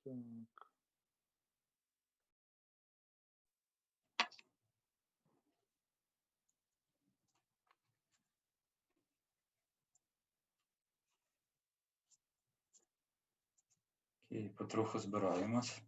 Так. Окей, потроху збираємось.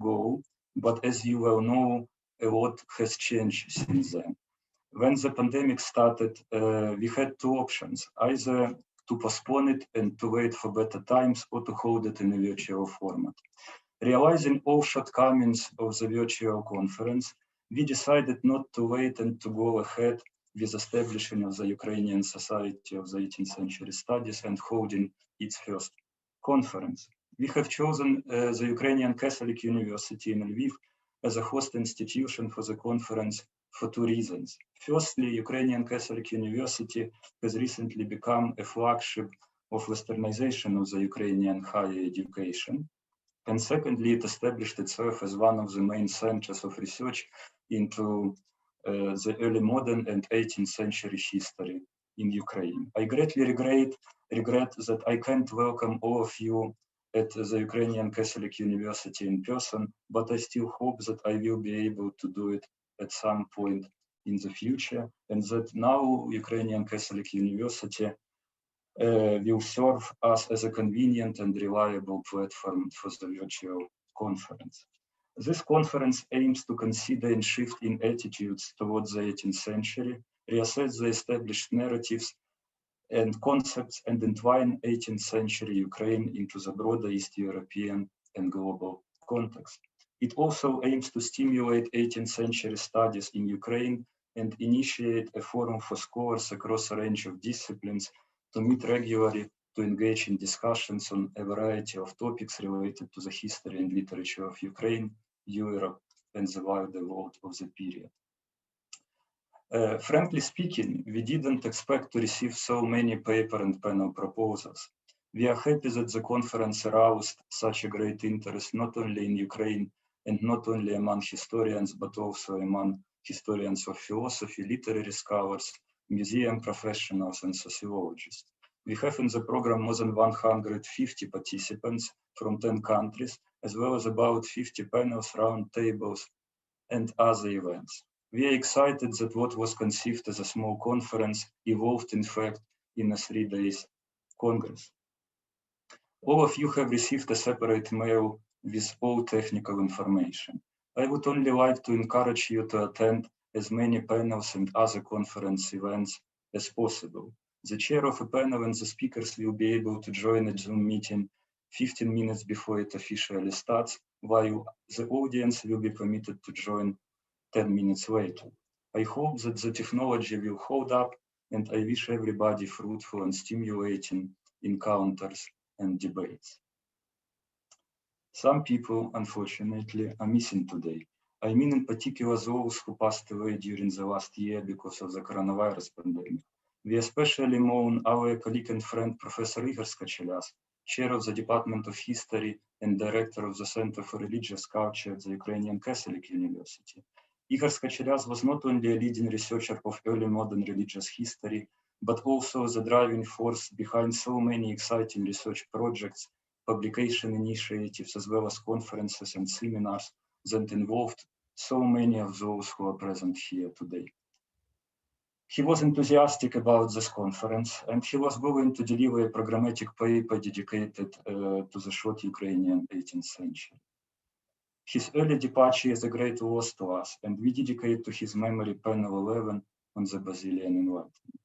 ago, but as you well know, a lot has changed since then. When the pandemic started, we had two options, either to postpone it and to wait for better times or to hold it in a virtual format. Realizing all shortcomings of the virtual conference, we decided not to wait and to go ahead with establishing of the Ukrainian Society of the 18th Century Studies and holding its first conference. We have chosen the Ukrainian Catholic University in Lviv as a host institution for the conference for two reasons. Firstly, Ukrainian Catholic University has recently become a flagship of westernization of the Ukrainian higher education. And secondly, it established itself as one of the main centers of research into the early modern and 18th century history in Ukraine. I greatly regret that I can't welcome all of you at the Ukrainian Catholic University in person, but I still hope that I will be able to do it at some point in the future, and that now Ukrainian Catholic University will serve us as a convenient and reliable platform for the virtual conference. This conference aims to consider and shift in attitudes towards the 18th century, reassess the established narratives and concepts, and entwine 18th century Ukraine into the broader East European and global context. It also aims to stimulate 18th century studies in Ukraine and initiate a forum for scholars across a range of disciplines to meet regularly, to engage in discussions on a variety of topics related to the history and literature of Ukraine, Europe, and the wider world of the period. Frankly speaking, we didn't expect to receive so many paper and panel proposals. We are happy that the conference aroused such a great interest not only in Ukraine and not only among historians, but also among historians of philosophy, literary scholars, museum professionals, and sociologists. We have in the program more than 150 participants from 10 countries, as well as about 50 panels, round tables, and other events. We are excited that what was conceived as a small conference evolved, in fact, in a 3-day congress. All of you have received a separate mail with all technical information. I would only like to encourage you to attend as many panels and other conference events as possible. The chair of a panel and the speakers will be able to join a Zoom meeting 15 minutes before it officially starts, while the audience will be permitted to join 10 minutes later. I hope that the technology will hold up, and I wish everybody fruitful and stimulating encounters and debates. Some people, unfortunately, are missing today. I mean in particular those who passed away during the last year because of the coronavirus pandemic. We especially mourn our colleague and friend Professor Igor Skachelyas, chair of the Department of History and director of the Center for Religious Culture at the Ukrainian Catholic University. Igor Skachelyas was not only a leading researcher of early modern religious history, but also the driving force behind so many exciting research projects, publication initiatives, as well as conferences and seminars that involved so many of those who are present here today. He was enthusiastic about this conference, and he was going to deliver a programmatic paper dedicated to the short Ukrainian 18th century. His early departure is a great loss to us, and we dedicate to his memory panel 11 on the Basilian Enlightenment.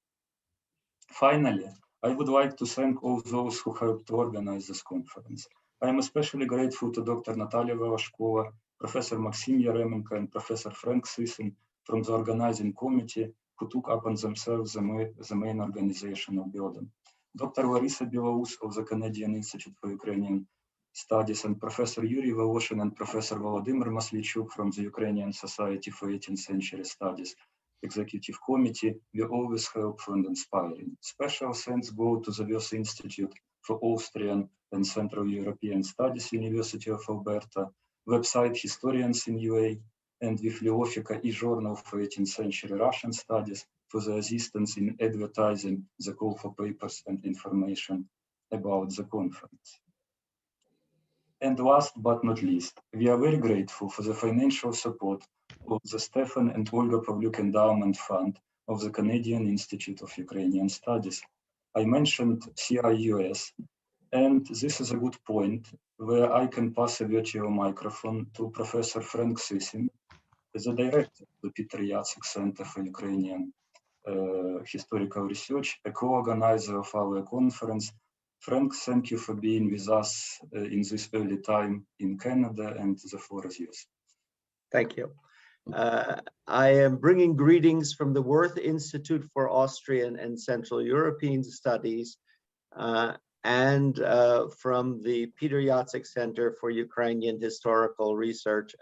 Finally, I would like to thank all those who helped to organize this conference. I am especially grateful to Dr. Natalia Volashkova, Professor Maxim Yaremenko, and Professor Frank Sisson from the organizing committee who took upon themselves the main organizational burden. Dr. Larisa Belarus of the Canadian Institute for Ukrainian Studies and Professor Yuri Voloshin and Professor Volodymyr Maslichuk from the Ukrainian Society for 18th Century Studies Executive Committee were always helpful and inspiring. Special thanks go to the Vos Institute for Austrian and Central European Studies, University of Alberta, website Historians in UA, and Bibliofika e-Journal for 18th Century Russian Studies for the assistance in advertising the call for papers and information about the conference. And last but not least, we are very grateful for the financial support of the Stefan and Olga Pavlyuk Endowment Fund of the Canadian Institute of Ukrainian Studies. I mentioned CIUS And this is a good point where I can pass a virtual microphone to Professor Frank Sisim, the director of the Peter Jacek Center for Ukrainian Historical Research, a co-organizer of our conference. Frank, thank you for being with us in this early time in Canada, and the floor is yours. Thank you. I am bringing greetings from the Worth Institute for Austrian and Central European Studies and from the Peter Jacek Center for Ukrainian Historical Research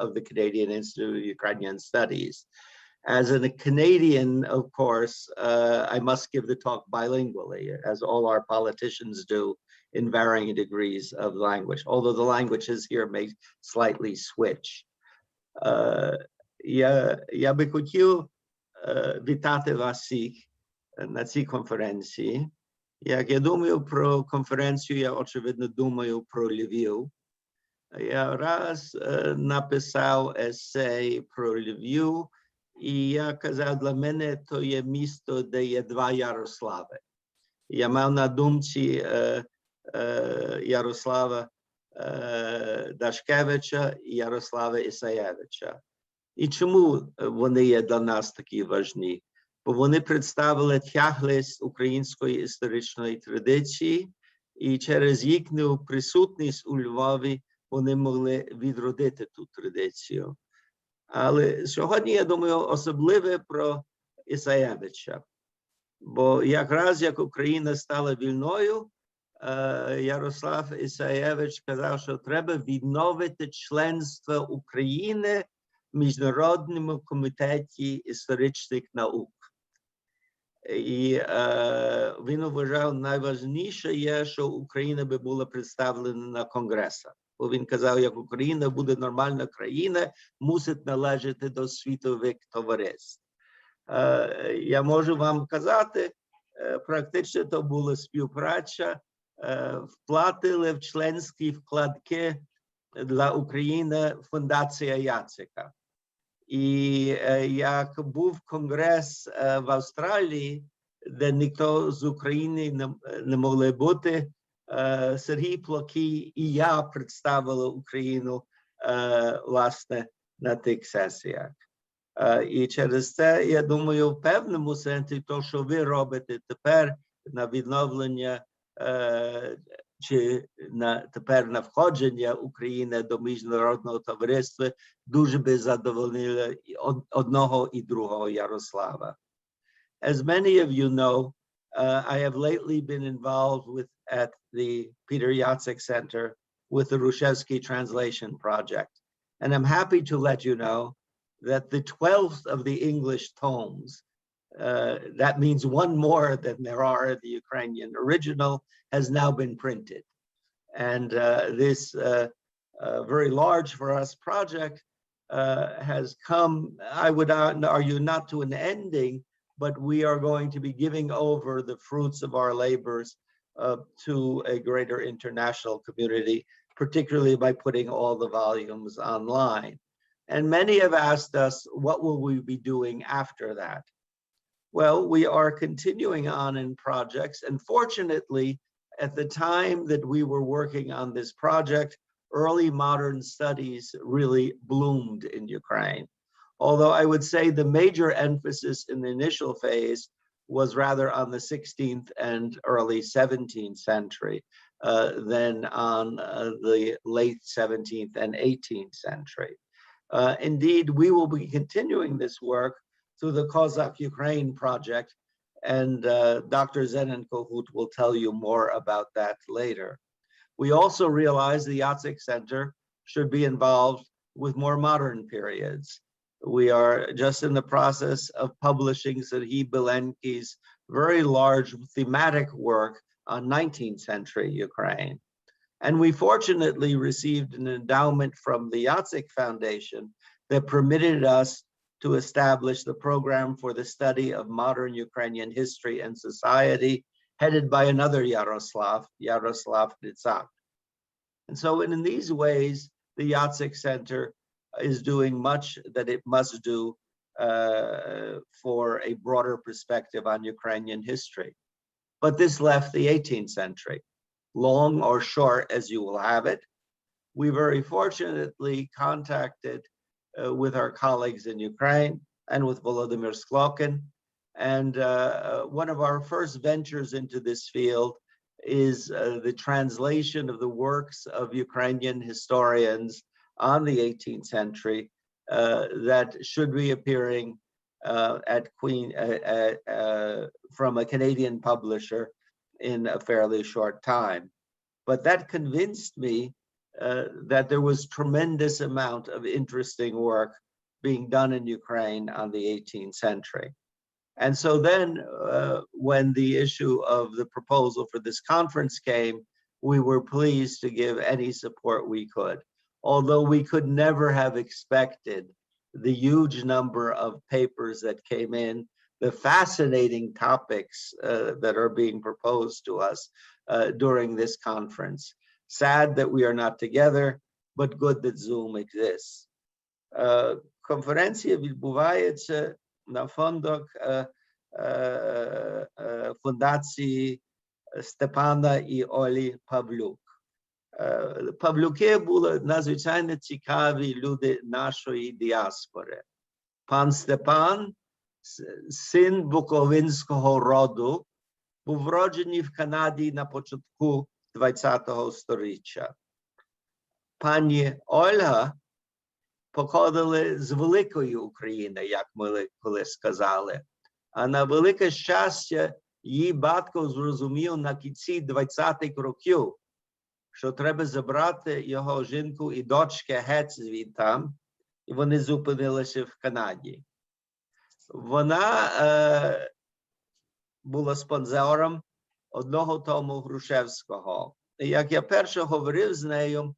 of the Canadian Institute of Ukrainian Studies. As a Canadian, of course, I must give the talk bilingually, as all our politicians do in varying degrees of language, although the languages here may slightly switch. Я би хотів вітати вас всіх на цій конференції. Як я думаю про конференцію, я, очевидно, думаю про Львів. Я раз написав есей про Львів, і я казав, для мене то є місто, де є два Ярослави. Я мав на думці Ярослава Дашкевича і Ярослава Ісаєвича. І чому вони є для нас такі важні? Бо вони представили тяглість української історичної традиції, і через їхню присутність у Львові вони могли відродити ту традицію. Але сьогодні, я думаю, особливе про Ісаєвича. Бо якраз як Україна стала вільною, Ярослав Ісаєвич сказав, що треба відновити членство України в Міжнародному комітеті історичних наук. І він вважав, найважливіше є, що Україна би була представлена на конгресах. Бо він казав, як Україна буде нормальна країна, мусить належати до світових товариств. Я можу вам казати, практично то була співпраця, вплатили в членські вкладки для України фундація Яцека. І як був конгрес в Австралії, де ніхто з України не могли бути, Сергій Плохий і я представили Україну, власне, на тих сесіях. І через це, я думаю, в певному сенсі, то, що ви робите тепер на відновлення, чи тепер на входження України до міжнародного товариства, дуже би задовольнили одного і другого Ярослава. As many of you know, I have lately been involved at the Peter Jacek Center with the Ruszewski Translation Project. And I'm happy to let you know that the 12th of the English tomes, that means one more than there are in the Ukrainian original, has now been printed. And this very large for us project has come, I would argue, not to an ending, but we are going to be giving over the fruits of our labors to a greater international community, particularly by putting all the volumes online. And many have asked us, what will we be doing after that? Well, we are continuing on in projects, and fortunately, at the time that we were working on this project, early modern studies really bloomed in Ukraine. Although I would say the major emphasis in the initial phase was rather on the 16th and early 17th century than on the late 17th and 18th century. Indeed, we will be continuing this work through the Kozak Ukraine project, and Dr. Zenenko will tell you more about that later. We also realize the Jacek Center should be involved with more modern periods. We are just in the process of publishing Serhiy Belenky's very large thematic work on 19th century Ukraine. And we fortunately received an endowment from the Jacek Foundation that permitted us to establish the program for the study of modern Ukrainian history and society, headed by another Yaroslav Nitzak. And so in these ways, the Jacek Center is doing much that it must do for a broader perspective on Ukrainian history. But this left the 18th century. long or short as you will have it. We very fortunately contacted with our colleagues in Ukraine and with Volodymyr Sklokin. And one of our first ventures into this field is the translation of the works of Ukrainian historians on the 18th century that should be appearing from a Canadian publisher in a fairly short time. But that convinced me that there was tremendous amount of interesting work being done in Ukraine on the 18th century. And so then when the issue of the proposal for this conference came, we were pleased to give any support we could, although we could never have expected the huge number of papers that came in, the fascinating topics that are being proposed to us during this conference. Sad that we are not together, but good that Zoom exists. Конференція відбувається на фондах фундації Степана і Олі Павлюк. Павлюки були надзвичайно цікаві люди нашої діаспори. Пан Степан, син буковинського роду, був вроджений в Канаді на початку ХХ століття. Пані Ольга походили з Великої України, як ми колись сказали. А на велике щастя, її батько зрозумів на кінці 20-х років, що треба забрати його жінку і дочки геть звідти, і вони зупинилися в Канаді. Вона була спонсором одного тому Грушевського. І як я перше говорив з нею,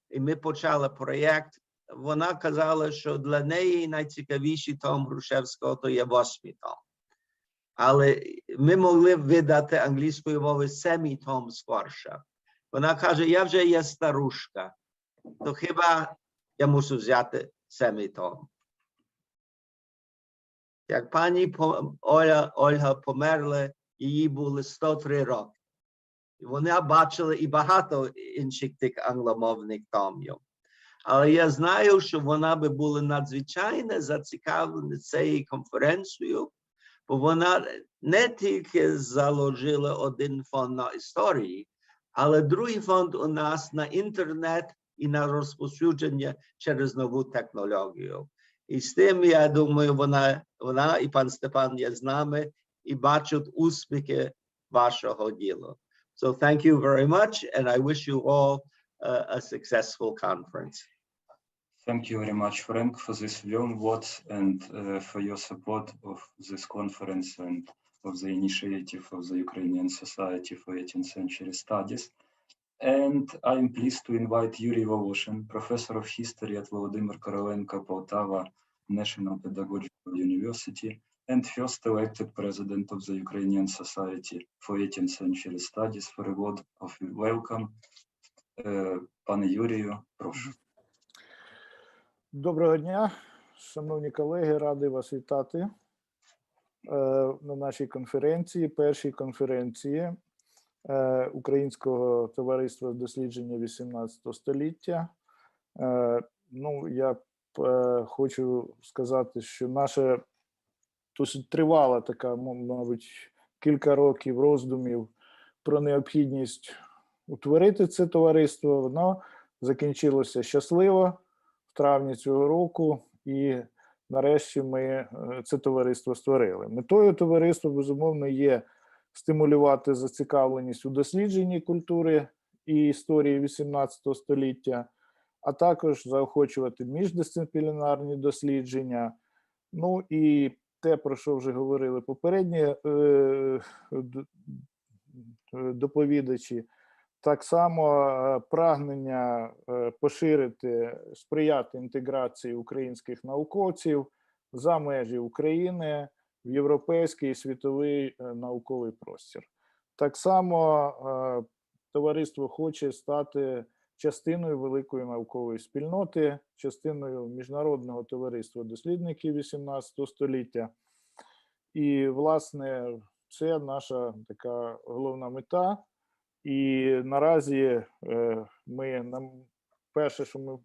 і ми почали проєкт, вона казала, що для неї найцікавіший том Грушевського – то є 8-й том. Але ми могли б видати англійською мовою 7-й том скорше. Вона каже, я вже є старушка, то хіба я мушу взяти 7-й том. Як пані Ольга померла, їй було 103 роки. І вони бачили і багато інших тих англомовних томів. Але я знаю, що вона би була надзвичайно зацікавлена цією конференцією, бо вона не тільки заложила один фонд на історії, але другий фонд у нас на інтернет і на розповсюдження через нову технологію. І з тим, я думаю, вона і пан Степан є з нами і бачать успіхи вашого діла. So thank you very much, and I wish you all a successful conference. Thank you very much, Frank, for this warm words and for your support of this conference and of the initiative of the Ukrainian Society for 18th Century Studies. And I'm pleased to invite Yuri Voloshin, Professor of History at Volodymyr Korolenko Poltava National Pedagogical University and first elected President of the Ukrainian Society for 18th Century Studies, for a word of welcome. Пане Юрію, прошу. Доброго дня, шановні колеги, радий вас вітати на нашій конференції, першій конференції Українського товариства з дослідження 18 століття. Ну, я хочу сказати, що наша досить тривала така, мабуть, кілька років роздумів про необхідність утворити це товариство. Воно закінчилося щасливо в травні цього року, і нарешті ми це товариство створили. Метою товариства, безумовно, є стимулювати зацікавленість у дослідженні культури і історії 18 століття, а також заохочувати міждисциплінарні дослідження. Ну і те, про що вже говорили попередні доповідачі, так само прагнення поширити, сприяти інтеграції українських науковців за межі України в європейський і світовий науковий простір. Так само товариство хоче стати частиною великої наукової спільноти, частиною Міжнародного товариства дослідників 18 століття. І, власне, це наша така головна мета. І наразі перше, що ми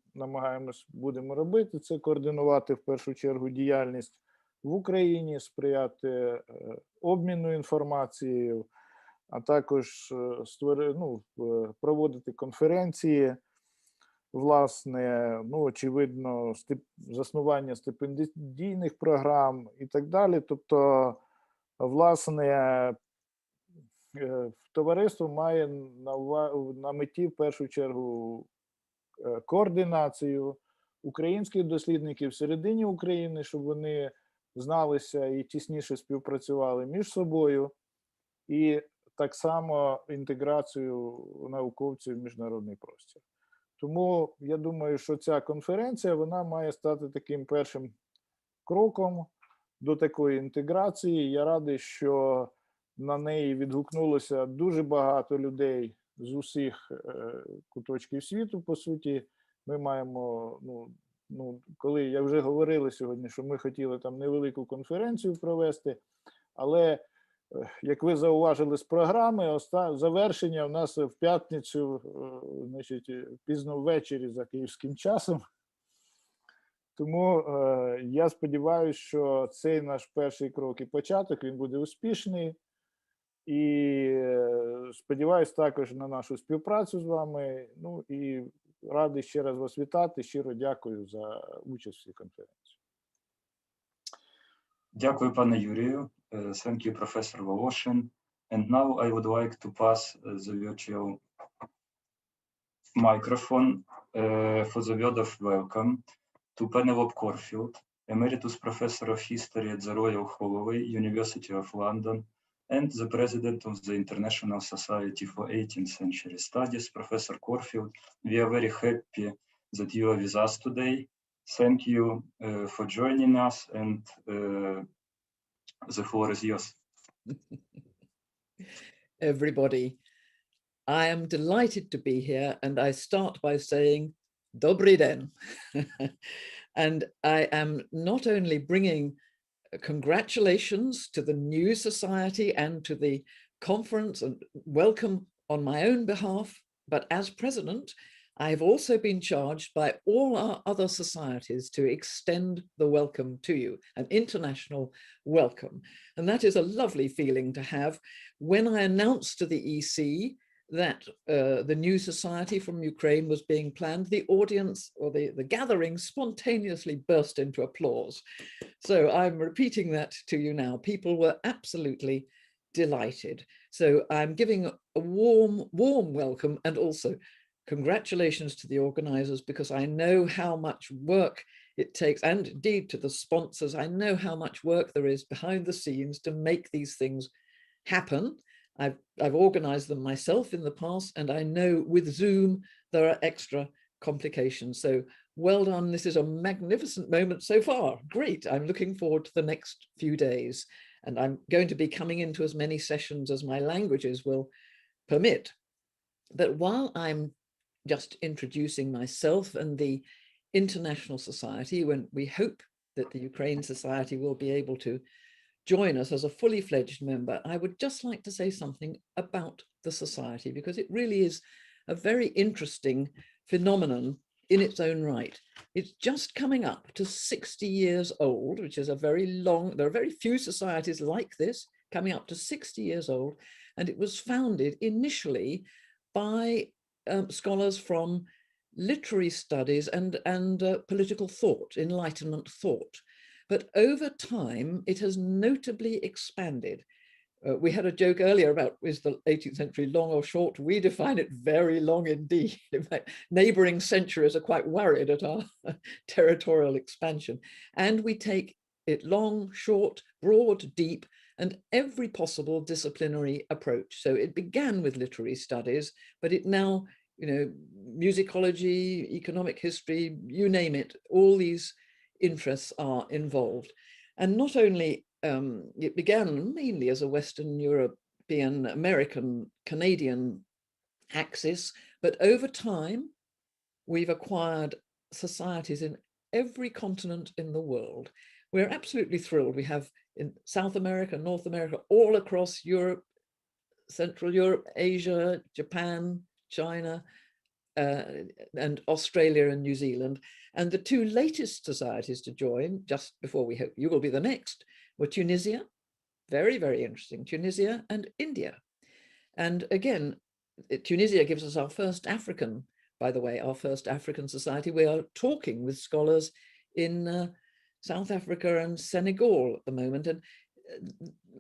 будемо робити, це координувати в першу чергу діяльність в Україні, сприяти обміну інформацією, а також проводити конференції, власне, очевидно, заснування стипендійних програм і так далі. Тобто, власне, товариство має на меті в першу чергу координацію українських дослідників всередині України, щоб вони зналися і тісніше співпрацювали між собою, і так само інтеграцію науковців в міжнародний простір. Тому я думаю, що ця конференція, вона має стати таким першим кроком до такої інтеграції. Я радий, що на неї відгукнулося дуже багато людей з усіх куточків світу, по суті. Ми маємо, коли я вже говорили сьогодні, що ми хотіли там невелику конференцію провести, але, як ви зауважили з програми, завершення у нас в п'ятницю, пізно ввечері за київським часом. Тому я сподіваюся, що цей наш перший крок і початок, він буде успішний. І сподіваюся також на нашу співпрацю з вами. І радий ще раз вас вітати. Щиро дякую за участь в цій конференції. Дякую, пане Юрію. Thank you, Professor Voloshin. And now I would like to pass the virtual microphone for the word of welcome to Penelope Corfield, Emeritus Professor of History at the Royal Holloway, University of London, and the President of the International Society for 18th-Century Studies. Professor Corfield, we are very happy that you are with us today. Thank you for joining us, and the floor is yours. Everybody, I am delighted to be here, and I start by saying Dobry den. And I am not only bringing congratulations to the new society and to the conference and welcome on my own behalf, but as president, I have also been charged by all our other societies to extend the welcome to you, an international welcome. And that is a lovely feeling to have. When I announced to the EC that the new society from Ukraine was being planned, the audience or the gathering spontaneously burst into applause. So I'm repeating that to you now. People were absolutely delighted. So I'm giving a warm welcome, and also congratulations to the organizers, because I know how much work it takes, and indeed to the sponsors. I know how much work there is behind the scenes to make these things happen. I've organized them myself in the past, and I know with Zoom there are extra complications. So well done. This is a magnificent moment so far. Great. I'm looking forward to the next few days, and I'm going to be coming into as many sessions as my languages will permit. But while I'm just introducing myself and the International Society, when we hope that the Ukraine Society will be able to join us as a fully fledged member, I would just like to say something about the society, because it really is a very interesting phenomenon in its own right. It's just coming up to 60 years old, which is a very long, there are very few societies like this, coming up to 60 years old. And it was founded initially by scholars from literary studies and political thought, Enlightenment thought. But over time, it has notably expanded. We had a joke earlier about, is the 18th century long or short? We define it very long indeed. In fact, neighboring centuries are quite worried at our territorial expansion. And we take it long, short, broad, deep, and every possible disciplinary approach. So it began with literary studies, but it now, musicology, economic history, you name it, all these interests are involved. And not only it began mainly as a Western European, American, Canadian axis, but over time we've acquired societies in every continent in the world. We're absolutely thrilled. We have in South America, North America, all across Europe, Central Europe, Asia, Japan, China, and Australia and New Zealand. And the two latest societies to join, just before we hope you will be the next, were Tunisia, very, very interesting, Tunisia and India. And again, Tunisia gives us our first African, by the way, our first African society. We are talking with scholars in South Africa and Senegal at the moment. And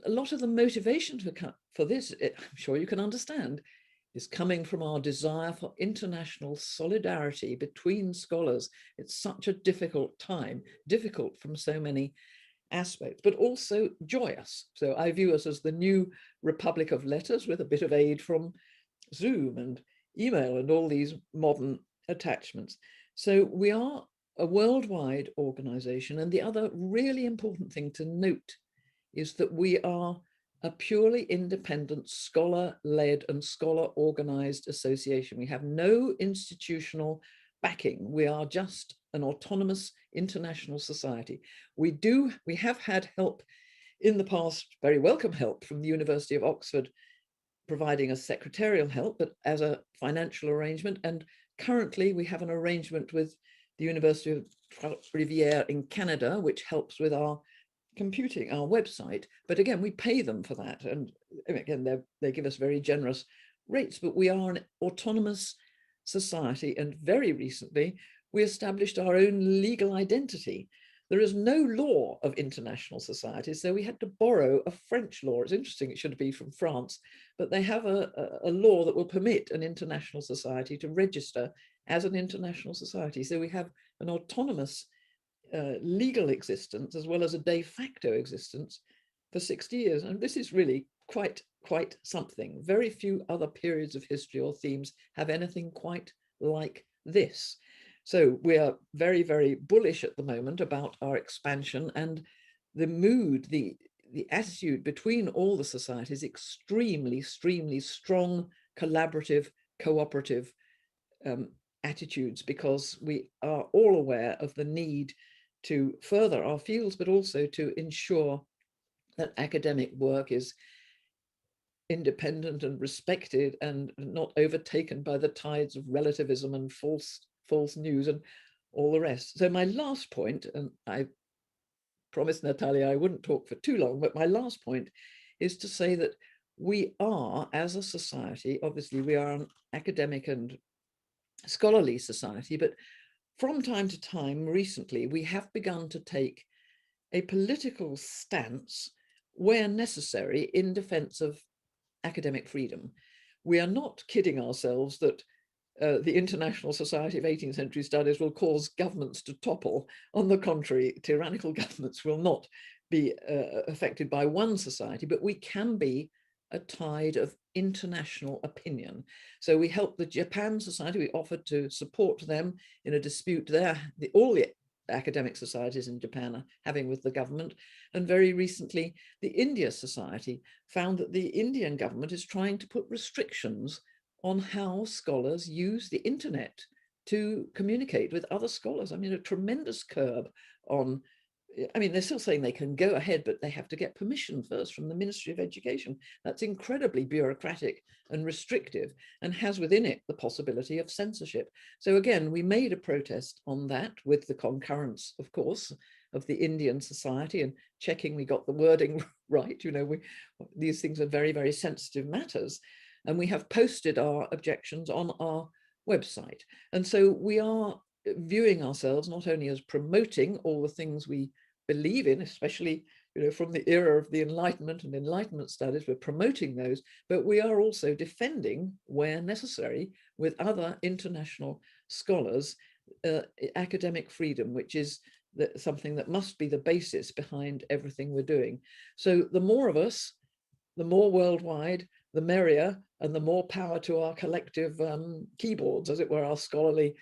a lot of the motivation for this, I'm sure you can understand, is coming from our desire for international solidarity between scholars. It's such a difficult time, difficult from so many aspects, but also joyous. So I view us as the new Republic of Letters with a bit of aid from Zoom and email and all these modern attachments. So we are a worldwide organization. And the other really important thing to note is that we are a purely independent, scholar-led and scholar-organized association. We have no institutional backing. We are just an autonomous international society. We have had help in the past, very welcome help from the University of Oxford, providing us secretarial help, but as a financial arrangement. And currently we have an arrangement with the University of Trois-Rivières in Canada, which helps with our computing, our website. But again, we pay them for that. And again, they give us very generous rates, but we are an autonomous society. And very recently, we established our own legal identity. There is no law of international societies, so we had to borrow a French law. It's interesting, it should be from France, but they have a law that will permit an international society to register as an international society. So we have an autonomous legal existence as well as a de facto existence for 60 years. And this is really quite something. Very few other periods of history or themes have anything quite like this. So we are very, very bullish at the moment about our expansion, and the mood, the attitude between all the societies, extremely strong, collaborative, cooperative attitudes, because we are all aware of the need to further our fields, but also to ensure that academic work is independent and respected and not overtaken by the tides of relativism and false news and all the rest. So my last point, and I promised Natalia I wouldn't talk for too long, but my last point is to say that we are, as a society, obviously we are an academic and scholarly society, but from time to time recently, we have begun to take a political stance where necessary in defense of academic freedom. We are not kidding ourselves that the International Society of 18th Century Studies will cause governments to topple. On the contrary, tyrannical governments will not be affected by one society, but we can be a tide of international opinion. So we helped the Japan Society, we offered to support them in a dispute there, all the academic societies in Japan are having with the government. And very recently, the India Society found that the Indian government is trying to put restrictions on how scholars use the internet to communicate with other scholars. I mean, a tremendous curb on, I mean, they're still saying they can go ahead, but they have to get permission first from the Ministry of Education. That's incredibly bureaucratic and restrictive, and has within it the possibility of censorship. So again, we made a protest on that with the concurrence, of course, of the Indian Society, and checking we got the wording right. You know, these things are very, very sensitive matters. And we have posted our objections on our website. And so we are viewing ourselves not only as promoting all the things we believe in, especially, you know, from the era of the Enlightenment and Enlightenment studies, we're promoting those, but we are also defending, where necessary, with other international scholars, academic freedom, which is something that must be the basis behind everything we're doing. So the more of us, the more worldwide, the merrier, and the more power to our collective keyboards, as it were, our scholarly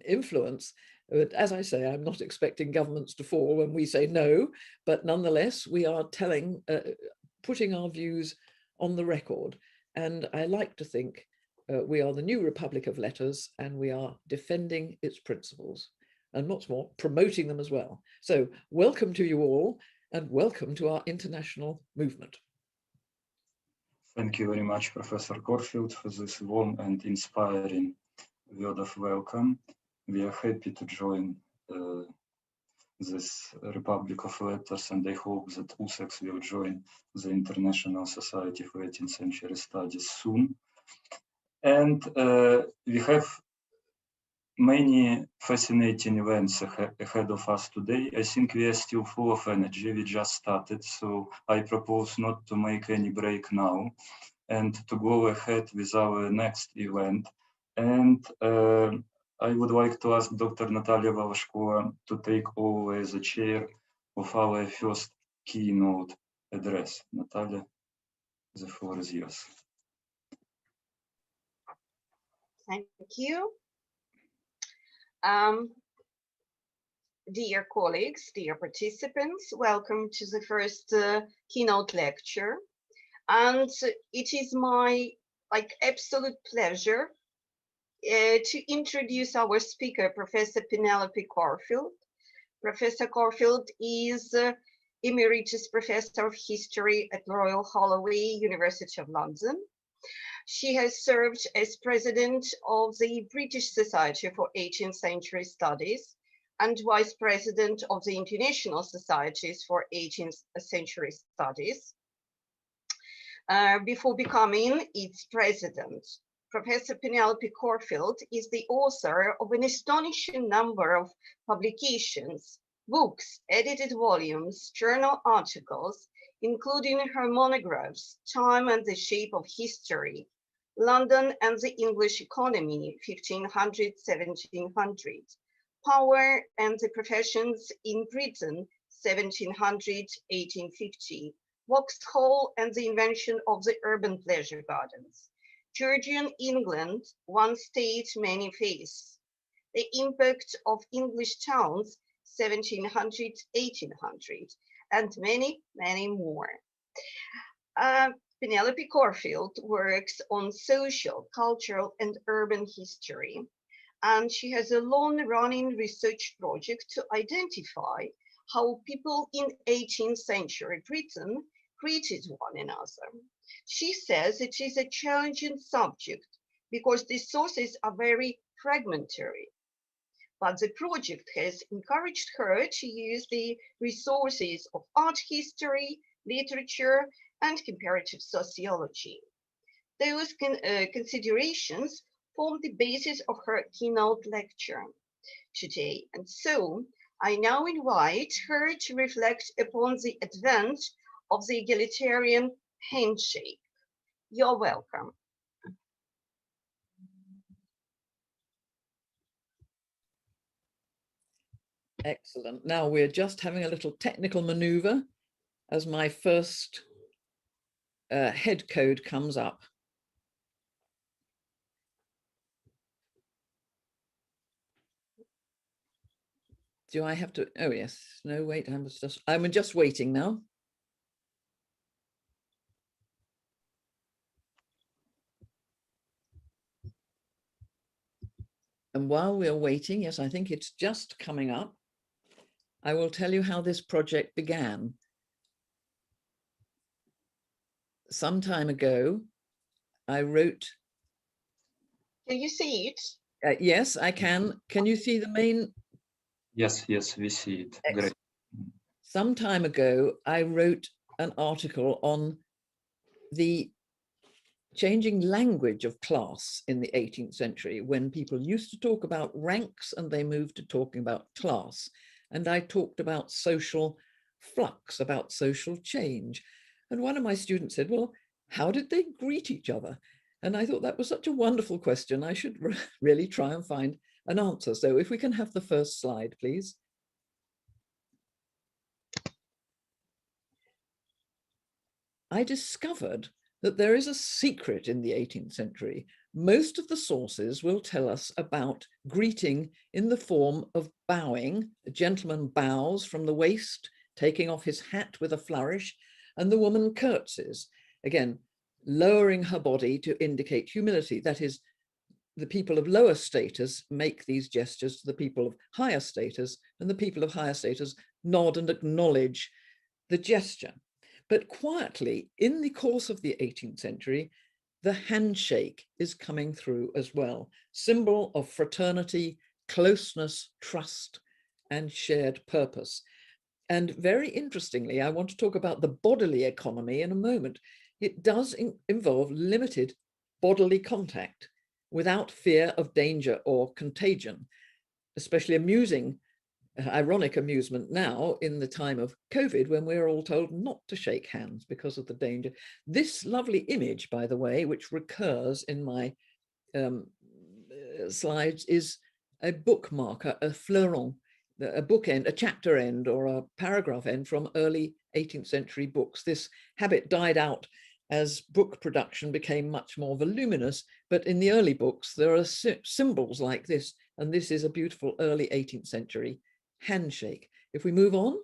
influence. But as I say, I'm not expecting governments to fall when we say no, but nonetheless, we are putting our views on the record. And I like to think we are the new Republic of Letters, and we are defending its principles, and what's more, promoting them as well. So welcome to you all, and welcome to our international movement. Thank you very much, Professor Corfield, for this warm and inspiring word of welcome. We are happy to join this Republic of Letters, and I hope that USEX will join the International Society for 18th Century Studies soon. And we have many fascinating events ahead of us today. I think we are still full of energy. We just started, so I propose not to make any break now and to go ahead with our next event. And I would like to ask Dr. Natalia Volashkova to take over the chair of our first keynote address. Natalia, the floor is yours. Thank you. Dear colleagues, dear participants, welcome to the first keynote lecture. And it is my absolute pleasure to introduce our speaker, Professor Penelope Corfield. Professor Corfield is Emeritus Professor of History at Royal Holloway, University of London. She has served as President of the British Society for 18th Century Studies and Vice President of the International Societies for 18th Century Studies before becoming its president. Professor Penelope Corfield is the author of an astonishing number of publications, books, edited volumes, journal articles, including her monographs, Time and the Shape of History, London and the English Economy, 1500-1700, Power and the Professions in Britain, 1700-1850, Vauxhall and the Invention of the Urban Pleasure Gardens, Georgian England, One State, Many Faiths, The Impact of English Towns, 1700-1800, and many, many more. Penelope Corfield works on social, cultural, and urban history, and she has a long-running research project to identify how people in 18th century Britain greeted one another. She says it is a challenging subject because the sources are very fragmentary, but the project has encouraged her to use the resources of art history, literature, and comparative sociology. Those considerations form the basis of her keynote lecture today. And so I now invite her to reflect upon the advent of the egalitarian handshake. You're welcome. Excellent. Now we're just having a little technical maneuver as my first head code comes up. Do I have to? Oh yes. No, wait. I'm just waiting now. And while we're waiting, yes, I think it's just coming up. I will tell you how this project began. Some time ago, I wrote. Can you see it? Yes, I can. Can you see the main? Yes, yes, we see it. Great. Some time ago, I wrote an article on the changing language of class in the 18th century, when people used to talk about ranks and they moved to talking about class. And I talked about social flux, about social change. And one of my students said, well, how did they greet each other? And I thought that was such a wonderful question. I should really try and find an answer. So if we can have the first slide, please. I discovered that there is a secret in the 18th century. Most of the sources will tell us about greeting in the form of bowing. The gentleman bows from the waist, taking off his hat with a flourish, and the woman curtsies, again, lowering her body to indicate humility. That is, the people of lower status make these gestures to the people of higher status, and the people of higher status nod and acknowledge the gesture. But quietly, in the course of the 18th century, the handshake is coming through as well, symbol of fraternity, closeness, trust, and shared purpose. And very interestingly, I want to talk about the bodily economy in a moment. It does involve limited bodily contact without fear of danger or contagion, especially ironic amusement now in the time of COVID, when we're all told not to shake hands because of the danger. This lovely image, by the way, which recurs in my slides, is a bookmarker, a fleuron, a bookend, a chapter end or a paragraph end from early 18th century books. This habit died out as book production became much more voluminous, but in the early books there are symbols like this, and this is a beautiful early 18th century handshake. If we move on,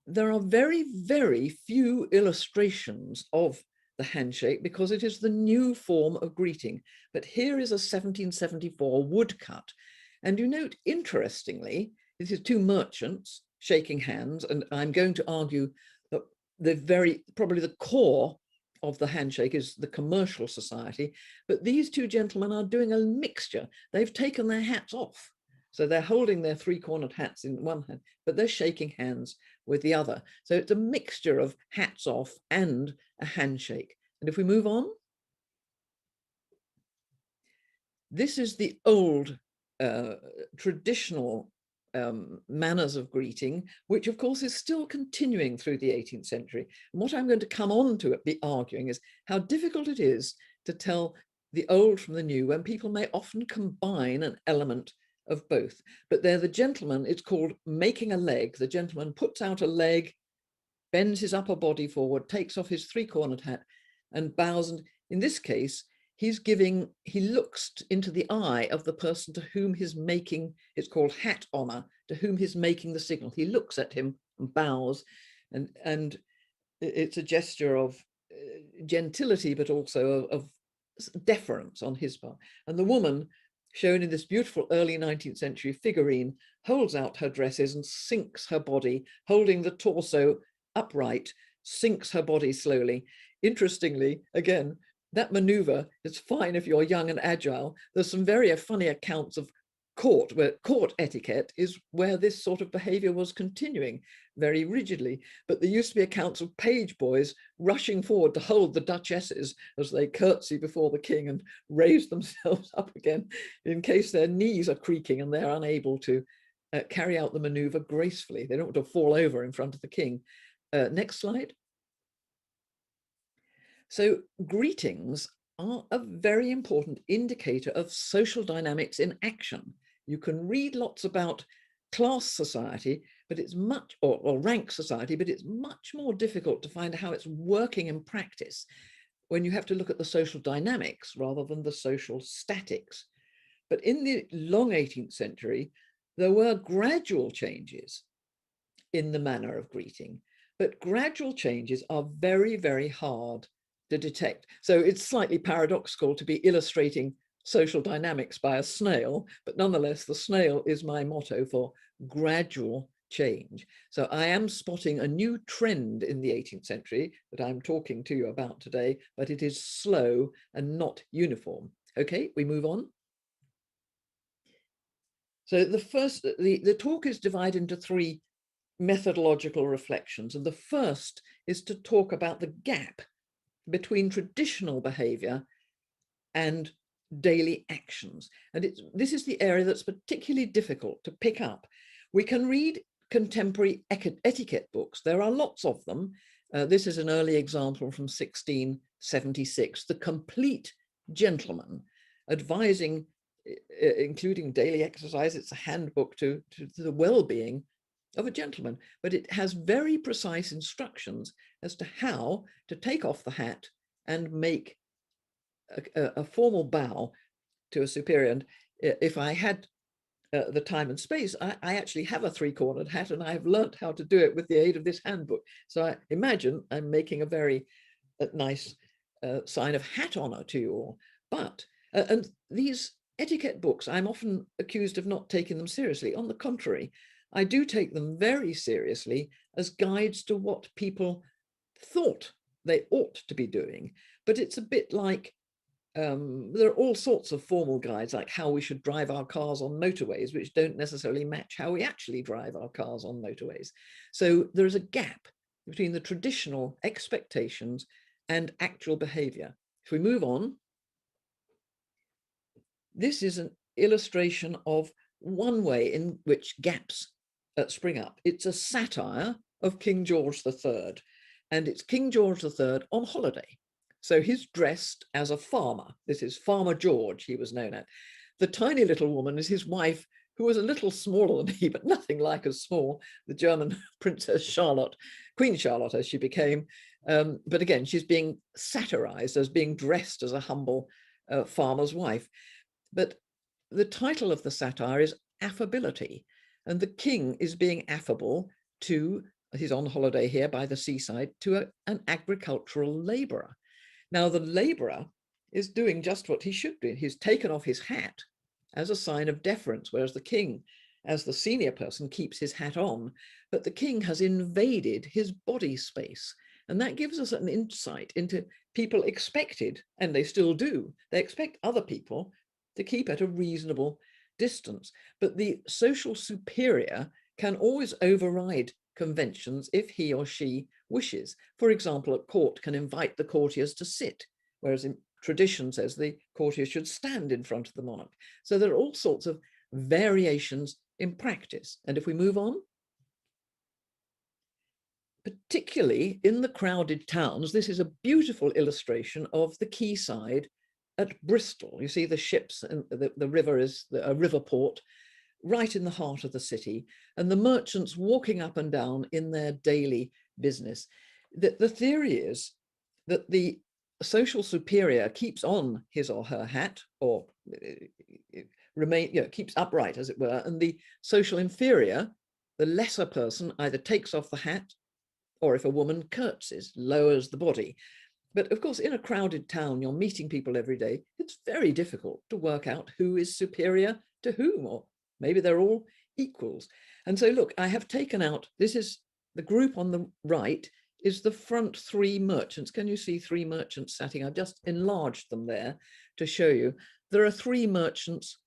there are very, very few illustrations of the handshake because it is the new form of greeting. But here is a 1774 woodcut. And you note, interestingly, this is two merchants shaking hands, and I'm going to argue that probably the core of the handshake is the commercial society, but these two gentlemen are doing a mixture. They've taken their hats off. So they're holding their three-cornered hats in one hand, but they're shaking hands with the other. So it's a mixture of hats off and a handshake. And if we move on, this is the old traditional manners of greeting, which of course is still continuing through the 18th century. And what I'm going to come on to be arguing is how difficult it is to tell the old from the new when people may often combine an element of both. But they're the gentleman, it's called making a leg. The gentleman puts out a leg, bends his upper body forward, takes off his three-cornered hat and bows. And in this case, he looks into the eye of the person to whom he's making, it's called hat honor, to whom he's making the signal. He looks at him and bows, and it's a gesture of gentility, but also of deference on his part. And the woman, shown in this beautiful early 19th century figurine, holds out her dresses and sinks her body, holding the torso upright, sinks her body slowly. Interestingly, again, that maneuver is fine if you're young and agile. There's some very funny accounts of court etiquette is where this sort of behavior was continuing very rigidly. But there used to be accounts of page boys rushing forward to hold the duchesses as they curtsy before the king and raise themselves up again in case their knees are creaking and they're unable to carry out the maneuver gracefully. They don't want to fall over in front of the king. Next slide. So greetings are a very important indicator of social dynamics in action. You can read lots about class society, but it's or rank society, but it's much more difficult to find how it's working in practice when you have to look at the social dynamics rather than the social statics. But in the long 18th century, there were gradual changes in the manner of greeting, but gradual changes are very, very hard to detect. So it's slightly paradoxical to be illustrating social dynamics by a snail, but nonetheless, the snail is my motto for gradual change. So I am spotting a new trend in the 18th century that I'm talking to you about today, but it is slow and not uniform. Okay, we move on. So the talk is divided into three methodological reflections. And the first is to talk about the gap between traditional behavior and daily actions. And this is the area that's particularly difficult to pick up. We can read contemporary etiquette books. There are lots of them. This is an early example from 1676, The Complete Gentleman, advising, including daily exercise. It's a handbook to the well-being of a gentleman, but it has very precise instructions as to how to take off the hat and make a formal bow to a superior. And if I had the time and space, I actually have a three-cornered hat, and I've learnt how to do it with the aid of this handbook. So I imagine I'm making a very nice sign of hat honor to you all. But, and these etiquette books, I'm often accused of not taking them seriously. On the contrary, I do take them very seriously as guides to what people thought they ought to be doing. But it's a bit like, there are all sorts of formal guides, like how we should drive our cars on motorways, which don't necessarily match how we actually drive our cars on motorways. So there is a gap between the traditional expectations and actual behavior. If we move on, this is an illustration of one way in which gaps spring up. It's a satire of King George III, and it's King George III on holiday. So he's dressed as a farmer. This is Farmer George, he was known as. The tiny little woman is his wife, who was a little smaller than he, but nothing like as small, the German Princess Charlotte, Queen Charlotte as she became. But again, she's being satirized as being dressed as a humble farmer's wife. But the title of the satire is Affability, and the king is being affable to, he's on holiday here by the seaside, to an agricultural laborer. Now, the laborer is doing just what he should do. He's taken off his hat as a sign of deference, whereas the king, as the senior person, keeps his hat on, but the king has invaded his body space. And that gives us an insight into people expected, and they still do, they expect other people to keep at a reasonable distance. But the social superior can always override conventions if he or she wishes. For example, a court can invite the courtiers to sit, whereas in tradition says the courtiers should stand in front of the monarch. So there are all sorts of variations in practice. And if we move on, particularly in the crowded towns, this is a beautiful illustration of the quayside at Bristol. You see the ships, and the river is a river port right in the heart of the city, and the merchants walking up and down in their daily business. The theory is that the social superior keeps on his or her hat, or keeps upright, as it were, and the social inferior, the lesser person, either takes off the hat, or if a woman curtsies, lowers the body. But of course, in a crowded town, you're meeting people every day. It's very difficult to work out who is superior to whom, or maybe they're all equals. And so look, I have taken out, this is the group on the right is the front three merchants. Can you see three merchants sitting? I've just enlarged them there to show you. There are three merchants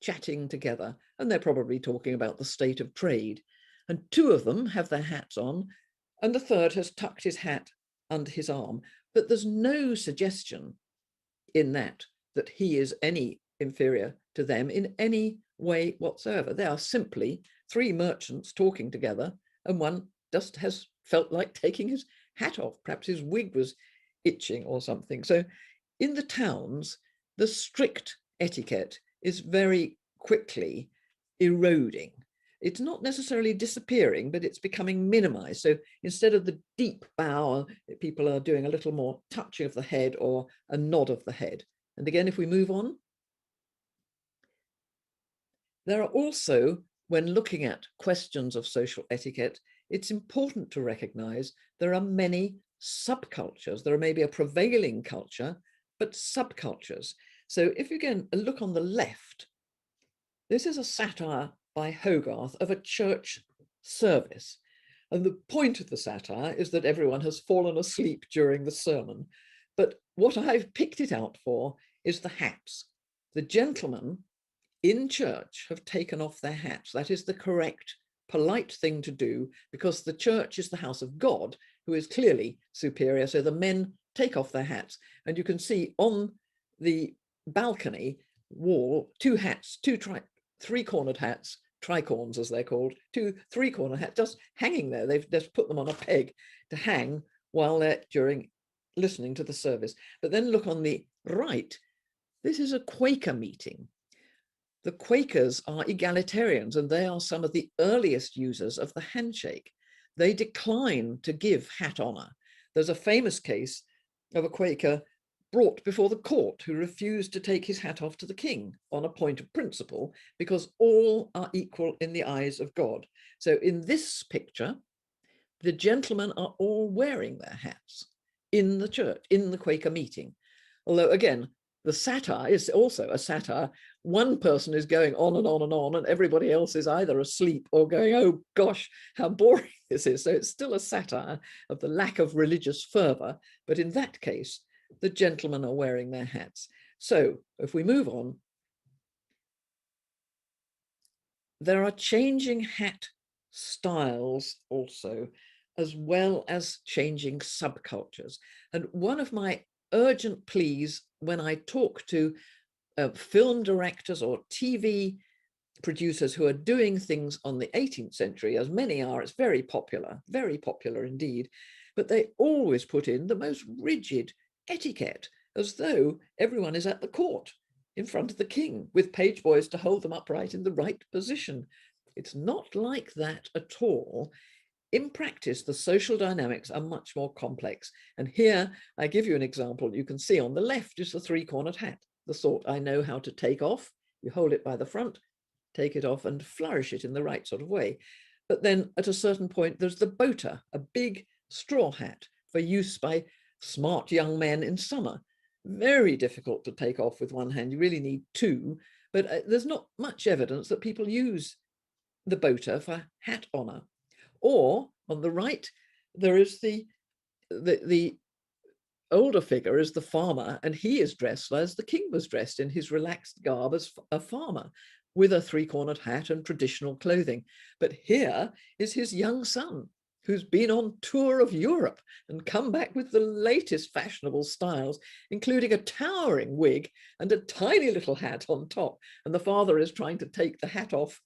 chatting together, and they're probably talking about the state of trade. And two of them have their hats on, and the third has tucked his hat under his arm. But there's no suggestion in that he is any inferior to them in any way whatsoever. They are simply three merchants talking together, and one just has felt like taking his hat off. Perhaps his wig was itching or something. So in the towns, the strict etiquette is very quickly eroding. It's not necessarily disappearing, but it's becoming minimized. So instead of the deep bow, people are doing a little more touching of the head or a nod of the head. And again, if we move on, there are also, when looking at questions of social etiquette, it's important to recognize there are many subcultures. There may be a prevailing culture, but subcultures. So if you again look on the left, this is a satire by Hogarth of a church service. And the point of the satire is that everyone has fallen asleep during the sermon. But what I've picked it out for is the hats. The gentlemen in church have taken off their hats. That is the correct, polite thing to do, because the church is the house of God, who is clearly superior. So the men take off their hats. And you can see on the balcony wall, two hats, three-cornered hats, tricorns as they're called, two three-corner hats just hanging there. They've just put them on a peg to hang while they're listening to the service. But then look on the right, this is a Quaker meeting. The Quakers are egalitarians, and they are some of the earliest users of the handshake. They decline to give hat honor. There's a famous case of a Quaker brought before the court who refused to take his hat off to the king on a point of principle, because all are equal in the eyes of God. So in this picture, the gentlemen are all wearing their hats in the church, in the Quaker meeting. Although again, the satire is also a satire. One person is going on and on and on, and everybody else is either asleep or going, oh gosh, how boring this is. So it's still a satire of the lack of religious fervor. But in that case, the gentlemen are wearing their hats. So if we move on, there are changing hat styles also, as well as changing subcultures. And one of my urgent pleas when I talk to film directors or TV producers who are doing things on the 18th century, as many are, it's very popular indeed, but they always put in the most rigid etiquette, as though everyone is at the court in front of the king with page boys to hold them upright in the right position. It's not like that at all. In practice, the social dynamics are much more complex. And here I give you an example. You can see on the left is the three-cornered hat, the sort I know how to take off. You hold it by the front, take it off and flourish it in the right sort of way. But then at a certain point, there's the boater, a big straw hat for use by smart young men in summer. Very difficult to take off with one hand. You really need two, but there's not much evidence that people use the boater for hat honor. Or on the right, there is the older figure is the farmer, and he is dressed as the king was dressed in his relaxed garb as a farmer, with a three-cornered hat and traditional clothing. But here is his young son, who's been on tour of Europe and come back with the latest fashionable styles, including a towering wig and a tiny little hat on top. And the father is trying to take the hat off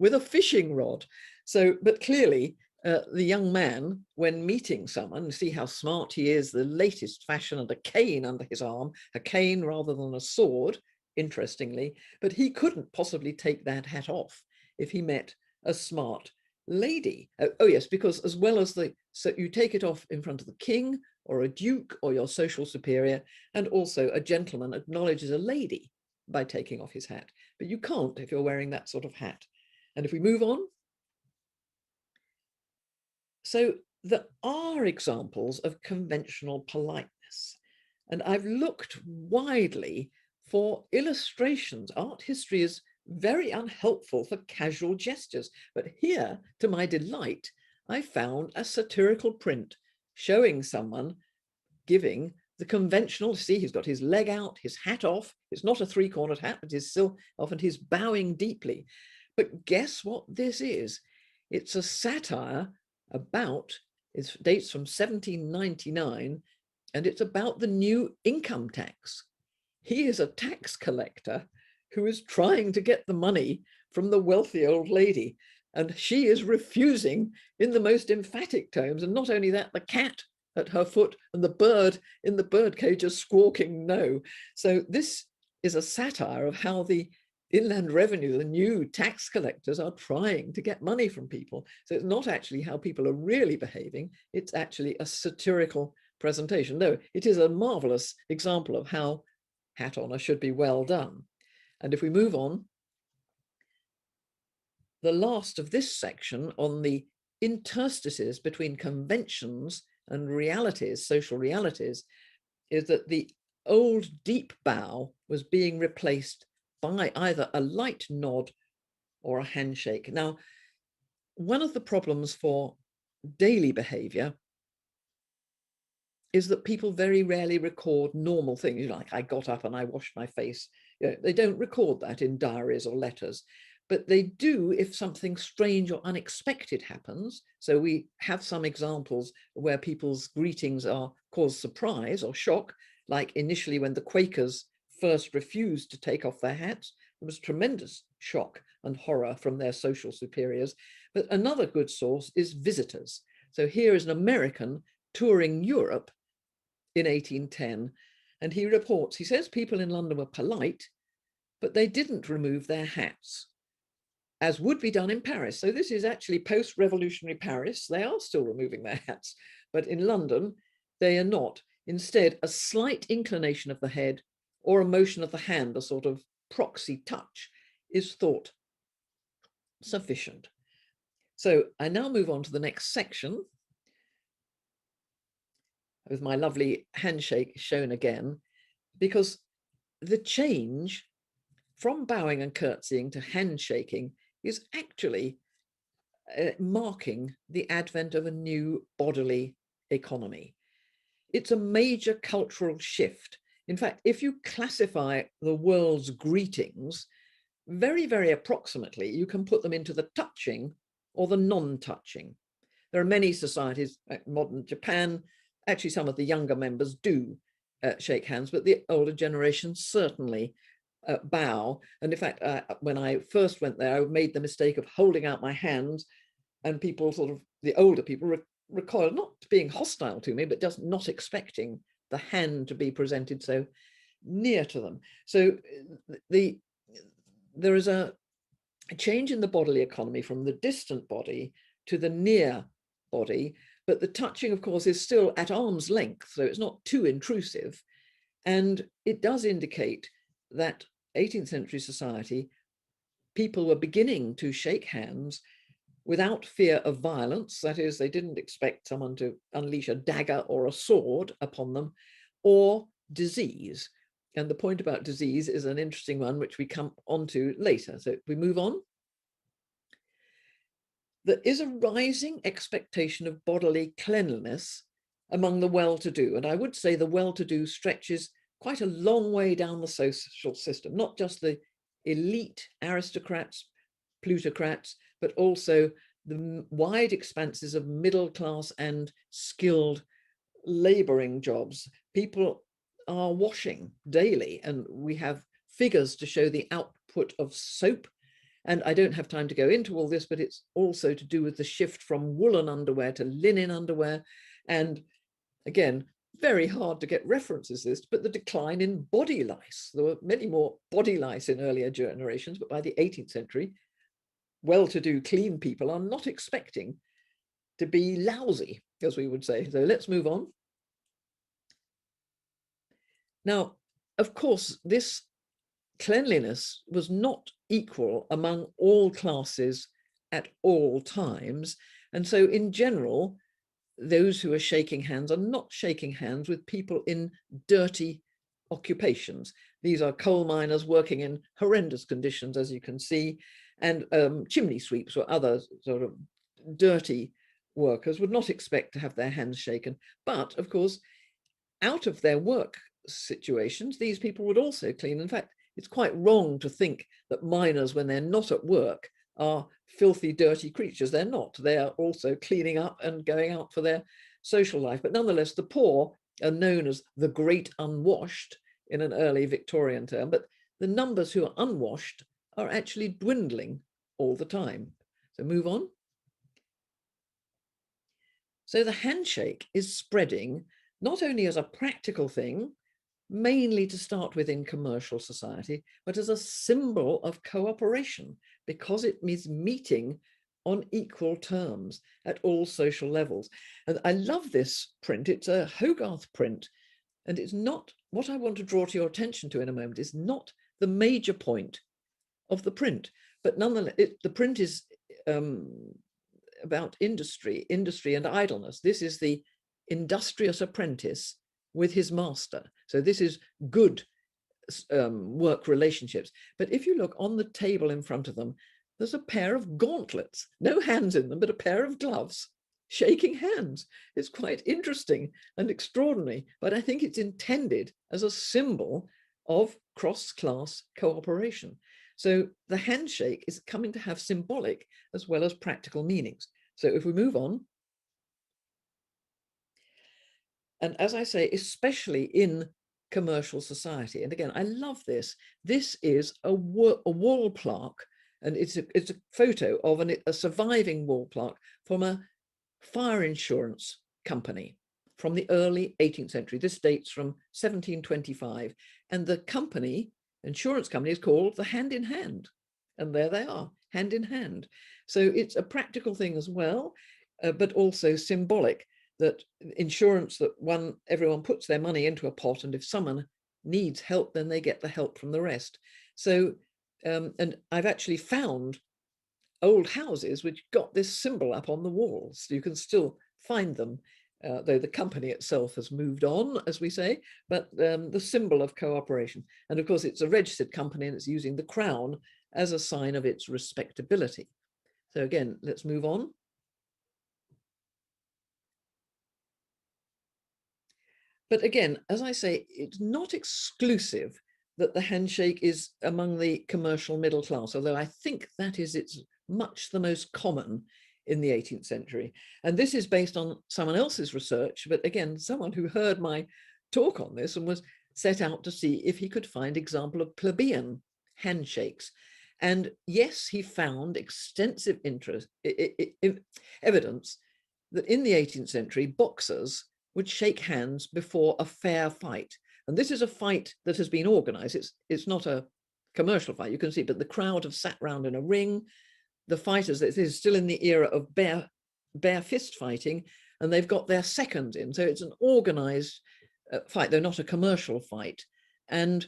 with a fishing rod. So, but clearly the young man, when meeting someone, see how smart he is, the latest fashion, and a cane under his arm, a cane rather than a sword, interestingly, but he couldn't possibly take that hat off if he met a smart lady. Oh yes, because as well as so you take it off in front of the king or a duke or your social superior, and also a gentleman acknowledges a lady by taking off his hat, but you can't if you're wearing that sort of hat. And if we move on, so there are examples of conventional politeness, and I've looked widely for illustrations. Art history is very unhelpful for casual gestures, but here, to my delight, I found a satirical print showing someone giving the conventional, see, he's got his leg out, his hat off. It's not a three-cornered hat, but he's still often he's bowing deeply. But guess what this is? It's a satire about, it dates from 1799, and it's about the new income tax. He is a tax collector who is trying to get the money from the wealthy old lady, and she is refusing in the most emphatic tones. And not only that, the cat at her foot and the bird in the bird cage are squawking no. So this is a satire of how the Inland Revenue, the new tax collectors, are trying to get money from people. So it's not actually how people are really behaving, it's actually a satirical presentation. No, it is a marvelous example of how hat honor should be well done. And if we move on, the last of this section on the interstices between conventions and realities, social realities, is that the old deep bow was being replaced by either a light nod or a handshake. Now, one of the problems for daily behavior is that people very rarely record normal things, like I got up and I washed my face. You know, they don't record that in diaries or letters, but they do if something strange or unexpected happens. So we have some examples where people's greetings are cause surprise or shock, like initially when the Quakers first refused to take off their hats. There was tremendous shock and horror from their social superiors. But another good source is visitors. So here is an American touring Europe in 1810, and he reports, he says people in London were polite, but they didn't remove their hats, as would be done in Paris. So this is actually post-revolutionary Paris. They are still removing their hats, but in London, they are not. Instead, a slight inclination of the head or a motion of the hand, a sort of proxy touch, is thought sufficient. So I now move on to the next section with my lovely handshake shown again, because the change from bowing and curtsying to handshaking is actually marking the advent of a new bodily economy. It's a major cultural shift. In fact, if you classify the world's greetings very, very approximately, you can put them into the touching or the non-touching. There are many societies, like modern Japan, actually some of the younger members do shake hands, but the older generation certainly bow. And in fact, when I first went there, I made the mistake of holding out my hand, and people sort of, the older people recoiled, not being hostile to me, but just not expecting the hand to be presented so near to them. So there is a change in the bodily economy from the distant body to the near body, but the touching, of course, is still at arm's length, so it's not too intrusive. And it does indicate that 18th century society, people were beginning to shake hands without fear of violence. That is, they didn't expect someone to unleash a dagger or a sword upon them, or disease. And the point about disease is an interesting one, which we come onto later. So we move on. There is a rising expectation of bodily cleanliness among the well-to-do. And I would say the well-to-do stretches quite a long way down the social system, not just the elite aristocrats, plutocrats, but also the wide expanses of middle class and skilled laboring jobs. People are washing daily, and we have figures to show the output of soap. And I don't have time to go into all this, but it's also to do with the shift from woolen underwear to linen underwear. And again, very hard to get references to this, but the decline in body lice. There were many more body lice in earlier generations, but by the 18th century, well-to-do clean people are not expecting to be lousy, as we would say. So let's move on. Now, of course, this cleanliness was not equal among all classes at all times. And so in general, those who are shaking hands are not shaking hands with people in dirty occupations. These are coal miners working in horrendous conditions, as you can see, and chimney sweeps or other sort of dirty workers would not expect to have their hands shaken. But of course, out of their work situations, these people would also clean. In fact, it's quite wrong to think that miners, when they're not at work, are filthy, dirty creatures. They're not. They are also cleaning up and going out for their social life. But nonetheless, the poor are known as the great unwashed in an early Victorian term, but the numbers who are unwashed are actually dwindling all the time. So move on. So the handshake is spreading not only as a practical thing, mainly to start with in commercial society, but as a symbol of cooperation, because it means meeting on equal terms at all social levels. And I love this print. It's a Hogarth print, and it's not, what I want to draw to your attention to in a moment is not the major point of the print, but nonetheless, the print is about industry and idleness. This is the industrious apprentice with his master. So this is good work relationships. But if you look on the table in front of them, there's a pair of gauntlets, no hands in them, but a pair of gloves, shaking hands. It's quite interesting and extraordinary, but I think it's intended as a symbol of cross-class cooperation. So the handshake is coming to have symbolic as well as practical meanings. So if we move on, and as I say, especially in commercial society, and again, I love this. This is a wall plaque, and it's a photo of a surviving wall plaque from a fire insurance company from the early 18th century. This dates from 1725, and the insurance company is called the Hand in Hand, and there they are, hand in hand. So it's a practical thing as well, but also symbolic, that insurance, that everyone puts their money into a pot, and if someone needs help, then they get the help from the rest. So, and I've actually found old houses which got this symbol up on the walls. You can still find them though the company itself has moved on, as we say, but the symbol of cooperation. And of course, it's a registered company and it's using the crown as a sign of its respectability. So again, let's move on. But again, as I say, it's not exclusive that the handshake is among the commercial middle class, although I think that is it's much the most common in the 18th century. And this is based on someone else's research, but again, someone who heard my talk on this and was set out to see if he could find example of plebeian handshakes. And yes, he found extensive evidence that in the 18th century, boxers would shake hands before a fair fight. And this is a fight that has been organized. It's not a commercial fight, you can see, but the crowd have sat round in a ring. The fighters, this is still in the era of bare fist fighting, and they've got their seconds in. So it's an organized fight, though not a commercial fight. And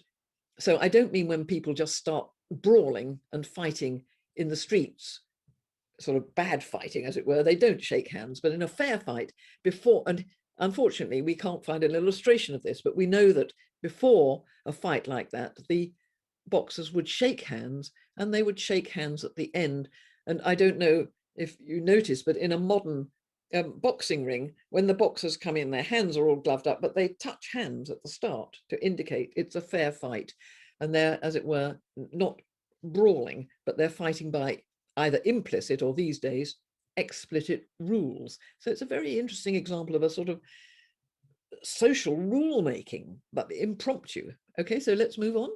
so I don't mean when people just start brawling and fighting in the streets, sort of bad fighting, as it were, they don't shake hands, but in a fair fight before, and unfortunately, we can't find an illustration of this, but we know that before a fight like that, the boxers would shake hands, and they would shake hands at the end. And I don't know if you notice, but in a modern boxing ring, when the boxers come in, their hands are all gloved up, but they touch hands at the start to indicate it's a fair fight. And they're, as it were, not brawling, but they're fighting by either implicit or these days explicit rules. So it's a very interesting example of a sort of social rule making, but impromptu. Okay, so let's move on.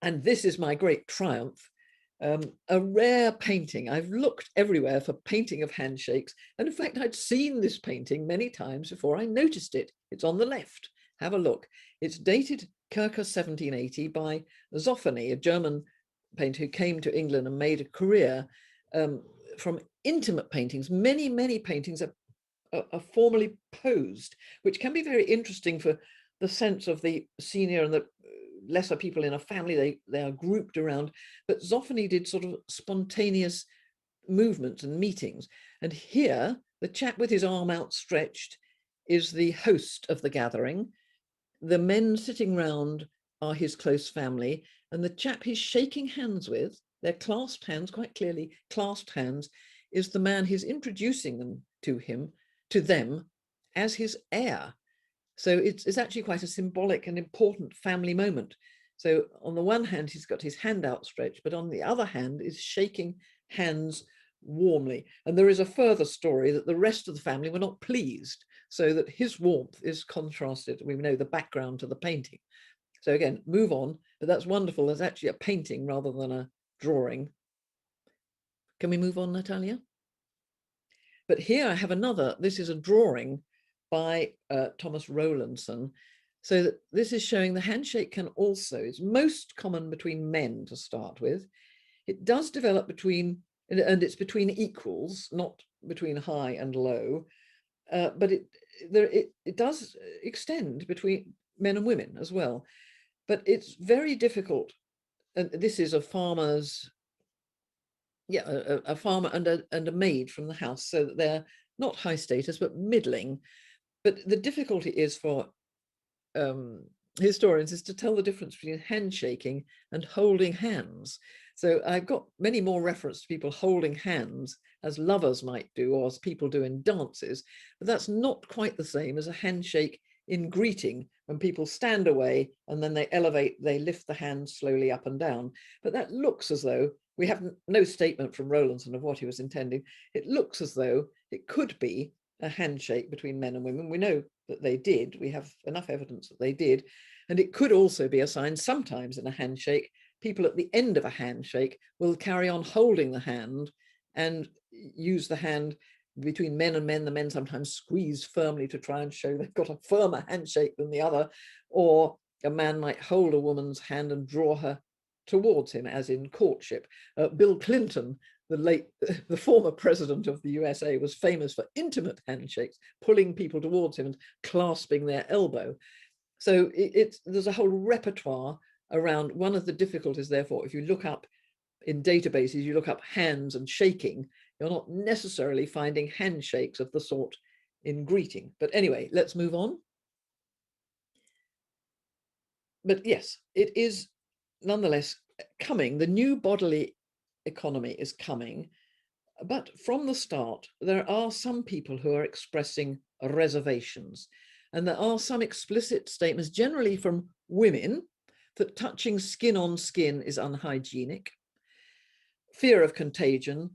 And this is my great triumph. A rare painting. I've looked everywhere for painting of handshakes. And in fact, I'd seen this painting many times before I noticed it. It's on the left. Have a look. It's dated circa 1780 by Zoffany, a German painter who came to England and made a career from intimate paintings. Many, many paintings are formally posed, which can be very interesting for the sense of the senior and the lesser people in a family. They are grouped around, but Zoffany did sort of spontaneous movements and meetings. And here, the chap with his arm outstretched is the host of the gathering. The men sitting round are his close family, and the chap he's shaking hands with, they're clasped hands, quite clearly clasped hands, is the man he's introducing them to them as his heir. So it's actually quite a symbolic and important family moment. So on the one hand, he's got his hand outstretched, but on the other hand is shaking hands warmly. And there is a further story that the rest of the family were not pleased, so that his warmth is contrasted. We know the background to the painting. So again, move on, but that's wonderful. There's actually a painting rather than a drawing. Can we move on, Natalia? But here I have another. This is a drawing by Thomas Rowlandson. So that this is showing the handshake can also, it's most common between men to start with. It does develop between, and it's between equals, not between high and low, but it does extend between men and women as well. But it's very difficult. And this is a farmer's, a farmer and a maid from the house, so that they're not high status, but middling. But the difficulty is for historians is to tell the difference between handshaking and holding hands. So I've got many more reference to people holding hands as lovers might do, or as people do in dances, but that's not quite the same as a handshake in greeting, when people stand away and then they lift the hand slowly up and down. But that looks as though, we have no statement from Rowlandson of what he was intending. It looks as though it could be a handshake between men and women. We know that they did. We have enough evidence that they did. And it could also be a sign sometimes in a handshake, people at the end of a handshake will carry on holding the hand and use the hand between men and men. The men sometimes squeeze firmly to try and show they've got a firmer handshake than the other, or a man might hold a woman's hand and draw her towards him, as in courtship. Bill Clinton, the former president of the USA, was famous for intimate handshakes, pulling people towards him and clasping their elbow. So there's a whole repertoire around. One of the difficulties, therefore, if you look up in databases, you look up hands and shaking, you're not necessarily finding handshakes of the sort in greeting. But anyway, let's move on. But yes, it is nonetheless coming. The new bodily economy is coming. But from the start, there are some people who are expressing reservations. And there are some explicit statements, generally from women, that touching skin on skin is unhygienic. Fear of contagion.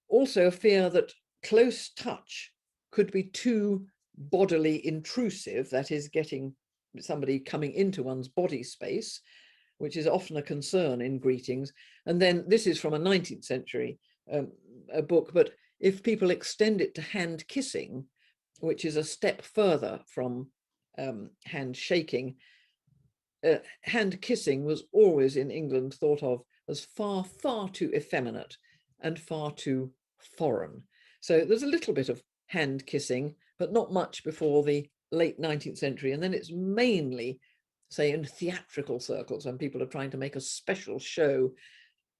Also a fear that close touch could be too bodily intrusive, that is, getting somebody coming into one's body space, which is often a concern in greetings. And then this is from a 19th century a book, but if people extend it to hand kissing, which is a step further from hand shaking, hand kissing was always in England thought of as far, far too effeminate and far too foreign. So there's a little bit of hand kissing, but not much before the late 19th century. And then it's mainly, say, in theatrical circles, when people are trying to make a special show,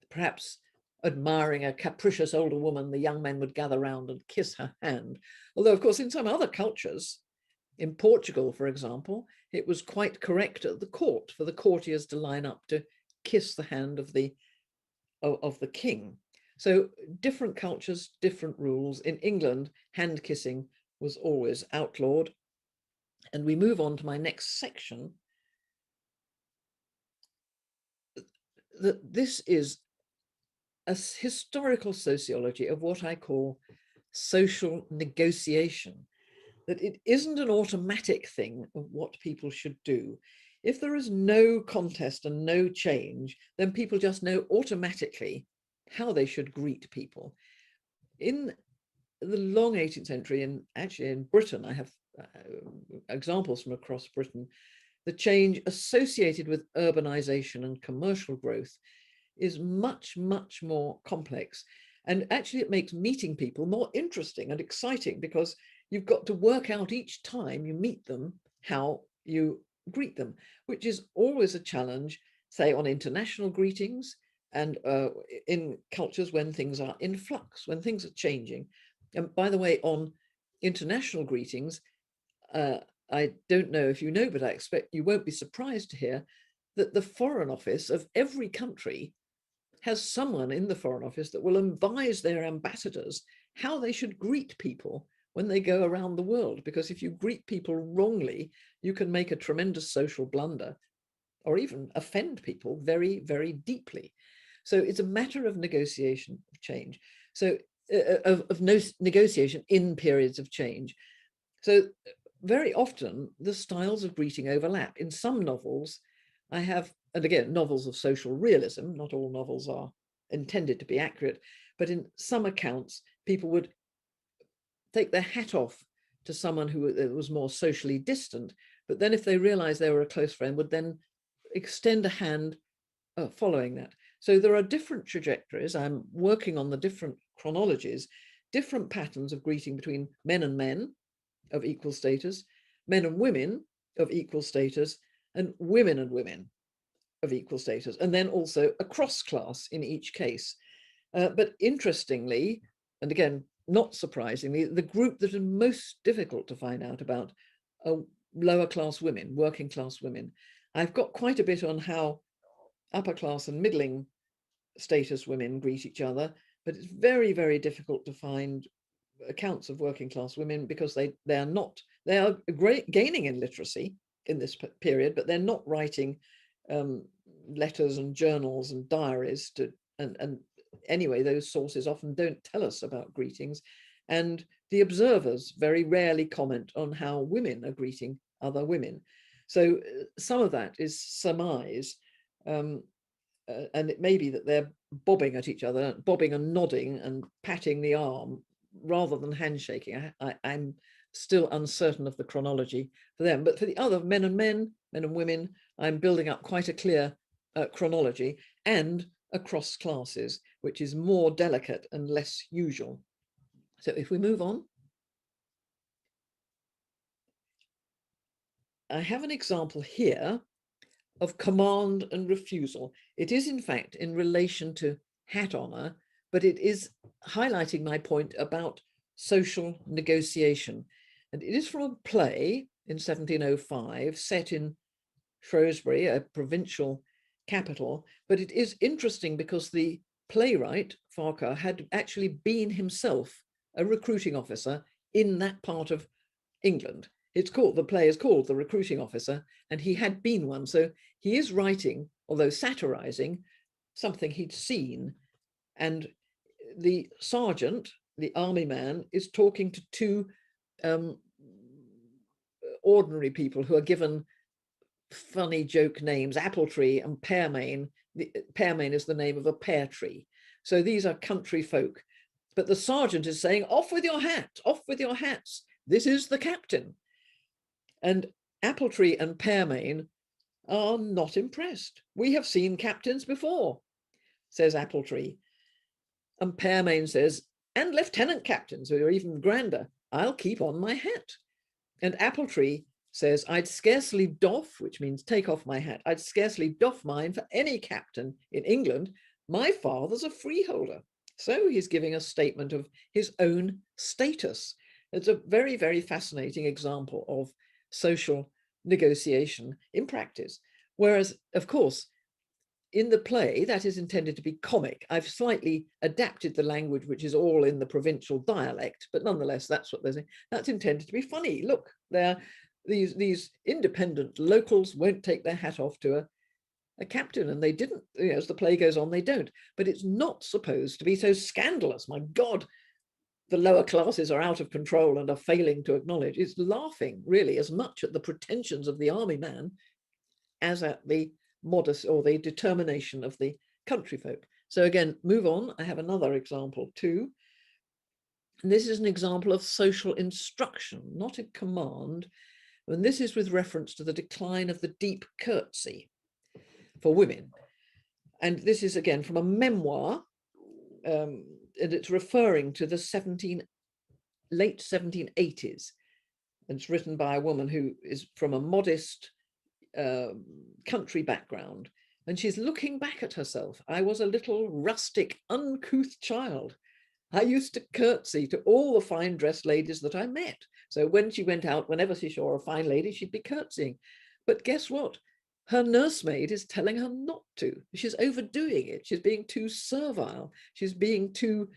perhaps admiring a capricious older woman, the young men would gather round and kiss her hand. Although, of course, in some other cultures, in Portugal, for example, it was quite correct at the court for the courtiers to line up to kiss the hand of the king. So different cultures, different rules. In England, hand kissing was always outlawed. And we move on to my next section. This is a historical sociology of what I call social negotiation, that it isn't an automatic thing of what people should do. If there is no contest and no change, then people just know automatically how they should greet people. In the long 18th century, and actually in Britain, I have examples from across Britain, the change associated with urbanization and commercial growth is much, much more complex. And actually it makes meeting people more interesting and exciting, because you've got to work out each time you meet them how you greet them, which is always a challenge, say, on international greetings and in cultures when things are in flux, when things are changing. And by the way, on international greetings, I don't know if you know, but I expect you won't be surprised to hear that the Foreign Office of every country has someone in the Foreign Office that will advise their ambassadors how they should greet people when they go around the world. Because if you greet people wrongly, you can make a tremendous social blunder or even offend people very, very deeply. So it's a matter of negotiation of change. So of negotiation in periods of change. So very often the styles of greeting overlap. In some novels, I have, and again, novels of social realism, not all novels are intended to be accurate, but in some accounts, people would take their hat off to someone who was more socially distant, but then if they realized they were a close friend, would then extend a hand following that. So there are different trajectories. I'm working on the different chronologies, different patterns of greeting between men and men of equal status, men and women of equal status, and women of equal status, and then also across class in each case. But interestingly, and again, not surprisingly, the group that is most difficult to find out about are lower class women, working class women. I've got quite a bit on how upper class and middling status women greet each other, but it's very, very difficult to find accounts of working class women, because they are gaining in literacy in this period, but they're not writing letters and journals and diaries to, and anyway, those sources often don't tell us about greetings, and the observers very rarely comment on how women are greeting other women. So some of that is surmise, and it may be that they're bobbing at each other, bobbing and nodding and patting the arm rather than handshaking. I'm still uncertain of the chronology for them, but for the other men and women, I'm building up quite a clear chronology, and across classes, which is more delicate and less usual. So if we move on, I have an example here of command and refusal. It is in fact in relation to hat honor, but it is highlighting my point about social negotiation. And it is from a play in 1705 set in Shrewsbury, a provincial capital. But it is interesting because the playwright, Farquhar, had actually been himself a recruiting officer in that part of England. The play is called The Recruiting Officer, and he had been one. So he is writing, although satirizing, something he'd seen. And the sergeant, the army man, is talking to two ordinary people who are given funny joke names, Apple Tree and Pearmain. Pearmain is the name of a pear tree. So these are country folk. But the sergeant is saying, off with your hats, off with your hats. This is the captain. And Apple Tree and Pearmain are not impressed. We have seen captains before, says Apple Tree. And Pearmain says, and lieutenant captains who are even grander, I'll keep on my hat. And Apple Tree says, I'd scarcely doff, which means take off my hat, I'd scarcely doff mine for any captain in England. My father's a freeholder. So he's giving a statement of his own status. It's a very, very fascinating example of social negotiation in practice. Whereas, of course, in the play, that is intended to be comic. I've slightly adapted the language, which is all in the provincial dialect, but nonetheless, that's what they're saying. That's intended to be funny. Look, these independent locals won't take their hat off to a captain, and they didn't. As the play goes on, they don't. But it's not supposed to be so scandalous. My God, the lower classes are out of control and are failing to acknowledge. It's laughing, really, as much at the pretensions of the army man as at the modest or the determination of the country folk. So again, move on. I have another example too. And this is an example of social instruction, not a command. And this is with reference to the decline of the deep curtsy for women. And this is again from a memoir, and it's referring to the late 1780s. And it's written by a woman who is from a modest country background, and she's looking back at herself. I was a little rustic, uncouth child. I used to curtsy to all the fine dressed ladies that I met. So when she went out, whenever she saw a fine lady, she'd be curtsying. But guess what? Her nursemaid is telling her not to. She's overdoing it. She's being too servile. She's being too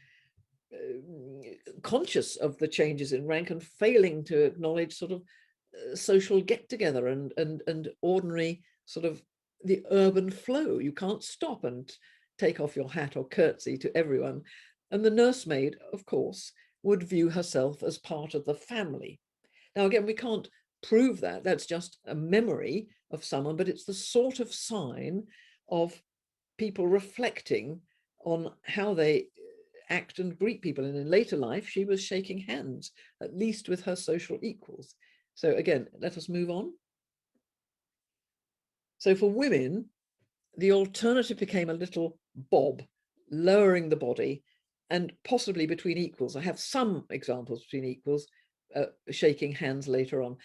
conscious of the changes in rank and failing to acknowledge sort of social get-together and ordinary sort of the urban flow. You can't stop and take off your hat or curtsy to everyone. And the nursemaid, of course, would view herself as part of the family. Now, again, we can't prove that. That's just a memory of someone, but it's the sort of sign of people reflecting on how they act and greet people. And in later life, she was shaking hands, at least with her social equals. So again, let us move on. So for women, the alternative became a little bob, lowering the body, and possibly between equals. I have some examples between equals, shaking hands later on.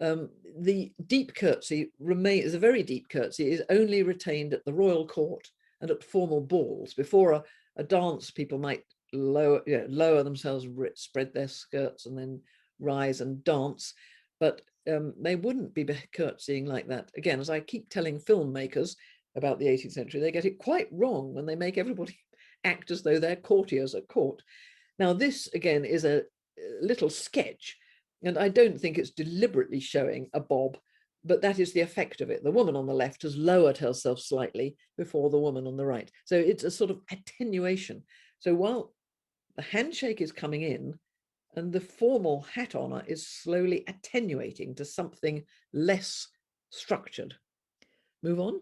The deep curtsy remains, a very deep curtsy is only retained at the royal court and at formal balls. Before a dance, people might lower themselves, spread their skirts and then rise and dance. But they wouldn't be curtsying like that. Again, as I keep telling filmmakers about the 18th century, they get it quite wrong when they make everybody act as though they're courtiers at court. Now, this, again, is a little sketch, and I don't think it's deliberately showing a bob, but that is the effect of it. The woman on the left has lowered herself slightly before the woman on the right. So it's a sort of attenuation. So while the handshake is coming in, and the formal hat honor is slowly attenuating to something less structured. Move on.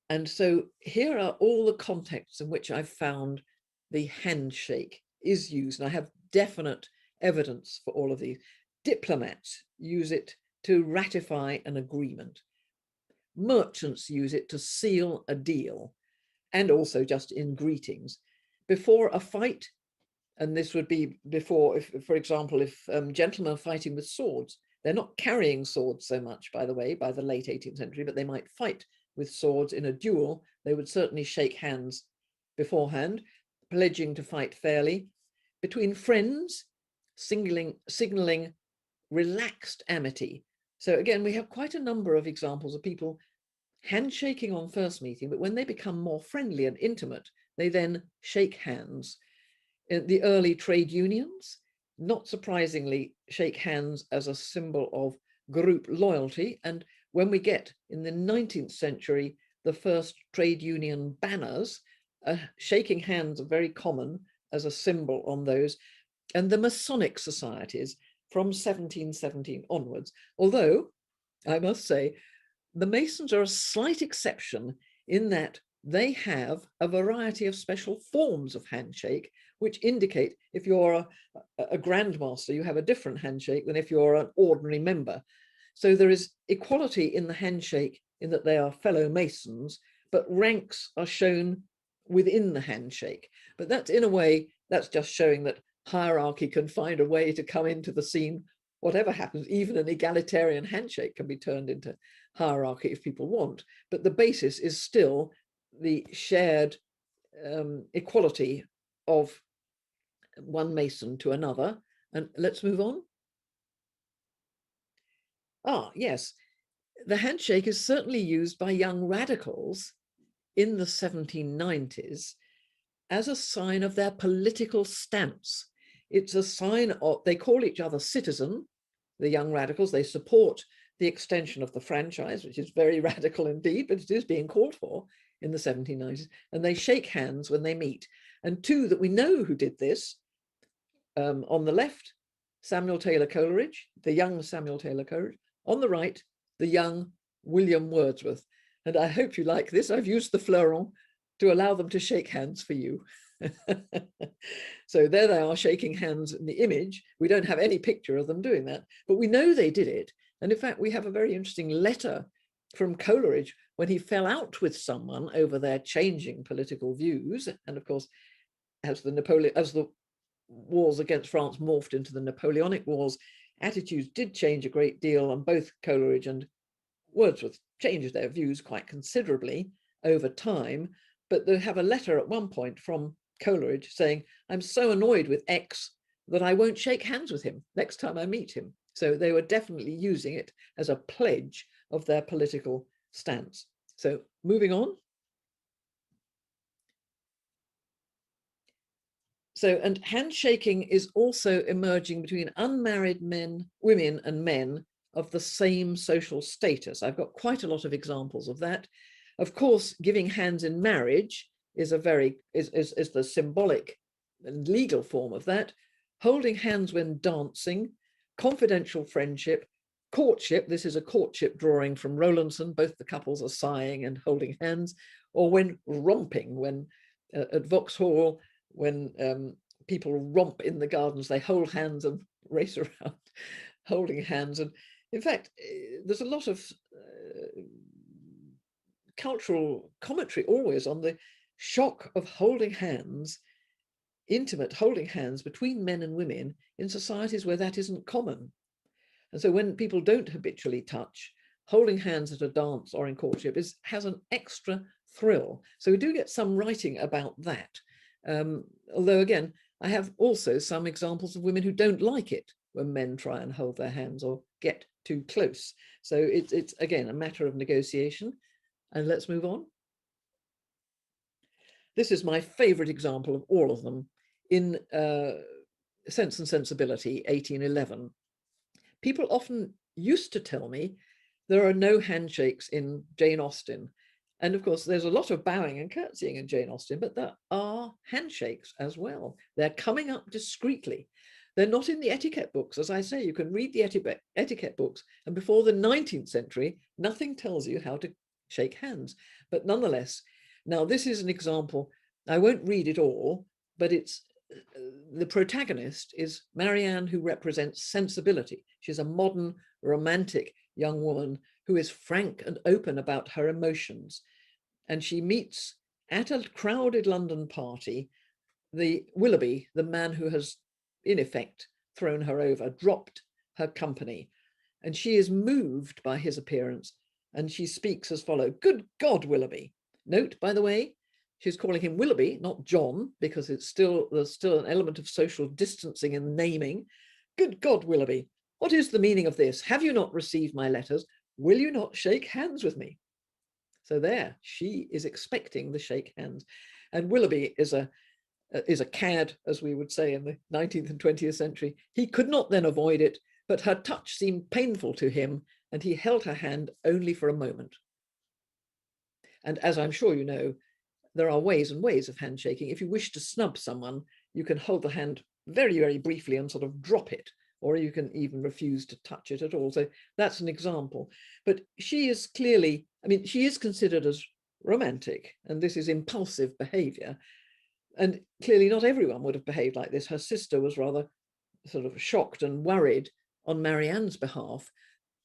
And so here are all the contexts in which I've found the handshake is used. And I have definite evidence for all of these. Diplomats use it to ratify an agreement. Merchants use it to seal a deal, and also just in greetings. Before a fight, and this would be before, for example, if gentlemen are fighting with swords, they're not carrying swords so much, by the way, by the late 18th century, but they might fight with swords in a duel. They would certainly shake hands beforehand. pledging to fight fairly, between friends, signaling relaxed amity. So again, we have quite a number of examples of people handshaking on first meeting, but when they become more friendly and intimate, they then shake hands. In the early trade unions, not surprisingly, shake hands as a symbol of group loyalty. And when we get in the 19th century, the first trade union banners, shaking hands are very common as a symbol on those. And the Masonic societies from 1717 onwards, although I must say, the Masons are a slight exception in that they have a variety of special forms of handshake, which indicate if you're a grandmaster, you have a different handshake than if you're an ordinary member. So there is equality in the handshake in that they are fellow Masons, but ranks are shown within the handshake. But that's, in a way, that's just showing that hierarchy can find a way to come into the scene. Whatever happens, even an egalitarian handshake can be turned into hierarchy if people want. But the basis is still the shared equality of one Mason to another. And let's move on. Ah, yes, the handshake is certainly used by young radicals in the 1790s as a sign of their political stance. It's a sign of, they call each other citizen, the young radicals, they support the extension of the franchise, which is very radical indeed, but it is being called for in the 1790s, and they shake hands when they meet. And two that we know who did this, on the left, Samuel Taylor Coleridge, the young Samuel Taylor Coleridge, on the right, the young William Wordsworth. And I hope you like this. I've used the fleuron to allow them to shake hands for you. So there they are shaking hands in the image. We don't have any picture of them doing that, but we know they did it. And in fact, we have a very interesting letter from Coleridge when he fell out with someone over their changing political views. And of course, as the wars against France morphed into the Napoleonic Wars, attitudes did change a great deal, and both Coleridge and Wordsworth changed their views quite considerably over time. But they have a letter at one point from Coleridge saying, I'm so annoyed with X that I won't shake hands with him next time I meet him. So they were definitely using it as a pledge of their political stance. So moving on. So, and handshaking is also emerging between unmarried men, women and men of the same social status. I've got quite a lot of examples of that. Of course, giving hands in marriage is the symbolic and legal form of that. Holding hands when dancing, confidential friendship, courtship. This is a courtship drawing from Rowlandson. Both the couples are sighing and holding hands. Or when romping, when at Vauxhall, when people romp in the gardens, they hold hands and race around holding hands. And in fact, there's a lot of cultural commentary always on the shock of holding hands, intimate holding hands between men and women in societies where that isn't common. And so when people don't habitually touch, holding hands at a dance or in courtship has an extra thrill. So we do get some writing about that. Although again, I have also some examples of women who don't like it when men try and hold their hands or get too close. So it's again a matter of negotiation. And let's move on. This is my favorite example of all of them in Sense and Sensibility, 1811. People often used to tell me there are no handshakes in Jane Austen. And of course, there's a lot of bowing and curtsying in Jane Austen, but there are handshakes as well. They're coming up discreetly. They're not in the etiquette books. As I say, you can read the etiquette books, and before the 19th century, nothing tells you how to shake hands. But nonetheless, now this is an example. I won't read it all, but it's the protagonist is Marianne, who represents sensibility. She's a modern, romantic young woman who is frank and open about her emotions. And she meets at a crowded London party, the Willoughby, the man who has in effect thrown her over, dropped her company. And she is moved by his appearance, and she speaks as follows. Good God, Willoughby. Note, by the way, She's calling him Willoughby, not John, because there's still an element of social distancing in the naming. Good God, Willoughby, what is the meaning of this? Have you not received my letters? Will you not shake hands with me? So there, she is expecting the shake hands. And Willoughby is a cad, as we would say in the 19th and 20th century. He could not then avoid it, but her touch seemed painful to him, and he held her hand only for a moment. And as I'm sure you know, there are ways and ways of handshaking. If you wish to snub someone, you can hold the hand very, very briefly and sort of drop it, or you can even refuse to touch it at all. So that's an example. But she is clearly, I mean, she is considered as romantic, and this is impulsive behavior. And clearly not everyone would have behaved like this. Her sister was rather sort of shocked and worried on Marianne's behalf,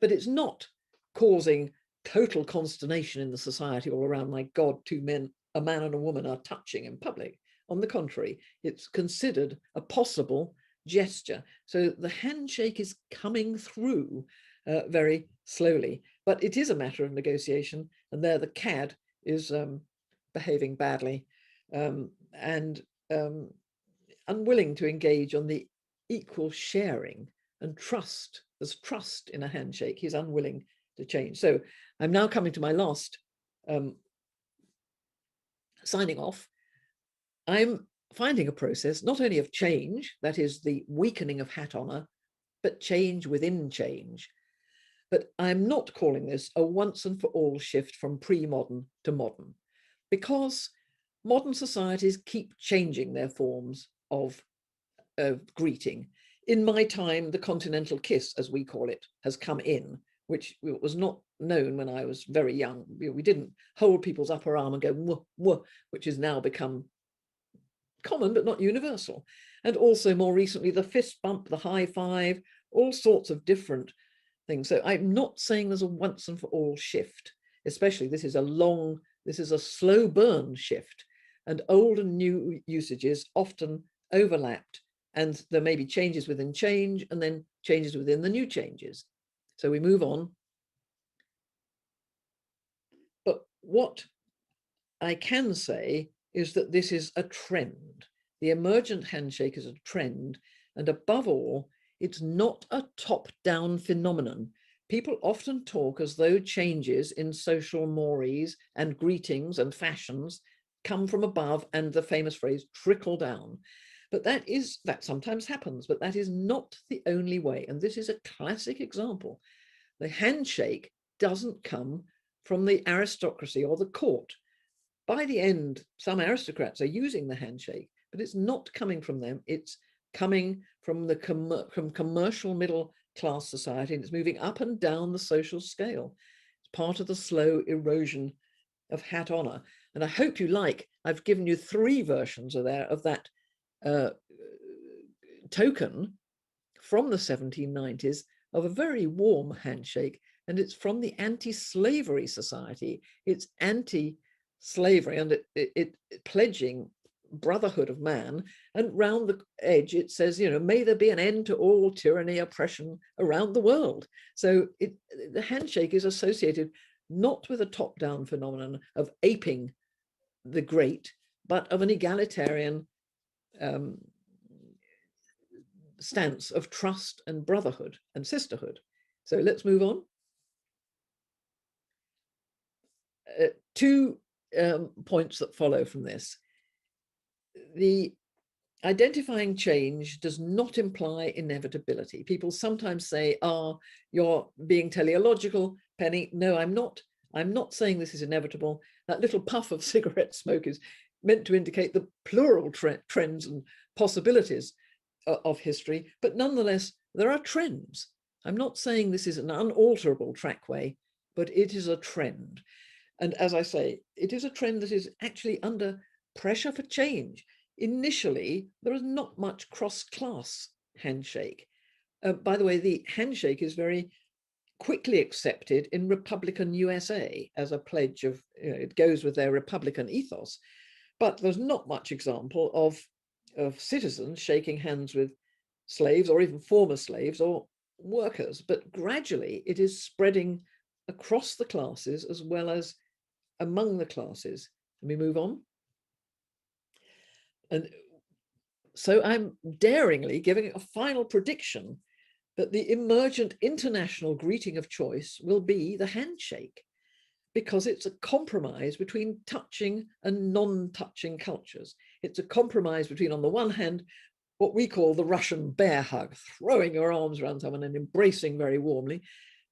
but it's not causing total consternation in the society all around. My God, two men, a man and a woman, are touching in public. On the contrary, it's considered a possible gesture. So the handshake is coming through very slowly, but it is a matter of negotiation. And there the cad is behaving badly and unwilling to engage on the equal sharing and trust. There's trust in a handshake. He's unwilling to change. So I'm now coming to my last signing off. I'm finding a process not only of change, that is the weakening of hat honor, but change within change. But I'm not calling this a once and for all shift from pre-modern to modern, because modern societies keep changing their forms of greeting. In my time, the continental kiss, as we call it, has come in, which was not known when I was very young. We didn't hold people's upper arm and go, mwah, mwah, which has now become common, but not universal. And also more recently, the fist bump, the high five, all sorts of different things. So I'm not saying there's a once and for all shift, especially this is a slow burn shift, and old and new usages often overlapped, and there may be changes within change and then changes within the new changes. So we move on. But what I can say is that this is a trend. The emergent handshake is a trend, and above all, it's not a top-down phenomenon. People often talk as though changes in social mores and greetings and fashions come from above, and the famous phrase trickle down. But that sometimes happens, but that is not the only way. And this is a classic example. The handshake doesn't come from the aristocracy or the court. By the end, some aristocrats are using the handshake, but it's not coming from them. It's coming from from commercial middle class society, and it's moving up and down the social scale. It's part of the slow erosion of hat honor. And I hope you like, I've given you 3 versions of that token from the 1790s of a very warm handshake, and it's from the anti-slavery society. It's anti-slavery, and it pledging brotherhood of man, and round the edge it says, you know, may there be an end to all tyranny, oppression around the world. So the handshake is associated not with a top-down phenomenon of aping the great, but of an egalitarian stance of trust and brotherhood and sisterhood. So let's move on. 2 points that follow from this. The identifying change does not imply inevitability. People sometimes say, you're being teleological, Penny. No, I'm not. I'm not saying this is inevitable. That little puff of cigarette smoke is meant to indicate the plural trends and possibilities of history, but nonetheless, there are trends. I'm not saying this is an unalterable trackway, but it is a trend. And as I say, it is a trend that is actually under pressure for change. Initially, there is not much cross-class handshake. By the way, the handshake is very quickly accepted in Republican USA as a pledge of, you know, it goes with their Republican ethos. But there's not much example of citizens shaking hands with slaves or even former slaves or workers. But gradually it is spreading across the classes as well as among the classes. Let me move on. And so I'm daringly giving a final prediction that the emergent international greeting of choice will be the handshake, because it's a compromise between touching and non-touching cultures. It's a compromise between, on the one hand, what we call the Russian bear hug, throwing your arms around someone and embracing very warmly,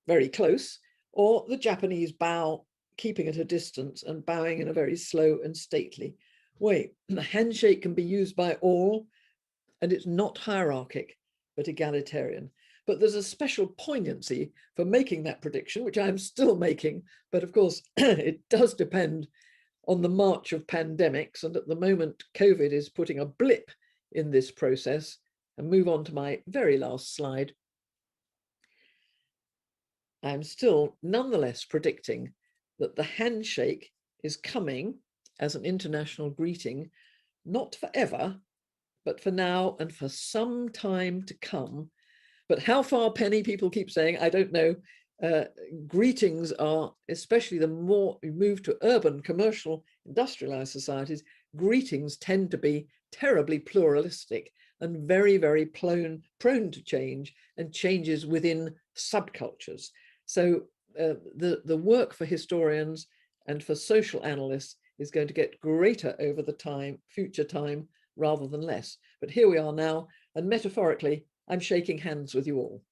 very close, or the Japanese bow, keeping at a distance and bowing in a very slow and stately way. The handshake can be used by all, and it's not hierarchic, but egalitarian. But there's a special poignancy for making that prediction, which I'm still making. But of course, it does depend on the march of pandemics. And at the moment, COVID is putting a blip in this process. And move on to my very last slide. I'm still nonetheless predicting that the handshake is coming as an international greeting, not forever, but for now and for some time to come. But how far, Penny, people keep saying, I don't know. Greetings are, especially the more we move to urban, commercial, industrialized societies, greetings tend to be terribly pluralistic and very, very prone to change and changes within subcultures. So the work for historians and for social analysts is going to get greater over the future time rather than less. But here we are now, and metaphorically, I'm shaking hands with you all.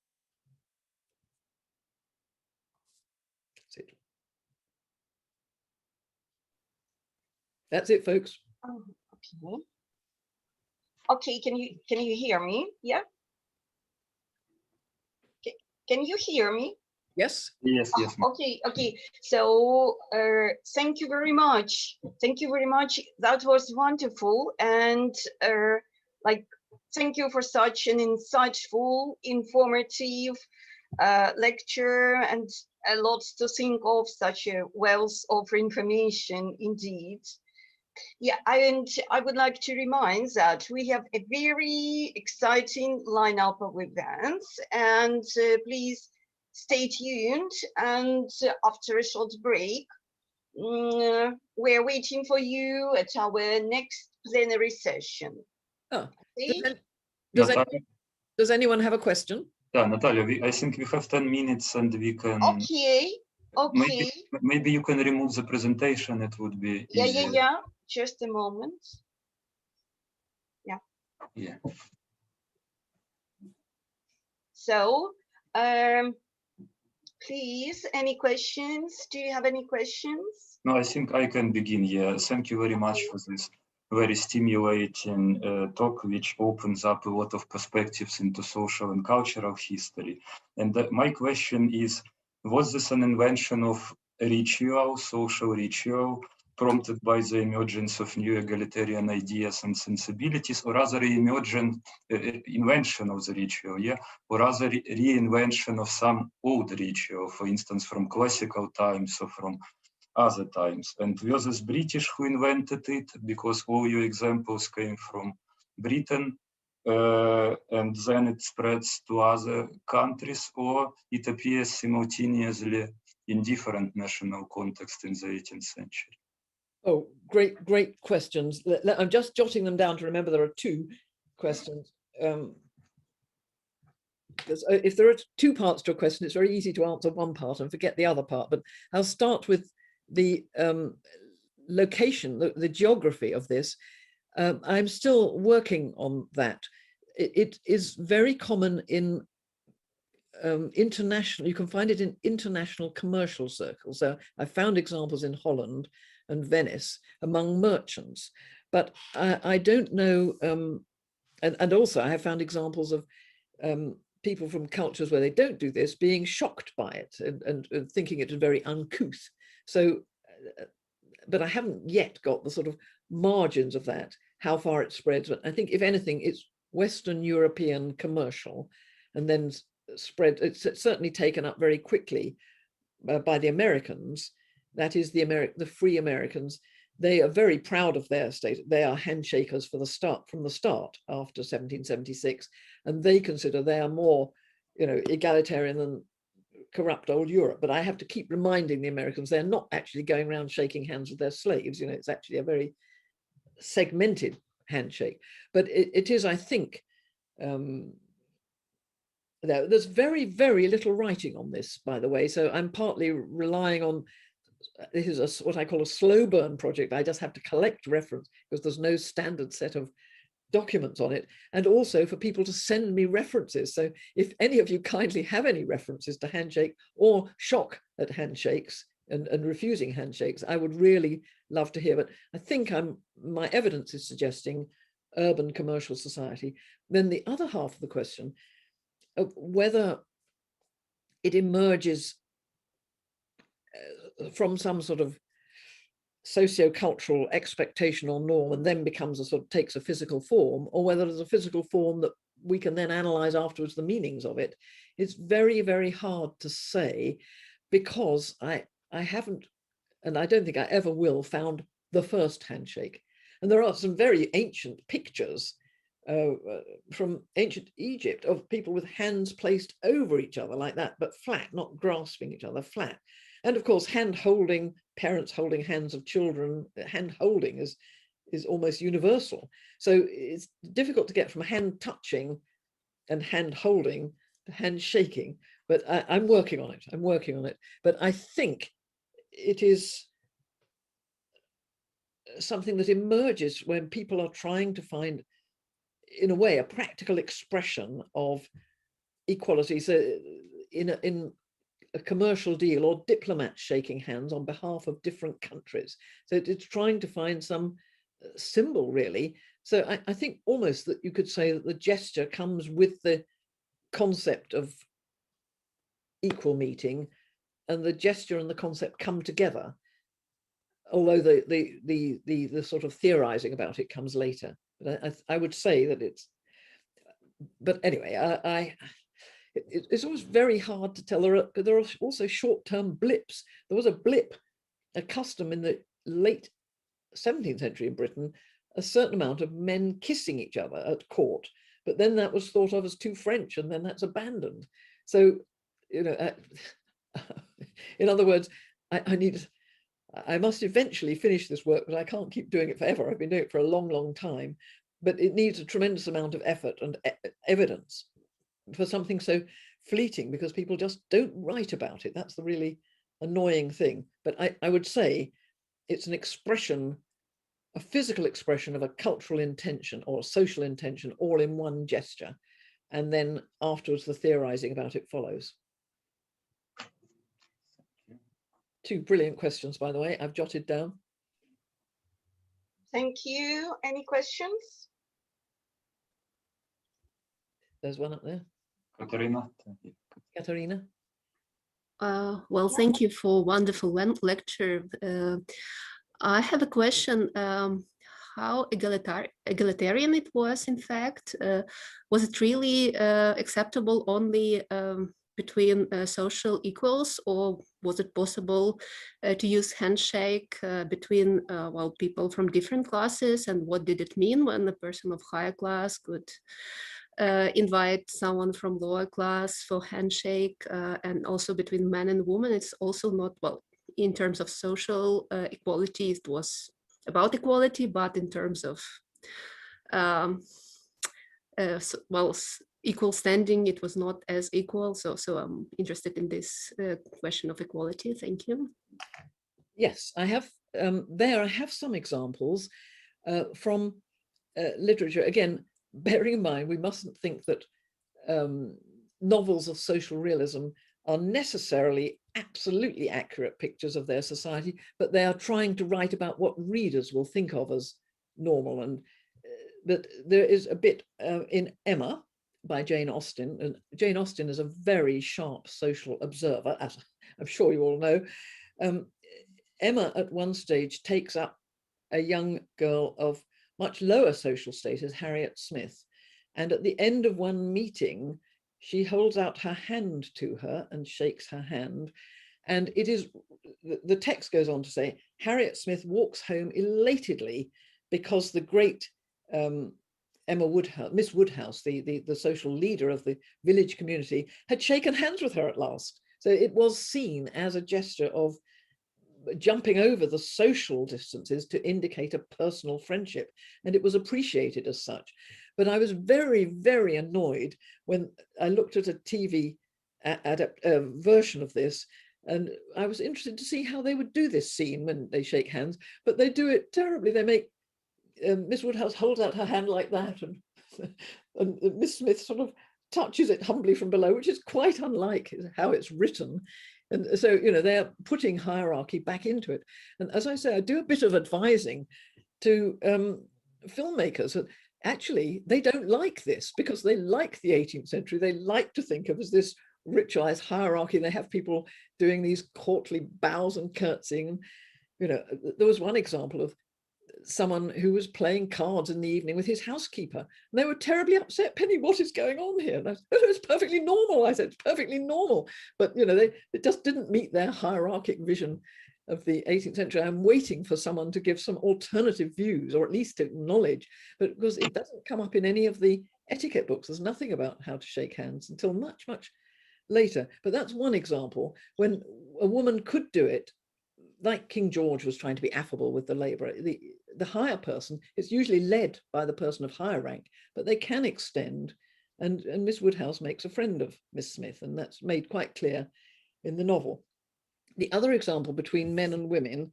That's it. That's it, folks. Oh, okay. Okay, can you hear me? Yeah. Can you hear me? Yes, Yes. yes. Okay. So thank you very much. Thank you very much. That was wonderful. And thank you for such an insightful, informative lecture, and a lot to think of, such a wealth of information indeed. Yeah, and I would like to remind that we have a very exciting lineup of events, and please stay tuned. And after a short break, we're waiting for you at our next plenary session. Oh, Okay? does anyone have a question? Yeah, Natalia, I think we have 10 minutes and we can... Okay. Maybe you can remove the presentation, it would be easier. Yeah. Just a moment. Yeah. So, please, any questions? Do you have any questions? No, I think I can begin. Yeah, thank you very much for this very stimulating talk, which opens up a lot of perspectives into social and cultural history. And my question is, was this an invention of ritual, social ritual, prompted by the emergence of new egalitarian ideas and sensibilities, or rather emergent invention of the ritual, yeah, or rather reinvention of some old ritual, for instance, from classical times or from other times? And was this British who invented it, because all your examples came from Britain, and then it spreads to other countries, or it appears simultaneously in different national contexts in the 18th century? Oh, great questions. I'm just jotting them down to remember there are two questions. Because if there are two parts to a question, it's very easy to answer one part and forget the other part. But I'll start with the location, the geography of this. I'm still working on that. It is very common in international, you can find it in international commercial circles. So I found examples in Holland and Venice among merchants, but I don't know, and also I have found examples of people from cultures where they don't do this being shocked by it and thinking it very uncouth. So, but I haven't yet got the sort of margins of that, how far it spreads. But I think if anything, it's Western European commercial, and then spread, it's certainly taken up very quickly by the Americans. That is the free Americans. They are very proud of their state. They are handshakers from the start after 1776, and they consider they are more, egalitarian than corrupt old Europe. But I have to keep reminding the Americans they're not actually going around shaking hands with their slaves. It's actually a very segmented handshake. But it is, I think, there's very, very little writing on this, by the way. So I'm partly relying on, this is what I call a slow burn project. I just have to collect reference because there's no standard set of documents on it, and also for people to send me references. So if any of you kindly have any references to handshake or shock at handshakes and refusing handshakes, I would really love to hear. But I think my evidence is suggesting urban commercial society. Then the other half of the question of whether it emerges from some sort of socio-cultural expectation or norm and then becomes a sort of takes a physical form, or whether there's a physical form that we can then analyze afterwards the meanings of it, it's very, very hard to say, because I haven't, and I don't think I ever will, found the first handshake. And there are some very ancient pictures from ancient Egypt of people with hands placed over each other like that, but flat, not grasping each other, flat. And of course, hand holding, parents holding hands of children, hand holding is almost universal. So it's difficult to get from hand touching and hand holding to hand shaking, but I'm working on it. I'm working on it. But I think it is something that emerges when people are trying to find, in a way, a practical expression of equality. So in a commercial deal, or diplomats shaking hands on behalf of different countries. So it's trying to find some symbol, really. So I think almost that you could say that the gesture comes with the concept of equal meeting, and the gesture and the concept come together, although the sort of theorizing about it comes later. But I would say that it's, but anyway, it's always very hard to tell. There are also short-term blips. There was a blip, a custom in the late 17th century in Britain, a certain amount of men kissing each other at court, but then that was thought of as too French, and then that's abandoned. So, you know, in other words, I must eventually finish this work, but I can't keep doing it forever. I've been doing it for a long, long time, but it needs a tremendous amount of effort and evidence for something so fleeting, because people just don't write about it. That's the really annoying thing. But I would say it's an expression, a physical expression of a cultural intention or a social intention, all in one gesture. And then afterwards, the theorizing about it follows. Two brilliant questions, by the way, I've jotted down. Thank you. Any questions? There's one up there. Katarina. Katarina. Well, thank you for a wonderful lecture. I have a question. How egalitarian it was, in fact? Was it really acceptable only between social equals, or was it possible to use handshake between well, people from different classes? And what did it mean when a person of higher class could invite someone from lower class for handshake? And also between men and women, it's also not, well, in terms of social equality, it was about equality, but in terms of well, equal standing, it was not as equal. So I'm interested in this question of equality. Thank you. Yes, I have I have some examples from literature. Again, bearing in mind, we mustn't think that novels of social realism are necessarily absolutely accurate pictures of their society, but they are trying to write about what readers will think of as normal. And but there is a bit in Emma by Jane Austen, and Jane Austen is a very sharp social observer, as I'm sure you all know. Emma at one stage takes up a young girl of much lower social status, Harriet Smith, and at the end of one meeting, she holds out her hand to her and shakes her hand. And it is, the text goes on to say, Harriet Smith walks home elatedly because the great Emma Woodhouse, Miss Woodhouse, the social leader of the village community, had shaken hands with her at last. So it was seen as a gesture of jumping over the social distances to indicate a personal friendship, and it was appreciated as such. But I was very, very annoyed when I looked at a TV version of this, and I was interested to see how they would do this scene when they shake hands, but they do it terribly. They make Miss Woodhouse holds out her hand like that, and Miss Smith sort of touches it humbly from below, which is quite unlike how it's written. And so, you know, they're putting hierarchy back into it. And as I say, I do a bit of advising to filmmakers. Actually, they don't like this because they like the 18th century. They like to think of as this ritualized hierarchy. They have people doing these courtly bows and curtsying. You know, there was one example of someone who was playing cards in the evening with his housekeeper, and they were terribly upset. Penny, what is going on here? And I said, oh, it's perfectly normal. I said, it's perfectly normal. But, you know, it just didn't meet their hierarchic vision of the 18th century. I'm waiting for someone to give some alternative views, or at least acknowledge, but because it doesn't come up in any of the etiquette books. There's nothing about how to shake hands until much, much later. But that's one example when a woman could do it, like King George was trying to be affable with the labourer. The higher person is usually led by the person of higher rank, but they can extend. And Miss Woodhouse makes a friend of Miss Smith, and that's made quite clear in the novel. The other example between men and women,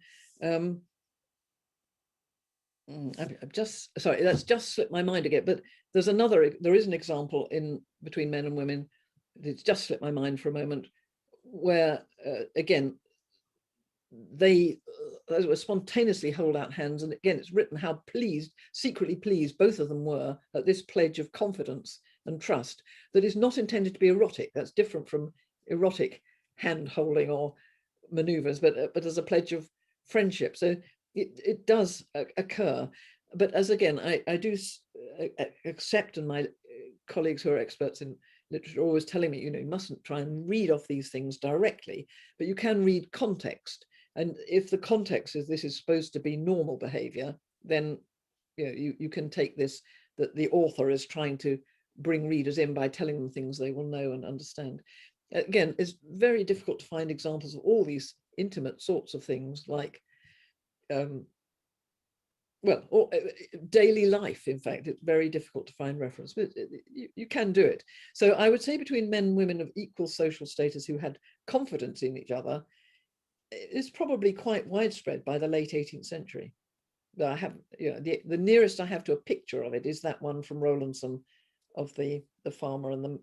that's just slipped my mind again, but there is an example between men and women, it's just slipped my mind for a moment, where again, they were spontaneously hold out hands, and again it's written how secretly pleased both of them were at this pledge of confidence and trust that is not intended to be erotic. That's different from erotic hand holding or maneuvers, but as a pledge of friendship. So it does occur, but as again I do accept, and my colleagues who are experts in literature are always telling me, you know, you mustn't try and read off these things directly, but you can read context. And if the context is this is supposed to be normal behavior, then you know, you can take this, that the author is trying to bring readers in by telling them things they will know and understand. Again, it's very difficult to find examples of all these intimate sorts of things, like daily life. In fact, it's very difficult to find reference, but you can do it. So I would say between men and women of equal social status who had confidence in each other, is probably quite widespread by the late 18th century. I have, you know, the nearest I have to a picture of it is that one from Rowlandson of the farmer and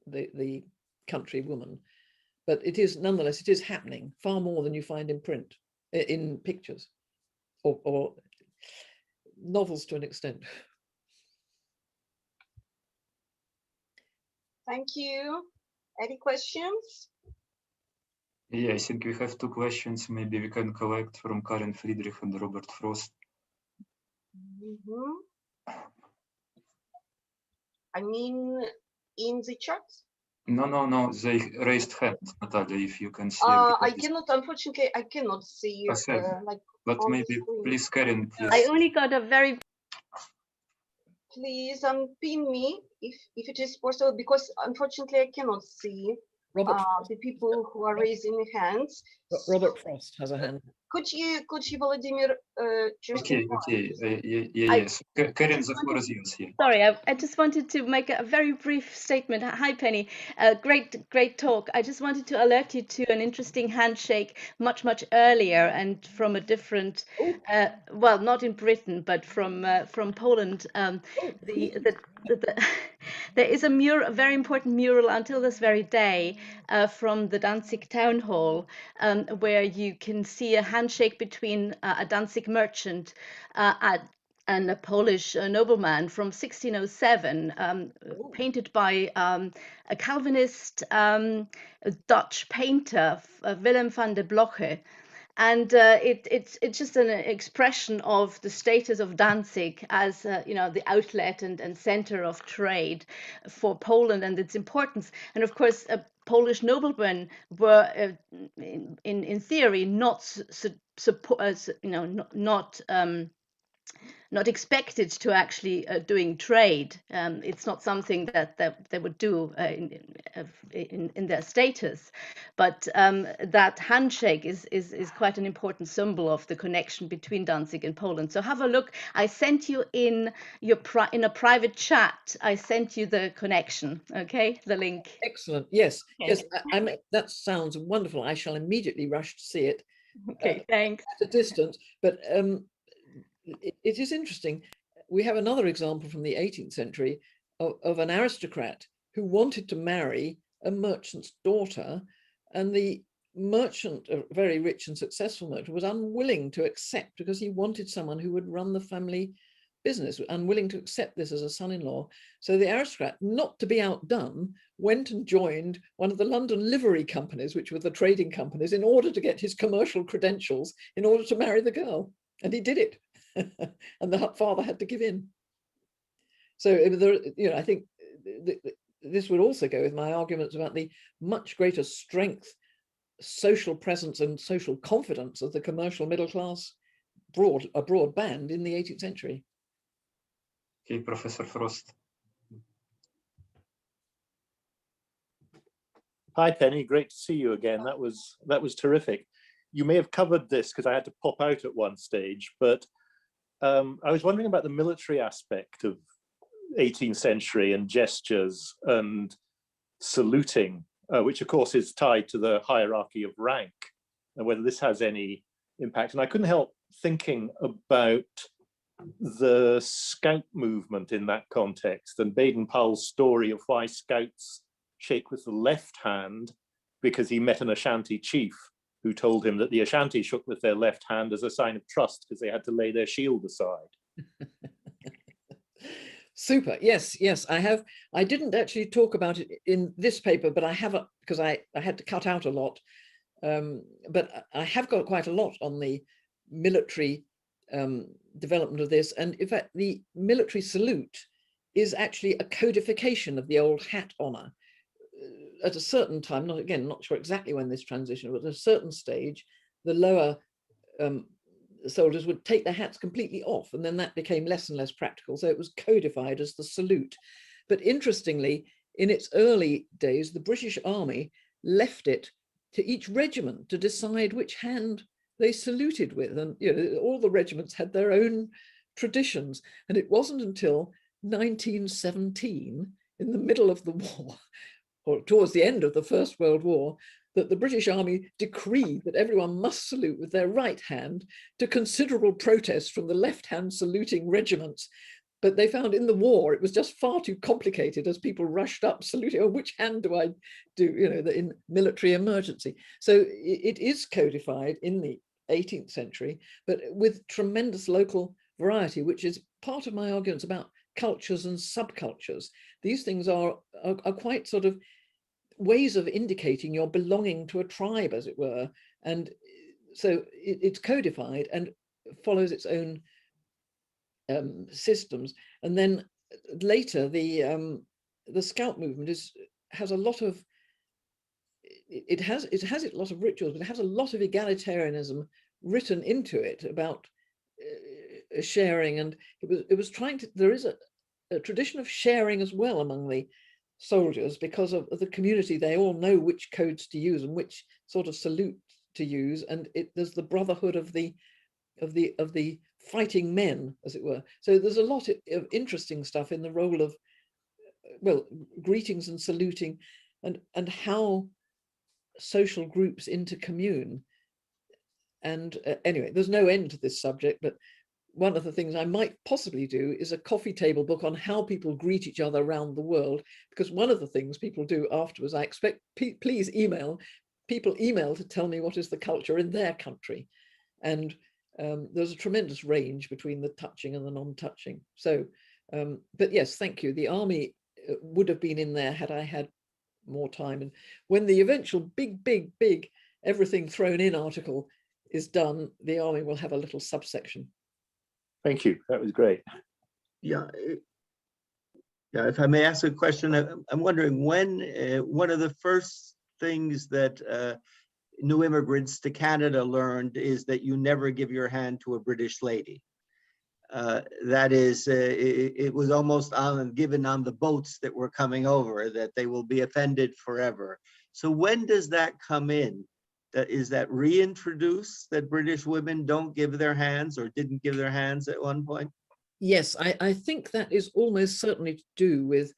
the country woman. But it is, nonetheless, it is happening far more than you find in print, in pictures, or novels to an extent. Thank you. Any questions? Yeah, I think we have two questions. Maybe we can collect from Karen Friedrich and Robert Frost. I mean, in the chat? No, they raised hands, Natalia, if you can see. I cannot, unfortunately, I cannot see like. But maybe, please, Karen, please. I only got a very. Please unpin me if it is possible, because unfortunately I cannot see the people who are raising hands. Robert Frost has a hand. Could you, Vladimir, just Okay. Yes. Karen, the floor is yours here. Sorry, I just wanted to make a very brief statement. Hi, Penny. Great talk. I just wanted to alert you to an interesting handshake much earlier and from a different, well, not in Britain, but from Poland. There is a very important mural until this very day from the Danzig town hall, where you can see a handshake between a Danzig merchant and a Polish nobleman from 1607, painted by a Calvinist Dutch painter, Willem van der Bloche. And it's just an expression of the status of Danzig as you know, the outlet and center of trade for Poland and its importance. And of course, Polish noblemen were, in theory, not not expected to actually doing trade. It's not something that they would do in their status, but that handshake is quite an important symbol of the connection between Danzig and Poland. So have a look. I sent you in a private chat. I sent you the connection. Okay, the link. Excellent. Yes, Okay. yes. That sounds wonderful. I shall immediately rush to see it. Okay, thanks. At a distance, but it is interesting. We have another example from the 18th century of an aristocrat who wanted to marry a merchant's daughter, and the merchant, a very rich and successful merchant, was unwilling to accept because he wanted someone who would run the family business, unwilling to accept this as a son-in-law. So the aristocrat, not to be outdone, went and joined one of the London livery companies, which were the trading companies, in order to get his commercial credentials in order to marry the girl. And he did it. And the father had to give in. So, you know, I think this would also go with my arguments about the much greater strength, social presence and social confidence of the commercial middle class, a broad band in the 18th century. Okay, Professor Frost. Hi, Penny. Great to see you again. That was terrific. You may have covered this because I had to pop out at one stage, but I was wondering about the military aspect of 18th century and gestures and saluting, which of course is tied to the hierarchy of rank, and whether this has any impact. And I couldn't help thinking about the scout movement in that context and Baden-Powell's story of why scouts shake with the left hand, because he met an Ashanti chief who told him that the Ashanti shook with their left hand as a sign of trust because they had to lay their shield aside. Super. Yes, yes, I have. I didn't actually talk about it in this paper, but I have, because I had to cut out a lot. But I have got quite a lot on the military development of this. And in fact, the military salute is actually a codification of the old hat honor. At a certain time, not sure exactly when this transition, but at a certain stage, the lower soldiers would take their hats completely off, and then that became less and less practical. So it was codified as the salute. But interestingly, in its early days, the British Army left it to each regiment to decide which hand they saluted with. And you know, all the regiments had their own traditions. And it wasn't until 1917, in the middle of the war, or towards the end of the First World War, that the British Army decreed that everyone must salute with their right hand, to considerable protest from the left-hand saluting regiments. But they found in the war it was just far too complicated as people rushed up saluting, oh, which hand do I do, you know, in military emergency. So it is codified in the 18th century, but with tremendous local variety, which is part of my arguments about cultures and subcultures. These things are quite sort of ways of indicating you're belonging to a tribe, as it were. And so it's codified and follows its own systems. And then later, the Scout movement has a lot of, it has a lot of rituals, but it has a lot of egalitarianism written into it about sharing. And it was trying to, there is a tradition of sharing as well among the soldiers, because of the community. They all know which codes to use and which sort of salute to use, and there's the brotherhood of the fighting men, as it were. So there's a lot of interesting stuff in the role of, well, greetings and saluting, and how social groups intercommune. And anyway, there's no end to this subject, but one of the things I might possibly do is a coffee table book on how people greet each other around the world, because one of the things people do afterwards, I expect, please email to tell me what is the culture in their country. And there's a tremendous range between the touching and the non-touching. So, but yes, thank you. The army would have been in there had I had more time. And when the eventual big everything thrown in article is done, the army will have a little subsection. Thank you. That was great. Yeah. Yeah, if I may ask a question, I'm wondering when one of the first things that new immigrants to Canada learned is that you never give your hand to a British lady. that is, it was almost given on the boats that were coming over, that they will be offended forever. So when does that come in? Is that reintroduced, that British women don't give their hands or didn't give their hands at one point? Yes, I think that is almost certainly to do with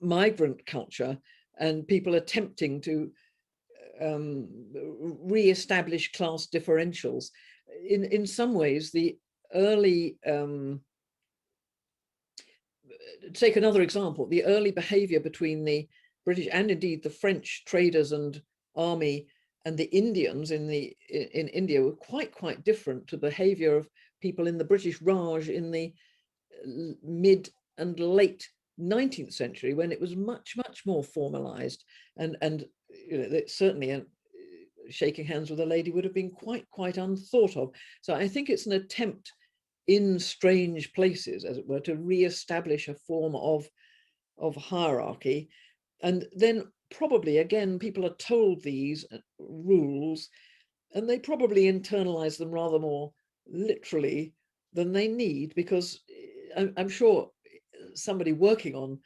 migrant culture and people attempting to re-establish class differentials. In some ways, the early, take another example, the early behavior between the British and indeed the French traders and army and the Indians in India were quite different to behavior of people in the British Raj in the mid and late 19th century, when it was much more formalized, and you know, certainly shaking hands with a lady would have been quite unthought of. So I think it's an attempt in strange places, as it were, to re-establish a form of hierarchy. And then probably again people are told these rules and they probably internalize them rather more literally than they need, because I'm sure somebody working on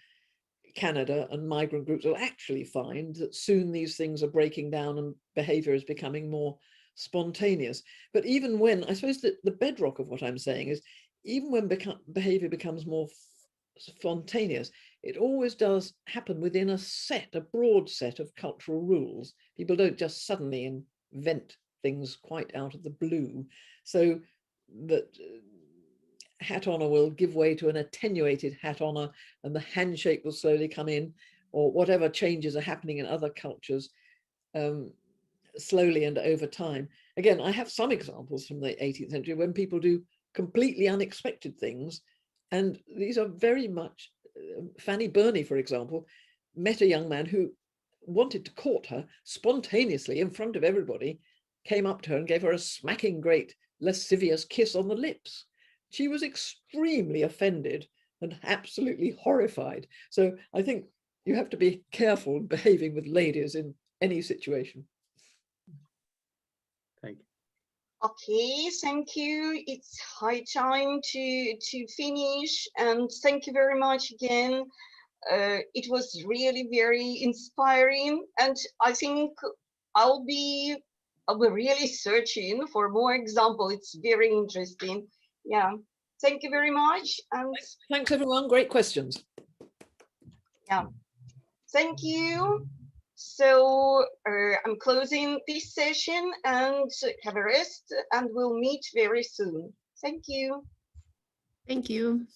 Canada and migrant groups will actually find that soon these things are breaking down and behavior is becoming more spontaneous. But even when, I suppose that the bedrock of what I'm saying is, even when behavior becomes more spontaneous, it always does happen within a broad set of cultural rules. People don't just suddenly invent things quite out of the blue. So that hat honor will give way to an attenuated hat honor, and the handshake will slowly come in, or whatever changes are happening in other cultures slowly and over time. Again, I have some examples from the 18th century when people do completely unexpected things, and these are very much, Fanny Burney, for example, met a young man who wanted to court her spontaneously in front of everybody, came up to her and gave her a smacking great lascivious kiss on the lips. She was extremely offended and absolutely horrified. So I think you have to be careful behaving with ladies in any situation. Thank you. Okay, thank you. It's high time to finish, and thank you very much again. It was really very inspiring, and I think I'll be really searching for more examples. It's very interesting. Yeah, thank you very much. And thanks everyone, great questions. Yeah, thank you. So I'm closing this session, and have a rest, and we'll meet very soon. Thank you. Thank you.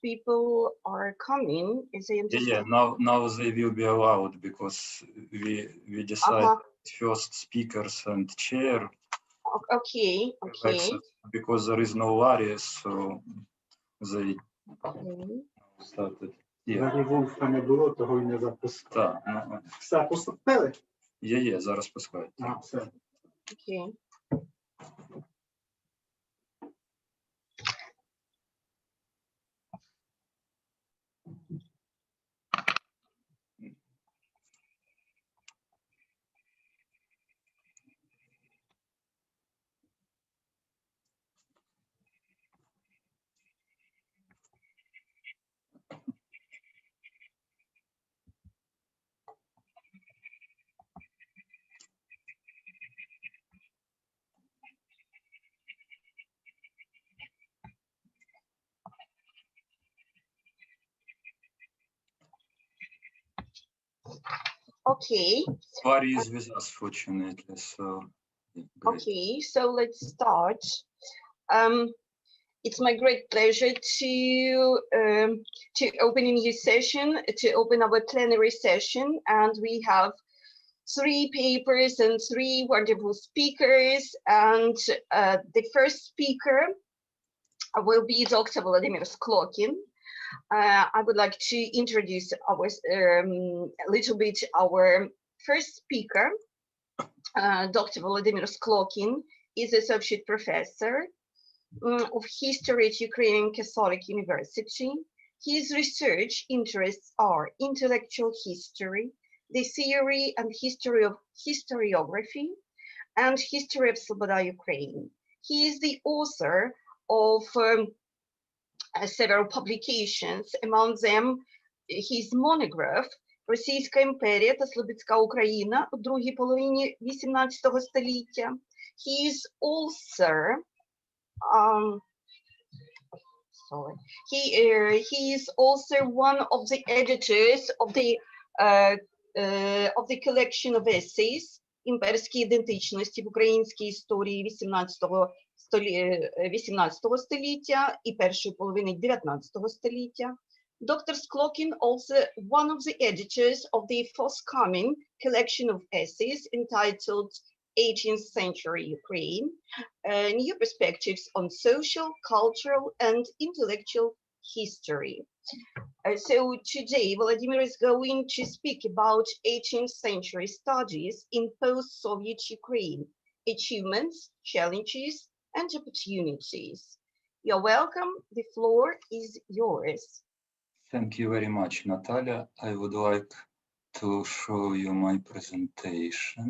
people are coming, as I Yeah, understand. now they will be allowed because we decided first speakers and chair. Okay, okay. Because there is no worries, so they started. Вольфа не було, того й не запускали. Так, ну, Все, поступили? є, зараз пускають. Все. Okay. Okay. Pari is with us, fortunately, so. Great. Okay, so let's start. It's my great pleasure to open a new session, to open our plenary session, and we have 3 papers and 3 wonderful speakers. And the first speaker will be Dr. Vladimir Sklokin. I would like to introduce our a little bit our first speaker. Dr. Vladimir Sklokin is associate professor of history at Ukrainian Catholic University. His research interests are intellectual history, the theory and history of historiography, and history of Sloboda Ukraine. He is the author of several publications, among them his monograph «Російська імперія та Слобідська Україна у другій половині XVIII століття». He is also he is also one of the editors of the collection of essays «Імперські ідентичності в українській історії XVIII століття і першої половини XIX століття». Dr. Sklokin also one of the editors of the forthcoming collection of essays entitled 18th-Century Ukraine, New Perspectives on Social, Cultural, and Intellectual History. So today, Vladimir is going to speak about 18th century studies in post-Soviet Ukraine, achievements, challenges, and opportunities. You're welcome. The floor is yours. Thank you very much, Natalia. I would like to show you my presentation.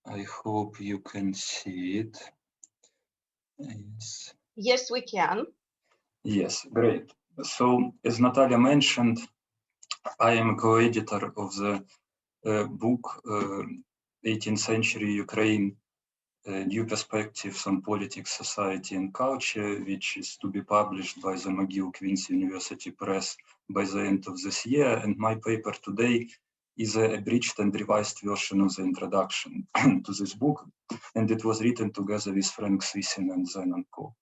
I hope you can see it. Yes. Yes, we can. Yes, great. So, as Natalia mentioned, I am a co-editor of the book 18th Century Ukraine, New Perspectives on Politics, Society and Culture, which is to be published by the McGill Queen's University Press by the end of this year. And my paper today is a abridged and revised version of the introduction to this book, and it was written together with Frank Swissin and Zenon Co.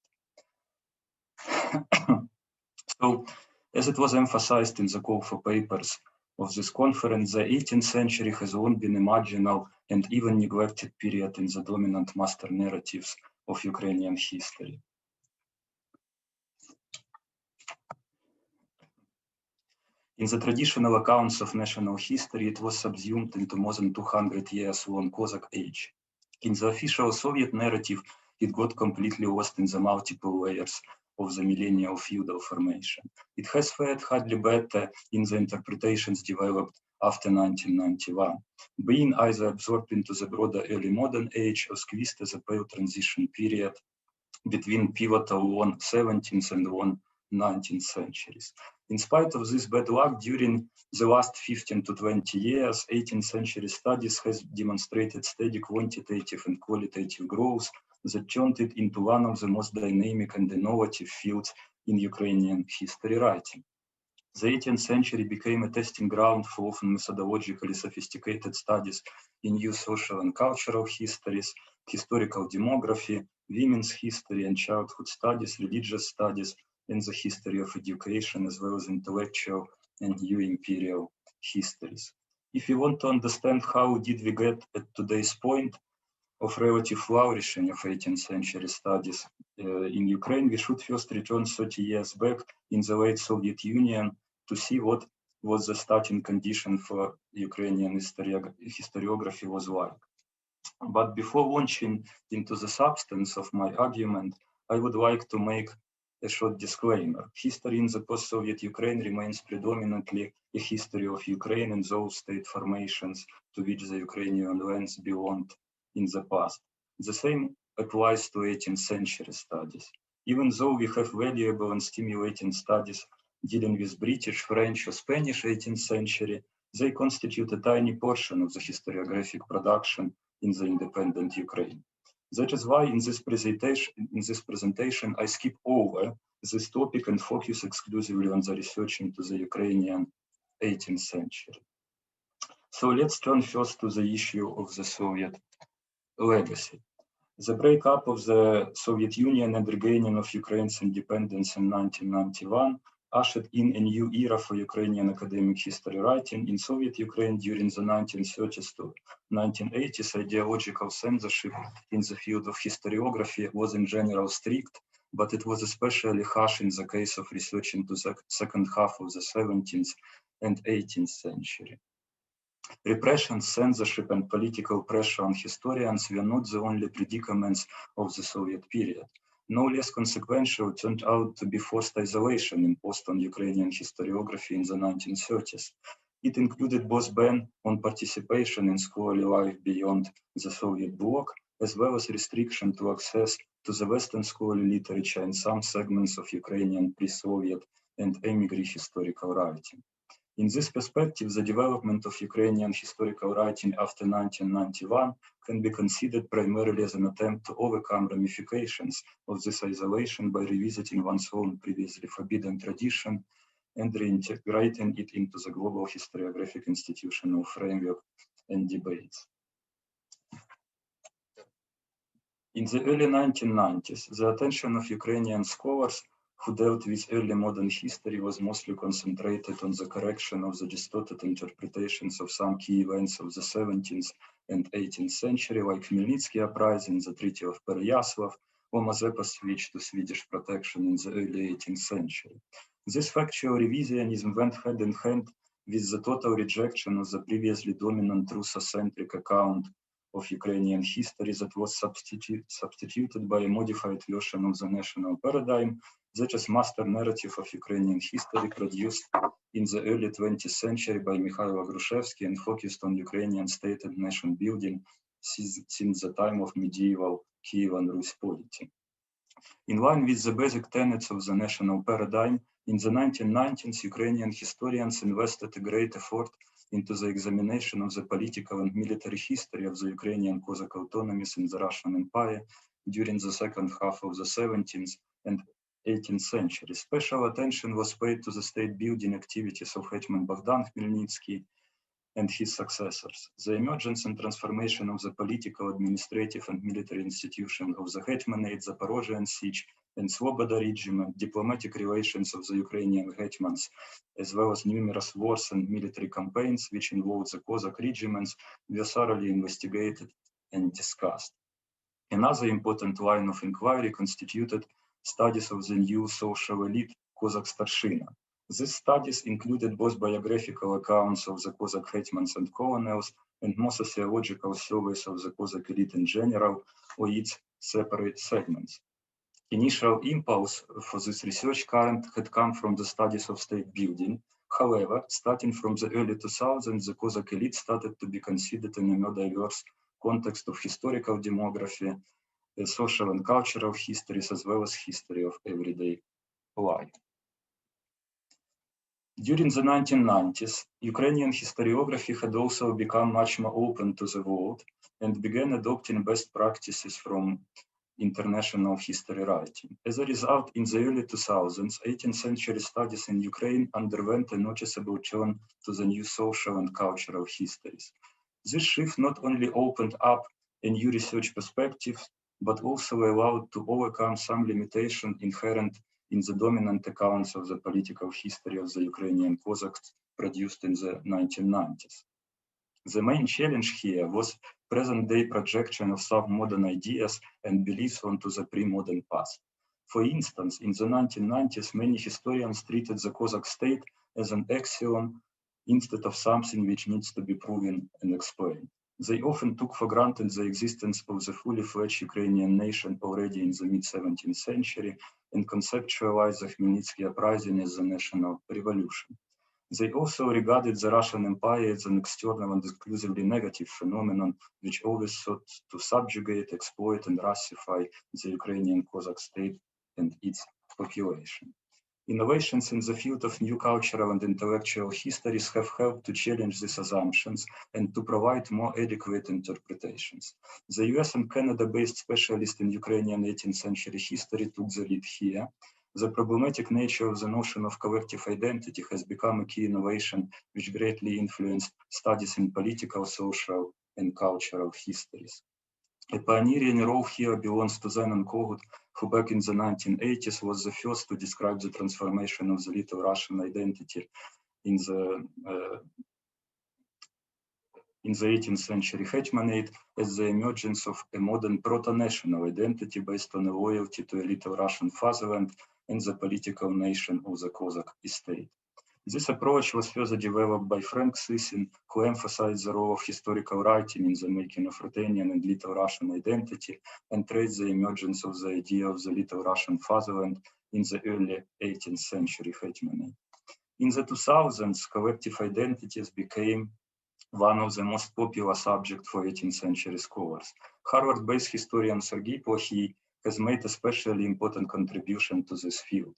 So, as it was emphasized in the call for papers of this conference, the 18th century has long been a marginal and even neglected period in the dominant master narratives of Ukrainian history. In the traditional accounts of national history, it was subsumed into more than 200 years long Cossack age. In the official Soviet narrative, it got completely lost in the multiple layers of the millennial feudal formation. It has fared hardly better in the interpretations developed after 1991, being either absorbed into the broader early modern age or squeezed as a pale transition period between pivotal long 17th and long 19th centuries. In spite of this bad luck, during the last 15 to 20 years, 18th century studies has demonstrated steady quantitative and qualitative growth that turned it into one of the most dynamic and innovative fields in Ukrainian history writing. The 18th century became a testing ground for often methodologically sophisticated studies in new social and cultural histories, historical demography, women's history and childhood studies, religious studies, in the history of education, as well as intellectual and new imperial histories. If you want to understand how did we get at today's point of relative flourishing of 18th century studies in Ukraine, we should first return 30 years back in the late Soviet Union to see what was the starting condition for Ukrainian historiography was like. But before launching into the substance of my argument, I would like to make a short disclaimer. History in the post-Soviet Ukraine remains predominantly a history of Ukraine and those state formations to which the Ukrainian lands belonged in the past. The same applies to 18th century studies. Even though we have valuable and stimulating studies dealing with British, French, or Spanish 18th century, they constitute a tiny portion of the historiographic production in the independent Ukraine. That is why in this presentation, I skip over this topic and focus exclusively on the research into the Ukrainian 18th century. So let's turn first to the issue of the Soviet legacy. The breakup of the Soviet Union and regaining of Ukraine's independence in 1991 ushered in a new era for Ukrainian academic history writing. In Soviet Ukraine during the 1930s to 1980s, ideological censorship in the field of historiography was in general strict, but it was especially harsh in the case of research into the second half of the 17th and 18th century. Repression, censorship, and political pressure on historians were not the only predicaments of the Soviet period. No less consequential turned out to be forced isolation imposed on Ukrainian historiography in the 1930s. It included both ban on participation in scholarly life beyond the Soviet bloc, as well as restriction to access to the Western scholarly literature in some segments of Ukrainian pre-Soviet and emigre historical writing. In this perspective, the development of Ukrainian historical writing after 1991 can be considered primarily as an attempt to overcome ramifications of this isolation by revisiting one's own previously forbidden tradition and reintegrating it into the global historiographic institutional framework and debates. In the early 1990s, the attention of Ukrainian scholars who dealt with early modern history was mostly concentrated on the correction of the distorted interpretations of some key events of the 17th and 18th century, like Khmelnytsky uprising, the Treaty of Pereyaslav, or Mazepa's switch to Swedish protection in the early 18th century. This factual revisionism went hand in hand with the total rejection of the previously dominant Russocentric account of Ukrainian history that was substituted by a modified version of the national paradigm, that is master narrative of Ukrainian history produced in the early 20th century by Mikhail Grushevsky and focused on Ukrainian state and nation building since the time of medieval Kievan Rus polity. In line with the basic tenets of the national paradigm, in the 1990s, Ukrainian historians invested a great effort into the examination of the political and military history of the Ukrainian Cossack autonomies in the Russian Empire during the second half of the 17th and 18th century. Special attention was paid to the state building activities of Hetman Bogdan Khmelnytsky and his successors. The emergence and transformation of the political, administrative, and military institutions of the Hetmanate, Zaporozhian siege, and Svoboda regime, and diplomatic relations of the Ukrainian hetmans, as well as numerous wars and military campaigns which involved the Cossack regiments, were thoroughly investigated and discussed. Another important line of inquiry constituted studies of the new social elite, Cossack Starshina. These studies included both biographical accounts of the Cossack hetmans and colonels and more sociological surveys of the Cossack elite in general or its separate segments. Initial impulse for this research had come from the studies of state building. However, starting from the early 2000s, the Cossack elite started to be considered in a more diverse context of historical demography, social and cultural histories, as well as history of everyday life. During the 1990s, Ukrainian historiography had also become much more open to the world and began adopting best practices from international history writing. As a result, in the early 2000s, 18th century studies in Ukraine underwent a noticeable turn to the new social and cultural histories. This shift not only opened up a new research perspective, but also allowed to overcome some limitation inherent in the dominant accounts of the political history of the Ukrainian Cossacks produced in the 1990s. The main challenge here was present-day projection of some modern ideas and beliefs onto the pre-modern past. For instance, in the 1990s, many historians treated the Cossack state as an axiom instead of something which needs to be proven and explained. They often took for granted the existence of the fully fledged Ukrainian nation already in the mid-17th century and conceptualized the Khmelnytsky uprising as a national revolution. They also regarded the Russian Empire as an external and exclusively negative phenomenon, which always sought to subjugate, exploit, and Russify the Ukrainian Cossack state and its population. Innovations in the field of new cultural and intellectual histories have helped to challenge these assumptions and to provide more adequate interpretations. The US and Canada-based specialists in Ukrainian 18th century history took the lead here. The problematic nature of the notion of collective identity has become a key innovation which greatly influenced studies in political, social, and cultural histories. A pioneering role here belongs to Zenon Kogut, who back in the 1980s was the first to describe the transformation of the Little Russian identity in the 18th century Hetmanate as the emergence of a modern proto-national identity based on a loyalty to a Little Russian fatherland and the political nation of the Cossack estate. This approach was further developed by Frank Sissin, who emphasized the role of historical writing in the making of Ruthenian and Little Russian identity and traced the emergence of the idea of the Little Russian fatherland in the early 18th century Hetmanate. In the 2000s, collective identities became one of the most popular subjects for 18th century scholars. Harvard-based historian Sergei Plokhy has made a especially important contribution to this field.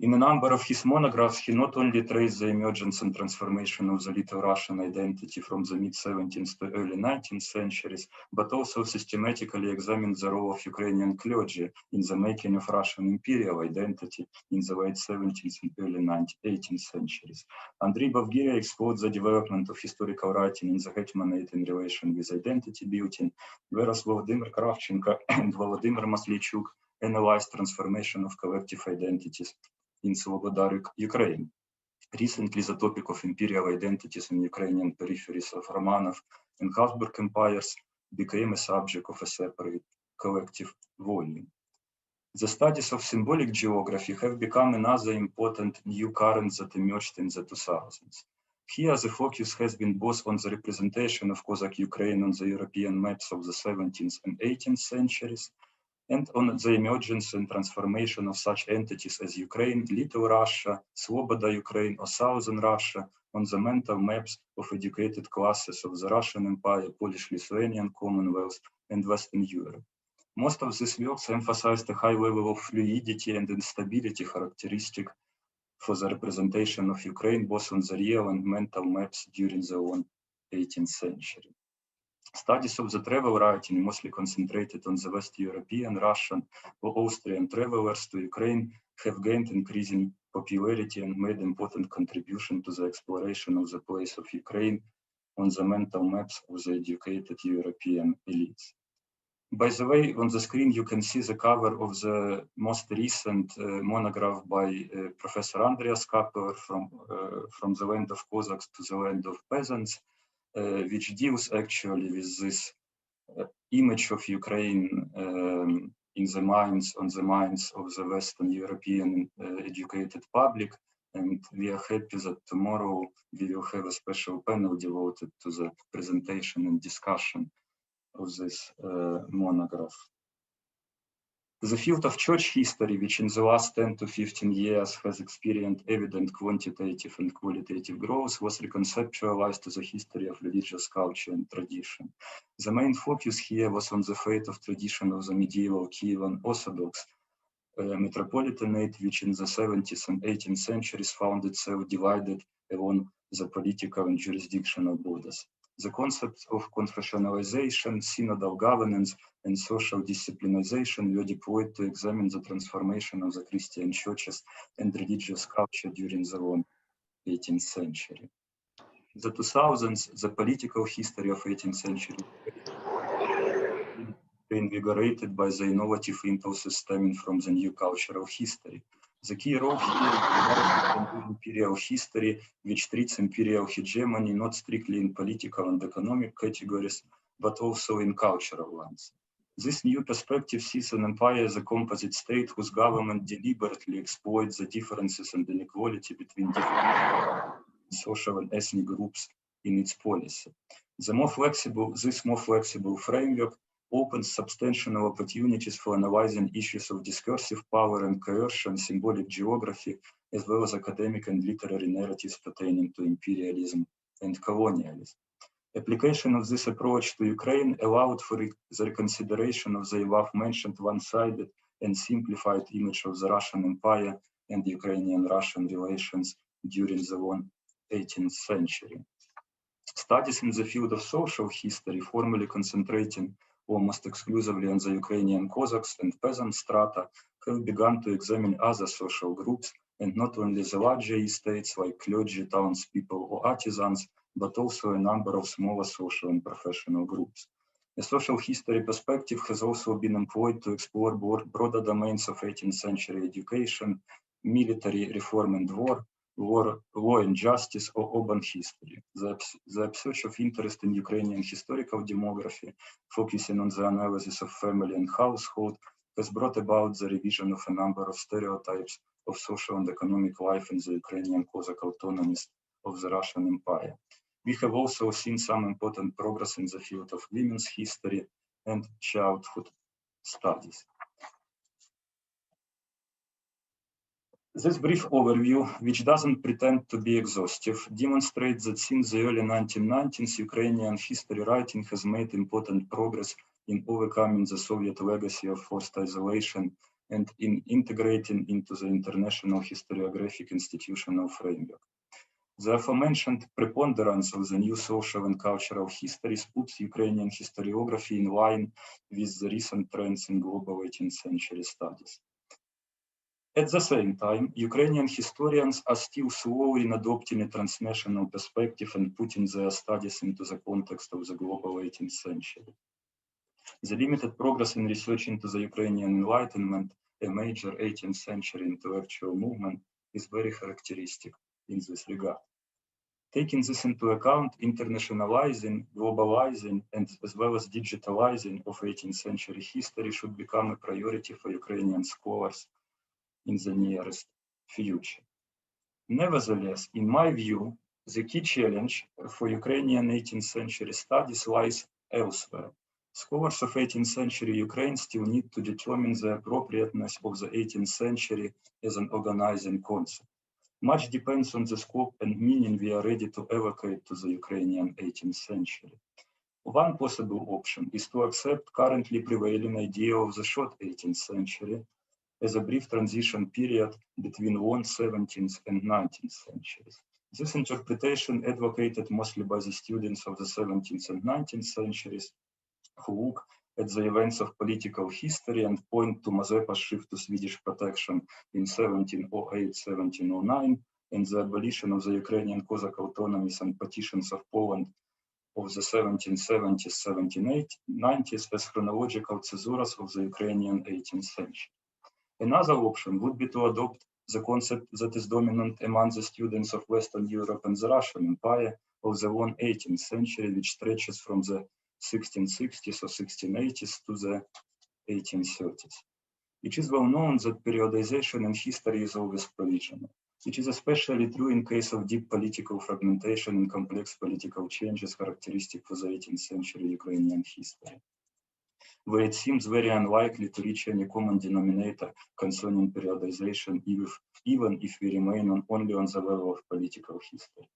In a number of his monographs, he not only traced the emergence and transformation of the Little Russian identity from the mid-17th to early 19th centuries, but also systematically examined the role of Ukrainian clergy in the making of Russian imperial identity in the late 17th and early 18th centuries. Andrei Bavgiria explored the development of historical writing in the Hetmanate in relation with identity building, whereas Volodymyr Kravchenko and Volodymyr Maslychuk analyzed transformation of collective identities in Slobodar, Ukraine. Recently, the topic of imperial identities in Ukrainian peripheries of Romanov and Habsburg empires became a subject of a separate collective volume. The studies of symbolic geography have become another important new current that emerged in the 2000s. Here, the focus has been both on the representation of Cossack Ukraine on the European maps of the 17th and 18th centuries, and on the emergence and transformation of such entities as Ukraine, Little Russia, Sloboda Ukraine, or Southern Russia on the mental maps of educated classes of the Russian Empire, Polish-Lithuanian Commonwealth, and Western Europe. Most of these works emphasized a high level of fluidity and instability characteristic for the representation of Ukraine, both on the real and mental maps during the long 18th century. Studies of the travel writing mostly concentrated on the West European, Russian, or Austrian travelers to Ukraine have gained increasing popularity and made important contribution to the exploration of the place of Ukraine on the mental maps of the educated European elites. By the way, on the screen you can see the cover of the most recent monograph by Professor Andreas Kappeler from the land of Cossacks to the land of peasants, which deals actually with this image of Ukraine in the minds, on the minds of the Western European educated public. And we are happy that tomorrow we will have a special panel devoted to the presentation and discussion of this monograph. The field of church history, which in the last 10 to 15 years has experienced evident quantitative and qualitative growth, was reconceptualized as a history of religious culture and tradition. The main focus here was on the fate of tradition of the medieval Kievan Orthodox metropolitanate, which in the 17th and 18th centuries found itself divided along the political and jurisdictional borders. The concepts of confessionalization, synodal governance, and social disciplinization were deployed to examine the transformation of the Christian churches and religious culture during the long 18th century. In the 2000s, the political history of 18th century reinvigorated by the innovative impulses stemming from the new cultural history. The key role here is in imperial history, which treats imperial hegemony not strictly in political and economic categories, but also in cultural ones. This new perspective sees an empire as a composite state whose government deliberately exploits the differences and inequality between different social and ethnic groups in its policy. This more flexible framework opens substantial opportunities for analyzing issues of discursive power and coercion, symbolic geography, as well as academic and literary narratives pertaining to imperialism and colonialism. Application of this approach to Ukraine allowed for the reconsideration of the above-mentioned one-sided and simplified image of the Russian Empire and Ukrainian-Russian relations during the long 18th century. Studies in the field of social history, formerly concentrating almost exclusively on the Ukrainian Cossacks and peasant strata, have begun to examine other social groups, and not only the larger estates like clergy, townspeople, or artisans, but also a number of smaller social and professional groups. A social history perspective has also been employed to explore broader domains of 18th century education, military reform and war, law and justice, or urban history. The upsurge of interest in Ukrainian historical demography, focusing on the analysis of family and household, has brought about the revision of a number of stereotypes of social and economic life in the Ukrainian Cossack autonomies of the Russian Empire. We have also seen some important progress in the field of women's history and childhood studies. This brief overview, which doesn't pretend to be exhaustive, demonstrates that since the early 1990s, Ukrainian history writing has made important progress in overcoming the Soviet legacy of forced isolation and in integrating into the international historiographic institutional framework. The aforementioned preponderance of the new social and cultural histories puts Ukrainian historiography in line with the recent trends in global 18th century studies. At the same time, Ukrainian historians are still slow in adopting a transnational perspective and putting their studies into the context of the global 18th century. The limited progress in research into the Ukrainian Enlightenment, a major 18th century intellectual movement, is very characteristic in this regard. Taking this into account, internationalizing, globalizing, and as well as digitalizing of 18th century history should become a priority for Ukrainian scholars in the nearest future. Nevertheless, in my view, the key challenge for Ukrainian 18th century studies lies elsewhere. Scholars of 18th century Ukraine still need to determine the appropriateness of the 18th century as an organizing concept. Much depends on the scope and meaning we are ready to allocate to the Ukrainian 18th century. One possible option is to accept currently prevailing idea of the short 18th century as a brief transition period between long 17th and 19th centuries. This interpretation, advocated mostly by the students of the 17th and 19th centuries, who look at the events of political history and point to Mazeppa's shift to Swedish protection in 1708-1709 and the abolition of the Ukrainian Cossack autonomies and partitions of Poland of the 1770s-1790s as chronological caesuras of the Ukrainian 18th century. Another option would be to adopt the concept that is dominant among the students of Western Europe and the Russian Empire of the long 18th century, which stretches from the 1660s or 1680s to the 1830s. It is well known that periodization in history is always provisional. It is especially true in case of deep political fragmentation and complex political changes characteristic for the 18th century Ukrainian history, where it seems very unlikely to reach any common denominator concerning periodization, even if we remain only on the level of political history.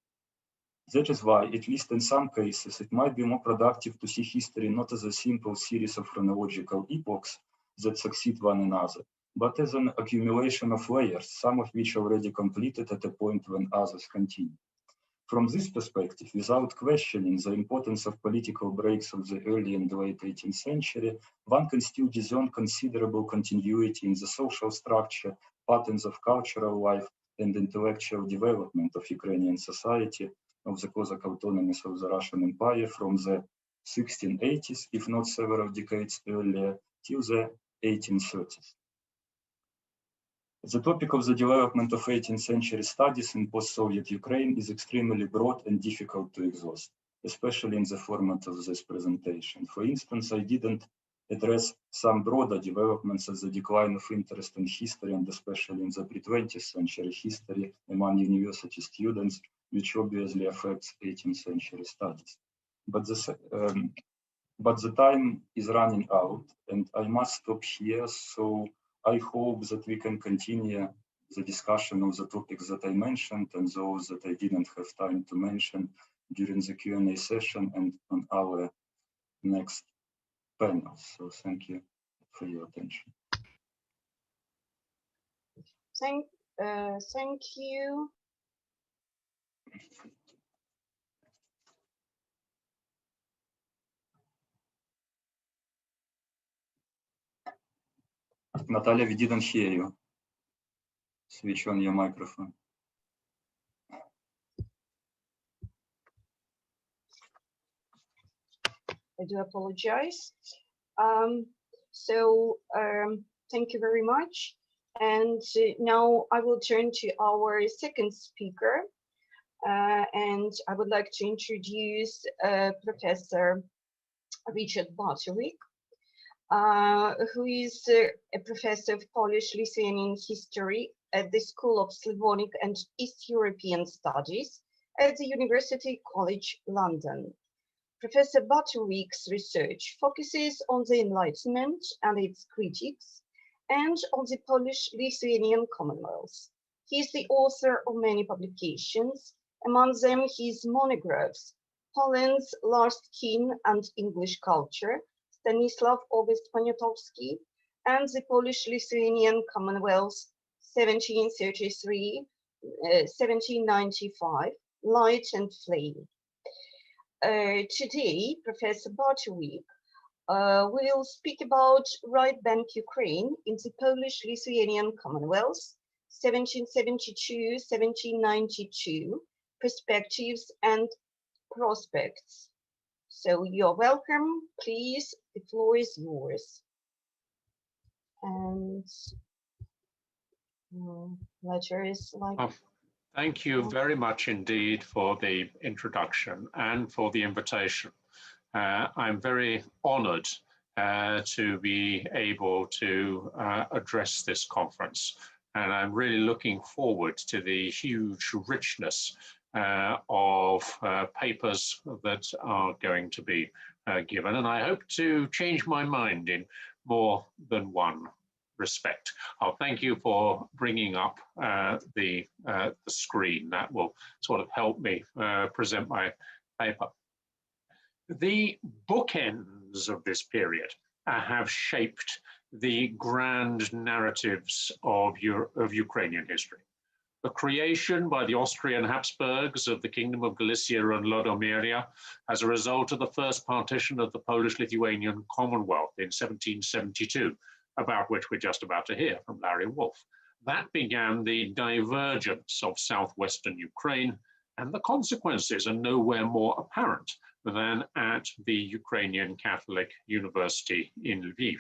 That is why, at least in some cases, it might be more productive to see history not as a simple series of chronological epochs that succeed one another, but as an accumulation of layers, some of which already completed at a point when others continue. From this perspective, without questioning the importance of political breaks of the early and late 18th century, one can still discern considerable continuity in the social structure, patterns of cultural life, and intellectual development of Ukrainian society, of the Cossack autonomies of the Russian Empire from the 1680s, if not several decades earlier, till the 1830s. The topic of the development of 18th century studies in post-Soviet Ukraine is extremely broad and difficult to exhaust, especially in the format of this presentation. For instance, I didn't address some broader developments as the decline of interest in history, and especially in the pre-20th century history among university students, which obviously affects 18th century studies. But the time is running out, and I must stop here. So I hope that we can continue the discussion of the topics that I mentioned and those that I didn't have time to mention during the Q&A session and on our next panel. So thank you for your attention. Thank you. Natalia, we didn't hear you. Switch on your microphone. I do apologize. Thank you very much. And now I will turn to our second speaker. And I would like to introduce Professor Richard Bartowik, who is a professor of Polish-Lithuanian history at the School of Slavonic and East European Studies at the University College London. Professor Bartowik's research focuses on the Enlightenment and its critics, and on the Polish-Lithuanian Commonwealth. He is the author of many publications, among them his monographs, Poland's Last King and English Culture, Stanisław August Poniatowski, and the Polish-Lithuanian Commonwealth, 1733-1795, Light and Flame. Today, Professor Bartowik will speak about Right Bank Ukraine in the Polish-Lithuanian Commonwealth, 1772-1792, Perspectives and Prospects. So you're welcome. Please, the floor is yours. And letter is like. Oh, thank you very much indeed for the introduction and for the invitation. I'm very honored to be able to address this conference, and I'm really looking forward to the huge richness of papers that are going to be given, and I hope to change my mind in more than one respect. I'll thank you for bringing up the screen. That will sort of help me present my paper. The bookends of this period have shaped the grand narratives of Ukrainian history. The creation by the Austrian Habsburgs of the Kingdom of Galicia and Lodomeria as a result of the first partition of the Polish-Lithuanian Commonwealth in 1772, about which we're just about to hear from Larry Wolff. That began the divergence of southwestern Ukraine, and the consequences are nowhere more apparent than at the Ukrainian Catholic University in Lviv.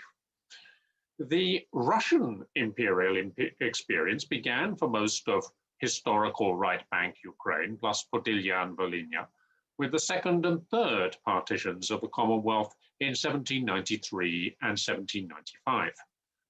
The Russian imperial experience began for most of historical right bank Ukraine, plus Podylia and Volhynia, with the second and third partitions of the Commonwealth in 1793 and 1795.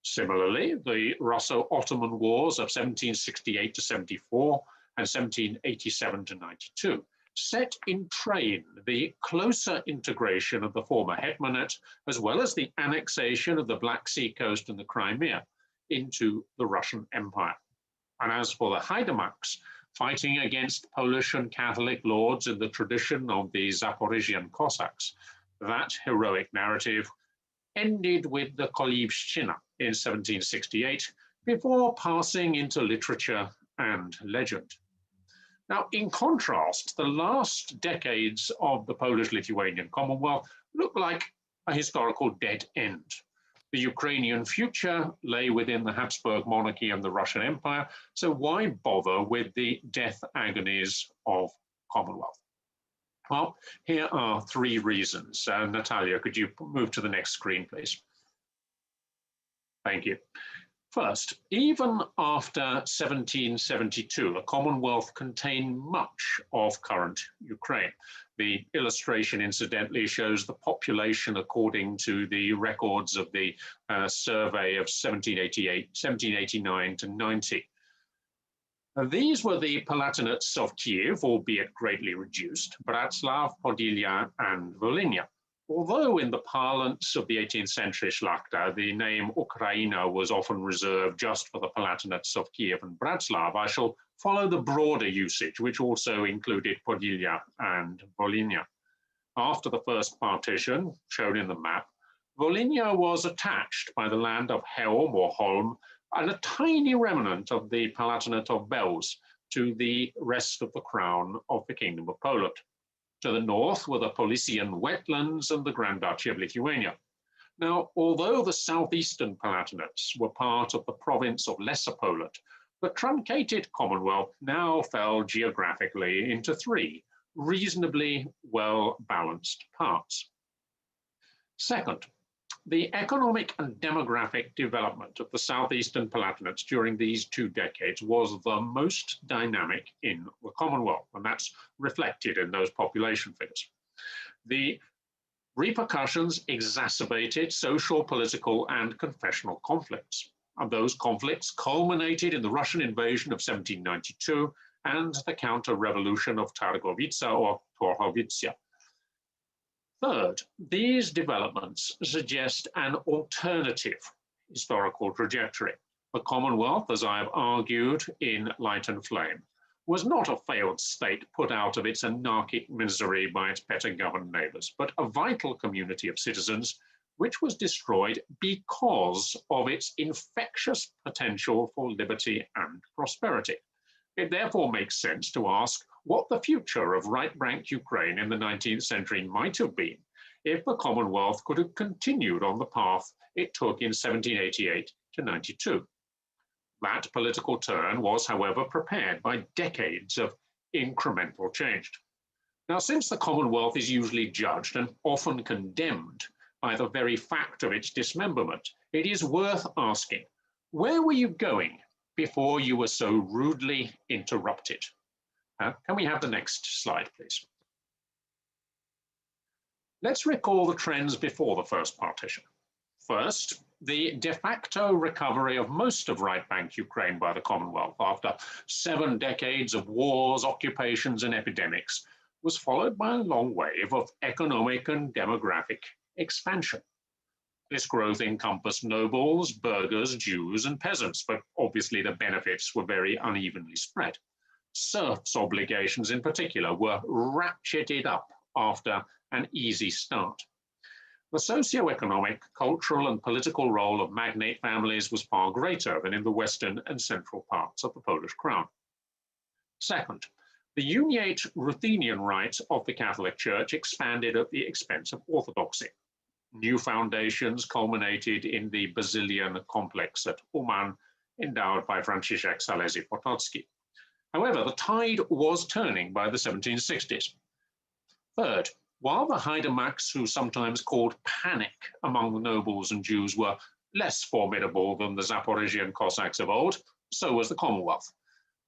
Similarly, the Russo-Ottoman Wars of 1768 to 74 and 1787 to 92 set in train the closer integration of the former Hetmanate, as well as the annexation of the Black Sea coast and the Crimea into the Russian Empire. And as for the Haidamaks, fighting against Polish and Catholic lords in the tradition of the Zaporizhian Cossacks, that heroic narrative ended with the Kolivshchina in 1768, before passing into literature and legend. Now, in contrast, the last decades of the Polish-Lithuanian Commonwealth look like a historical dead end. The Ukrainian future lay within the Habsburg monarchy and the Russian Empire, so why bother with the death agonies of Commonwealth? Well, here are three reasons. Natalia, could you move to the next screen, please? Thank you. First, even after 1772, the Commonwealth contained much of current Ukraine. The illustration, incidentally, shows the population according to the records of the survey of 1789 to 90. These were the Palatinates of Kiev, albeit greatly reduced, Bratslav, Podillia, and Volhynia. Although in the parlance of the 18th century Szlachta, the name Ukraina was often reserved just for the Palatinates of Kiev and Bratslav, I shall follow the broader usage, which also included Podillia and Volhynia. After the first partition, shown in the map, Volhynia was attached by the land of Helm or Holm and a tiny remnant of the Palatinate of Belz to the rest of the crown of the Kingdom of Poland. To the north were the Polesian wetlands and the Grand Duchy of Lithuania. Now, although the southeastern Palatinates were part of the province of Lesser Poland, the truncated Commonwealth now fell geographically into three reasonably well-balanced parts. Second, the economic and demographic development of the southeastern Palatinates during these 2 decades was the most dynamic in the Commonwealth, and that's reflected in those population figures. The repercussions exacerbated social, political, and confessional conflicts, and those conflicts culminated in the Russian invasion of 1792 and the counter-revolution of Targovica or Torhovica. Third, these developments suggest an alternative historical trajectory. The Commonwealth, as I have argued in Light and Flame, was not a failed state put out of its anarchic misery by its better governed neighbors, but a vital community of citizens which was destroyed because of its infectious potential for liberty and prosperity. It therefore makes sense to ask what the future of right-branched Ukraine in the 19th century might have been if the Commonwealth could have continued on the path it took in 1788 to 92. That political turn was, however, prepared by decades of incremental change. Now, since the Commonwealth is usually judged and often condemned by the very fact of its dismemberment, it is worth asking, where were you going before you were so rudely interrupted? Can we have the next slide, please? Let's recall the trends before the first partition. First, the de facto recovery of most of right-bank Ukraine by the Commonwealth after 7 decades of wars, occupations, and epidemics was followed by a long wave of economic and demographic expansion. This growth encompassed nobles, burghers, Jews, and peasants, but obviously the benefits were very unevenly spread. Serfs' obligations in particular were ratcheted up after an easy start. The socio-economic, cultural, and political role of magnate families was far greater than in the western and central parts of the Polish crown. Second, the uniate Ruthenian rite of the Catholic Church expanded at the expense of Orthodoxy. New foundations culminated in the Basilian complex at Uman, endowed by Franciszek Salezi Potocki. However, the tide was turning by the 1760s. Third, while the Haidamaks, who sometimes called panic among the nobles and Jews, were less formidable than the Zaporizhian Cossacks of old, so was the Commonwealth.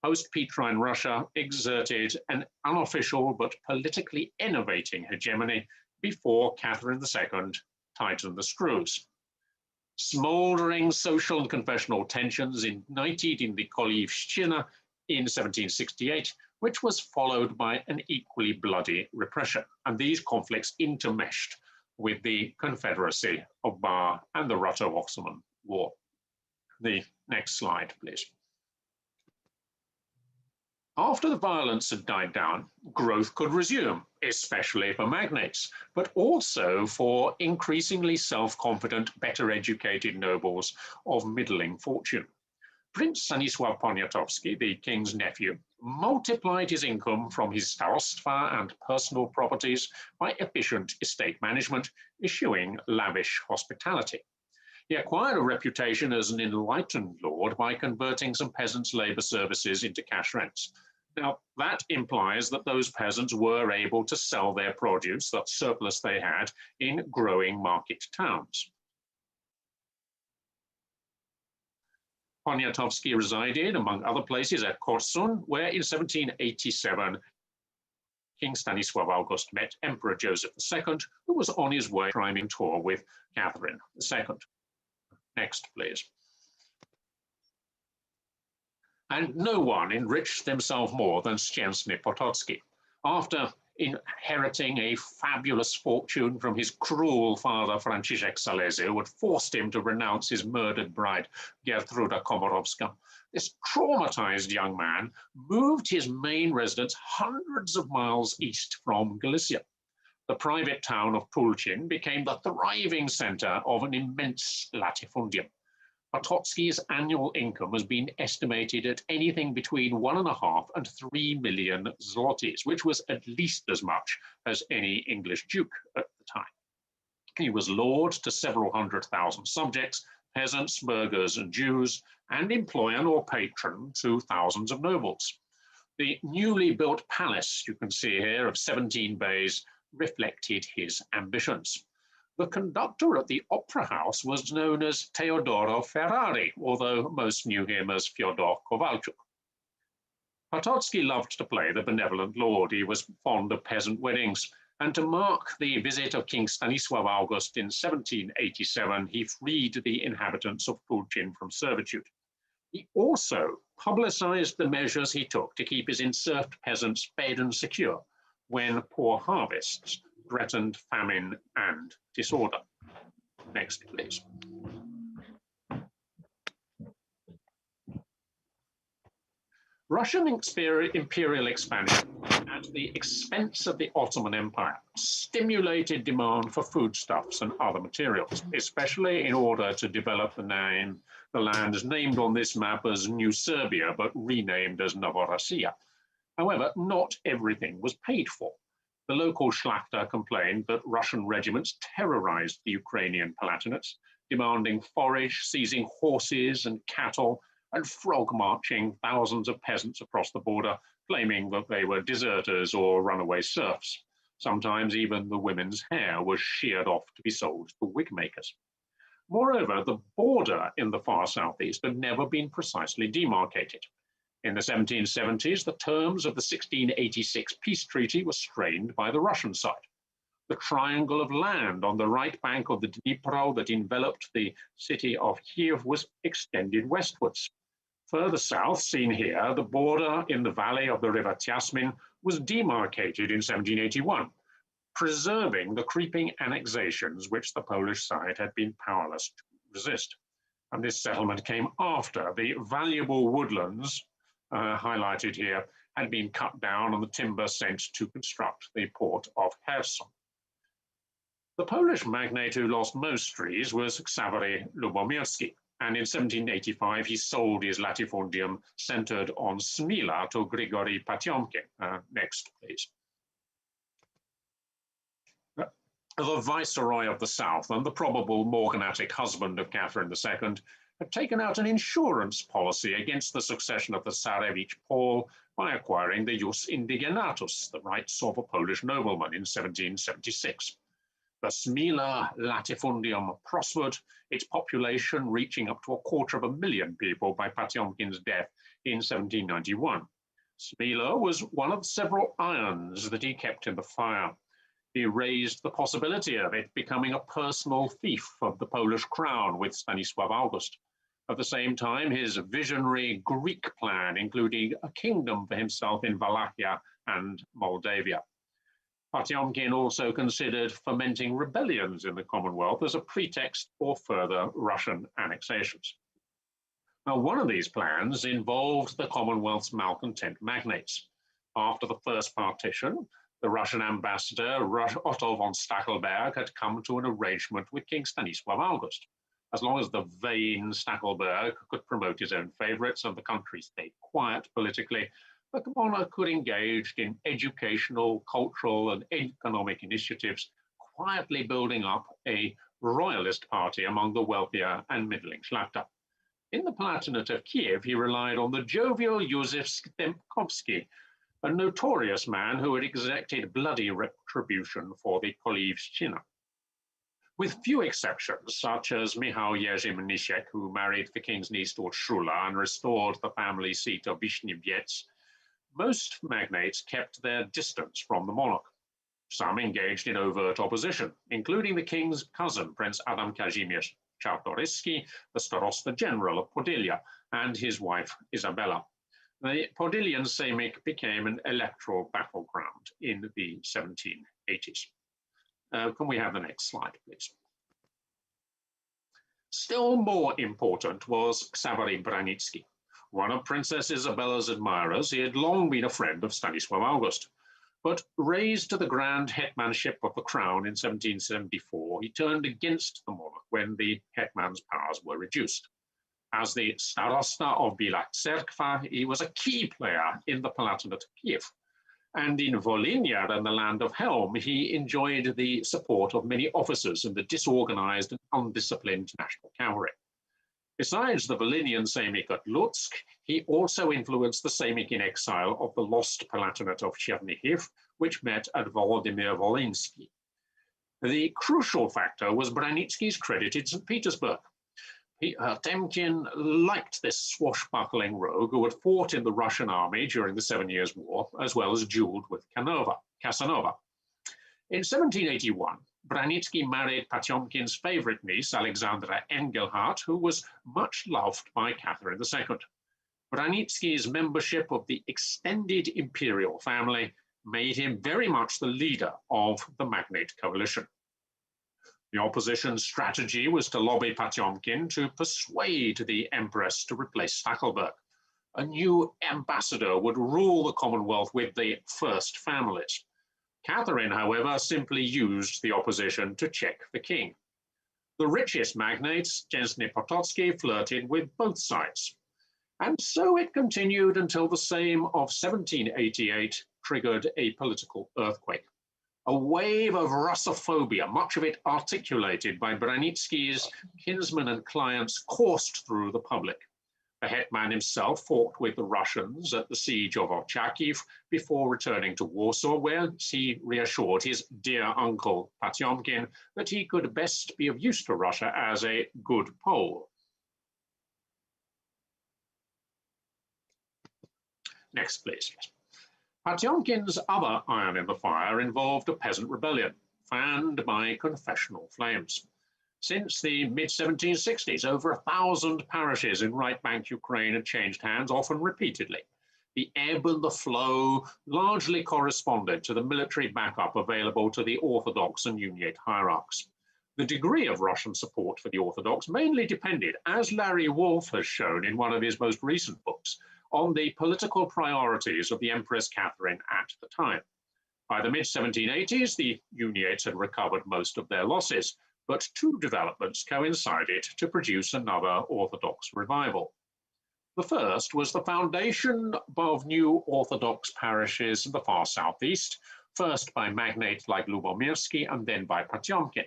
Post-Petrine Russia exerted an unofficial but politically innovating hegemony before Catherine II tightened the screws. Smoldering social and confessional tensions ignited in the Kolivshchina in 1768, which was followed by an equally bloody repression. And these conflicts intermeshed with the Confederacy of Bar and the Ruto-Oxerman War. The next slide, please. After the violence had died down, growth could resume, especially for magnates, but also for increasingly self-confident, better educated nobles of middling fortune. Prince Stanisław Poniatowski, the king's nephew, multiplied his income from his starostwa and personal properties by efficient estate management, eschewing lavish hospitality. He acquired a reputation as an enlightened lord by converting some peasants' labor services into cash rents. Now, that implies that those peasants were able to sell their produce, that surplus they had, in growing market towns. Poniatowski resided, among other places, at Korsun, where in 1787, King Stanislav August met Emperor Joseph II, who was on his way climbing tour with Catherine II. Next, please. And no one enriched himself more than Szczęsny Potocki. After inheriting a fabulous fortune from his cruel father, Franciszek Salezia, who had forced him to renounce his murdered bride, Gertruda Komorowska, this traumatized young man moved his main residence hundreds of miles east from Galicia. The private town of Tulcin became the thriving center of an immense latifundium. Potocki's annual income has been estimated at anything between 1.5 and 3 million zlotys, which was at least as much as any English duke at the time. He was lord to several 100,000 subjects, peasants, burghers, and Jews, and employer or patron to thousands of nobles. The newly built palace, you can see here, of 17 bays, reflected his ambitions. The conductor at the opera house was known as Teodoro Ferrari, although most knew him as Fyodor Kowalczuk. Potocki loved to play the benevolent lord. He was fond of peasant weddings, and to mark the visit of King Stanislav August in 1787, he freed the inhabitants of Tulcin from servitude. He also publicized the measures he took to keep his insurgent peasants fed and secure when poor harvests threatened famine and disorder. Next, please. Russian imperial expansion at the expense of the Ottoman Empire stimulated demand for foodstuffs and other materials, especially in order to develop the lands named on this map as New Serbia, but renamed as Novorossiya. However, not everything was paid for. The local Shlachta complained that Russian regiments terrorized the Ukrainian Palatinates, demanding forage, seizing horses and cattle, and frog-marching thousands of peasants across the border, claiming that they were deserters or runaway serfs. Sometimes even the women's hair was sheared off to be sold to wig makers. Moreover, the border in the far southeast had never been precisely demarcated. In the 1770s, the terms of the 1686 peace treaty were strained by the Russian side. The triangle of land on the right bank of the Dnipro that enveloped the city of Kiev was extended westwards. Further south, seen here, the border in the valley of the river Tyasmin was demarcated in 1781, preserving the creeping annexations which the Polish side had been powerless to resist. And this settlement came after the valuable woodlands highlighted here had been cut down and the timber sent to construct the port of Kherson. The Polish magnate who lost most trees was Ksawery Lubomirski, and in 1785 he sold his latifundium centered on Smila to Grigory Patiomkin. Next, please. The Viceroy of the South and the probable morganatic husband of Catherine II had taken out an insurance policy against the succession of the Tsarevich Paul by acquiring the jus indignatus, the rights of a Polish nobleman, in 1776. The Smila latifundium prospered, its population reaching up to 250,000 people by Patiomkin's death in 1791. Smila was one of several irons that he kept in the fire. He raised the possibility of it becoming a personal fief of the Polish crown with Stanislav August. At the same time, his visionary Greek plan, including a kingdom for himself in Wallachia and Moldavia. Patiomkin also considered fomenting rebellions in the Commonwealth as a pretext for further Russian annexations. Now, one of these plans involved the Commonwealth's malcontent magnates. After the first partition, the Russian ambassador, Otto von Stackelberg, had come to an arrangement with King Stanislav August. As long as the vain Stackelberg could promote his own favorites and the country stayed quiet politically, the monarch could engage in educational, cultural, and economic initiatives, quietly building up a royalist party among the wealthier and middling Shlachta. In the Palatinate of Kiev, he relied on the jovial Józef Stępkowski, a notorious man who had exacted bloody retribution for the Kolivshchina. With few exceptions, such as Michał Jerzy Mniszek, who married the king's niece Urszula and restored the family seat of Wiśniewiec, most magnates kept their distance from the monarch. Some engaged in overt opposition, including the king's cousin, Prince Adam Kazimierz Czartoryski, the Starosta General of Podylia, and his wife Isabella. The Podilian Sejmik became an electoral battleground in the 1780s. Can we have the next slide, please? Still more important was Ksawary Branicki. One of Princess Isabella's admirers, he had long been a friend of Stanisław August. But raised to the grand hetmanship of the crown in 1774, he turned against the monarch when the hetman's powers were reduced. As the Starosta of Bila Tserkva, he was a key player in the Palatinate of Kiev. And in Volhynia and the land of Helm, he enjoyed the support of many officers in the disorganized and undisciplined national cavalry. Besides the Volhynian Sejmik at Lutsk, he also influenced the Sejmik in exile of the lost Palatinate of Chernihiv, which met at Volodymyr Volynski. The crucial factor was Branicki's credit in St. Petersburg. Temkin liked this swashbuckling rogue who had fought in the Russian army during the 7 Years' War, as well as dueled with Casanova. In 1781, Branicki married Potemkin's favorite niece, Alexandra Engelhardt, who was much loved by Catherine II. Branicki's membership of the extended imperial family made him very much the leader of the Magnate coalition. The opposition's strategy was to lobby Potemkin to persuade the Empress to replace Stackelberg. A new ambassador would rule the Commonwealth with the first families. Catherine, however, simply used the opposition to check the king. The richest magnates, Chesny Potocki, flirted with both sides. And so it continued until the Sejm of 1788 triggered a political earthquake. A wave of Russophobia, much of it articulated by Branicki's kinsmen and clients, coursed through the public. The hetman himself fought with the Russians at the siege of Ochakiv before returning to Warsaw, where he reassured his dear uncle Potemkin that he could best be of use to Russia as a good Pole. Next, please. Potemkin's other iron in the fire involved a peasant rebellion, fanned by confessional flames. Since the mid-1760s, over 1,000 parishes in right-bank Ukraine had changed hands, often repeatedly. The ebb and the flow largely corresponded to the military backup available to the Orthodox and Uniate hierarchs. The degree of Russian support for the Orthodox mainly depended, as Larry Wolff has shown in one of his most recent books, on the political priorities of the Empress Catherine at the time. By the mid-1780s, the Uniates had recovered most of their losses, but two developments coincided to produce another Orthodox revival. The first was the foundation of new Orthodox parishes in the far southeast, first by magnates like Lubomirsky and then by Potemkin.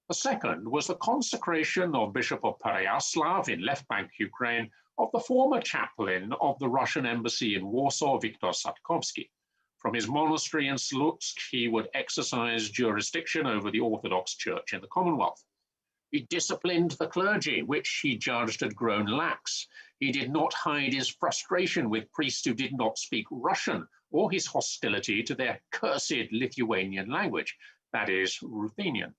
The second was the consecration of Bishop of Pereyaslav in left-bank Ukraine of the former chaplain of the Russian embassy in Warsaw, Viktor Satkovsky. From his monastery in Slutsk, he would exercise jurisdiction over the Orthodox Church in the Commonwealth. He disciplined the clergy, which he judged had grown lax. He did not hide his frustration with priests who did not speak Russian, or his hostility to their cursed Lithuanian language, that is, Ruthenian.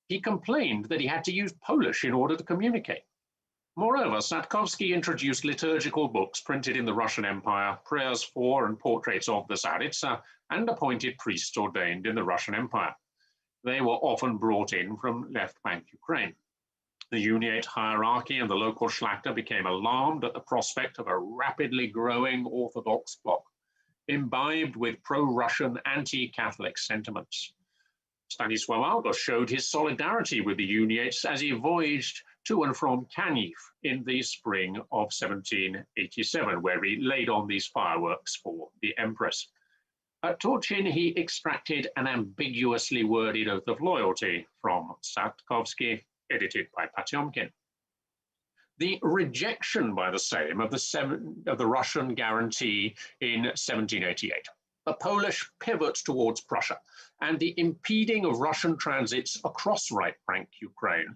He complained that he had to use Polish in order to communicate. Moreover, Satkovsky introduced liturgical books printed in the Russian Empire, prayers for and portraits of the Tsaritsa, and appointed priests ordained in the Russian Empire. They were often brought in from left-bank Ukraine. The Uniate hierarchy and the local Szlachta became alarmed at the prospect of a rapidly growing Orthodox bloc, imbibed with pro-Russian, anti-Catholic sentiments. Stanisław August showed his solidarity with the Uniates as he voyaged to and from Kaniv in the spring of 1787, where he laid on these fireworks for the Empress. At Turchin, he extracted an ambiguously worded oath of loyalty from Satkovsky, edited by Potemkin. the rejection by the Sejm of the Russian guarantee in 1788, the Polish pivot towards Prussia, and the impeding of Russian transits across right-bank Ukraine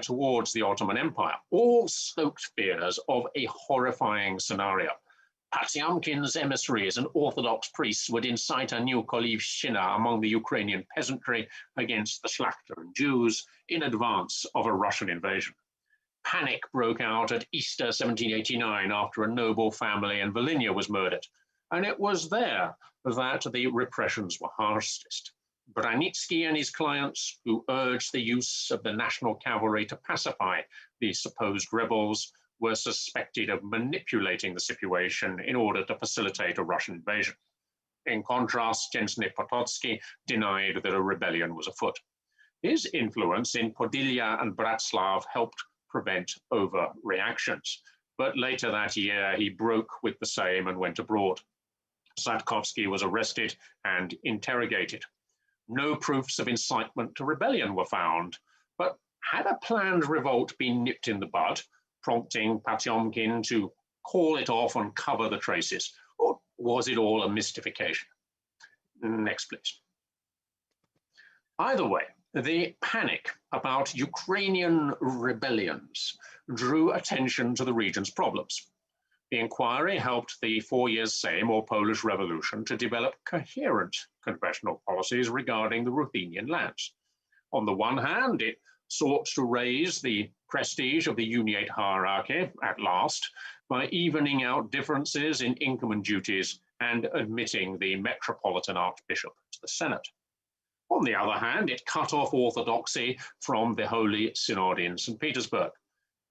towards the Ottoman Empire, all stoked fears of a horrifying scenario. Potiomkin's emissaries and Orthodox priests would incite a new Kolivshchina among the Ukrainian peasantry against the Shlakhta and Jews in advance of a Russian invasion. Panic broke out at Easter 1789 after a noble family in Volhynia was murdered, and it was there that the repressions were harshest. Branitsky and his clients, who urged the use of the national cavalry to pacify the supposed rebels, were suspected of manipulating the situation in order to facilitate a Russian invasion. In contrast, Szczęsny Potocki denied that a rebellion was afoot. His influence in Podylia and Bratslav helped prevent overreactions, but later that year he broke with the Sejm and went abroad. Sadkovsky was arrested and interrogated. No proofs of incitement to rebellion were found, but had a planned revolt been nipped in the bud, prompting Potiomkin to call it off and cover the traces, or was it all a mystification? Next, please. Either way, the panic about Ukrainian rebellions drew attention to the region's problems. The inquiry helped the 4 years Sejm or Polish Revolution to develop coherent congressional policies regarding the Ruthenian lands. On the one hand, it sought to raise the prestige of the Uniate hierarchy at last by evening out differences in income and duties and admitting the Metropolitan Archbishop to the Senate. On the other hand, it cut off orthodoxy from the Holy Synod in St. Petersburg.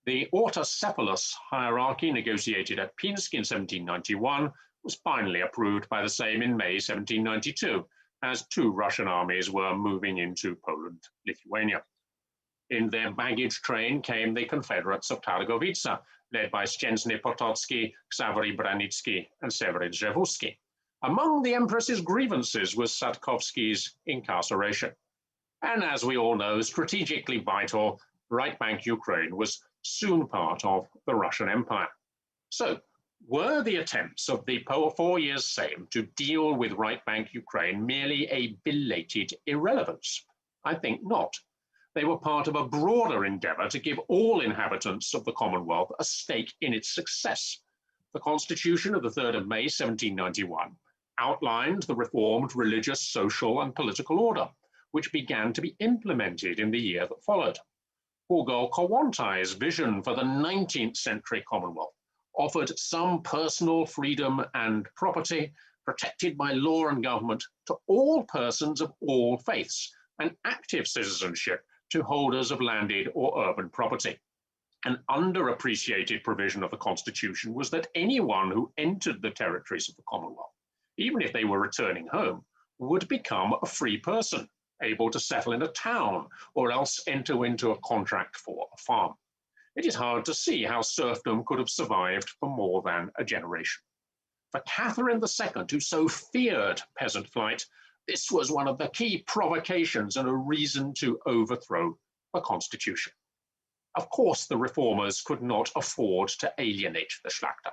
The autocephalous hierarchy negotiated at Pinsk in 1791 was finally approved by the Sejm in May 1792, as two Russian armies were moving into Poland-Lithuania. In their baggage train came the Confederates of Targowica, led by Szczęsny Potocki, Ksawry Branitsky, and Severin Rzewuski. Among the Empress's grievances was Sadkovsky's incarceration. And as we all know, strategically vital, right-bank Ukraine was soon part of the Russian Empire. So, were the attempts of the 4 years Sejm to deal with right-bank Ukraine merely a belated irrelevance? I think not. They were part of a broader endeavor to give all inhabitants of the Commonwealth a stake in its success. The Constitution of the 3rd of May 1791 outlined the reformed religious, social, and political order, which began to be implemented in the year that followed. Hugo Kołłątaj's vision for the 19th century Commonwealth offered some personal freedom and property protected by law and government to all persons of all faiths, and active citizenship to holders of landed or urban property. An underappreciated provision of the Constitution was that anyone who entered the territories of the Commonwealth, even if they were returning home, would become a free person, able to settle in a town or else enter into a contract for a farm. It is hard to see how serfdom could have survived for more than a generation. For Catherine II, who so feared peasant flight, this was one of the key provocations and a reason to overthrow the Constitution. Of course, the reformers could not afford to alienate the Shlakhta.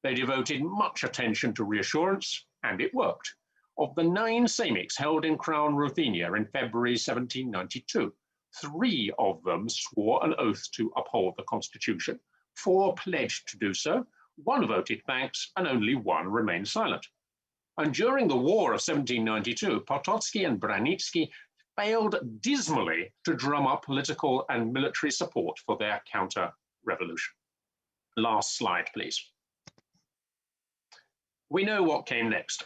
They devoted much attention to reassurance, and it worked. Of the 9 Sejmiks held in Crown Ruthenia in February 1792, 3 of them swore an oath to uphold the Constitution, 4 pledged to do so, 1 voted thanks, and only 1 remained silent. And during the war of 1792, Potocki and Branitsky failed dismally to drum up political and military support for their counter-revolution. Last slide, please. We know what came next.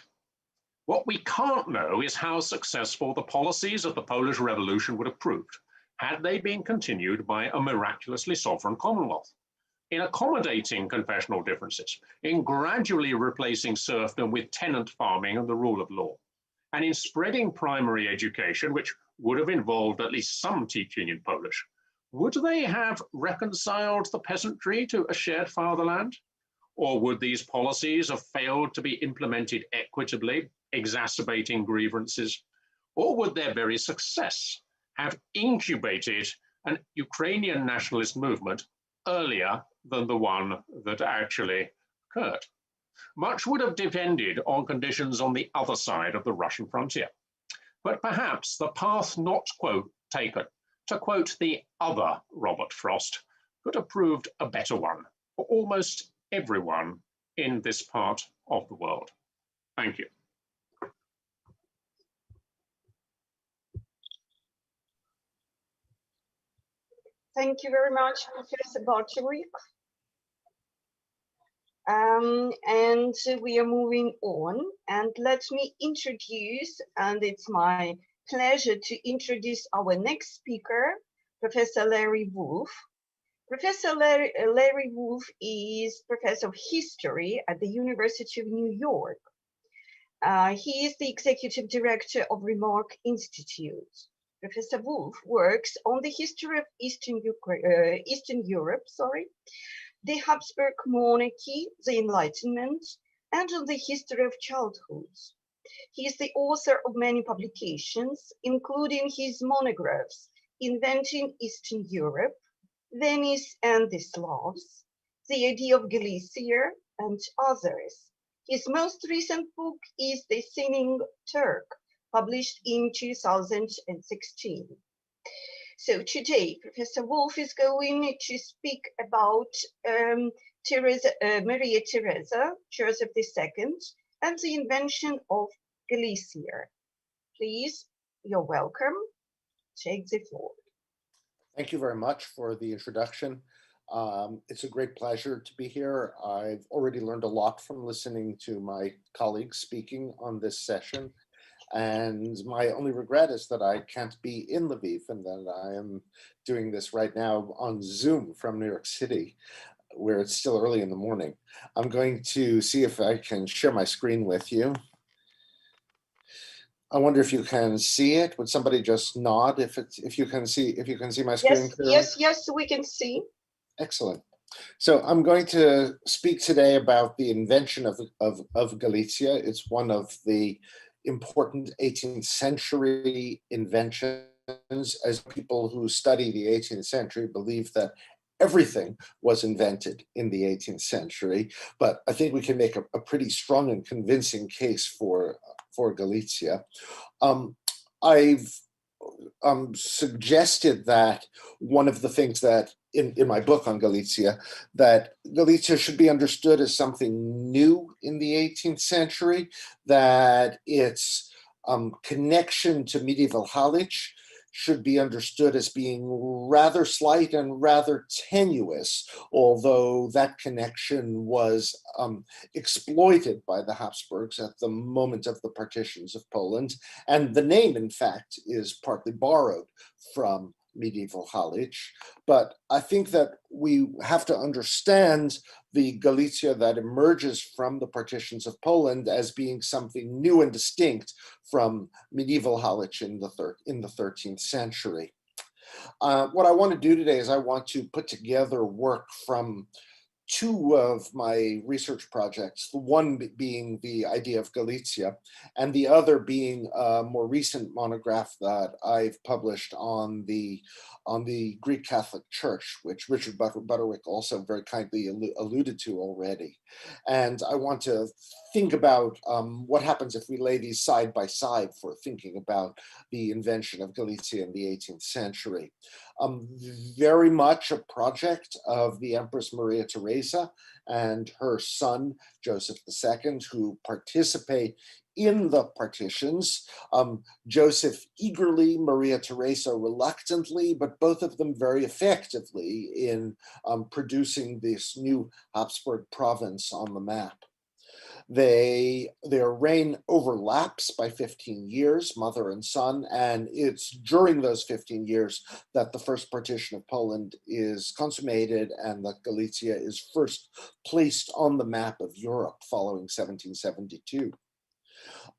What we can't know is how successful the policies of the Polish Revolution would have proved had they been continued by a miraculously sovereign Commonwealth. In accommodating confessional differences, in gradually replacing serfdom with tenant farming and the rule of law, and in spreading primary education, which would have involved at least some teaching in Polish, would they have reconciled the peasantry to a shared fatherland? Or would these policies have failed to be implemented equitably, exacerbating grievances? Or would their very success have incubated an Ukrainian nationalist movement earlier than the one that actually occurred. Much would have depended on conditions on the other side of the Russian frontier. But perhaps the path not taken, to quote the other Robert Frost, could have proved a better one for almost everyone in this part of the world. Thank you. Thank you very much, Professor Bartowik. And we are moving on, and let me introduce, and it's my pleasure to introduce our next speaker, Professor Larry Wolff. Professor Larry Wolff is Professor of History at the University of New York. He is the Executive Director of Remark Institute. Professor Wolff works on the history of Eastern Europe, the Habsburg monarchy, the Enlightenment, and on the history of childhood. He is the author of many publications, including his monographs, Inventing Eastern Europe, Venice and the Slavs, The Idea of Galicia, and others. His most recent book is The Sinning Turk, published in 2016. So today, Professor Wolff is going to speak about Maria Theresa, Joseph II, and the invention of Galicia. Please, you're welcome. Take the floor. Thank you very much for the introduction. It's a great pleasure to be here. I've already learned a lot from listening to my colleagues speaking on this session. And my only regret is that I can't be in Lviv and that I am doing this right now on Zoom from New York City, where it's still early in the morning. I'm going to see if I can share my screen with you. I wonder if you can see it. Would somebody just nod if you can see my screen? Yes, we can see. Excellent. So I'm going to speak today about the invention of Galicia. It's one of the important 18th century inventions, as people who study the 18th century believe that everything was invented in the 18th century, but I think we can make a pretty strong and convincing case for Galicia. I've suggested that one of the things that in my book on Galicia, that Galicia should be understood as something new in the 18th century, that its connection to medieval Halic should be understood as being rather slight and rather tenuous, although that connection was exploited by the Habsburgs at the moment of the partitions of Poland. And the name, in fact, is partly borrowed from medieval Halic. But I think that we have to understand the Galicia that emerges from the partitions of Poland as being something new and distinct from medieval Halic in the 13th century. What I want to do today is I want to put together work from two of my research projects, the one being the idea of Galicia, and the other being a more recent monograph that I've published on the Greek Catholic Church, which Richard Butterwick also very kindly alluded to already. And I want to think about what happens if we lay these side by side for thinking about the invention of Galicia in the 18th century. Very much a project of the Empress Maria Theresa and her son, Joseph II, who participate in the partitions. Joseph eagerly, Maria Theresa reluctantly, but both of them very effectively in producing this new Habsburg province on the map. Their reign overlaps by 15 years, mother and son, and it's during those 15 years that the first partition of Poland is consummated and that Galicia is first placed on the map of Europe following 1772.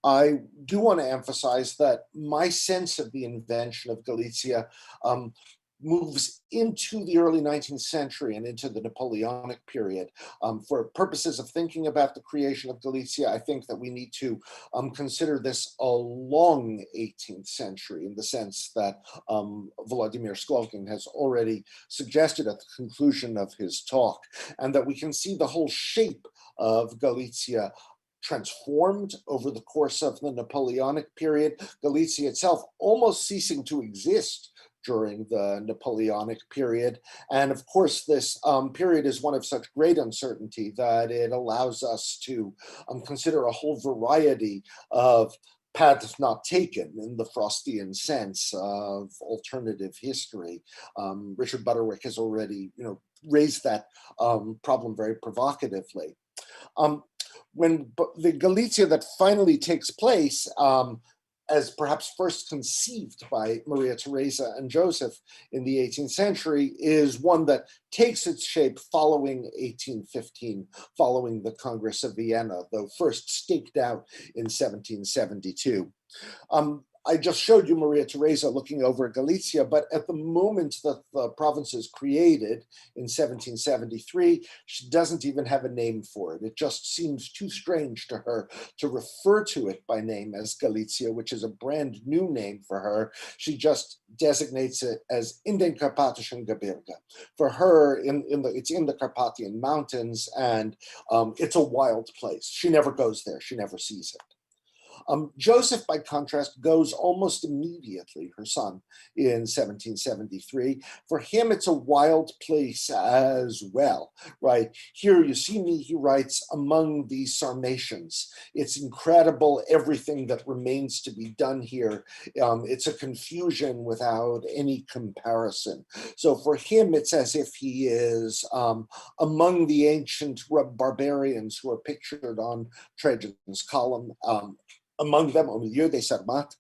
I do want to emphasize that my sense of the invention of Galicia moves into the early 19th century and into the Napoleonic period. For purposes of thinking about the creation of Galicia, I think that we need to consider this a long 18th century, in the sense that Vladimir Sklogin has already suggested at the conclusion of his talk, and that we can see the whole shape of Galicia transformed over the course of the Napoleonic period, Galicia itself almost ceasing to exist during the Napoleonic period. And of course, this period is one of such great uncertainty that it allows us to consider a whole variety of paths not taken in the Frostian sense of alternative history. Richard Butterwick has already, raised that problem very provocatively. When the Galicia that finally takes place, as perhaps first conceived by Maria Theresa and Joseph in the 18th century, is one that takes its shape following 1815, following the Congress of Vienna, though first staked out in 1772. I just showed you Maria Theresa looking over Galicia, but at the moment that the province is created in 1773, she doesn't even have a name for it. It just seems too strange to her to refer to it by name as Galicia, which is a brand new name for her. She just designates it as in den Karpatischen Gebirge. For her, it's in the Carpathian Mountains, and it's a wild place. She never goes there. She never sees it. Joseph, by contrast, goes almost immediately, her son, in 1773. For him, it's a wild place as well, right? Here you see me, he writes, among the Sarmatians. It's incredible, everything that remains to be done here. It's a confusion without any comparison. So for him, it's as if he is among the ancient barbarians who are pictured on Trajan's column. Among them, au milieu des Sarmates,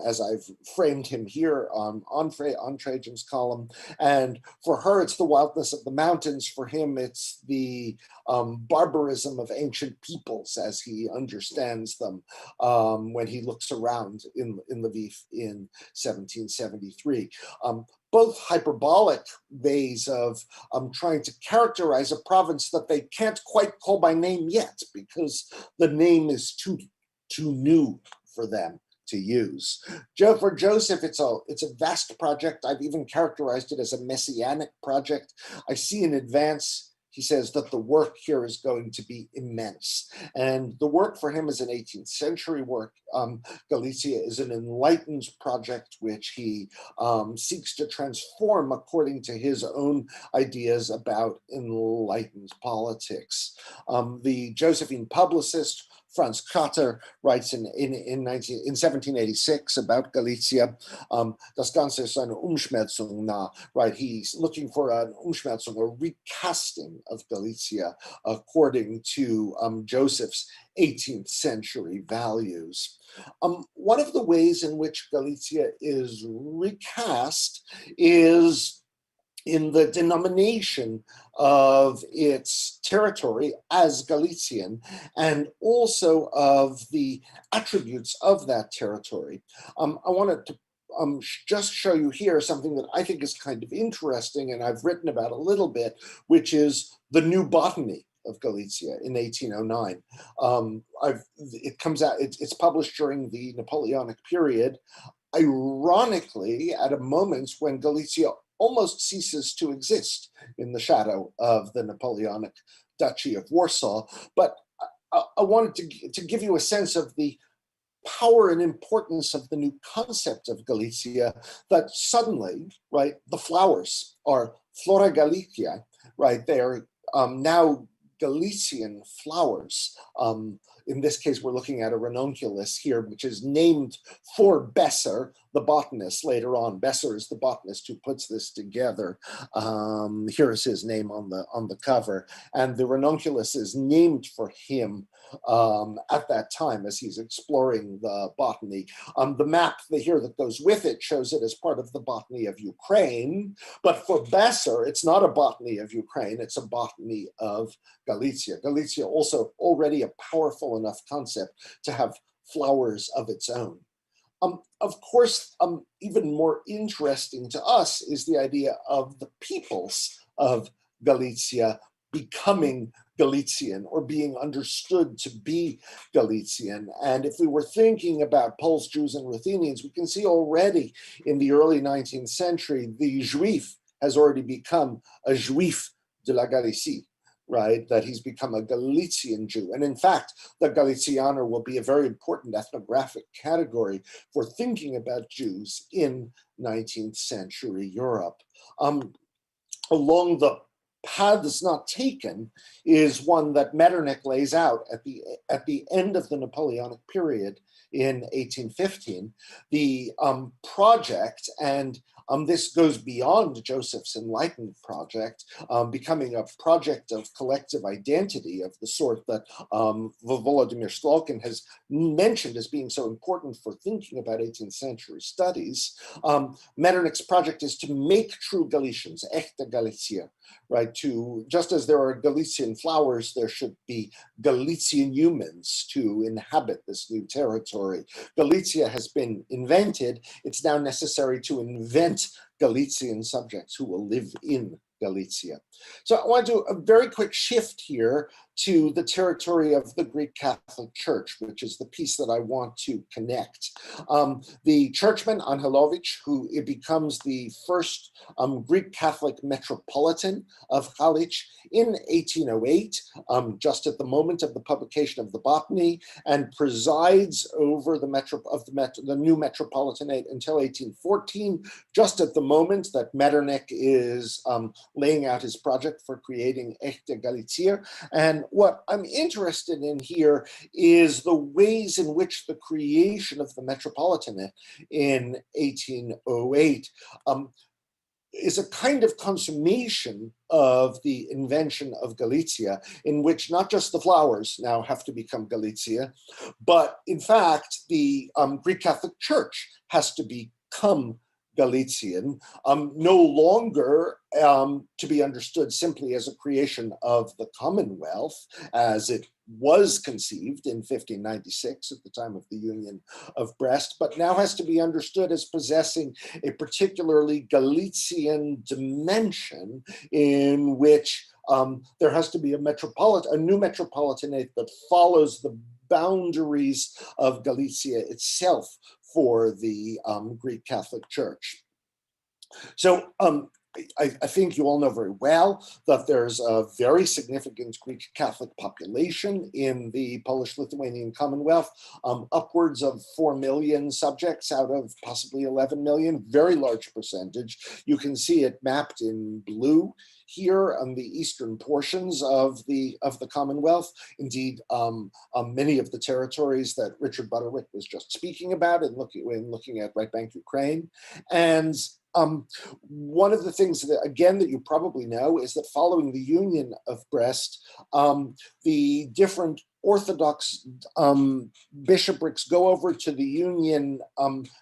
as I've framed him here on Trajan's column. And for her, it's the wildness of the mountains. For him, it's the barbarism of ancient peoples as he understands them when he looks around in Lviv in 1773. Both hyperbolic ways of trying to characterize a province that they can't quite call by name yet, because the name is too new for them to use. For Joseph, it's a vast project. I've even characterized it as a messianic project. I see in advance, he says, that the work here is going to be immense. And the work for him is an 18th century work. Galicia is an enlightened project which he seeks to transform according to his own ideas about enlightened politics. The Josephine publicist, Franz Katter, writes in 1786 about Galicia, das Ganze ist eine Umschmelzung nah, right? He's looking for an Umschmelzung, a recasting of Galicia according to Joseph's 18th century values. One of the ways in which Galicia is recast is in the denomination of its territory as Galician, and also of the attributes of that territory. I wanted to just show you here something that I think is kind of interesting, and I've written about a little bit, which is the new botany of Galicia in 1809. It comes out, it's published during the Napoleonic period, ironically at a moment when Galicia almost ceases to exist in the shadow of the Napoleonic Duchy of Warsaw. But I wanted to give you a sense of the power and importance of the new concept of Galicia, that suddenly, right, the flowers are Flora Galiciae, right? They are now Galician flowers. In this case, we're looking at a ranunculus here, which is named for Besser, the botanist later on. Besser is the botanist who puts this together. Here is his name on the cover. And the ranunculus is named for him at that time as he's exploring the botany. The map here that goes with it shows it as part of the botany of Ukraine. But for Besser, it's not a botany of Ukraine, it's a botany of Galicia. Galicia also already a powerful enough concept to have flowers of its own. Of course, even more interesting to us is the idea of the peoples of Galicia becoming Galician or being understood to be Galician. And if we were thinking about Poles, Jews, and Ruthenians, we can see already in the early 19th century, the Juif has already become a Juif de la Galicie, right? That he's become a Galician Jew. And in fact, the Galicianer will be a very important ethnographic category for thinking about Jews in 19th century Europe. Along the paths not taken is one that Metternich lays out at the end of the Napoleonic period in 1815. The project, and this goes beyond Joseph's Enlightened project, becoming a project of collective identity of the sort that Volodymyr Slokhin has mentioned as being so important for thinking about 18th century studies. Metternich's project is to make true Galicians, echte Galicia, right? To, just as there are Galician flowers, there should be Galician humans to inhabit this new territory. Galicia has been invented. It's now necessary to invent Galician subjects who will live in Galicia. So I want to do a very quick shift here to the territory of the Greek Catholic Church, which is the piece that I want to connect. The churchman Angelovich, who it becomes the first Greek Catholic metropolitan of Haliç in 1808, just at the moment of the publication of the Botany, and presides over the new metropolitanate until 1814, just at the moment that Metternich is laying out his project for creating Echte Galicia. And what I'm interested in here is the ways in which the creation of the metropolitanate in 1808 is a kind of consummation of the invention of Galicia, in which not just the flowers now have to become Galicia, but in fact, the Greek Catholic Church has to become Galician, no longer to be understood simply as a creation of the Commonwealth, as it was conceived in 1596 at the time of the Union of Brest, but now has to be understood as possessing a particularly Galician dimension in which there has to be a new metropolitanate that follows the boundaries of Galicia itself for the Greek Catholic Church. So I think you all know very well that there's a very significant Greek Catholic population in the Polish-Lithuanian Commonwealth, upwards of 4 million subjects out of possibly 11 million, very large percentage. You can see it mapped in blue here on the eastern portions of the Commonwealth. Indeed, many of the territories that Richard Butterwick was just speaking about and looking at Right Bank Ukraine. And one of the things that, again, that you probably know is that following the Union of Brest, the different Orthodox bishoprics go over to the Union,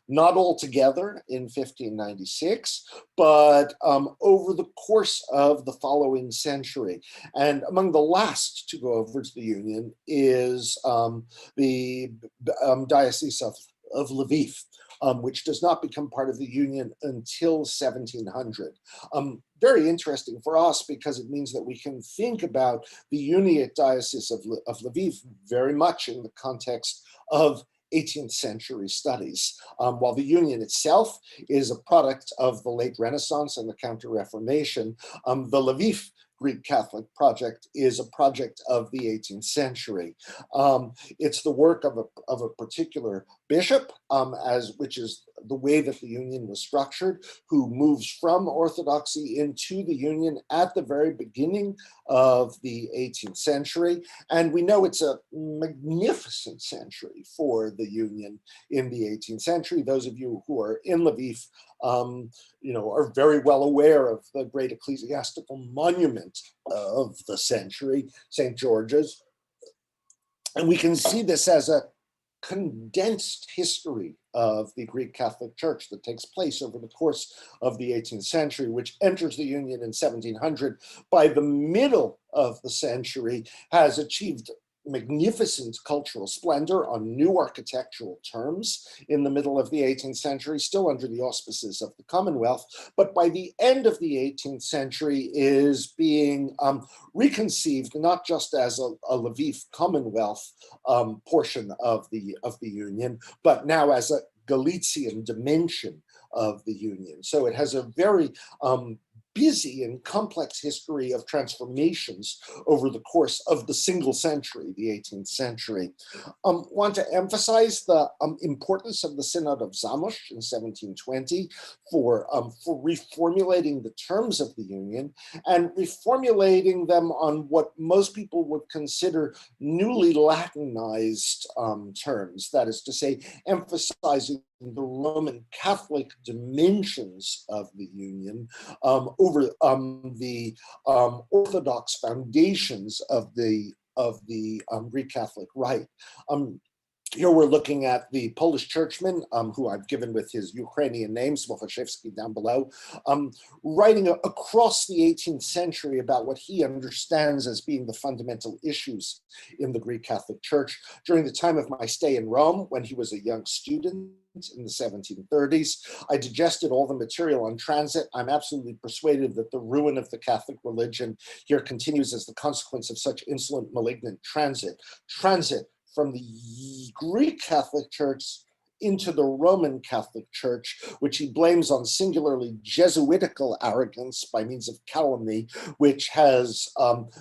not all together in 1596, but over the course of the following century. And among the last to go over to the Union is the Diocese of Lviv, which does not become part of the Union until 1700. Very interesting for us because it means that we can think about the Uniate Diocese of Lviv very much in the context of 18th century studies. While the Union itself is a product of the late Renaissance and the Counter-Reformation, the Lviv Greek Catholic project is a project of the 18th century. It's the work of a particular bishop, which is the way that the Union was structured, who moves from Orthodoxy into the Union at the very beginning of the 18th century. And we know it's a magnificent century for the Union in the 18th century. Those of you who are in Lviv, are very well aware of the great ecclesiastical monument of the century, St. George's. And we can see this as a condensed history of the Greek Catholic Church that takes place over the course of the 18th century, which enters the Union in 1700. By the middle of the century, has achieved magnificent cultural splendor on new architectural terms in the middle of the 18th century, still under the auspices of the Commonwealth, but by the end of the 18th century is being reconceived not just as a Lviv Commonwealth portion of the Union, but now as a Galician dimension of the Union. So it has a very busy and complex history of transformations over the course of the single century, the 18th century. Want to emphasize the importance of the Synod of Zamość in 1720 for reformulating the terms of the Union and reformulating them on what most people would consider newly Latinized terms, that is to say, emphasizing the Roman Catholic dimensions of the Union over the Orthodox foundations of the Greek Catholic Rite. Here we're looking at the Polish churchman, who I've given with his Ukrainian name, Smokoszewski, down below, writing across the 18th century about what he understands as being the fundamental issues in the Greek Catholic Church. During the time of my stay in Rome, when he was a young student in the 1730s, I digested all the material on transit. I'm absolutely persuaded that the ruin of the Catholic religion here continues as the consequence of such insolent, malignant transit from the Greek Catholic Church into the Roman Catholic Church, which he blames on singularly Jesuitical arrogance by means of calumny, which has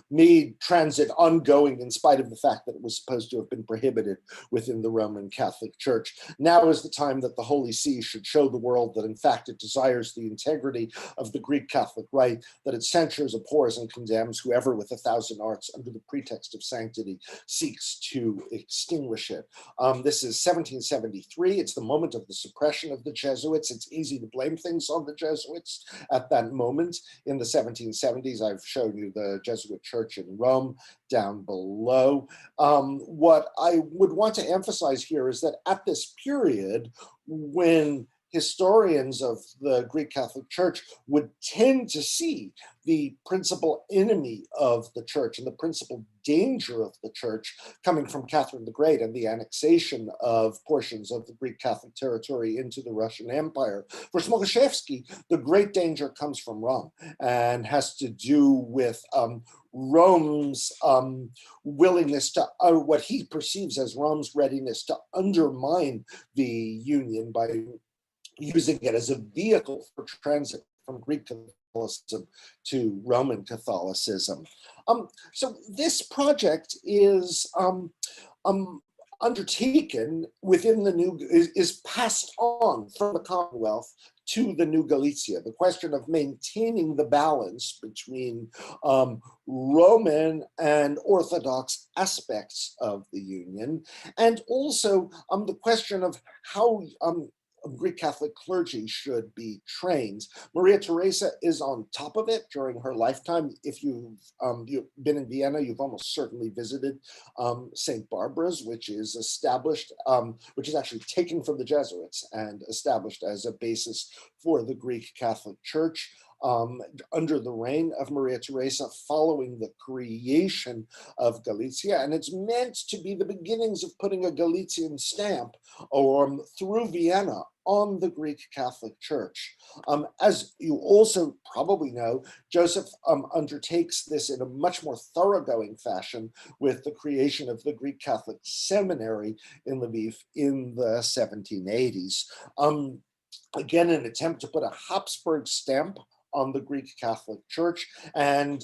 made transit ongoing in spite of the fact that it was supposed to have been prohibited within the Roman Catholic Church. Now is the time that the Holy See should show the world that in fact it desires the integrity of the Greek Catholic Rite, that it censures, abhors, and condemns whoever with 1,000 arts under the pretext of sanctity seeks to extinguish it. This is 1773. It's the moment of the suppression of the Jesuits. It's easy to blame things on the Jesuits at that moment. In the 1770s, I've shown you the Jesuit church in Rome down below. What I would want to emphasize here is that at this period, when historians of the Greek Catholic Church would tend to see the principal enemy of the church and the principal danger of the church coming from Catherine the Great and the annexation of portions of the Greek Catholic territory into the Russian Empire. For Smokoszewski, the great danger comes from Rome and has to do with Rome's willingness to, what he perceives as Rome's readiness to undermine the Union by using it as a vehicle for transit from Greek Catholicism to Roman Catholicism. So this project is undertaken within the new, is passed on from the Commonwealth to the New Galicia. The question of maintaining the balance between Roman and Orthodox aspects of the Union, and also the question of how Greek Catholic clergy should be trained. Maria Theresa is on top of it during her lifetime. If you've been in Vienna, you've almost certainly visited St. Barbara's, which is established, which is actually taken from the Jesuits and established as a basis for the Greek Catholic Church. Under the reign of Maria Theresa following the creation of Galicia. And it's meant to be the beginnings of putting a Galician stamp through Vienna on the Greek Catholic Church. As you also probably know, Joseph undertakes this in a much more thoroughgoing fashion with the creation of the Greek Catholic Seminary in Lviv in the 1780s. Again, an attempt to put a Habsburg stamp on the Greek Catholic Church, and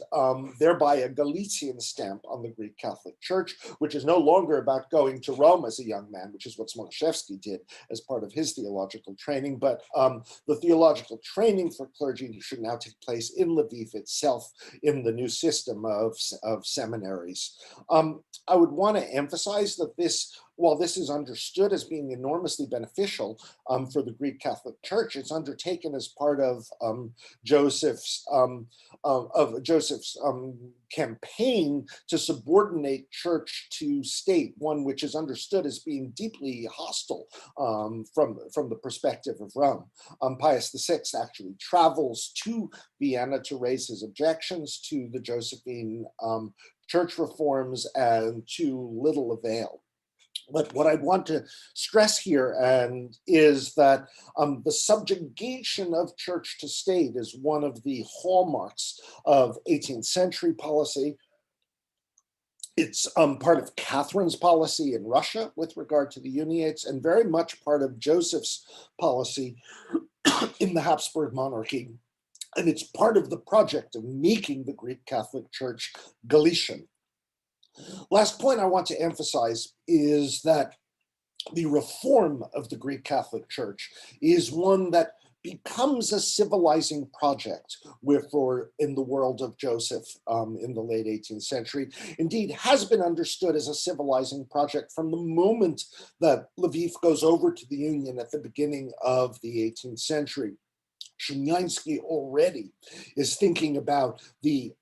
thereby a Galician stamp on the Greek Catholic Church, which is no longer about going to Rome as a young man, which is what Smokoszewski did as part of his theological training, but the theological training for clergy should now take place in Lviv itself in the new system of seminaries. I would want to emphasize that this while this is understood as being enormously beneficial for the Greek Catholic Church, it's undertaken as part of Joseph's campaign to subordinate church to state, one which is understood as being deeply hostile from the perspective of Rome. Pius VI actually travels to Vienna to raise his objections to the Josephine church reforms, and to little avail. But what I want to stress here is that the subjugation of church to state is one of the hallmarks of 18th century policy. It's part of Catherine's policy in Russia with regard to the Uniates, and very much part of Joseph's policy in the Habsburg monarchy. And it's part of the project of making the Greek Catholic Church Galician. Last point I want to emphasize is that the reform of the Greek Catholic Church is one that becomes a civilizing project in the world of Joseph in the late 18th century. Indeed, has been understood as a civilizing project from the moment that Lviv goes over to the Union at the beginning of the 18th century. Shumyansky already is thinking about the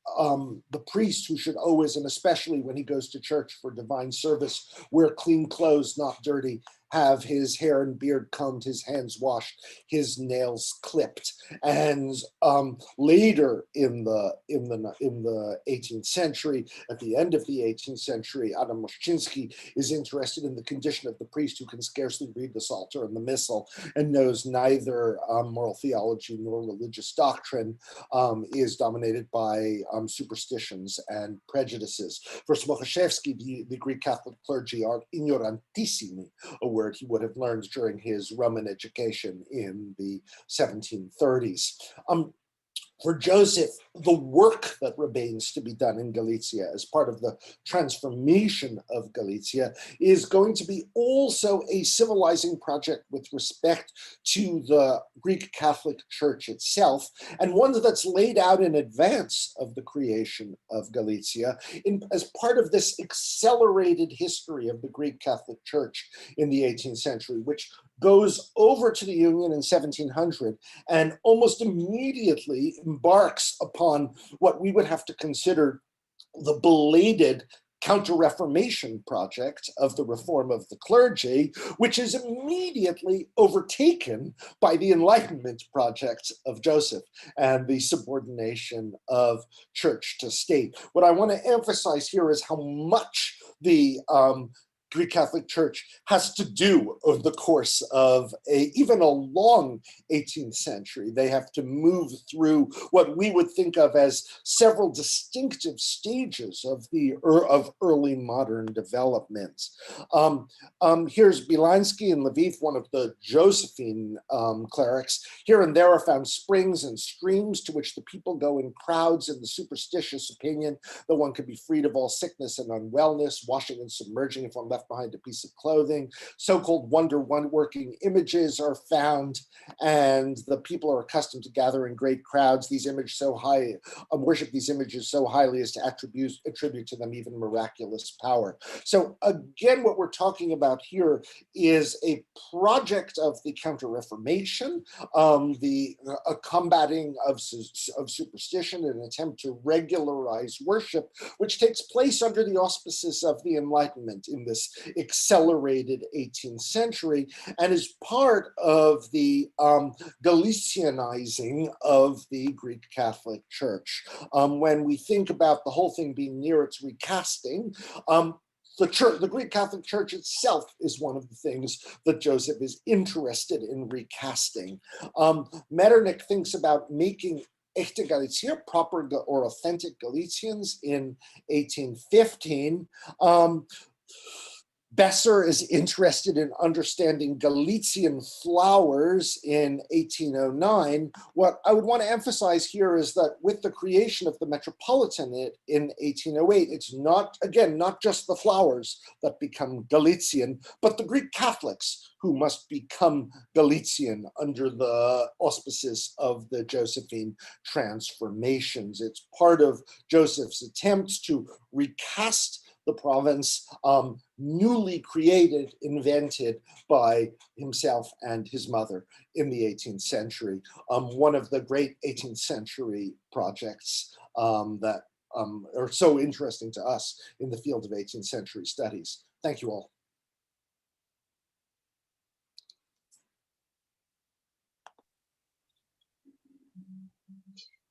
priest who should always, and especially when he goes to church for divine service, wear clean clothes, not dirty, have his hair and beard combed, his hands washed, his nails clipped. And later in the 18th century, at the end of the 18th century, Adam Moshchinsky is interested in the condition of the priest who can scarcely read the Psalter and the Missal and knows neither moral theology nor religious doctrine, is dominated by superstitions and prejudices. For Smokhashevsky, the Greek Catholic clergy are ignorantissimi, a word he would have learned during his Roman education in the 1730s. For Joseph, the work that remains to be done in Galicia as part of the transformation of Galicia is going to be also a civilizing project with respect to the Greek Catholic Church itself, and one that's laid out in advance of the creation of Galicia as part of this accelerated history of the Greek Catholic Church in the 18th century, which goes over to the Union in 1700 and almost immediately embarks upon what we would have to consider the belated Counter-Reformation project of the reform of the clergy, which is immediately overtaken by the Enlightenment projects of Joseph and the subordination of church to state. What I want to emphasize here is how much the Greek Catholic Church has to do over the course of even a long 18th century. They have to move through what we would think of as several distinctive stages of early modern developments. Here's Bilansky in Lviv, one of the Josephine clerics. Here and there are found springs and streams to which the people go in crowds in the superstitious opinion that one could be freed of all sickness and unwellness, washing and submerging if one left behind a piece of clothing. So-called wonder-working images are found, and the people are accustomed to gather in great crowds. These images worship these images so highly as to attribute to them even miraculous power. So again, what we're talking about here is a project of the Counter-Reformation, the combating of superstition, an attempt to regularize worship, which takes place under the auspices of the Enlightenment in this accelerated 18th century, and is part of the Galicianizing of the Greek Catholic Church. When we think about the whole thing being near its recasting, the Greek Catholic Church itself is one of the things that Joseph is interested in recasting. Metternich thinks about making echte Galicia, proper or authentic Galicians, in 1815. Besser is interested in understanding Galician flowers in 1809. What I would want to emphasize here is that with the creation of the Metropolitanate in 1808, it's not just the flowers that become Galician, but the Greek Catholics who must become Galician under the auspices of the Josephine transformations. It's part of Joseph's attempts to recast the province newly created, invented by himself and his mother in the 18th century. One of the great 18th century projects that are so interesting to us in the field of 18th century studies. Thank you all.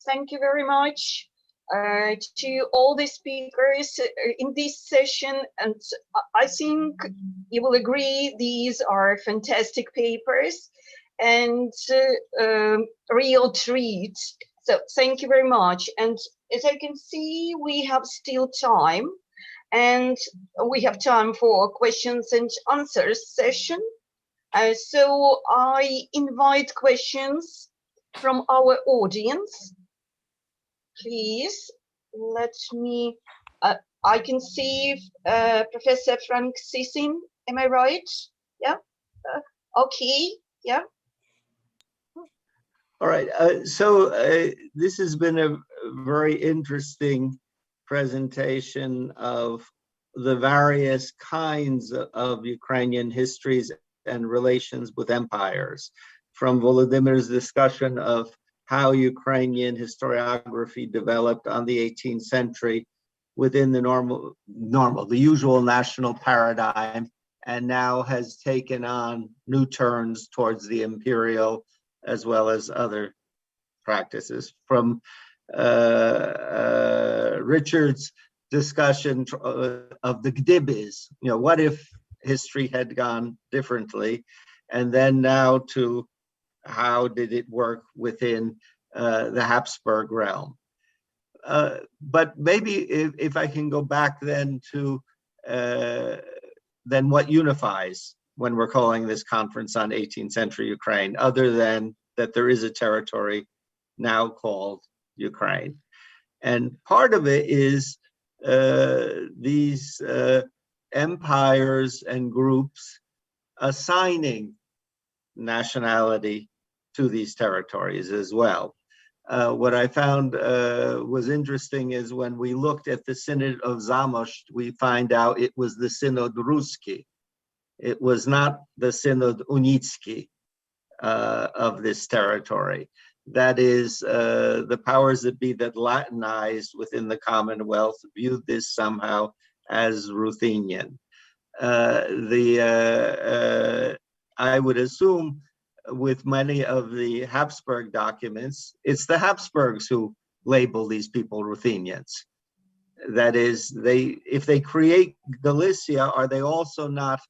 Thank you very much to all the speakers in this session. And I think you will agree these are fantastic papers and real treats. So thank you very much. And as I can see, we have still time, and we have time for questions and answers session. So I invite questions from our audience. Please let me, I can see Professor Frank Sissin, am I right? Yeah, okay, yeah. All right, this has been a very interesting presentation of the various kinds of Ukrainian histories and relations with empires, from Volodymyr's discussion of how Ukrainian historiography developed on the 18th century within the usual national paradigm, and now has taken on new turns towards the imperial as well as other practices. From Richard's discussion of the Gdybis, what if history had gone differently, and then now to how did it work within the Habsburg realm. But maybe if I can go back then to then what unifies when we're calling this conference on 18th century Ukraine, other than that there is a territory now called Ukraine. And part of it is these empires and groups assigning nationality to these territories as well. What I found was interesting is when we looked at the Synod of Zamość, we find out it was the Synod Ruski. It was not the Synod Unicki of this territory. That is, the powers that be that Latinized within the Commonwealth viewed this somehow as Ruthenian. I would assume with many of the Habsburg documents, it's the Habsburgs who label these people Ruthenians. That is, if they create Galicia, are they also not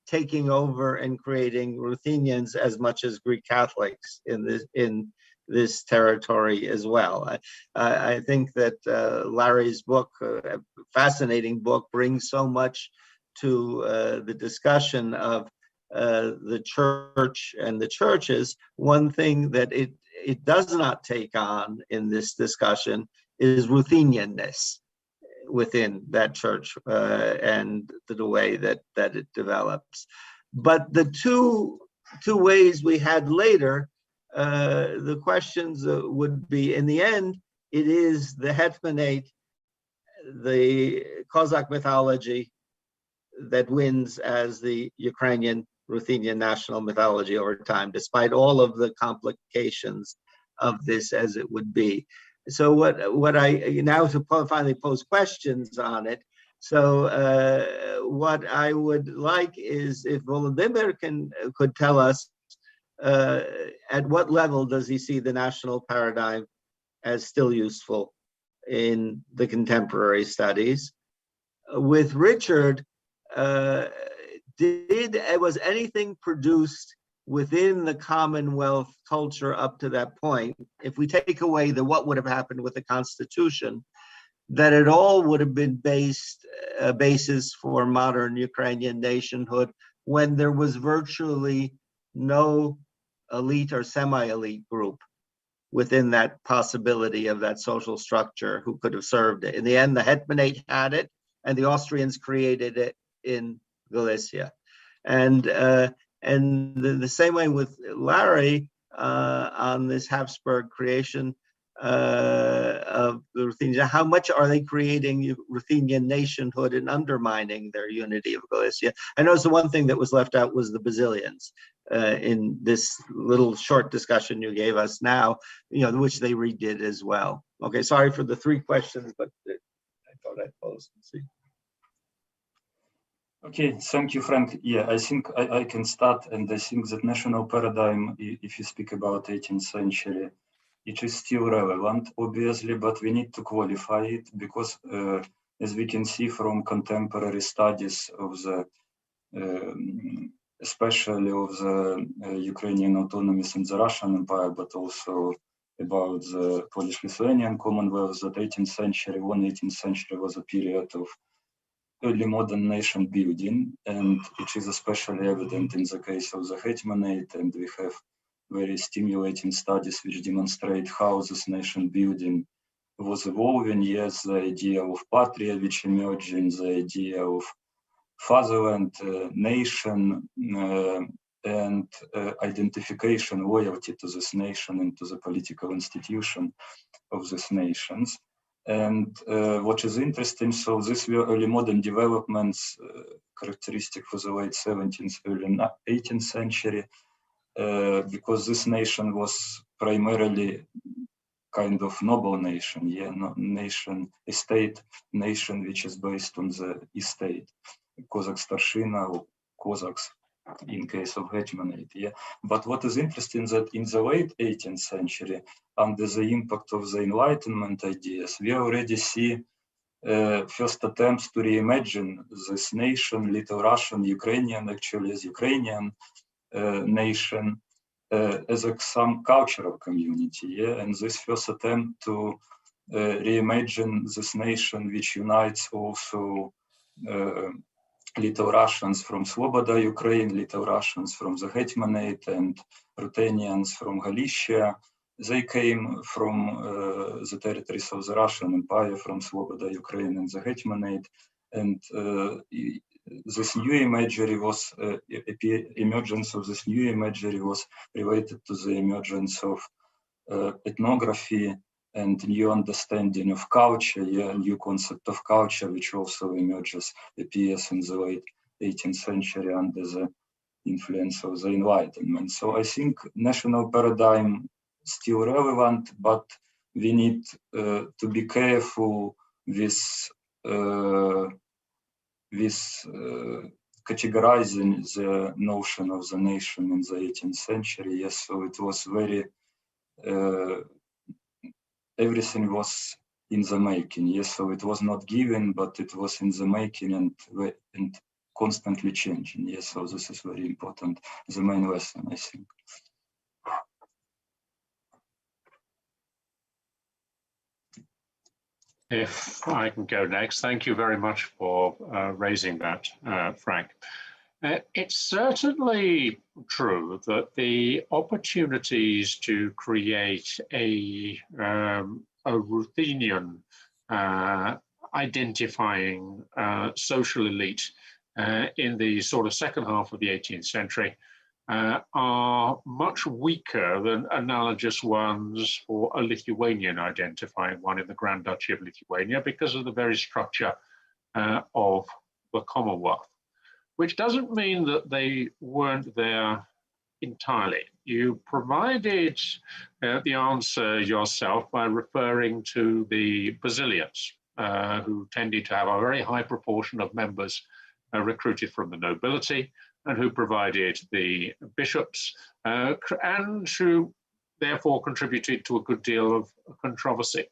taking over and creating Ruthenians as much as Greek Catholics in this territory as well? I think that Larry's book, a fascinating book, brings so much to the discussion of the church and the churches. One thing that it does not take on in this discussion is Ruthenianness within that church and the way that it develops. But the two ways we had later, the questions would be, in the end, it is the Hetmanate, the Cossack mythology that wins as the Ukrainian Ruthenian national mythology over time, despite all of the complications of this as it would be. So what I now to finally pose questions on it. So what I would like is if Volodymyr could tell us at what level does he see the national paradigm as still useful in the contemporary studies. With Richard, was anything produced within the Commonwealth culture up to that point, if we take away what would have happened with the Constitution, that it all would have been a basis for modern Ukrainian nationhood when there was virtually no elite or semi-elite group within that possibility of that social structure who could have served it. In the end, the Hetmanate had it, and the Austrians created it in Galicia. And the same way with Larry on this Habsburg creation, of the Ruthenians? How much are they creating Ruthenian nationhood and undermining their unity of Galicia? I noticed the one thing that was left out was the Basilians in this little short discussion you gave us now, which they redid as well. Okay, sorry for the 3 questions, but I thought I'd pose and see. Okay, thank you, Frank. Yeah, I think I can start, and I think that national paradigm, if you speak about 18th century, it is still relevant, obviously, but we need to qualify it because, as we can see from contemporary studies of the, especially of the Ukrainian autonomies in the Russian Empire, but also about the Polish-Lithuanian Commonwealth, that 18th century was a period of early modern nation building, and it is especially evident in the case of the Hetmanate, and we have very stimulating studies which demonstrate how this nation building was evolving. Yes, the idea of patria which emerged, the idea of fatherland, nation, and identification, loyalty to this nation and to the political institution of these nations. And what is interesting, so these were early modern developments, characteristic for the late 17th, early 18th century, because this nation was primarily kind of noble nation, estate nation, which is based on the estate, Kozak Starshina or Cossacks in case of Hetmanate. But what is interesting that in the late 18th century, under the impact of the Enlightenment ideas, we already see first attempts to reimagine this nation, Little Russian, Ukrainian, actually as Ukrainian nation, as some cultural community. And this first attempt to reimagine this nation, which unites also Little Russians from Sloboda, Ukraine, Little Russians from the Hetmanate, and Ruthenians from Galicia. They came from the territories of the Russian Empire, from Sloboda, Ukraine, and the Hetmanate. And this new imagery was, emergence of this new imagery was related to the emergence of ethnography and new understanding of culture, new concept of culture, which also appears in the late 18th century under the influence of the Enlightenment. So I think national paradigm still relevant, but we need to be careful with categorizing the notion of the nation in the 18th century. Yes, so it was very everything was in the making. Yes, so it was not given, but it was in the making and constantly changing. Yes, so this is very important. The main lesson, I think. If I can go next, thank you very much for raising that, Frank. It's certainly true that the opportunities to create a Ruthenian identifying social elite in the sort of second half of the 18th century are much weaker than analogous ones for a Lithuanian identifying one in the Grand Duchy of Lithuania because of the very structure of the Commonwealth. Which doesn't mean that they weren't there entirely. You provided the answer yourself by referring to the Basilians, who tended to have a very high proportion of members recruited from the nobility, and who provided the bishops, and who therefore contributed to a good deal of controversy.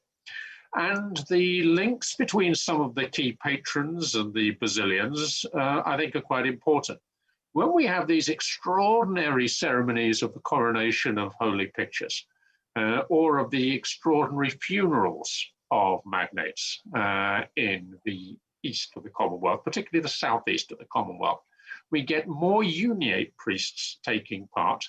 And the links between some of the key patrons and the Basilians, I think, are quite important. When we have these extraordinary ceremonies of the coronation of holy pictures, or of the extraordinary funerals of magnates in the east of the Commonwealth, particularly the southeast of the Commonwealth, we get more uniate priests taking part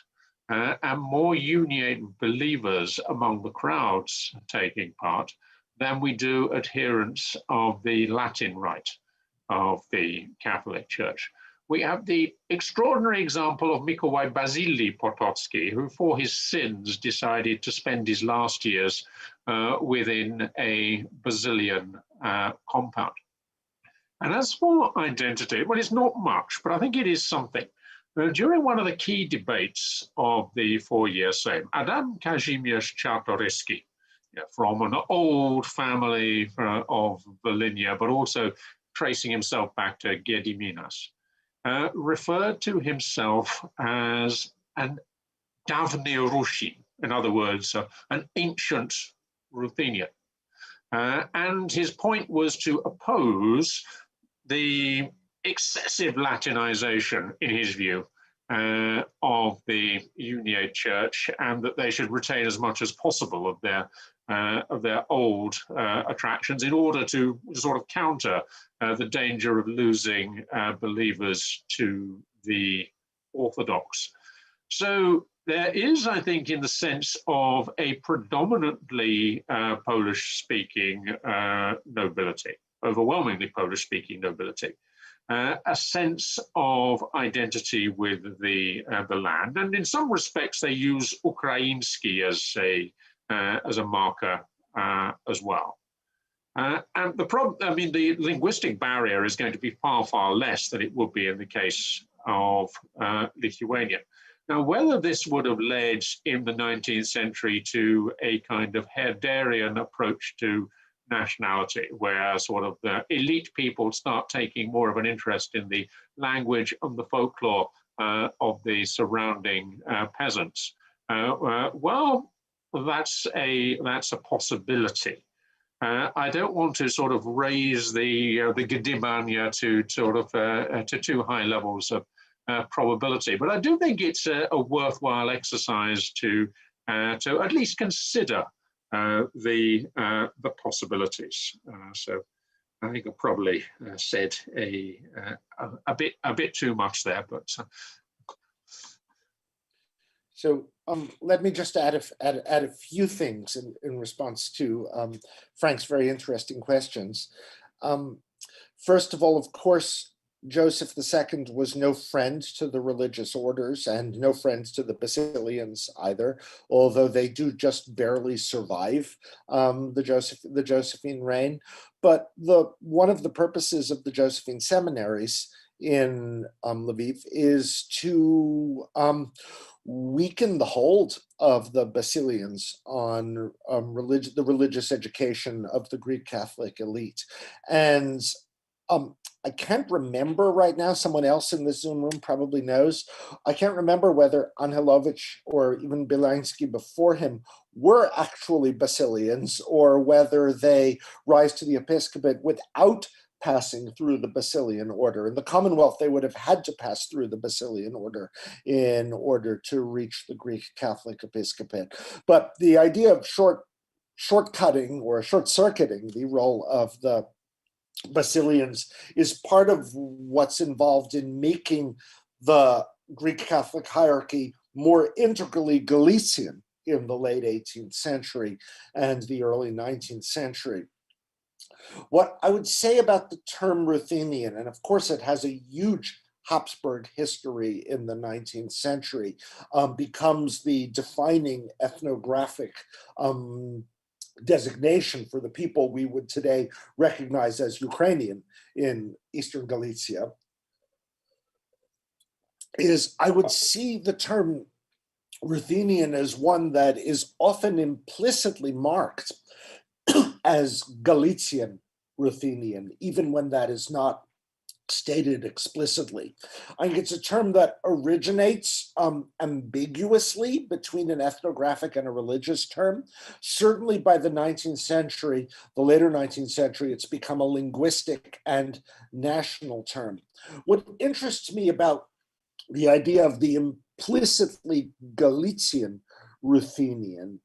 and more uniate believers among the crowds taking part than we do adherents of the Latin rite of the Catholic Church, we have the extraordinary example of Mikołaj Basili Potocki, who for his sins decided to spend his last years within a Basilian compound. And as for identity, well, it's not much, but I think it is something. During one of the key debates of the 4-year Sejm, Adam Kazimierz Czartoryski, from an old family of Volhynia, but also tracing himself back to Gediminas, referred to himself as an dawny Rusin, in other words, an ancient Ruthenian. And his point was to oppose the excessive Latinization, in his view, of the Uniate Church, and that they should retain as much as possible of their old attractions in order to sort of counter the danger of losing believers to the Orthodox. So there is, I think, in the sense of a predominantly Polish-speaking nobility, overwhelmingly Polish-speaking nobility, a sense of identity with the land, and in some respects they use Ukraiński as a marker as well. And the problem, I mean, the linguistic barrier is going to be far, far less than it would be in the case of Lithuanian. Now, whether this would have led in the 19th century to a kind of Herderian approach to nationality, where sort of the elite people start taking more of an interest in the language and the folklore of the surrounding peasants, well, that's a possibility. I don't want to sort of raise the Gedimania to sort of to too high levels of probability, but I do think it's a worthwhile exercise to at least consider the possibilities. So I think I probably said a bit too much there, but. So let me just add a few things in response to Frank's very interesting questions. First of all, of course, Joseph II was no friend to the religious orders and no friend to the Basilians either, although they do just barely survive the Josephine reign. But one of the purposes of the Josephine seminaries in Lviv is to weaken the hold of the Basilians on the religious education of the Greek Catholic elite. And I can't remember right now, someone else in this Zoom room probably knows, I can't remember whether Angelovich or even Bielański before him were actually Basilians or whether they rise to the episcopate without passing through the Basilian order. In the Commonwealth, they would have had to pass through the Basilian order in order to reach the Greek Catholic episcopate. But the idea of shortcutting or short-circuiting the role of the Basilians is part of what's involved in making the Greek Catholic hierarchy more integrally Galician in the late 18th century and the early 19th century. What I would say about the term Ruthenian, and of course it has a huge Habsburg history in the 19th century, becomes the defining ethnographic designation for the people we would today recognize as Ukrainian in Eastern Galicia, is I would see the term Ruthenian as one that is often implicitly marked as Galician Ruthenian, even when that is not stated explicitly. I think it's a term that originates ambiguously between an ethnographic and a religious term. Certainly by the 19th century, the later 19th century, it's become a linguistic and national term. What interests me about the idea of the implicitly Galician Ruthenian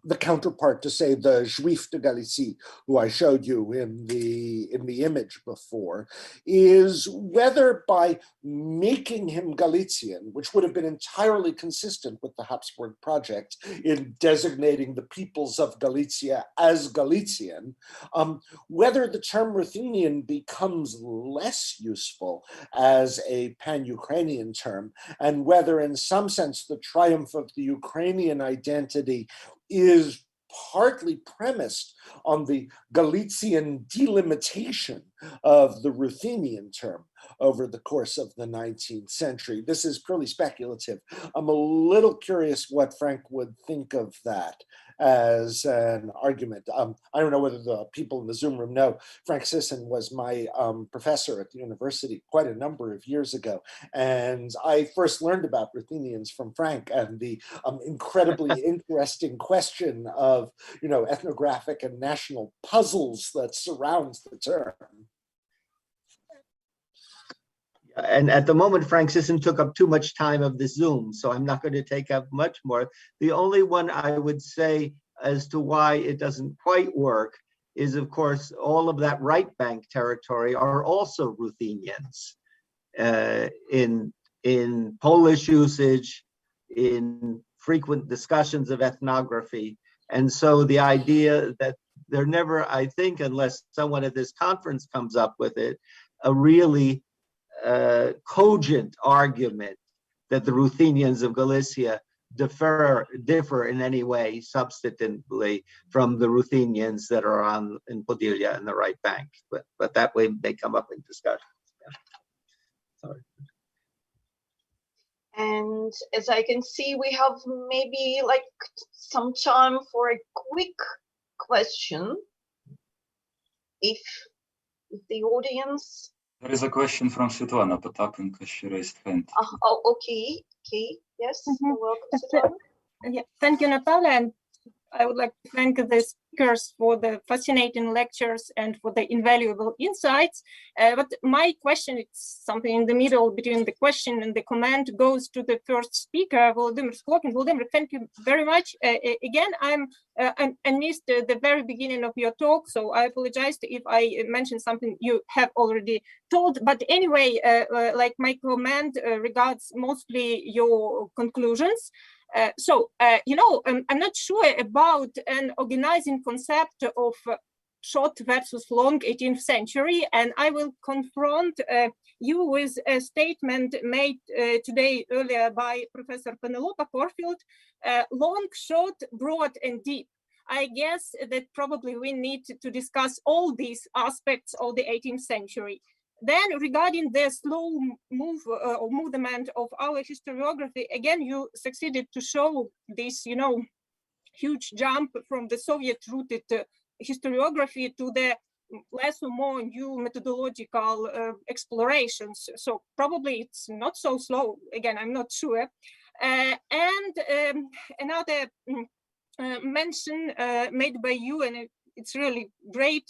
the counterpart to, say, the Juif de Galicie, who I showed you in the image before, is whether by making him Galician, which would have been entirely consistent with the Habsburg project in designating the peoples of Galicia as Galician, whether the term Ruthenian becomes less useful as a pan-Ukrainian term, and whether in some sense the triumph of the Ukrainian identity is partly premised on the Galician delimitation of the Ruthenian term over the course of the 19th century. This is purely speculative. I'm a little curious what Frank would think of that as an argument. I don't know whether the people in the Zoom room know, Frank Sisson was my professor at the university quite a number of years ago. And I first learned about Ruthenians from Frank and the incredibly interesting question of, ethnographic and national puzzles that surrounds the term. And at the moment, Frank Sisson took up too much time of the Zoom, so I'm not going to take up much more. The only one I would say as to why it doesn't quite work is, of course, all of that right bank territory are also Ruthenians in Polish usage, in frequent discussions of ethnography. And so the idea that they're never, I think, unless someone at this conference comes up with it, a really cogent argument that the Ruthenians of Galicia differ in any way substantively from the Ruthenians that are in Podylia and the right bank, but that way they come up in discussions. Yeah. Sorry. And as I can see, we have maybe like some time for a quick question. If the audience. There is a question from Svetlana Potapenko. She raised hand. Okay. Yes, you're welcome, Svetlana. Yeah, thank you, Natalia. And I would like to thank the speakers for the fascinating lectures and for the invaluable insights. But my question, it's something in the middle between the question and the comment, goes to the first speaker, Volodymyr Sklokin. Volodymyr, thank you very much. Again, I missed the very beginning of your talk, so I apologize if I mentioned something you have already told. But anyway, like my comment regards mostly your conclusions. I'm not sure about an organizing concept of short versus long 18th century, and I will confront you with a statement made today earlier by Professor Penelope Corfield, long, short, broad, and deep. I guess that probably we need to discuss all these aspects of the 18th century. Then regarding the slow movement of our historiography, again, you succeeded to show this, huge jump from the Soviet-rooted historiography to the less or more new methodological explorations. So probably it's not so slow. Again, I'm not sure. And another mention made by you, and it's really great,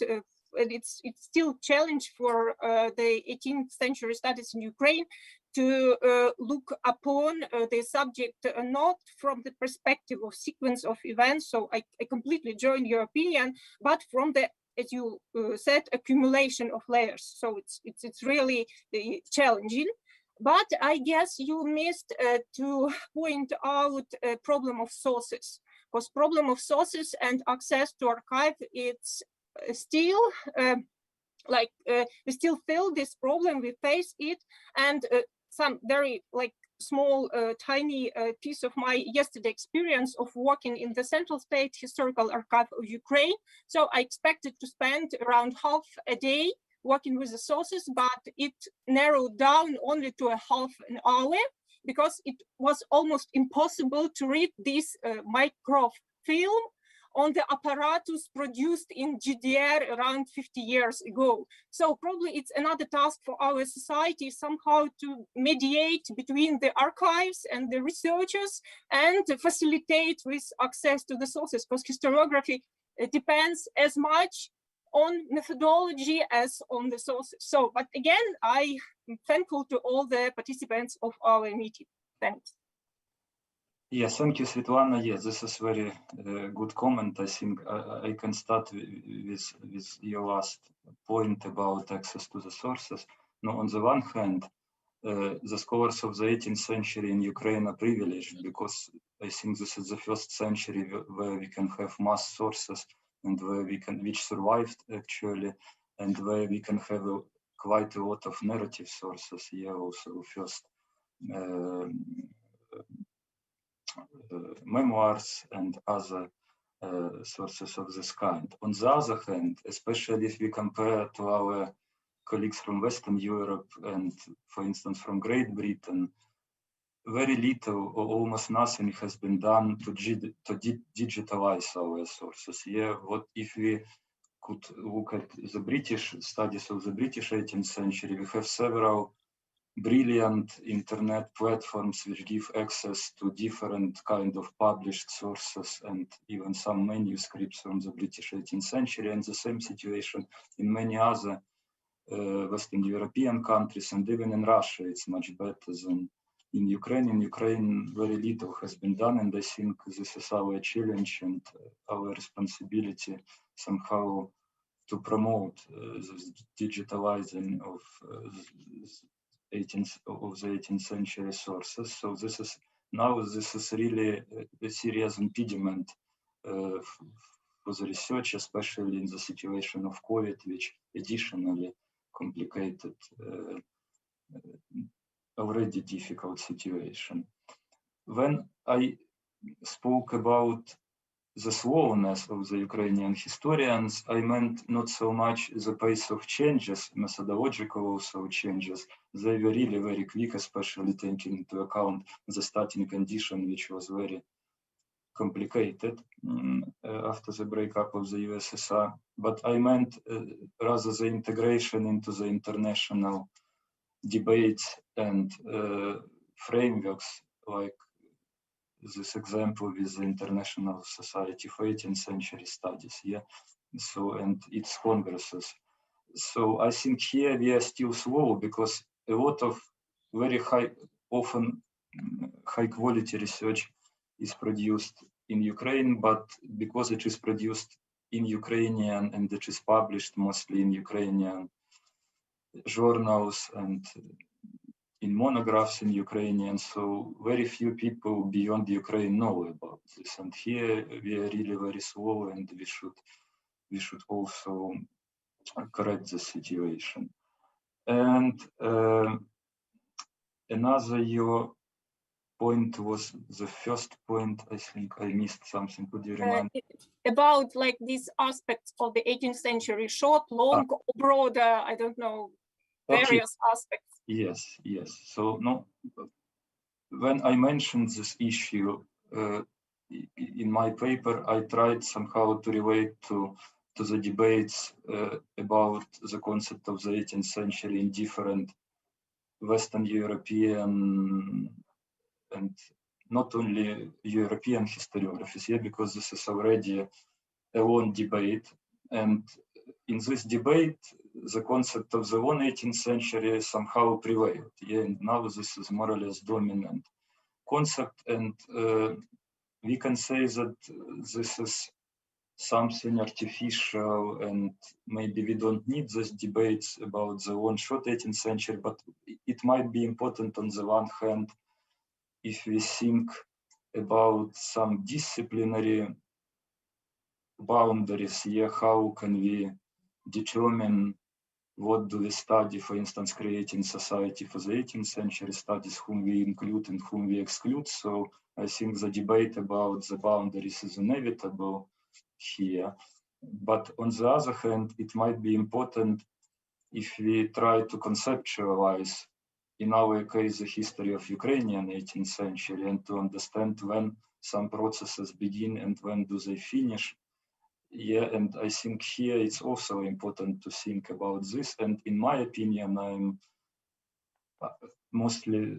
it's still a challenge for the 18th century studies in Ukraine to look upon the subject not from the perspective of sequence of events. So I completely join your opinion, but from the, as you said, accumulation of layers. So it's really challenging. But I guess you missed to point out a problem of sources, because problem of sources and access to archive, it's still we still feel this problem, we face it, and some very small tiny piece of my yesterday experience of working in the Central State Historical Archive of Ukraine. So I expected to spend around half a day working with the sources, but it narrowed down only to a half an hour because it was almost impossible to read this microfilm on the apparatus produced in GDR around 50 years ago. So probably it's another task for our society somehow to mediate between the archives and the researchers and to facilitate with access to the sources, because historiography depends as much on methodology as on the sources. So, but again, I'm thankful to all the participants of our meeting. Thanks. Yes, thank you, Svetlana. Yes, this is very good comment. I think I can start with your last point about access to the sources. Now, on the one hand, the scholars of the 18th century in Ukraine are privileged because I think this is the first century where we can have mass sources and where which survived actually, and where we can have quite a lot of narrative sources. Yeah, also first memoirs and other sources of this kind. On the other hand, especially if we compare to our colleagues from Western Europe and, for instance, from Great Britain, very little or almost nothing has been done to digitalize our sources. Yeah, what if we could look at the British studies of the British 18th century, we have several brilliant internet platforms which give access to different kind of published sources and even some manuscripts from the British 18th century, and the same situation in many other Western European countries, and even in Russia it's much better than in Ukraine. In Ukraine very little has been done, and I think this is our challenge and our responsibility somehow to promote this digitalizing of the 18th century sources. So this is really a serious impediment for the research, especially in the situation of COVID, which additionally complicated already difficult situation. When I spoke about the slowness of the Ukrainian historians, I meant not so much the pace of changes, methodological also changes. They were really very quick, especially taking into account the starting condition, which was very complicated after the breakup of the USSR. But I meant rather the integration into the international debates and frameworks, like this example with the International Society for 18th Century Studies, yeah, so, and its congresses. So I think here we are still slow because a lot of very often high quality research is produced in Ukraine, but because it is produced in Ukrainian and it is published mostly in Ukrainian journals and in monographs in Ukrainian, so very few people beyond Ukraine know about this. And here we are really very slow, and we should also correct the situation. And another your point was the first point. I think I missed something. Could you remind? About like these aspects of the 18th century, short, long, or broader, I don't know, various aspects. Yes, yes. So no, when I mentioned this issue in my paper, I tried somehow to relate to the debates about the concept of the 18th century in different Western European and not only European historiographies, yeah, because this is already a long debate. And in this debate, the concept of the 18th century somehow prevailed. Yeah, and now this is more or less dominant concept. And we can say that this is something artificial, and maybe we don't need these debates about the long short 18th century, but it might be important on the one hand if we think about some disciplinary boundaries. Yeah, how can we determine what do we study, for instance, creating society for the 18th century studies, whom we include and whom we exclude. So I think the debate about the boundaries is inevitable here. But on the other hand, it might be important if we try to conceptualize, in our case, the history of Ukrainian 18th century, and to understand when some processes begin and when do they finish. Yeah, and I think here it's also important to think about this. And in my opinion, I'm mostly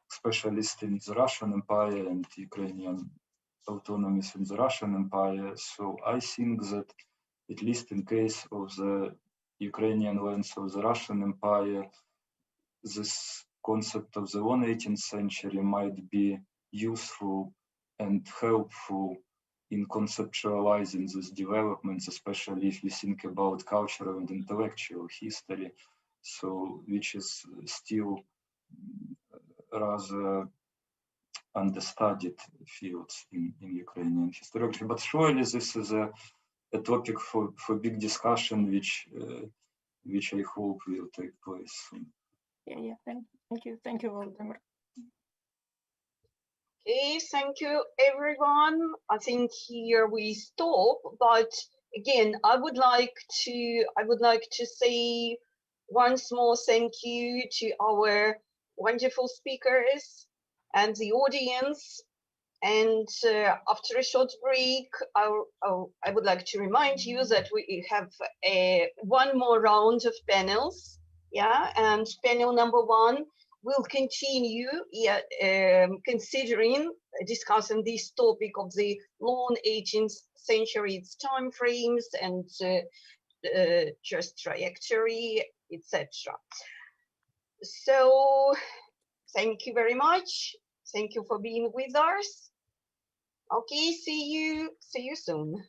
specialist in the Russian Empire and Ukrainian autonomies in the Russian Empire. So I think that, at least in case of the Ukrainian lands of the Russian Empire, this concept of the 18th century might be useful and helpful in conceptualizing these developments, especially if you think about cultural and intellectual history, so which is still rather understudied fields in Ukrainian historiography. But surely this is a topic for big discussion, which I hope will take place soon. Yeah, thank you, Volodymyr. Okay, thank you, everyone. I think here we stop. But again, I would like to say once more thank you to our wonderful speakers and the audience. And after a short break, I would like to remind you that we have one more round of panels. Yeah, and panel number 1 will continue discussing this topic of the long 18th century, its time frames and just trajectory, etc. So thank you very much. Thank you for being with us. Okay, see you soon.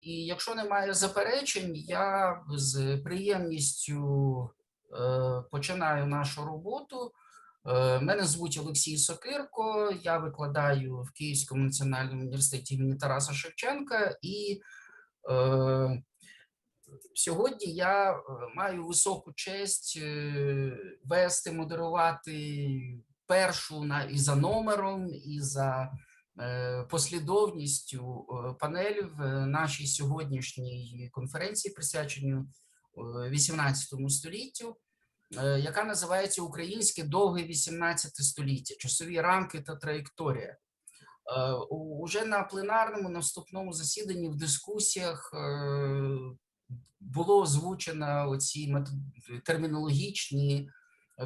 І якщо немає заперечень, я з приємністю починаю нашу роботу. Мене звуть Олексій Сокирко, я викладаю в Київському національному університеті імені Тараса Шевченка, і сьогодні я маю високу честь вести, модерувати першу і за номером, і за послідовністю панель в нашій сьогоднішній конференції, присвяченій 18 століттю, яка називається «Українське довге 18 століття. Часові рамки та траєкторія». Уже на пленарному, на вступному засіданні в дискусіях було озвучено оці термінологічні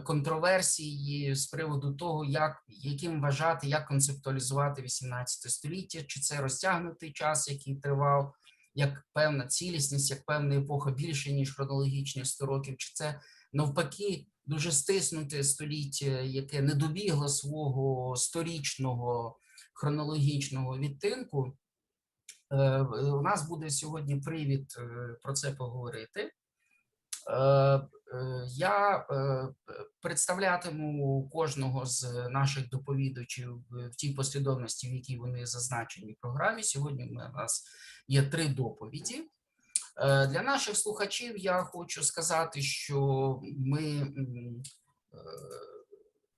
контроверсії з приводу того, яким вважати, як концептуалізувати 18 століття, чи це розтягнутий час, який тривав, як певна цілісність, як певна епоха більше, ніж хронологічні 100 років, чи це навпаки дуже стиснуте століття, яке не добігло свого 100-річного хронологічного відтинку. У нас буде сьогодні привід про це поговорити. Я представлятиму кожного з наших доповідачів в тій послідовності, в якій вони зазначені в програмі. Сьогодні у нас є 3 доповіді. Для наших слухачів я хочу сказати, що ми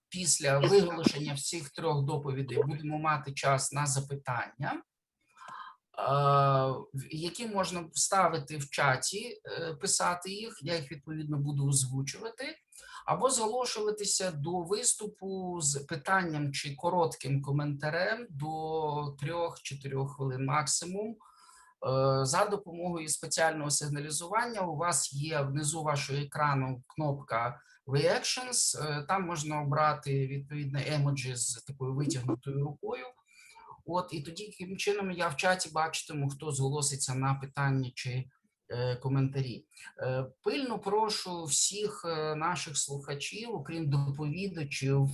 після виголошення всіх 3 доповідей будемо мати час на запитання, які можна вставити в чаті, писати їх, я їх відповідно буду озвучувати, або зголошуватися до виступу з питанням чи коротким коментарем до 3-4 хвилин максимум. За допомогою спеціального сигналізування у вас є внизу вашого екрану кнопка Reactions, там можна обрати відповідне емоджі з такою витягнутою рукою. І тоді, таким чином, я в чаті бачитиму, хто зголоситься на питання чи коментарі. Пильно прошу всіх наших слухачів, окрім доповідачів,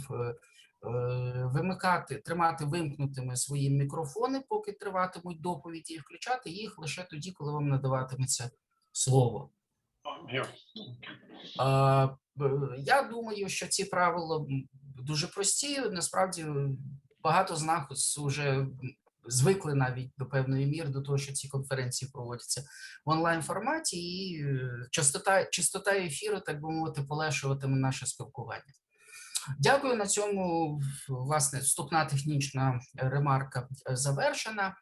тримати вимкнутими свої мікрофони, поки триватимуть доповіді, і включати їх лише тоді, коли вам надаватиметься слово. Я думаю, що ці правила дуже прості. Насправді, багато з нас вже звикли навіть до певної міри до того, що ці конференції проводяться в онлайн-форматі, і частота ефіру, так би мовити, полегшуватиме наше спілкування. Дякую, на цьому, власне, вступна технічна ремарка завершена.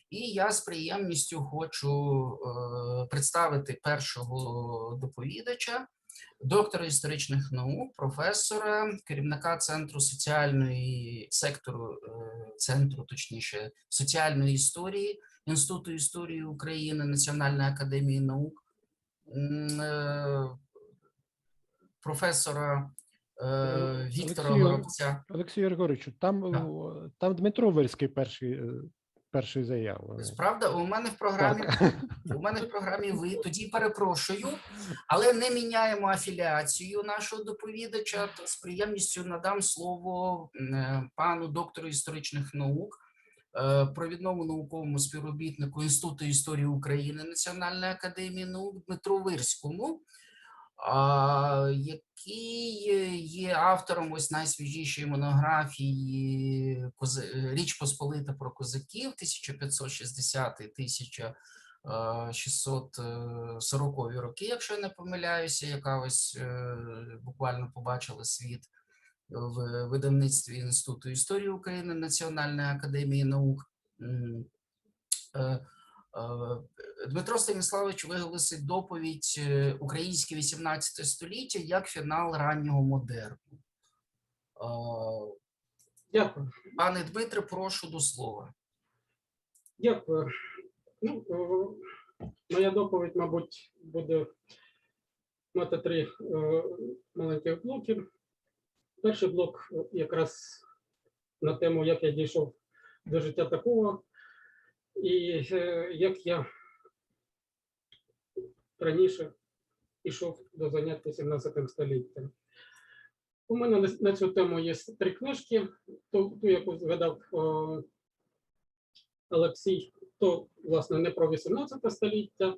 І я з приємністю хочу представити першого доповідача, доктора історичних наук, професора, керівника соціальної історії Інституту історії України Національної академії наук, професора Віктора Горобця. Олексію Григоровичу, там Дмитро Вельський перший заяву. Правда, у мене в програмі ви, тоді перепрошую, але не міняємо афіліацію нашого доповідача, то з приємністю надам слово пану доктору історичних наук, провідному науковому співробітнику Інституту історії України Національної академії наук Дмитру Вирському, який є автором ось найсвіжішої монографії «Річ Посполита про козаків» 1560-1640 роки, якщо я не помиляюся, яка ось буквально побачила світ в видавництві Інституту історії України Національної академії наук. Дмитро Станіславович виголосить доповідь «Українське 18 століття як фінал раннього модерну». Дякую. Пане Дмитре, прошу до слова. Дякую. Моя доповідь, мабуть, буде мати 3 маленьких блоки. Перший блок якраз на тему, як я дійшов до життя такого, і як я раніше йшов до занять 18 століттям. У мене на цю тему є 3 книжки. Ту, яку згадав Олексій, то, власне, не про 18 століття,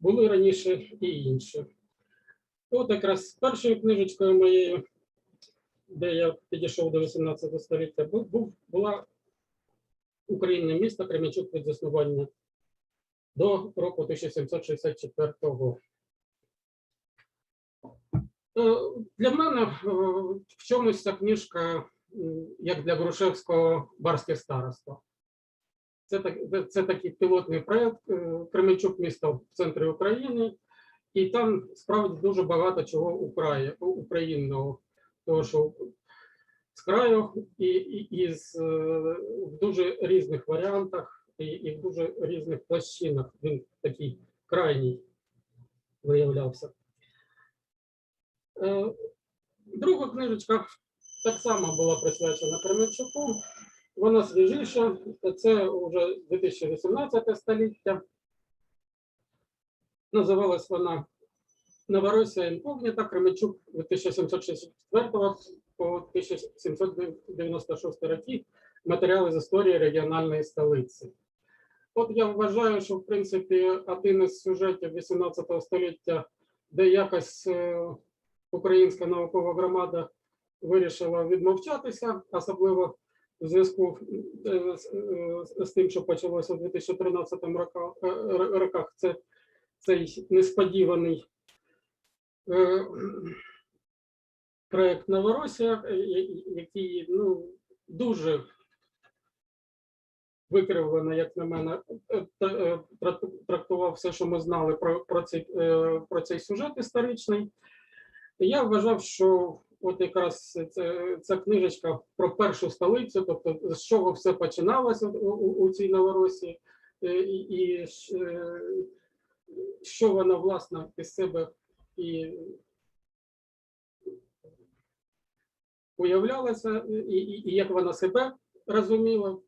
були раніше і інші. От якраз першою книжечкою моєю, де я підійшов до 18 століття, була «Україна місто Кременчук від заснування» до року 1764-го. Для мене в чомусь ця книжка, як для Грушевського, «Барське староство». Це такий пілотний проєкт Кременчук місто в центрі України, і там справді дуже багато чого українного, того, що з краю і в дуже різних варіантах, і в дуже різних площинах він такий крайній виявлявся. Друга книжечка так само була присвячена Кременчуку. Вона свіжіша, це вже 2018 століття. Називалась вона «Новоросія інкогніта. Кременчук від 1764 по 1796 роки. Матеріали з історії регіональної столиці». От я вважаю, що, в принципі, один із сюжетів 18 століття, де якось українська наукова громада вирішила відмовчатися, особливо в зв'язку з тим, що почалося у 2013 роках, це цей несподіваний проєкт «Новоросія», який дуже викривлено, як на мене, трактував все, що ми знали про цей сюжет історичний. Я вважав, що от якраз ця книжечка про першу столицю, тобто з чого все починалося у цій Новоросії, і що вона, власне, із себе і уявлялася, і як вона себе розуміла.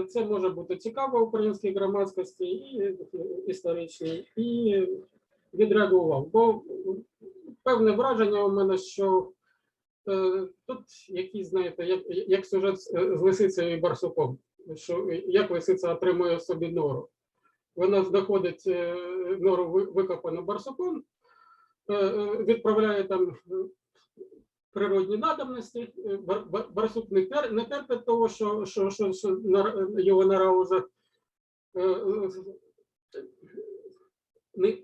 Це може бути цікаво українській громадськості і історичній, і відреагував. Бо певне враження у мене, що тут якісь, знаєте, як сюжет з лисицею і барсуком, що як лисиця отримує собі нору. Вона знаходить нору викопану барсуком, відправляє там природні надобності, барсук не терпить того, що його нора вже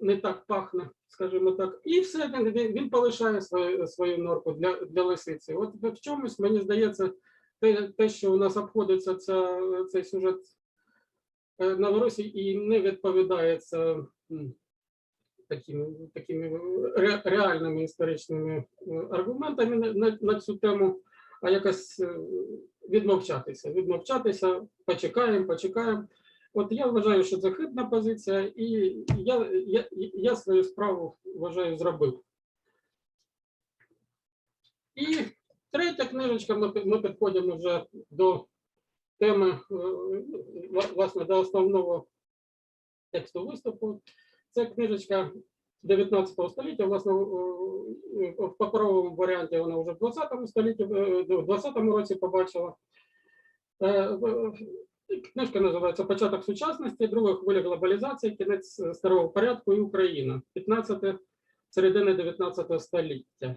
не так пахне, скажімо так, і все, він полишає свою норку для лисиці. От в чомусь, мені здається, те, що у нас обходиться цей сюжет Новоросії і не відповідається такими реальними історичними аргументами на цю тему, а якось відмовчатися, почекаємо. От я вважаю, що це хибна позиція, і я свою справу, вважаю, зробив. І третя книжечка, ми підходимо вже до теми, власне, до основного тексту виступу. Це книжечка 19 століття, власне, в паперовому варіанті вона вже в 20 столітті, в 20-му році побачила. Книжка називається «Початок сучасності. Друга хвиля глобалізації. Кінець старого порядку і Україна. 15-те, середина 19 століття».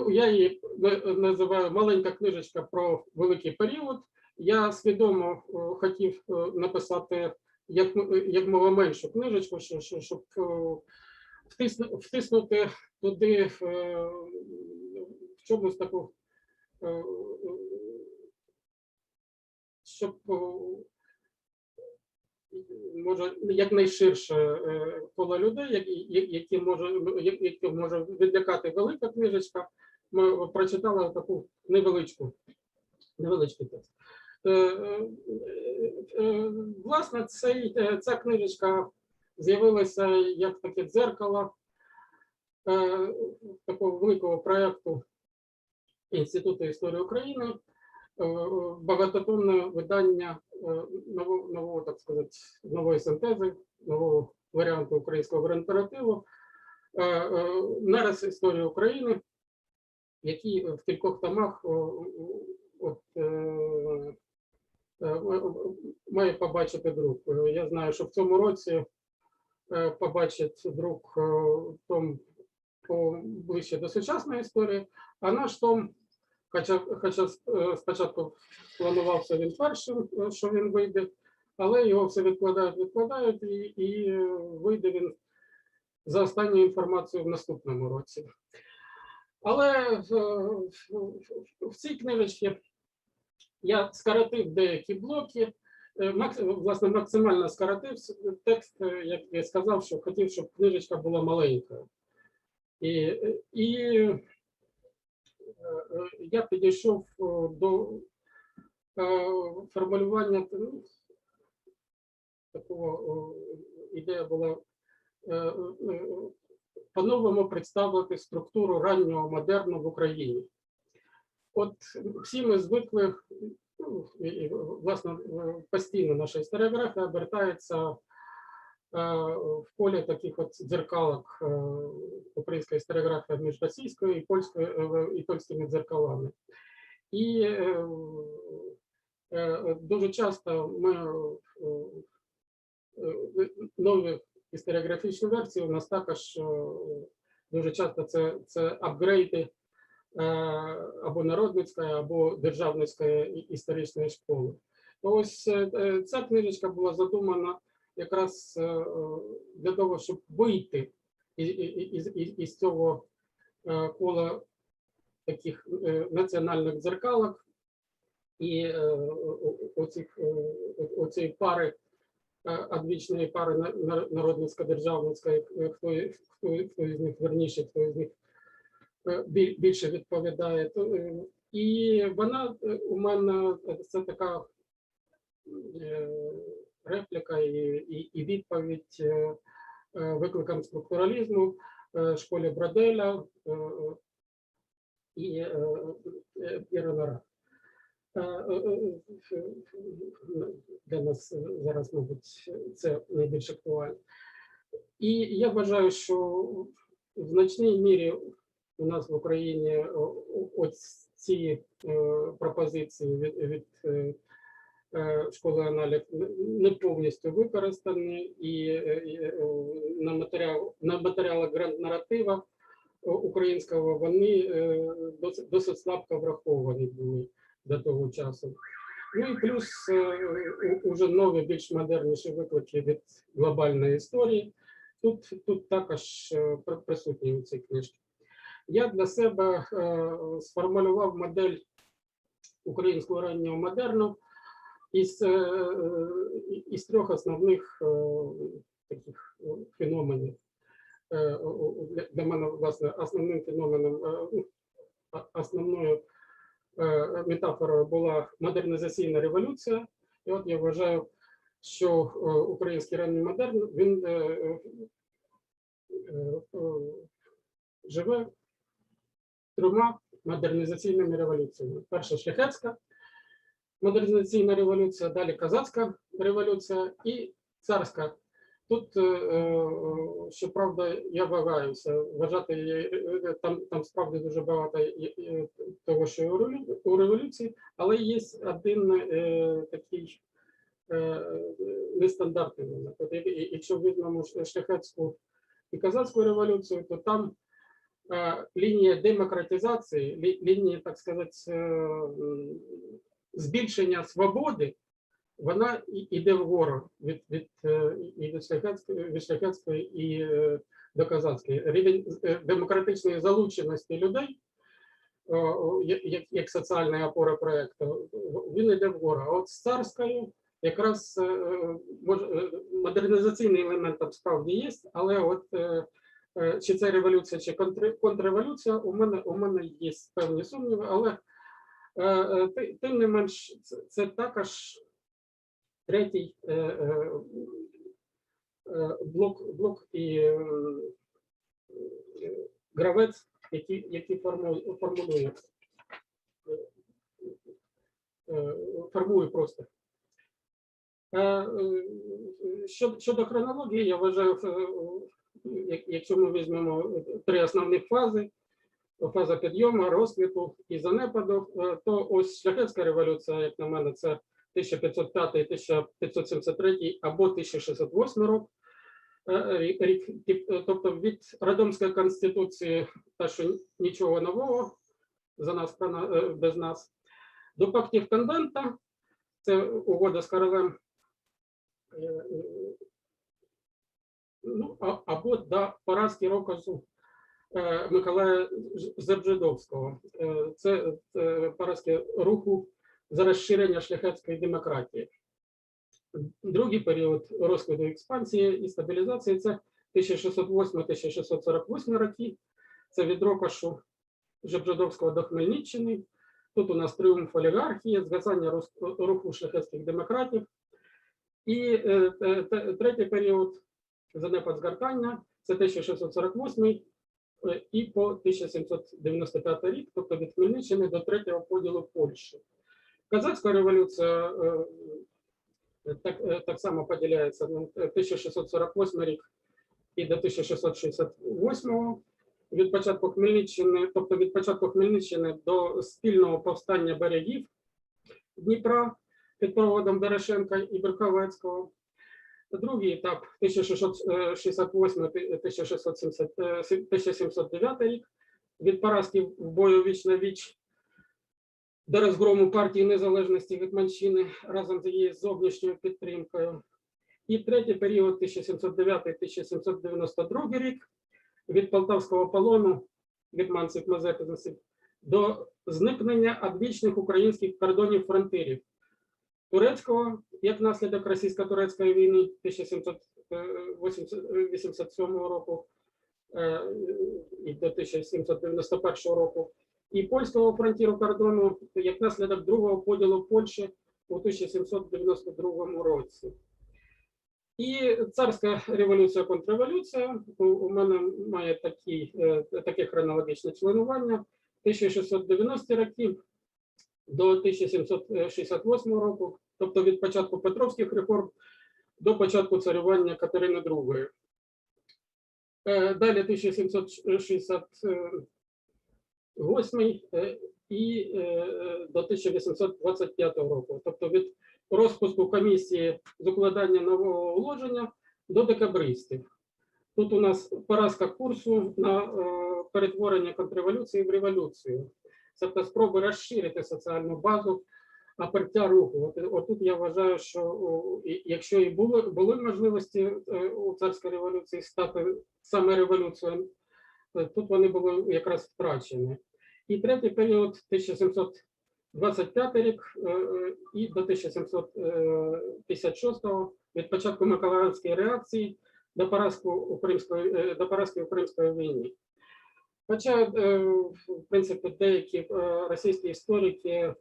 Я її називаю «Маленька книжечка про великий період». Я свідомо хотів написати як мова меншу книжечку, щоб втиснути туди в чомусь таку, щоб може якнайширше коло людей, які може відлякати велика книжечка. Ми прочитали таку невеличкий текст. Власне, ця книжечка з'явилася як таке дзеркало такого великого проєкту Інституту історії України, багатотомне видання нового, так сказати, нової синтези, нового варіанту українського грантеративу, нарис історії України, який в кількох томах має побачити друк. Я знаю, що в цьому році побачить друк том ближче до сучасної історії, а наш том, хоча спочатку планувався він першим, що він вийде, але його все відкладають, і вийде він за останньою інформацією в наступному році. Але в цій книжці я скоротив деякі блоки, власне, максимально скоротив текст, як я сказав, що хотів, щоб книжечка була маленькою. І я підійшов до формулювання, такого ідея була по-новому представити структуру раннього модерну в Україні. От всі ми звикли, власне, постійно наша історіографія обертається в полі таких от дзеркалок, українська історіографія між російською і польськими дзеркалами. І дуже часто ми нові історіографічні версії у нас також дуже часто це апгрейди або народницької, або державницької історичної школи. Ось ця книжечка була задумана якраз для того, щоб вийти із цього кола таких національних дзеркалок і оцієї пари, одвічної пари народницько-державницької, хто із них верніше, хто із них більше відповідає. І вона у мене, це така репліка і відповідь викликам структуралізму, школі Броделя і П'єра. Для нас зараз, мабуть, це найбільш актуально. І я вважаю, що в значній мірі у нас в Україні ось ці пропозиції від школи аналіз не повністю використані, і на матеріалах гранд-наратива українського вони досить слабко враховані були до того часу. Ну і плюс уже нові, більш модерніші виклики від глобальної історії. Тут також присутні у цій книжці. Я для себе сформулював модель українського раннього модерну із трьох основних таких феноменів. Для мене, власне, основним феноменом, основною метафорою була модернізаційна революція. І от я вважаю, що український ранній модерн, він живе трьома модернізаційними революціями. Перша шляхетська модернізаційна революція, далі козацька революція і царська. Тут, щоправда, я вагаюся, вважати, там справді дуже багато того, що у революції, але є один такий нестандартний момент. Якщо візьмемо шляхетську і козацьку революцію, то там лінія демократизації, лінія, так сказати, збільшення свободи, вона йде вгору від шляхетської і до козацької. Рівень демократичної залученості людей, як соціальна опора проєкту, він йде вгору. А от з царською якраз модернізаційний елемент там справді є, але от чи це революція, чи контрреволюція, у мене є певні сумніви, але тим не менш це також третій блок і гравець, який формує простір. Щодо хронології, я вважаю, якщо ми візьмемо три основних фази: фаза підйому, розквіту і занепаду, то ось шляхетська революція, як на мене, це 1505-1573 або 1608 рік, тобто від Радомської конституції, та що нічого нового за нас, без нас, до пактів Конвента, це угода з королем, ну, або до поразки Роказу Миколая Зебжидовського. Це поразки руху за розширення шляхетської демократії. Другий період розквіту експансії і стабілізації – це 1608-1648 роки. Це від Рокашу Жебжидовського до Хмельниччини. Тут у нас тріумф олігархії, згасання руху шляхетських демократів. І третій період занепад згортання – це 1648 і по 1795 рік, тобто від Хмельниччини до третього поділу Польщі. Казацька революція так само поділяється на 1648 рік і до 1668 від початку Хмельниччини, тобто від початку Хмельниччини до спільного повстання берегів Дніпра під проводом Дорошенка і Верховецького. Другий етап 1668-1709 рік від поразки в бою віч на віч до розгрому партії незалежності Гетьманщини разом з її зовнішньою підтримкою. І третій період 1709-1792 рік від Полтавського полону гетьманців Мазепинців до зникнення одвічних українських кордонів фронтирів турецького, як наслідок російсько-турецької війни 1787 року і до 1791 року, і польського фронтиру кордону, як наслідок другого поділу Польщі у 1792 році. І царська революція, контрреволюція у мене має таке хронологічне членування 1690 роки до 1768 року, тобто від початку Петровських реформ до початку царювання Катерини II. Далі 1768 і до 1825 року, тобто від розпуску комісії з укладання нового уложення до декабристів. Тут у нас поразка курсу на перетворення контрреволюції в революцію. Тобто спроби розширити соціальну базу апертя руху. Отут я вважаю, що якщо і були можливості у царській революції стати саме революцією, тут вони були якраз втрачені. І третій період 1725 рік і до 1756 від початку Миколаївської реакції до поразки у Кримської війни. Хоча, в принципі, деякі російські історики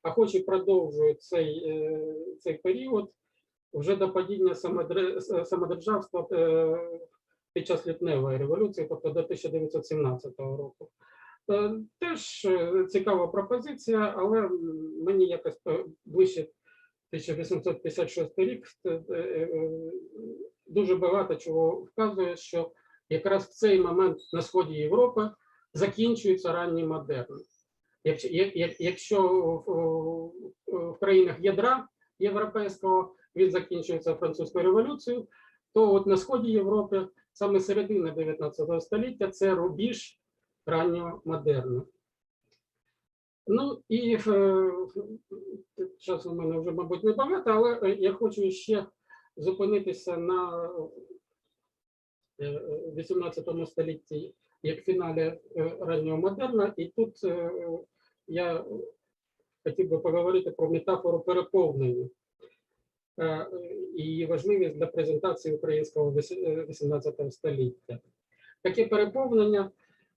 охоче продовжують цей період вже до падіння самодержавства під час лютневої революції, тобто до 1917 року. Теж цікава пропозиція, але мені якось ближче 1856 рік дуже багато чого вказує, що якраз в цей момент на сході Європи закінчується ранній модерн. Якщо в країнах ядра європейського він закінчується французькою революцією, то от на сході Європи саме середина 19 століття це рубіж раннього модерну. Ну і часу в мене вже, мабуть, небагато, але я хочу ще зупинитися на 18 столітті як фіналі раннього модерна. І тут я хотів би поговорити про метафору переповнення і її важливість для презентації українського 18 століття. Таке переповнення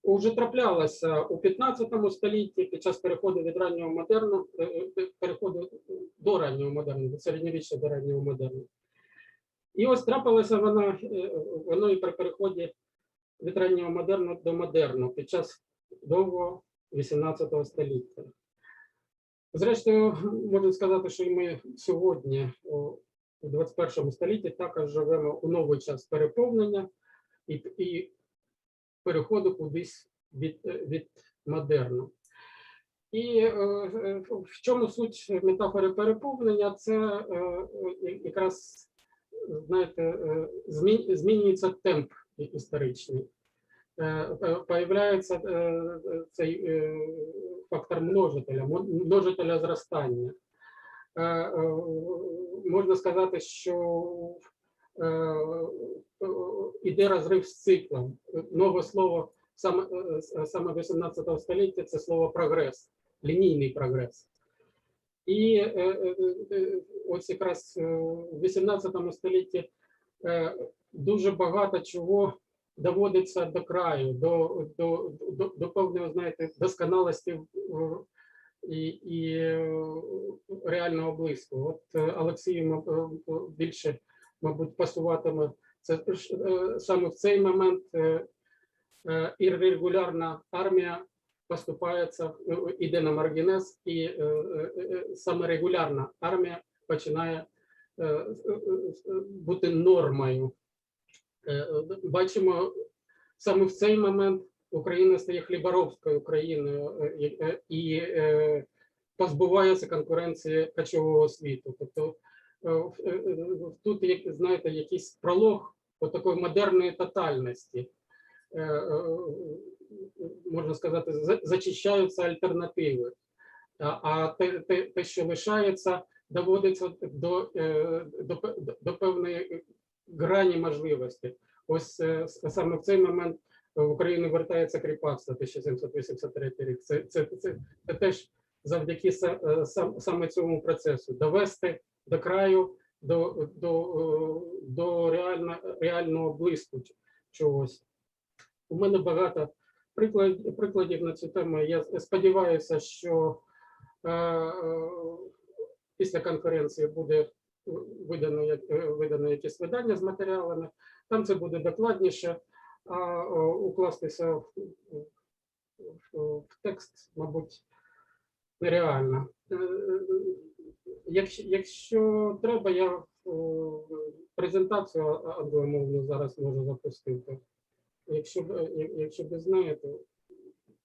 вже траплялося у 15 столітті під час переходу від раннього модерну, переходу до раннього модерну, від середньовіччя до раннього модерну. І ось трапилося воно і при переході від раннього модерну до модерну під час довгого 18 століття. Зрештою, можна сказати, що і ми сьогодні, у 21 столітті, також живемо у новий час переповнення і переходу кудись від модерну. І в чому суть метафори переповнення? Це якраз, знаєте, змінюється темп історичний. Появляється цей фактор множителя зростання. Можна сказати, що іде розрив з циклом. Нове слово саме 18 століття – це слово прогрес, лінійний прогрес. І ось якраз в 18 столітті дуже багато чого доводиться до краю, до певної, знаєте, досконалості і реального блиску. От Олексій більше, мабуть, пасуватиме це саме в цей момент. Іррегулярна армія поступається, іде на маргінез, і саме регулярна армія починає бути нормою. Бачимо, саме в цей момент Україна стає хліборобською країною і позбувається конкуренції кочового світу. Тобто тут, знаєте, якийсь пролог такої модерної тотальності. Можна сказати, зачищаються альтернативи, а те, що лишається, доводиться до певної грані можливості. Ось саме в цей момент в Україну вертається кріпацтво, 1783 рік. Це теж завдяки саме цьому процесу. Довести до краю, до реального блиску чогось. У мене багато прикладів на цю тему. Я сподіваюся, що після конференції буде видано якесь видання з матеріалами. Там це буде докладніше, а укластися в текст, мабуть, нереально. Якщо треба, я презентацію англомовну зараз можу запустити. Якщо ви знаєте,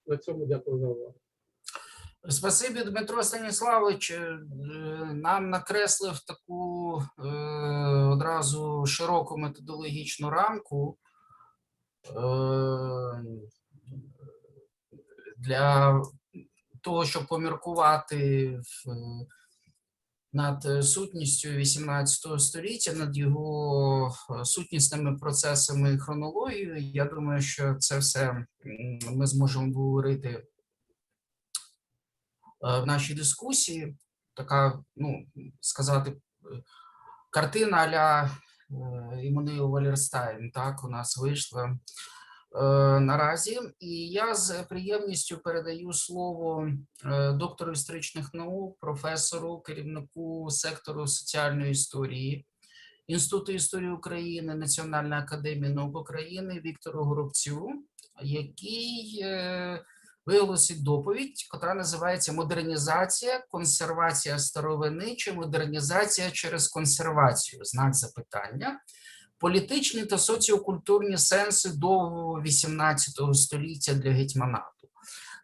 на цьому дякую за увагу. Спасибі, Дмитро Станіславович. Нам накреслив таку одразу широку методологічну рамку для того, щоб поміркувати над сутністю 18 століття, над його сутнісними процесами і хронологією. Я думаю, що це все ми зможемо говорити в нашій дискусії. Така, ну, сказати, картина а-ля Іммануїл Валерстайн, так, у нас вийшла наразі. І я з приємністю передаю слово доктору історичних наук, професору, керівнику сектору соціальної історії Інституту історії України Національної академії наук України Віктору Горобцю, який виголосить доповідь, яка називається «Модернізація, консервація старовини чи модернізація через консервацію?» Знак запитання. Політичні та соціокультурні сенси довгого 18 століття для гетьманату.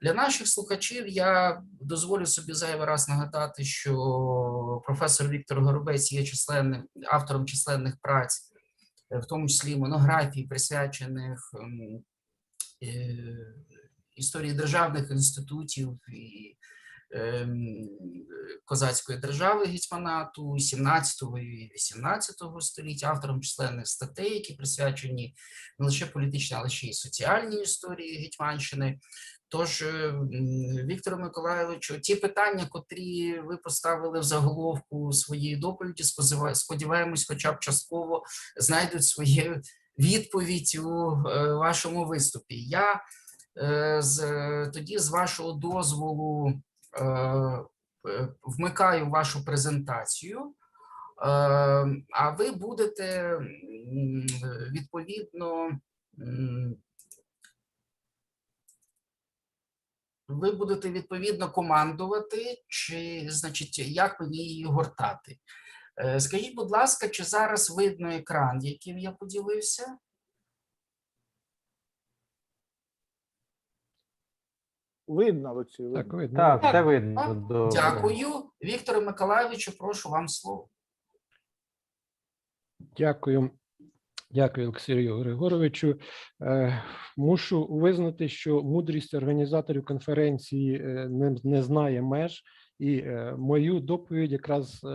Для наших слухачів я дозволю собі зайвий раз нагадати, що професор Віктор Горобець є автором численних праць, в тому числі монографій, присвячених історії державних інститутів і козацької держави гетьманату 17 і 18 століття, автором численних статей, які присвячені не лише політичній, але ще й соціальній історії Гетьманщини. Тож, Віктору Миколайовичу, ті питання, котрі ви поставили в заголовку своєї доповіді, сподіваємось, хоча б частково знайдуть свою відповідь у вашому виступі. Я тоді, з вашого дозволу, вмикаю вашу презентацію, а ви будете відповідно командувати, значить, як мені її гортати. Скажіть, будь ласка, чи зараз видно екран, яким я поділився? Видно, Олексій? Так, Видно? видно. Так, видно. все видно. Добре. Дякую. Вікторе Миколайовичу, прошу вам слово. Дякую. Дякую, Олексію Григоровичу. Мушу визнати, що мудрість організаторів конференції не знає меж, і мою доповідь якраз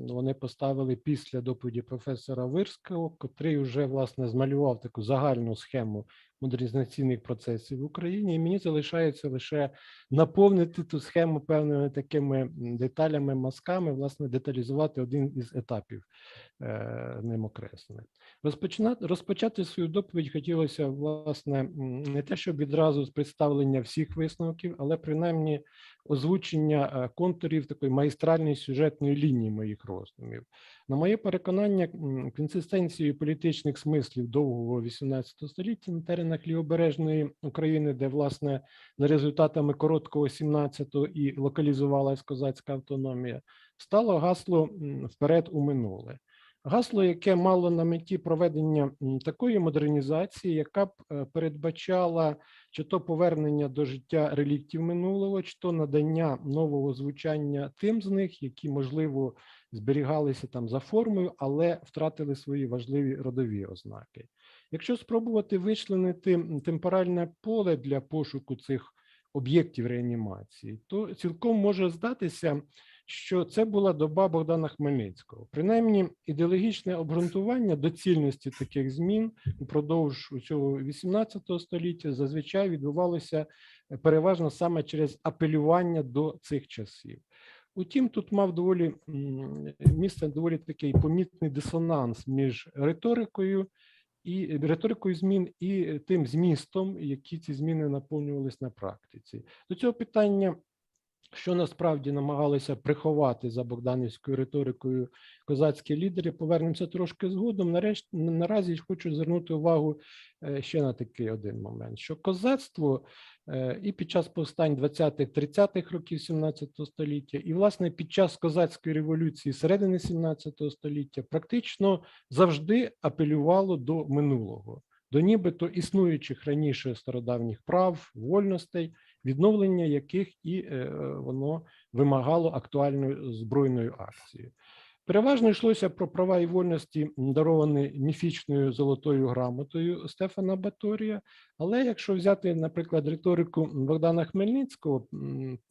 вони поставили після доповіді професора Вирського, котрий вже, власне, змалював таку загальну схему модернізаційних процесів в Україні, і мені залишається лише наповнити ту схему певними такими деталями, мазками, власне, деталізувати один із етапів ним окреслених. Розпочати свою доповідь хотілося, власне, не те, щоб відразу з представлення всіх висновків, але принаймні озвучення контурів такої майстральної сюжетної лінії моїх роздумів. На моє переконання, консистенцією політичних смислів довгого 18 століття на теренах лівобережної України, де, власне, за результатами короткого 17-го і локалізувалась козацька автономія, стало гасло «Вперед у минуле». Гасло, яке мало на меті проведення такої модернізації, яка б передбачала чи то повернення до життя реліктів минулого, чи то надання нового звучання тим з них, які, можливо, зберігалися там за формою, але втратили свої важливі родові ознаки. Якщо спробувати вичленити темпоральне поле для пошуку цих об'єктів реанімації, то цілком може здатися, що це була доба Богдана Хмельницького. Принаймні, ідеологічне обґрунтування доцільності таких змін упродовж цього 18 століття зазвичай відбувалося переважно саме через апелювання до цих часів. Утім, тут мав місце доволі такий помітний дисонанс між риторикою змін і тим змістом, які ці зміни наповнювались на практиці. До цього питання, що насправді намагалися приховати за богданівською риторикою козацькі лідери, повернемося трошки згодом. Наразі хочу звернути увагу ще на такий один момент, що козацтво і під час повстань 20-30-х років 17 століття, і, власне, під час козацької революції середини 17 століття практично завжди апелювало до минулого, до нібито існуючих раніше стародавніх прав, вольностей, відновлення яких і воно вимагало актуальною збройною акцією. Переважно йшлося про права і вольності, даровані міфічною золотою грамотою Стефана Баторія, але якщо взяти, наприклад, риторику Богдана Хмельницького,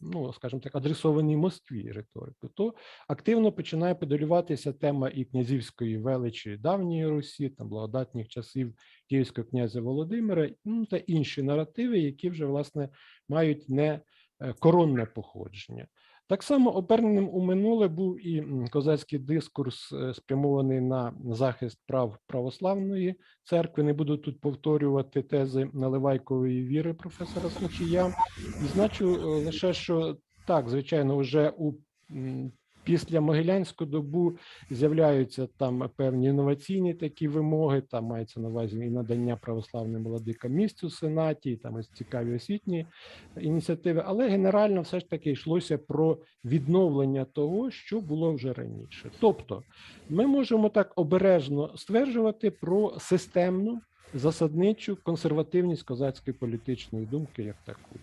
ну, скажімо так, адресованій Москві риторику, то активно починає педалюватися тема і князівської величі давньої Русі, там, благодатних часів київського князя Володимира, та інші наративи, які вже, власне, мають не коронне походження. Так само оберненим у минуле був і козацький дискурс, спрямований на захист прав православної церкви. Не буду тут повторювати тези наливайкової віри професора Смухія. Відзначу лише, що так, звичайно, вже після Могилянську добу з'являються там певні інноваційні такі вимоги, там мається на увазі і надання православним владикам місць у Сенаті, і там ось цікаві освітні ініціативи, але генерально все ж таки йшлося про відновлення того, що було вже раніше. Тобто ми можемо так обережно стверджувати про системну, засадничу консервативність козацької політичної думки як таку,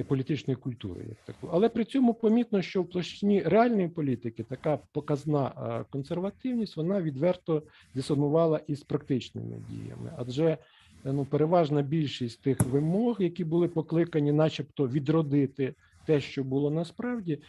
політичної культури як таку. Але при цьому помітно, що в площині реальної політики така показна консервативність, вона відверто дисонувала із практичними діями. Адже переважна більшість тих вимог, які були покликані начебто відродити те, що було насправді,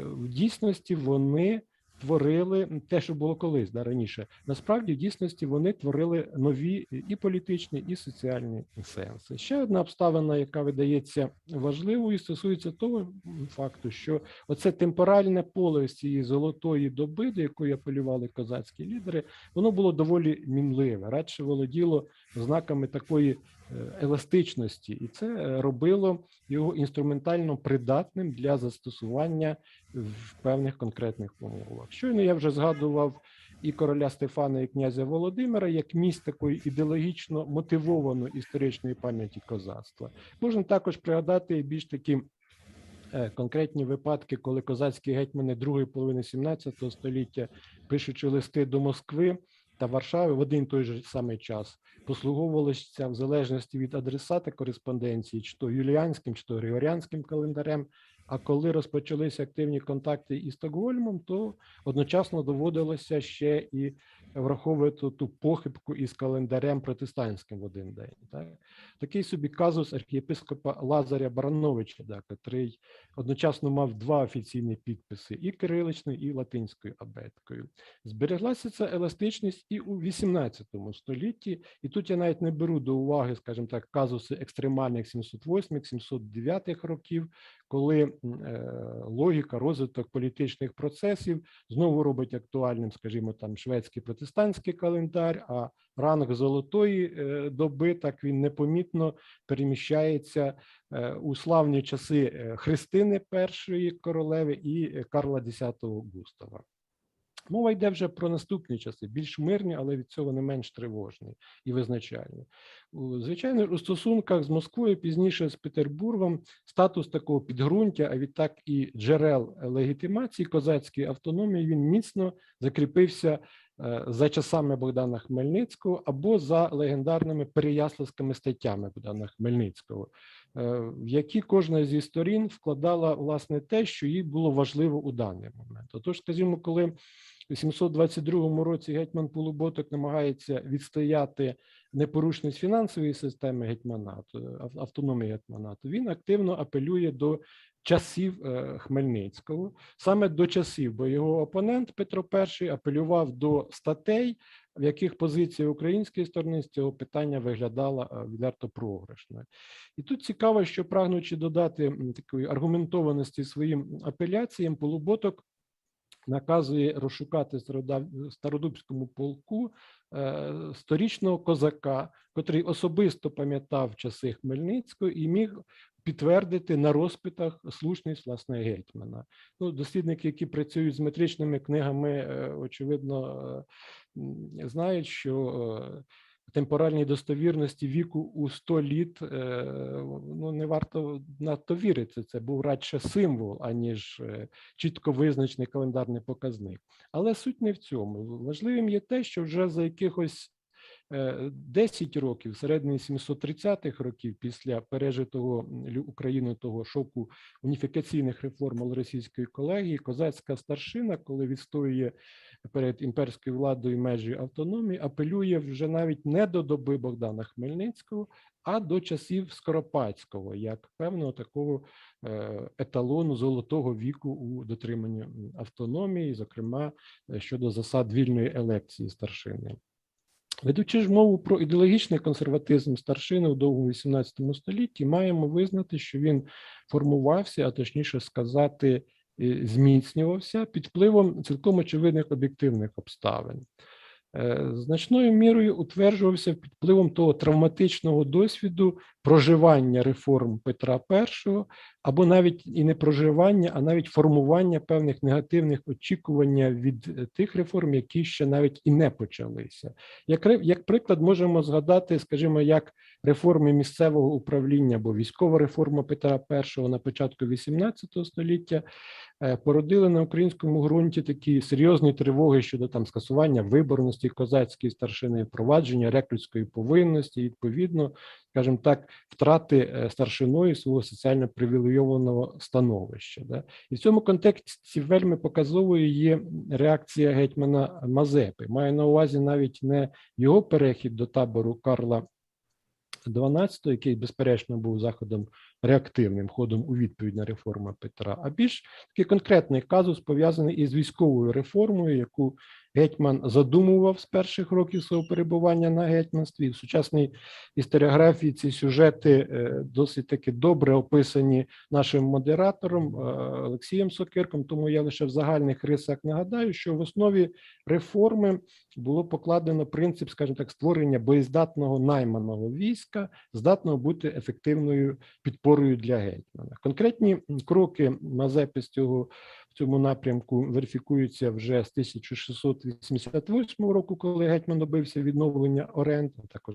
в дійсності вони творили те, що було колись раніше. Насправді, в дійсності, вони творили нові і політичні, і соціальні сенси. Ще одна обставина, яка видається важливою, стосується того факту, що оце темпоральне поле з цієї золотої доби, до якої апелювали козацькі лідери, воно було доволі мінливе, радше володіло знаками такої еластичності, і це робило його інструментально придатним для застосування в певних конкретних умовах. Щойно я вже згадував і короля Стефана, і князя Володимира як місць такої ідеологічно мотивованої історичної пам'яті козацтва. Можна також пригадати більш такі конкретні випадки, коли козацькі гетьмани другої половини 17 століття, пишучи листи до Москви, та Варшави в один той же самий час послуговувалися в залежності від адресата кореспонденції, чи то юліанським, чи то григоріанським календарем. А коли розпочалися активні контакти із Стокгольмом, то одночасно доводилося ще і враховувати ту похибку із календарем протестантським в один день. Так? Такий собі казус архієпископа Лазаря Барановича, який одночасно мав два офіційні підписи – і кириличною, і латинською абеткою. Збереглася ця еластичність і у XVIII столітті, і тут я навіть не беру до уваги, скажімо так, казуси екстремальних 708-709 років, коли логіка, розвиток політичних процесів знову робить актуальним, скажімо, там шведський протестантський календар, а ранг золотої доби, так він непомітно переміщається у славні часи Христини І королеви і Карла X Густава. Мова йде вже про наступні часи, більш мирні, але від цього не менш тривожні і визначальні. Звичайно, у стосунках з Москвою, пізніше з Петербургом, статус такого підґрунтя, а відтак і джерел легітимації козацької автономії, він міцно закріпився за часами Богдана Хмельницького або за легендарними переяславськими статтями Богдана Хмельницького, в які кожна зі сторін вкладала, власне, те, що їй було важливо у даний момент. Отож, скажімо, коли у 722 році гетьман Полуботок намагається відстояти непорушність фінансової системи гетьманату, автономії гетьманату, він активно апелює до часів Хмельницького, саме до часів, бо його опонент Петро І апелював до статей, в яких позиція української сторони з цього питання виглядала відверто програшною. І тут цікаво, що, прагнучи додати такої аргументованості своїм апеляціям, Полуботок наказує розшукати в Стародубському полку сторічного козака, котрий особисто пам'ятав часи Хмельницького і міг підтвердити на розпитах слушність, власне, гетьмана. Ну, дослідники, які працюють з метричними книгами, очевидно, знають, що темпоральній достовірності віку у 100 літ, ну, не варто надто вірити. Це був радше символ, аніж чітко визначений календарний показник. Але суть не в цьому. Важливим є те, що вже за якихось 10 років, середині 730-х років, після пережитого Україною того шоку уніфікаційних реформ Малоросійської колегії, козацька старшина, коли відстоює перед імперською владою межі автономії, апелює вже навіть не до доби Богдана Хмельницького, а до часів Скоропадського, як певного такого еталону золотого віку у дотриманні автономії, зокрема щодо засад вільної елекції старшини. Ведучи ж мову про ідеологічний консерватизм старшини у довгому XVIII столітті, маємо визнати, що він формувався, а точніше сказати, зміцнювався під впливом цілком очевидних об'єктивних обставин. Значною мірою утверджувався під впливом того травматичного досвіду проживання реформ Петра І, або навіть і не проживання, а навіть формування певних негативних очікувань від тих реформ, які ще навіть і не почалися. Як приклад можемо згадати, скажімо, як реформи місцевого управління або військова реформа Петра І на початку XVIII століття породили на українському ґрунті такі серйозні тривоги щодо там скасування виборності козацької старшини, впровадження рекрутської повинності, відповідно, скажімо так, втрати старшиною свого соціально привілейованого становища. Да? І в цьому контексті вельми показовою є реакція гетьмана Мазепи. Маю на увазі навіть не його перехід до табору Карла XII, який, безперечно, був заходом реактивним, ходом у відповідь на реформу Петра, а більш такий конкретний казус, пов'язаний із військовою реформою, яку гетьман задумував з перших років свого перебування на гетьманстві. В сучасній історіографії ці сюжети досить таки добре описані нашим модератором Олексієм Сокирком, тому я лише в загальних рисах нагадаю, що в основі реформи було покладено принцип, скажімо так, створення боєздатного найманого війська, здатного бути ефективною підпорою для гетьмана. Конкретні кроки Мазепи в цьому напрямку верифікуються вже з 1688 року, коли гетьман добився відновлення оренди, а також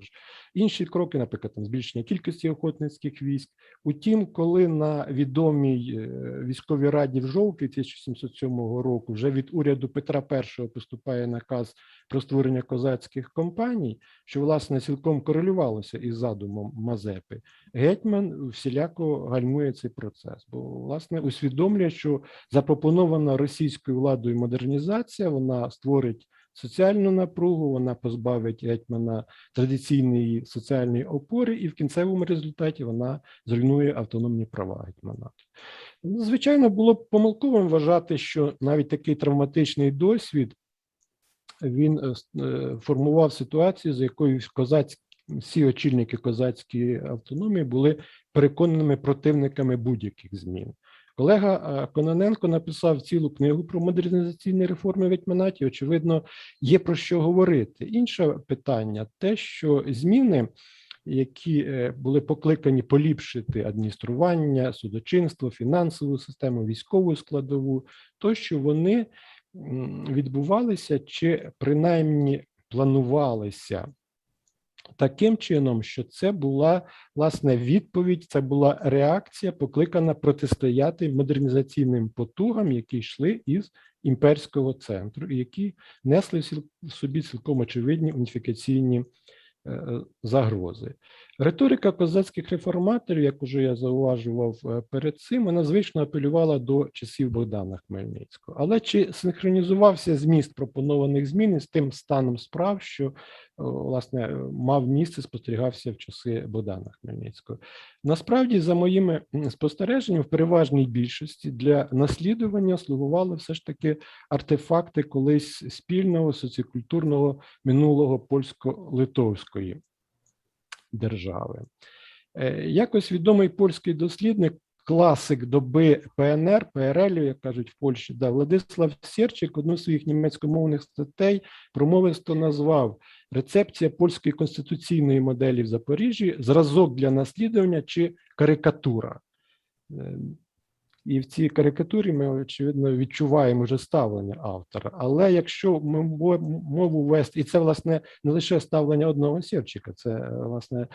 інші кроки, наприклад, там, збільшення кількості охотницьких військ. Утім, коли на відомій військовій раді в жовтні 1707 року вже від уряду Петра І поступає наказ про створення козацьких компаній, що, власне, цілком корелювалося із задумом Мазепи, гетьман всіляко гальмує цей процес, бо, власне, усвідомлює, що запропонована російською владою модернізація, вона створить соціальну напругу, вона позбавить гетьмана традиційної соціальної опори і в кінцевому результаті вона зруйнує автономні права гетьманату. Звичайно, було б помилковим вважати, що навіть такий травматичний досвід, він формував ситуацію, за якою всі очільники козацької автономії були переконаними противниками будь-яких змін. Колега Кононенко написав цілу книгу про модернізаційні реформи в гетьманаті, очевидно, є про що говорити. Інше питання – те, що зміни, які були покликані поліпшити адміністрування, судочинство, фінансову систему, військову складову, то, що вони відбувалися чи принаймні планувалися таким чином, що це була, власне, відповідь, це була реакція, покликана протистояти модернізаційним потугам, які йшли із імперського центру і які несли в собі цілком очевидні уніфікаційні загрози. Риторика козацьких реформаторів, як уже я зауважував перед цим, вона звично апелювала до часів Богдана Хмельницького. Але чи синхронізувався зміст пропонованих змін з тим станом справ, що, власне, мав місце, спостерігався в часи Богдана Хмельницького? Насправді, за моїми спостереженнями, в переважній більшості для наслідування слугували все ж таки артефакти колись спільного соціокультурного минулого польсько-литовської держави. Якось відомий польський дослідник, класик доби ПНР, ПРЛ, як кажуть в Польщі, Владислав Сєрчик, одну з своїх німецькомовних статей промовисто назвав «Рецепція польської конституційної моделі в Запоріжжі, зразок для наслідування чи карикатура». І в цій карикатурі ми, очевидно, відчуваємо вже ставлення автора. Але якщо ми мову вести, і це, власне, не лише ставлення одного Сєрчика, це, власне,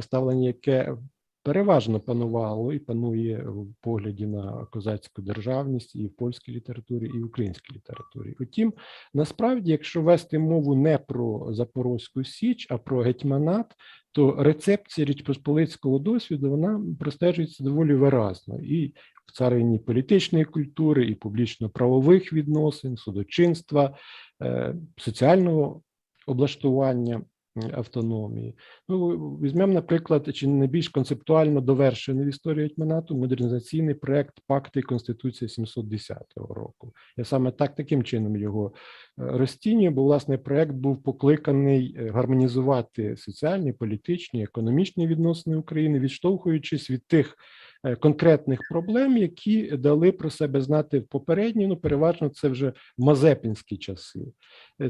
ставлення, яке переважно панувало і панує в погляді на козацьку державність і в польській літературі, і в українській літературі. Утім, насправді, якщо вести мову не про Запорозьку Січ, а про гетьманат, то рецепція річпосполицького досвіду, вона простежується доволі виразно. І в царині політичної культури, і публічно-правових відносин, судочинства, соціального облаштування автономії. Ну, візьмемо, наприклад, чи не більш концептуально довершений в історії гетьманату модернізаційний проект «Пакти і Конституція 710 року». Я саме таким чином його розцінюю, бо, власне, проект був покликаний гармонізувати соціальні, політичні, економічні відносини України, відштовхуючись від тих конкретних проблем, які дали про себе знати в попередні, ну, переважно це вже в мазепінські часи.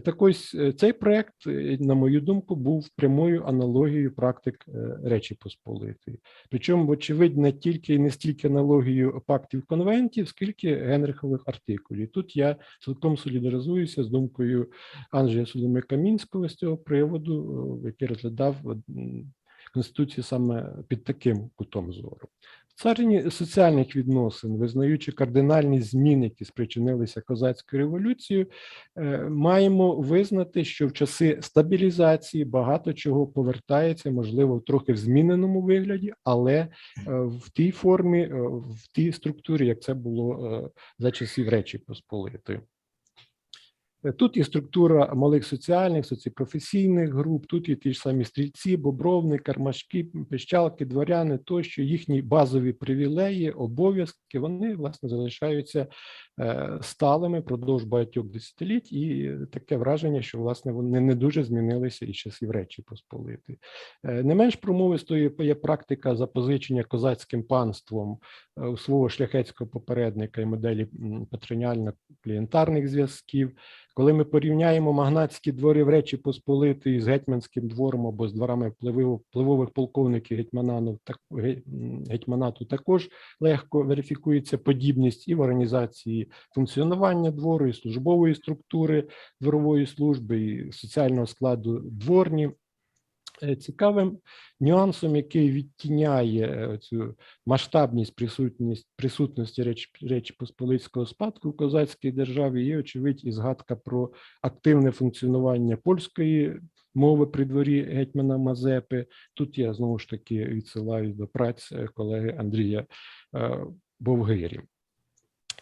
Так ось цей проект, на мою думку, був прямою аналогією практик Речі Посполитої. Причому, вочевидь, не тільки і не стільки аналогією пактів конвентів, скільки Генрихових артикулів. Тут я цілком солідаризуюся з думкою Анджея Сулейми-Камінського з цього приводу, який розглядав Конституцію саме під таким кутом зору. В царині соціальних відносин, визнаючи кардинальні зміни, які спричинилися козацькою революцією, маємо визнати, що в часи стабілізації багато чого повертається, можливо, трохи в зміненому вигляді, але в тій формі, в тій структурі, як це було за часів Речі Посполитої. Тут є структура малих соціальних, соціопрофесійних груп, тут є ті ж самі стрільці, бобровни, кармашки, пищалки, дворяни тощо, їхні базові привілеї, обов'язки, вони, власне, залишаються сталими впродовж багатьох десятиліть, і таке враження, що, власне, вони не дуже змінилися із часів Речі Посполитої. Не менш промовистою є практика запозичення козацьким панством у свого шляхетського попередника і моделі патроніально-клієнтарних зв'язків. Коли ми порівняємо магнатські двори в Речі Посполитої з гетьманським двором або з дворами впливових полковників гетьманату, також легко верифікується подібність і в організації функціонування двору, і службової структури дворової служби, і соціального складу дворні. Цікавим нюансом, який відтіняє цю масштабність присутності Речі Посполитського спадку в козацькій державі, є, очевидь, і згадка про активне функціонування польської мови при дворі гетьмана Мазепи. Тут я, знову ж таки, відсилаю до праць колеги Андрія Бовгирі.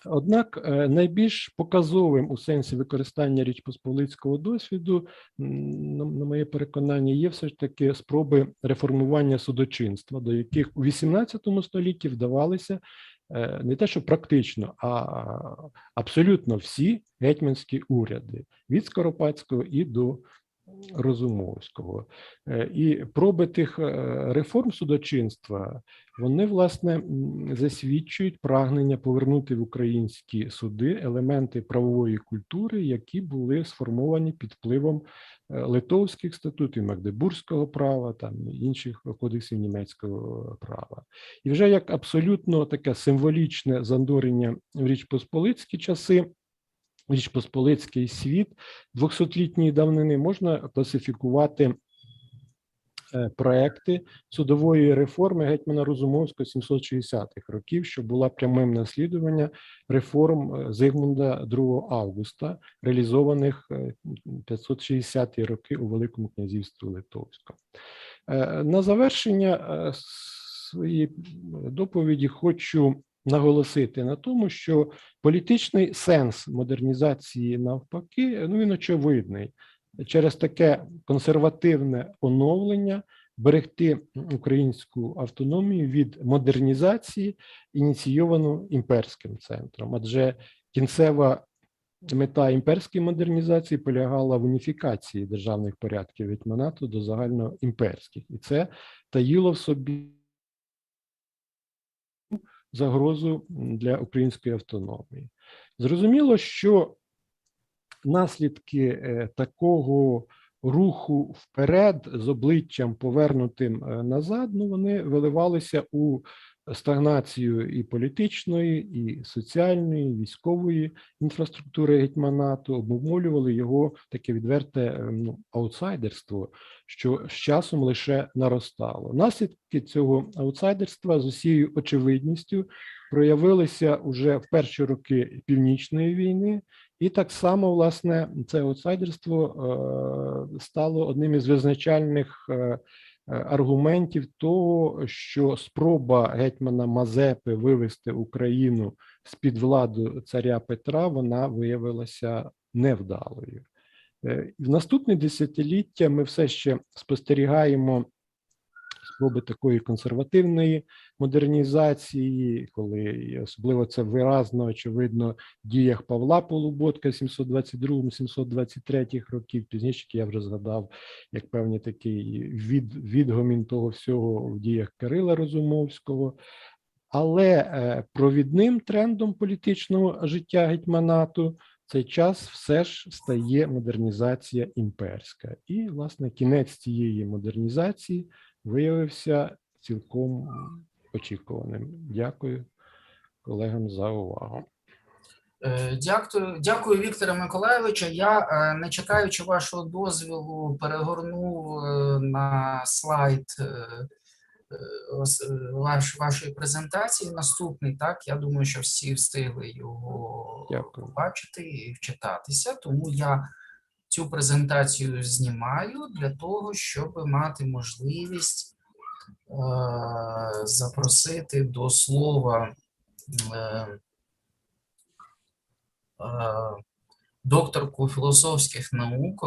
Однак найбільш показовим у сенсі використання річпосполитського досвіду, на моє переконання, є все ж таки спроби реформування судочинства, до яких у XVIII столітті вдавалися не те, що практично, а абсолютно всі гетьманські уряди, від Скоропадського і до Розумовського. І проби тих реформ судочинства, вони, власне, засвідчують прагнення повернути в українські суди елементи правової культури, які були сформовані під впливом литовських статутів, Магдебурзького права, там, інших кодексів німецького права. І вже як абсолютно таке символічне занурення в річпосполитські часи, річпосполитський світ 200-літньої давнини можна класифікувати проекти судової реформи гетьмана Розумовського 760-х років, що була прямим наслідуванням реформ Зигмунда II Августа, реалізованих 560-ті роки у Великому князівстві Литовському. На завершення своєї доповіді хочу наголосити на тому, що політичний сенс модернізації навпаки, він очевидний. Через таке консервативне оновлення берегти українську автономію від модернізації, ініційовану імперським центром. Адже кінцева мета імперської модернізації полягала в уніфікації державних порядків гетьманату до загальноімперських. І це таїло в собі загрозу для української автономії. Зрозуміло, що наслідки такого руху вперед з обличчям повернутим назад, вони виливалися у стагнацію і політичної, і соціальної, і військової інфраструктури гетьманату, обумовлювали його таке відверте аутсайдерство, що з часом лише наростало. Наслідки цього аутсайдерства з усією очевидністю проявилися уже в перші роки Північної війни, і так само, власне, це аутсайдерство стало одним із визначальних аргументів того, що спроба гетьмана Мазепи вивести Україну з-під влади царя Петра, вона виявилася невдалою. В наступні десятиліття ми все ще спостерігаємо спроби такої консервативної модернізації, коли особливо це виразно, очевидно, в діях Павла Полуботка 722-723 років, пізніше, як я вже згадав, як певний такий відгомін того всього в діях Кирила Розумовського. Але провідним трендом політичного життя гетьманату цей час все ж стає модернізація імперська. І, власне, кінець цієї модернізації виявився цілком очікуваним. Дякую колегам за увагу. Дякую, Вікторе Миколайовичу. Я, не чекаючи вашого дозволу, перегорнув на слайд вашої презентації наступний, так? Я думаю, що всі встигли його побачити і вчитатися, тому я цю презентацію знімаю для того, щоб мати можливість запросити до слова докторку філософських наук,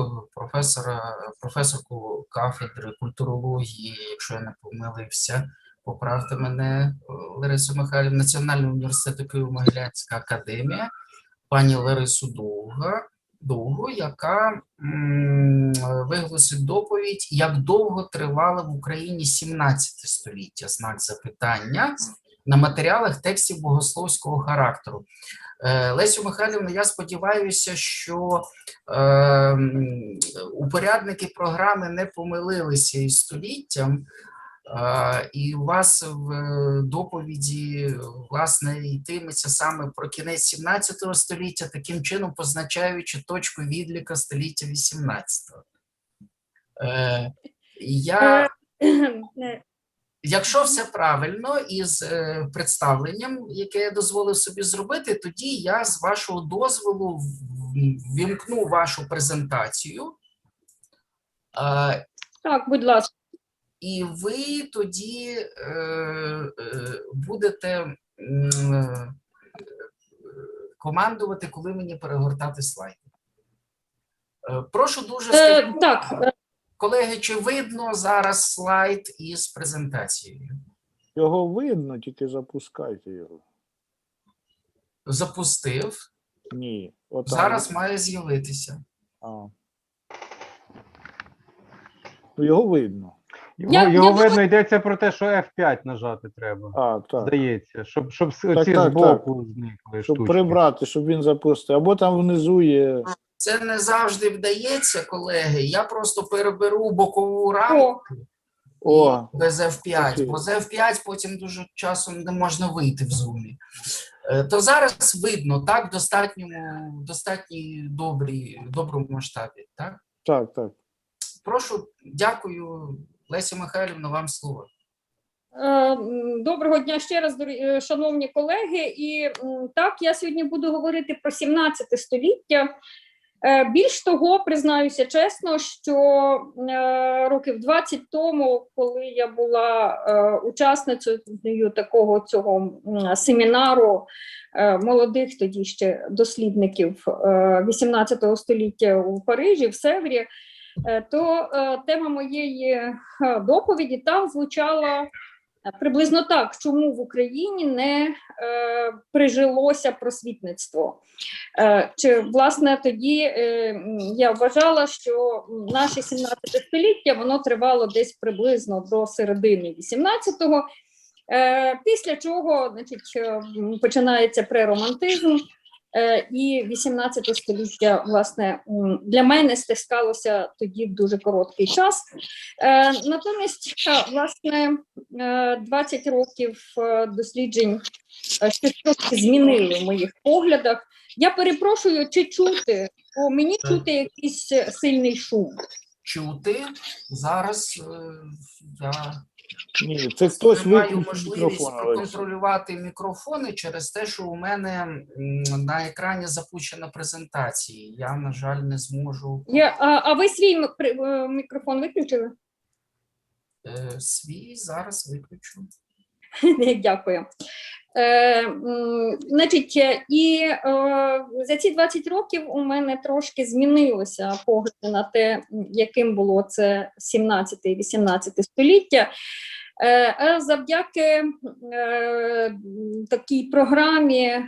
професорку кафедри культурології, якщо я не помилився, поправте мене, Ларисо Михайлівна, Національного університету Києво-Могилянська академія, пані Ларису Довгу, яка виголосить доповідь «Як довго тривало в Україні 17 століття?» знак запитання на матеріалах текстів богословського характеру. Лесю Михайлівна, я сподіваюся, що упорядники програми не помилилися із століттям, і у вас в доповіді, власне, йтиметься саме про кінець 17 століття, таким чином позначаючи точку відліка століття 18-го. Якщо все правильно із представленням, яке я дозволив собі зробити, тоді я, з вашого дозволу, вімкну вашу презентацію. Так, будь ласка. І ви тоді будете командувати, коли мені перегортати слайди. Прошу дуже скажіть, колеги, чи видно зараз слайд із презентацією? Його видно, тільки запускайте його. Запустив. Ні. Отам. Зараз має з'явитися. Його видно. Його видно, йдеться про те, що F5 нажати треба. Здається, щоб оці збоку зникли. Щоб прибрати, щоб він запустив. Або там внизу є... Це не завжди вдається, колеги. Я просто переберу бокову рамку без F5, бо з F5 потім дуже часом не можна вийти в зумі. То зараз видно, так, в достатньо доброму масштабі, так? Так, так. Прошу, дякую, Леся Михайлівна, вам слово. Доброго дня ще раз, шановні колеги. І так, я сьогодні буду говорити про 17 століття. Більш того, признаюся чесно, що років 20 тому, коли я була учасницею цього семінару молодих тоді ще дослідників 18 століття у Парижі, в Севрі, то тема моєї доповіді там звучала приблизно так: чому в Україні не прижилося просвітництво. Чи, власне, тоді я вважала, що наше 17 століття, воно тривало десь приблизно до середини 18-го, після чого, значить, починається преромантизм, і 18 століття, власне, для мене стискалося тоді в дуже короткий час. Натомість, власне, 20 років досліджень щось трохи змінили в моїх поглядах. Я перепрошую, чи чути? Бо мені чути якийсь сильний шум. Чути? Зараз я... Ні, це хтось маю можливість проконтролювати мікрофони через те, що у мене на екрані запущена презентація. Я, на жаль, не зможу... А ви свій мікрофон виключили? Свій зараз виключу. Дякую. Значить, і за ці 20 років у мене трошки змінилося погляди на те, яким було це 17 і 18 століття. Завдяки такій програмі,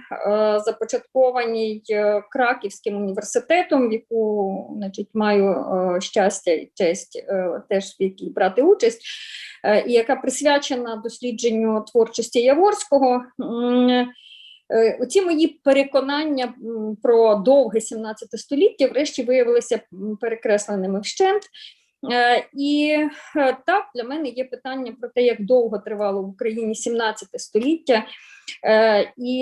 започаткованій Краківським університетом, в яку, значить, маю щастя і честь теж в якій брати участь, і яка присвячена дослідженню творчості Яворського, оці мої переконання про довге 17 століття врешті виявилися перекресленими вщент. І так, для мене є питання про те, як довго тривало в Україні 17 століття. І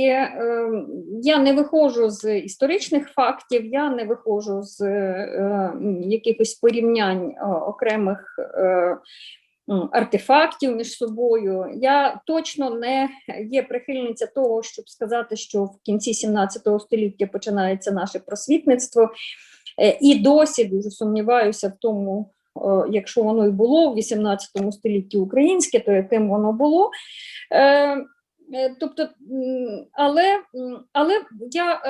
я не виходжу з історичних фактів, я не виходжу з якихось порівнянь окремих артефактів між собою. Я точно не є прихильниця того, щоб сказати, що в кінці 17 століття починається наше просвітництво. І досі дуже сумніваюся в тому, якщо воно і було в 18 столітті українське, то яким воно було. Тобто, але я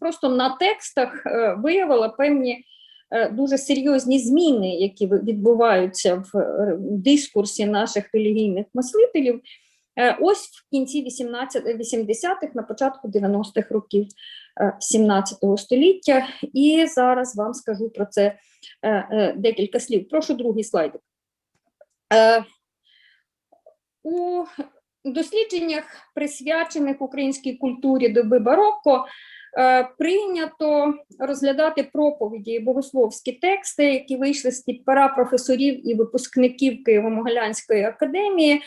просто на текстах виявила певні дуже серйозні зміни, які відбуваються в дискурсі наших релігійних мислителів. Ось в кінці 80-х, на початку 90-х років 17 століття. І зараз вам скажу про це декілька слів. Прошу другий слайдик. У дослідженнях, присвячених українській культурі доби барокко, прийнято розглядати проповіді і богословські тексти, які вийшли з-під пера професорів і випускників Києво-Могилянської академії,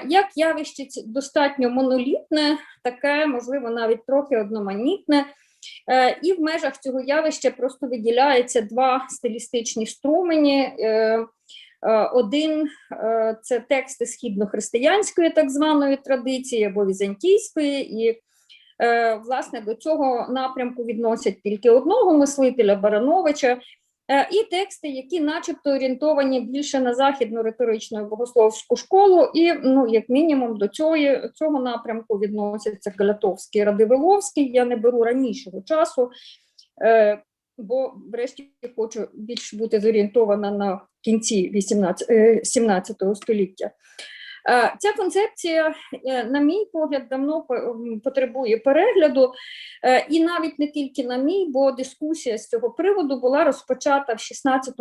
як явище достатньо монолітне, таке, можливо, навіть трохи одноманітне. І в межах цього явища просто виділяється два стилістичні струмені. Один – це тексти східно-християнської так званої традиції або візантійської, і власне до цього напрямку відносять тільки одного мислителя Барановича, і тексти, які начебто орієнтовані більше на західну риторичну і богословську школу, і, ну, як мінімум, до цього напрямку відносяться Калятовський і Радивиловський. Я не беру ранішого часу, бо врешті хочу більш бути зорієнтована на кінці 17 століття. Ця концепція, на мій погляд, давно потребує перегляду, і навіть не тільки на мій, бо дискусія з цього приводу була розпочата в 2016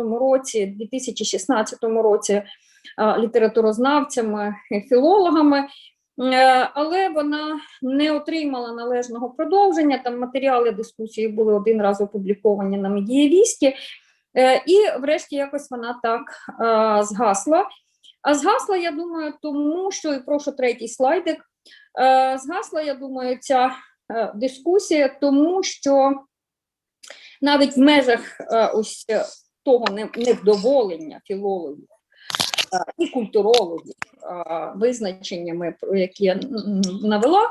році літературознавцями, філологами, але вона не отримала належного продовження. Там матеріали дискусії були один раз опубліковані на Медієвісті, і врешті якось вона так згасла. А згасла, я думаю, тому що, і прошу третій слайдик, згасла, я думаю, ця дискусія, тому що навіть в межах ось того невдоволення філологів і культурологів визначеннями, які я навела,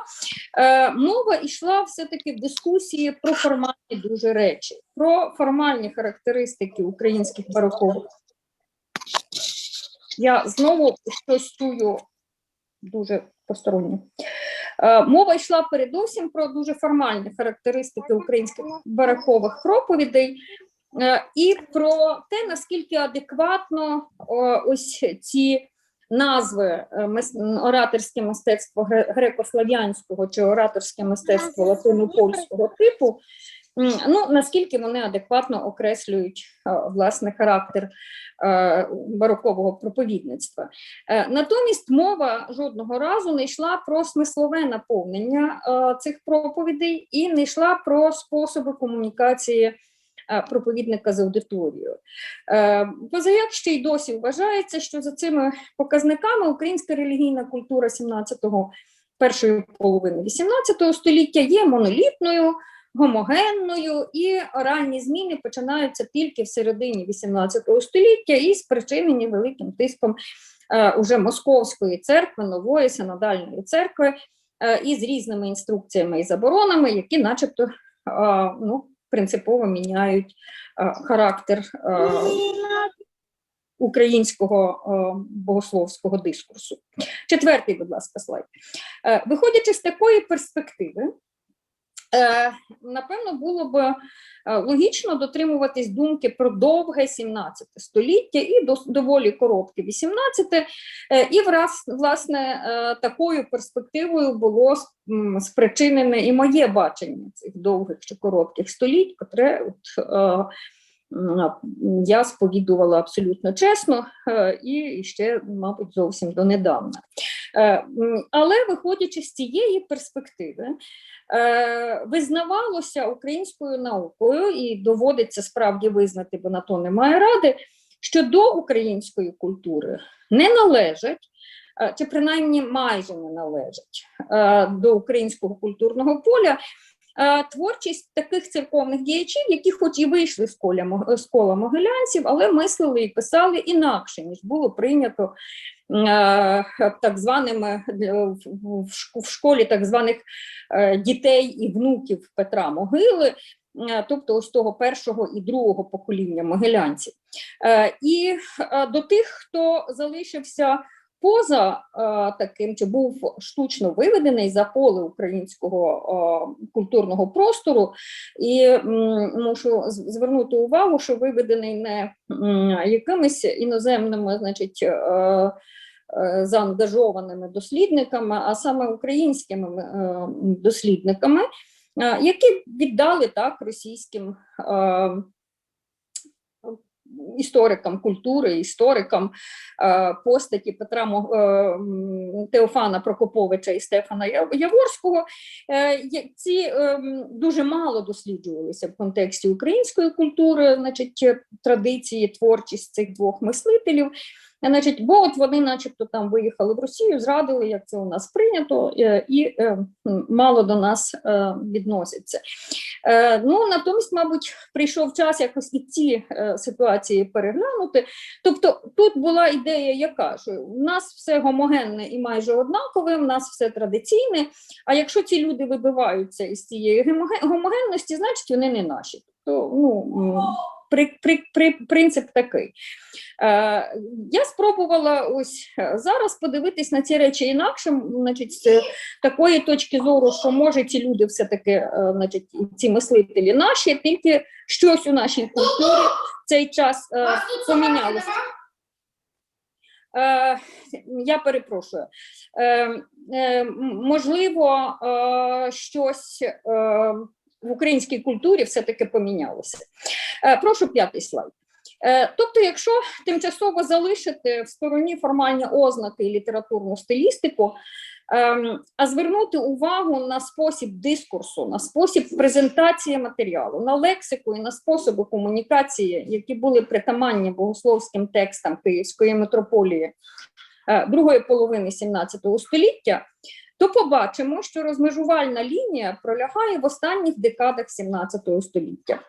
мова йшла все-таки в дискусії про формальні дуже речі, про формальні характеристики українських барокових. Я знову щось чую дуже постороннє. Мова йшла передусім про дуже формальні характеристики українських барокових проповідей і про те, наскільки адекватно ось ці назви ораторське мистецтво греко-слав'янського чи ораторське мистецтво латино-польського типу, ну, наскільки вони адекватно окреслюють, власне, характер барокового проповідництва. Натомість мова жодного разу не йшла про смислове наповнення цих проповідей і не йшла про способи комунікації проповідника з аудиторією. Позаяк ще й досі вважається, що за цими показниками українська релігійна культура першої половини 18 століття є монолітною, гомогенною, і ранні зміни починаються тільки в середині 18 століття і спричинені великим тиском уже Московської церкви, нової синодальної церкви, із різними інструкціями і заборонами, які начебто ну, принципово міняють характер українського богословського дискурсу. Четвертий, будь ласка, слайд. Виходячи з такої перспективи, напевно, було б логічно дотримуватись думки про довге 17 століття і доволі коротке 18, і власне такою перспективою було спричинене і моє бачення цих довгих чи коротких століть, котре я сповідувала абсолютно чесно і ще, мабуть, зовсім донедавна. Але виходячи з цієї перспективи, визнавалося українською наукою, і доводиться справді визнати, бо на то немає ради, що до української культури не належать, чи принаймні майже не належать до українського культурного поля творчість таких церковних діячів, які хоч і вийшли з кола могилянців, але мислили і писали інакше, ніж було прийнято так званими в школі так званих дітей і внуків Петра Могили, тобто ось того першого і другого покоління могилянців. І до тих, хто залишився поза таким, чи був штучно виведений за поле українського культурного простору, і мушу звернути увагу, що виведений не якимись іноземними, значить, заангажованими дослідниками, а саме українськими дослідниками, які віддали так російським історикам культури, історикам постаті Теофана Прокоповича і Стефана Яворського. Ці дуже мало досліджувалися в контексті української культури, значить, традиції, творчість цих двох мислителів. Значить, бо от вони начебто там виїхали в Росію, зрадили, як це у нас прийнято, і мало до нас відносяться. Ну, натомість, мабуть, прийшов час якось і ці ситуації переглянути. Тобто тут була ідея яка, що у нас все гомогенне і майже однакове, у нас все традиційне, а якщо ці люди вибиваються із цієї гомогенності, значить вони не наші. Тобто, ну, принцип такий. Я спробувала ось зараз подивитись на ці речі інакше, значить, з такої точки зору, що може ці люди все-таки, значить, ці мислителі наші, тільки щось у нашій культурі в цей час помінялося. Я перепрошую. Можливо, щось в українській культурі все-таки помінялося. Прошу 5-й слайд. Тобто, якщо тимчасово залишити в стороні формальні ознаки і літературну стилістику, а звернути увагу на спосіб дискурсу, на спосіб презентації матеріалу, на лексику і на способи комунікації, які були притаманні богословським текстам Київської митрополії другої половини 17 століття, то побачимо, що розмежувальна лінія пролягає в останніх декадах 17 століття.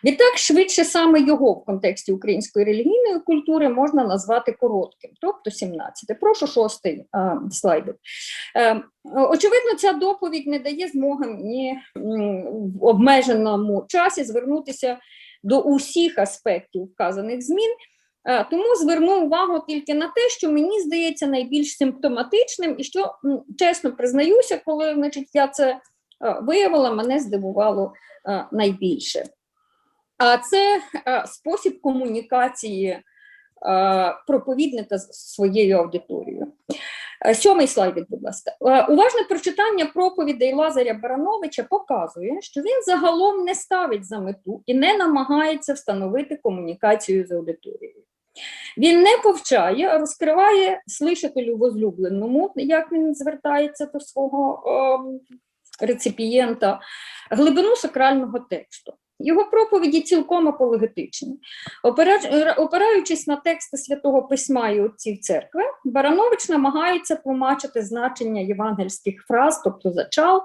Відтак, швидше саме його в контексті української релігійної культури можна назвати коротким, тобто 17. Прошу 6-й слайд. Очевидно, ця доповідь не дає змоги мені в обмеженому часі звернутися до усіх аспектів вказаних змін, тому зверну увагу тільки на те, що мені здається найбільш симптоматичним і що, чесно признаюся, коли, значить, я це виявила, мене здивувало найбільше. А це спосіб комунікації проповідника з своєю аудиторією. 7-й слайд, будь ласка. Уважне прочитання проповідей Лазаря Барановича показує, що він загалом не ставить за мету і не намагається встановити комунікацію з аудиторією. Він не повчає, а розкриває слушателю возлюбленому, як він звертається до свого реципієнта, глибину сакрального тексту. Його проповіді цілком апологетичні. Опираючись на тексти Святого Письма і отців церкви, Баранович намагається тлумачити значення євангельських фраз, тобто зачал,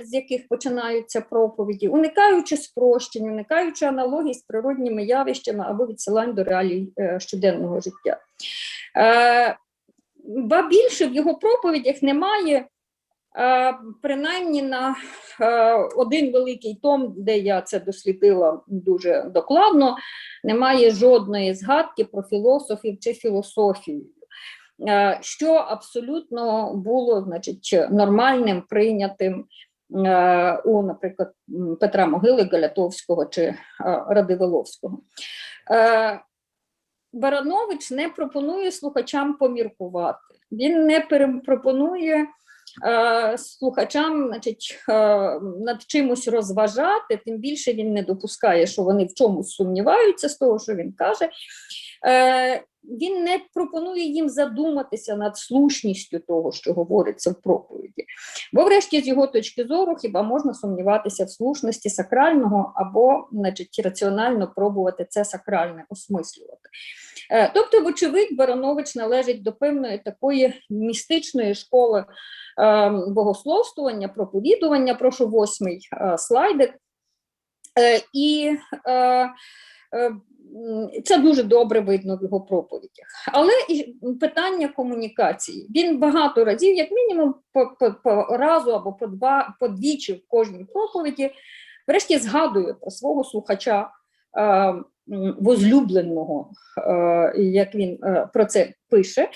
з яких починаються проповіді, уникаючи спрощень, уникаючи аналогій з природніми явищами або відсилань до реалій щоденного життя. Ба більше в його проповідях немає, принаймні на один великий том, де я це дослідила дуже докладно, немає жодної згадки про філософів чи філософію, що абсолютно було, значить, нормальним, прийнятим у, наприклад, Петра Могили, Галятовського чи Радивиловського. Баранович не пропонує слухачам поміркувати, він не пропонує слухачам, значить, над чимось розважати, тим більше він не допускає, що вони в чомусь сумніваються з того, що він каже. Він не пропонує їм задуматися над слушністю того, що говориться в проповіді. Бо врешті, з його точки зору, хіба можна сумніватися в слушності сакрального або, значить, раціонально пробувати це сакральне осмислювати. Тобто, вочевидь, Баранович належить до певної такої містичної школи богословствування, проповідування. Прошу 8-й слайдик. І це дуже добре видно в його проповідях. Але і питання комунікації. Він багато разів, як мінімум по разу або подвічі в кожній проповіді, врешті згадує про свого слухача возлюбленого, як він про це пише.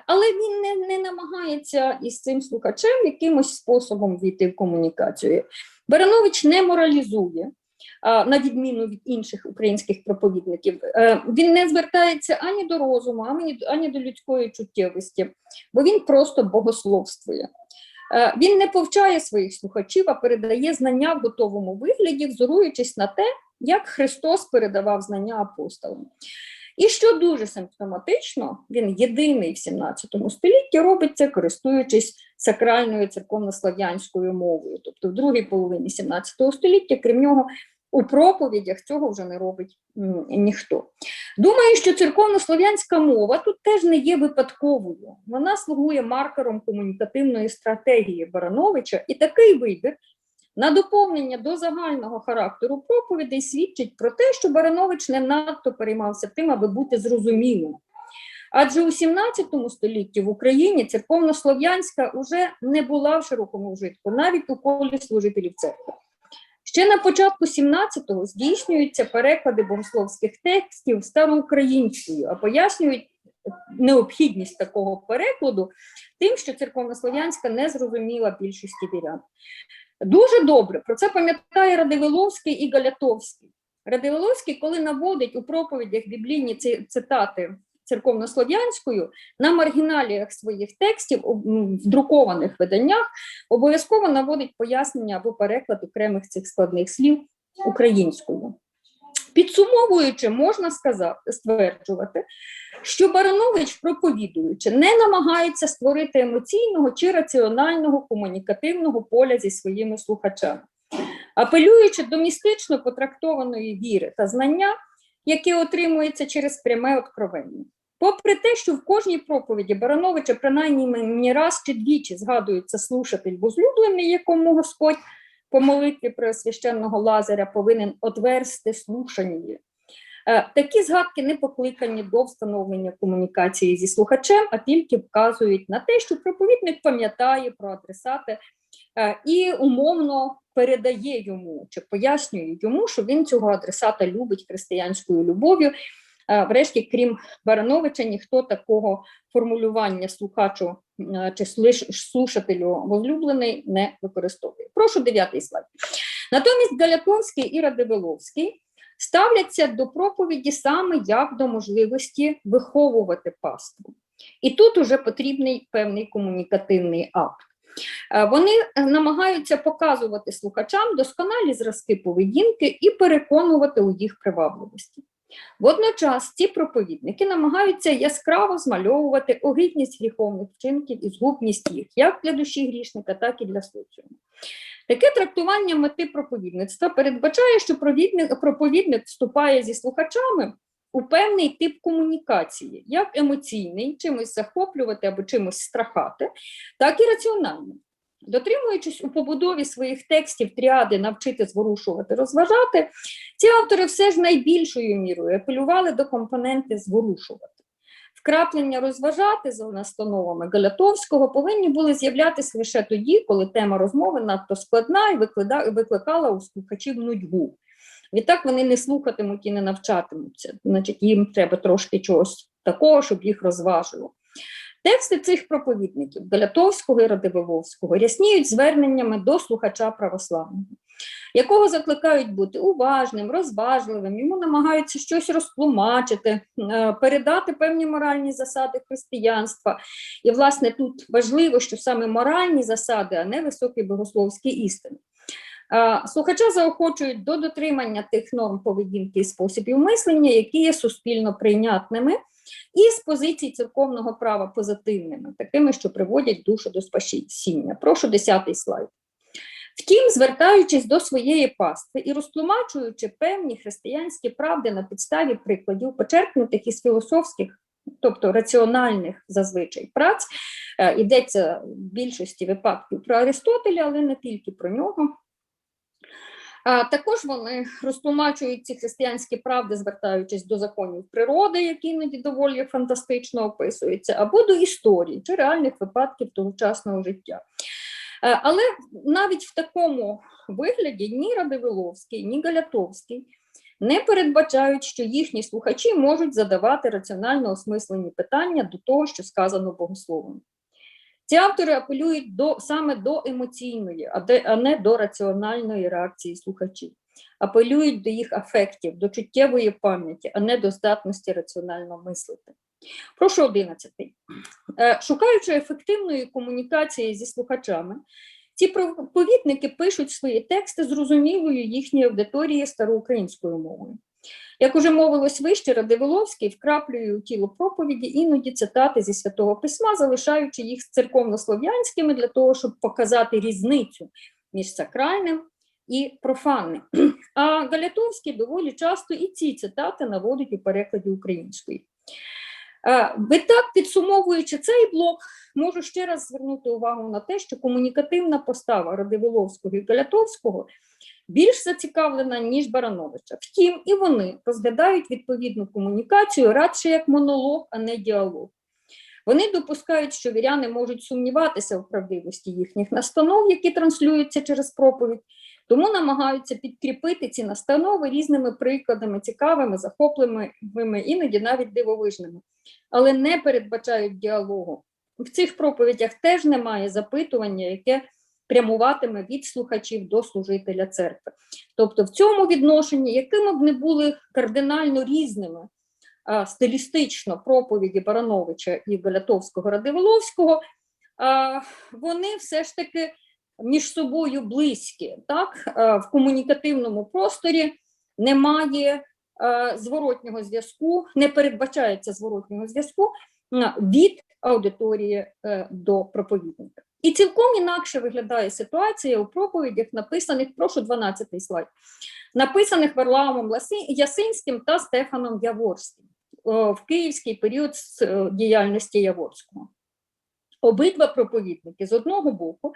Але він не намагається із цим слухачем якимось способом війти в комунікацію. Баранович не моралізує, на відміну від інших українських проповідників. Він не звертається ані до розуму, ані до людської чуттєвості, бо він просто богословствує. Він не повчає своїх слухачів, а передає знання в готовому вигляді, взоруючись на те, як Христос передавав знання апостолам. І що дуже симптоматично, він єдиний в 17 столітті робить це, користуючись сакральною церковнослов'янською мовою. Тобто в другій половині 17 століття, крім нього, у проповідях цього вже не робить ніхто. Думаю, що церковнослов'янська мова тут теж не є випадковою. Вона слугує маркером комунікативної стратегії Барановича, і такий вибір на доповнення до загального характеру проповідей свідчить про те, що Баранович не надто переймався тим, аби бути зрозумілим. Адже у 17 столітті в Україні церковнослов'янська уже не була в широкому вжитку, навіть у колі служителів церкви. Ще на початку 17-го здійснюються переклади богословських текстів староукраїнською, а пояснюють необхідність такого перекладу тим, що церковнослов'янська не зрозуміла більшості вірян. Дуже добре про це пам'ятає Радивиловський і Галятовський. Радивиловський, коли наводить у проповідях біблійні цитати церковнослов'янською, на маргіналіях своїх текстів, в друкованих виданнях, обов'язково наводить пояснення або переклад окремих цих складних слів українською. Підсумовуючи, можна стверджувати, що Баранович, проповідуючи, не намагається створити емоційного чи раціонального комунікативного поля зі своїми слухачами. Апелюючи до містично потрактованої віри та знання, яке отримується через пряме откровення. Попри те, що в кожній проповіді Барановича принаймні не раз чи двічі згадується слушатель возлюблений, якому Господь по молитві Преосвященного Лазаря повинен отверсти слушання. Такі згадки не покликані до встановлення комунікації зі слухачем, а тільки вказують на те, що проповідник пам'ятає про адресата і умовно передає йому, чи пояснює йому, що він цього адресата любить християнською любов'ю. Врешті, крім Барановича, ніхто такого формулювання слухачу чи слушателю возлюблений не використовує. Прошу 9-й слайд. Натомість Галятовський і Радивиловський ставляться до проповіді саме як до можливості виховувати паству. І тут уже потрібний певний комунікативний акт. Вони намагаються показувати слухачам досконалі зразки поведінки і переконувати у їх привабливості. Водночас ці проповідники намагаються яскраво змальовувати огидність гріховних вчинків і згубність їх, як для душі грішника, так і для соціуму. Таке трактування мети проповідництва передбачає, що проповідник вступає зі слухачами у певний тип комунікації, як емоційний, чимось захоплювати або чимось страхати, так і раціональний. Дотримуючись у побудові своїх текстів тріади «навчити, зворушувати, розважати», ці автори все ж найбільшою мірою апелювали до компоненти «зворушувати». Вкраплення «розважати» за настановами Галятовського повинні були з'являтися лише тоді, коли тема розмови надто складна і викликала у слухачів нудьгу. Відтак вони не слухатимуть і не навчатимуться, значить їм треба трошки чогось такого, щоб їх розважило. Тексти цих проповідників Галятовського і Радивиловського рясніють зверненнями до слухача православного, якого закликають бути уважним, розважливим, йому намагаються щось розтлумачити, передати певні моральні засади християнства. І, власне, тут важливо, що саме моральні засади, а не високі богословські істини. Слухача заохочують до дотримання тих норм поведінки і способів мислення, які є суспільно прийнятними, і з позицій церковного права позитивними, такими, що приводять душу до спасіння. Прошу 10-й слайд. Втім, звертаючись до своєї пастви і розтлумачуючи певні християнські правди на підставі прикладів, почерпнутих із філософських, тобто раціональних зазвичай праць, йдеться в більшості випадків про Аристотеля, але не тільки про нього. Також вони розтлумачують ці християнські правди, звертаючись до законів природи, які іноді доволі фантастично описуються, або до історії чи реальних випадків тогочасного життя. Але навіть в такому вигляді ні Радивиловський, ні Галятовський не передбачають, що їхні слухачі можуть задавати раціонально осмислені питання до того, що сказано богословом. Ці автори апелюють саме до емоційної, а не до раціональної реакції слухачів. Апелюють до їх афектів, до чуттєвої пам'яті, а не до здатності раціонально мислити. Прошу 11-й. Шукаючи ефективної комунікації зі слухачами, ці проповідники пишуть свої тексти зрозумілою їхньої аудиторії староукраїнською мовою. Як уже мовилось вище, Радивиловський вкраплює у тіло проповіді іноді цитати зі Святого Письма, залишаючи їх церковнослов'янськими для того, щоб показати різницю між сакральним і профанним. А Галятовський доволі часто і ці цитати наводить у перекладі української. Відтак, підсумовуючи цей блок, можу ще раз звернути увагу на те, що комунікативна постава Радивиловського і Галятовського більш зацікавлена, ніж Барановича. Втім, і вони розглядають відповідну комунікацію радше як монолог, а не діалог. Вони допускають, що віряни можуть сумніватися в правдивості їхніх настанов, які транслюються через проповідь, тому намагаються підкріпити ці настанови різними прикладами, цікавими, захопливими, іноді навіть дивовижними, але не передбачають діалогу. В цих проповідях теж немає запитування, яке прямуватиме від слухачів до служителя церкви. Тобто в цьому відношенні, якими б не були кардинально різними стилістично проповіді Барановича і Галятовського-Радивиловського, вони все ж таки між собою близькі. Так? В комунікативному просторі немає зворотнього зв'язку, не передбачається зворотнього зв'язку від аудиторії до проповідника. І цілком інакше виглядає ситуація у проповідях, написаних, прошу 12-й слайд, написаних Варламом Ясинським та Стефаном Яворським в київський період діяльності Яворського. Обидва проповідники з одного боку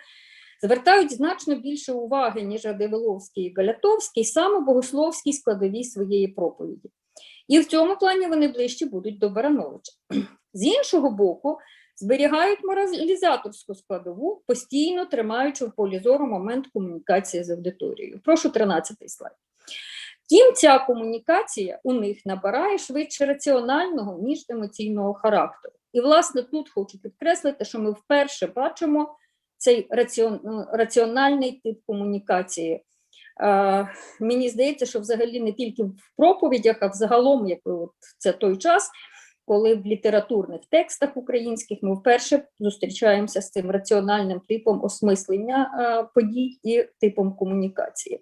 звертають значно більше уваги, ніж Радивиловський і Галятовський, саме богословській складовій своєї проповіді. І в цьому плані вони ближче будуть до Барановича. З іншого боку, зберігають моралізаторську складову, постійно тримаючи в полі зору момент комунікації з аудиторією. Прошу 13-й слайд. Втім, ця комунікація у них набирає швидше раціонального, ніж емоційного характеру. І, власне, тут хочу підкреслити, що ми вперше бачимо цей раціональний тип комунікації. Мені здається, що взагалі не тільки в проповідях, а взагалом, як це той час, коли в літературних текстах українських ми вперше зустрічаємося з цим раціональним типом осмислення подій і типом комунікації.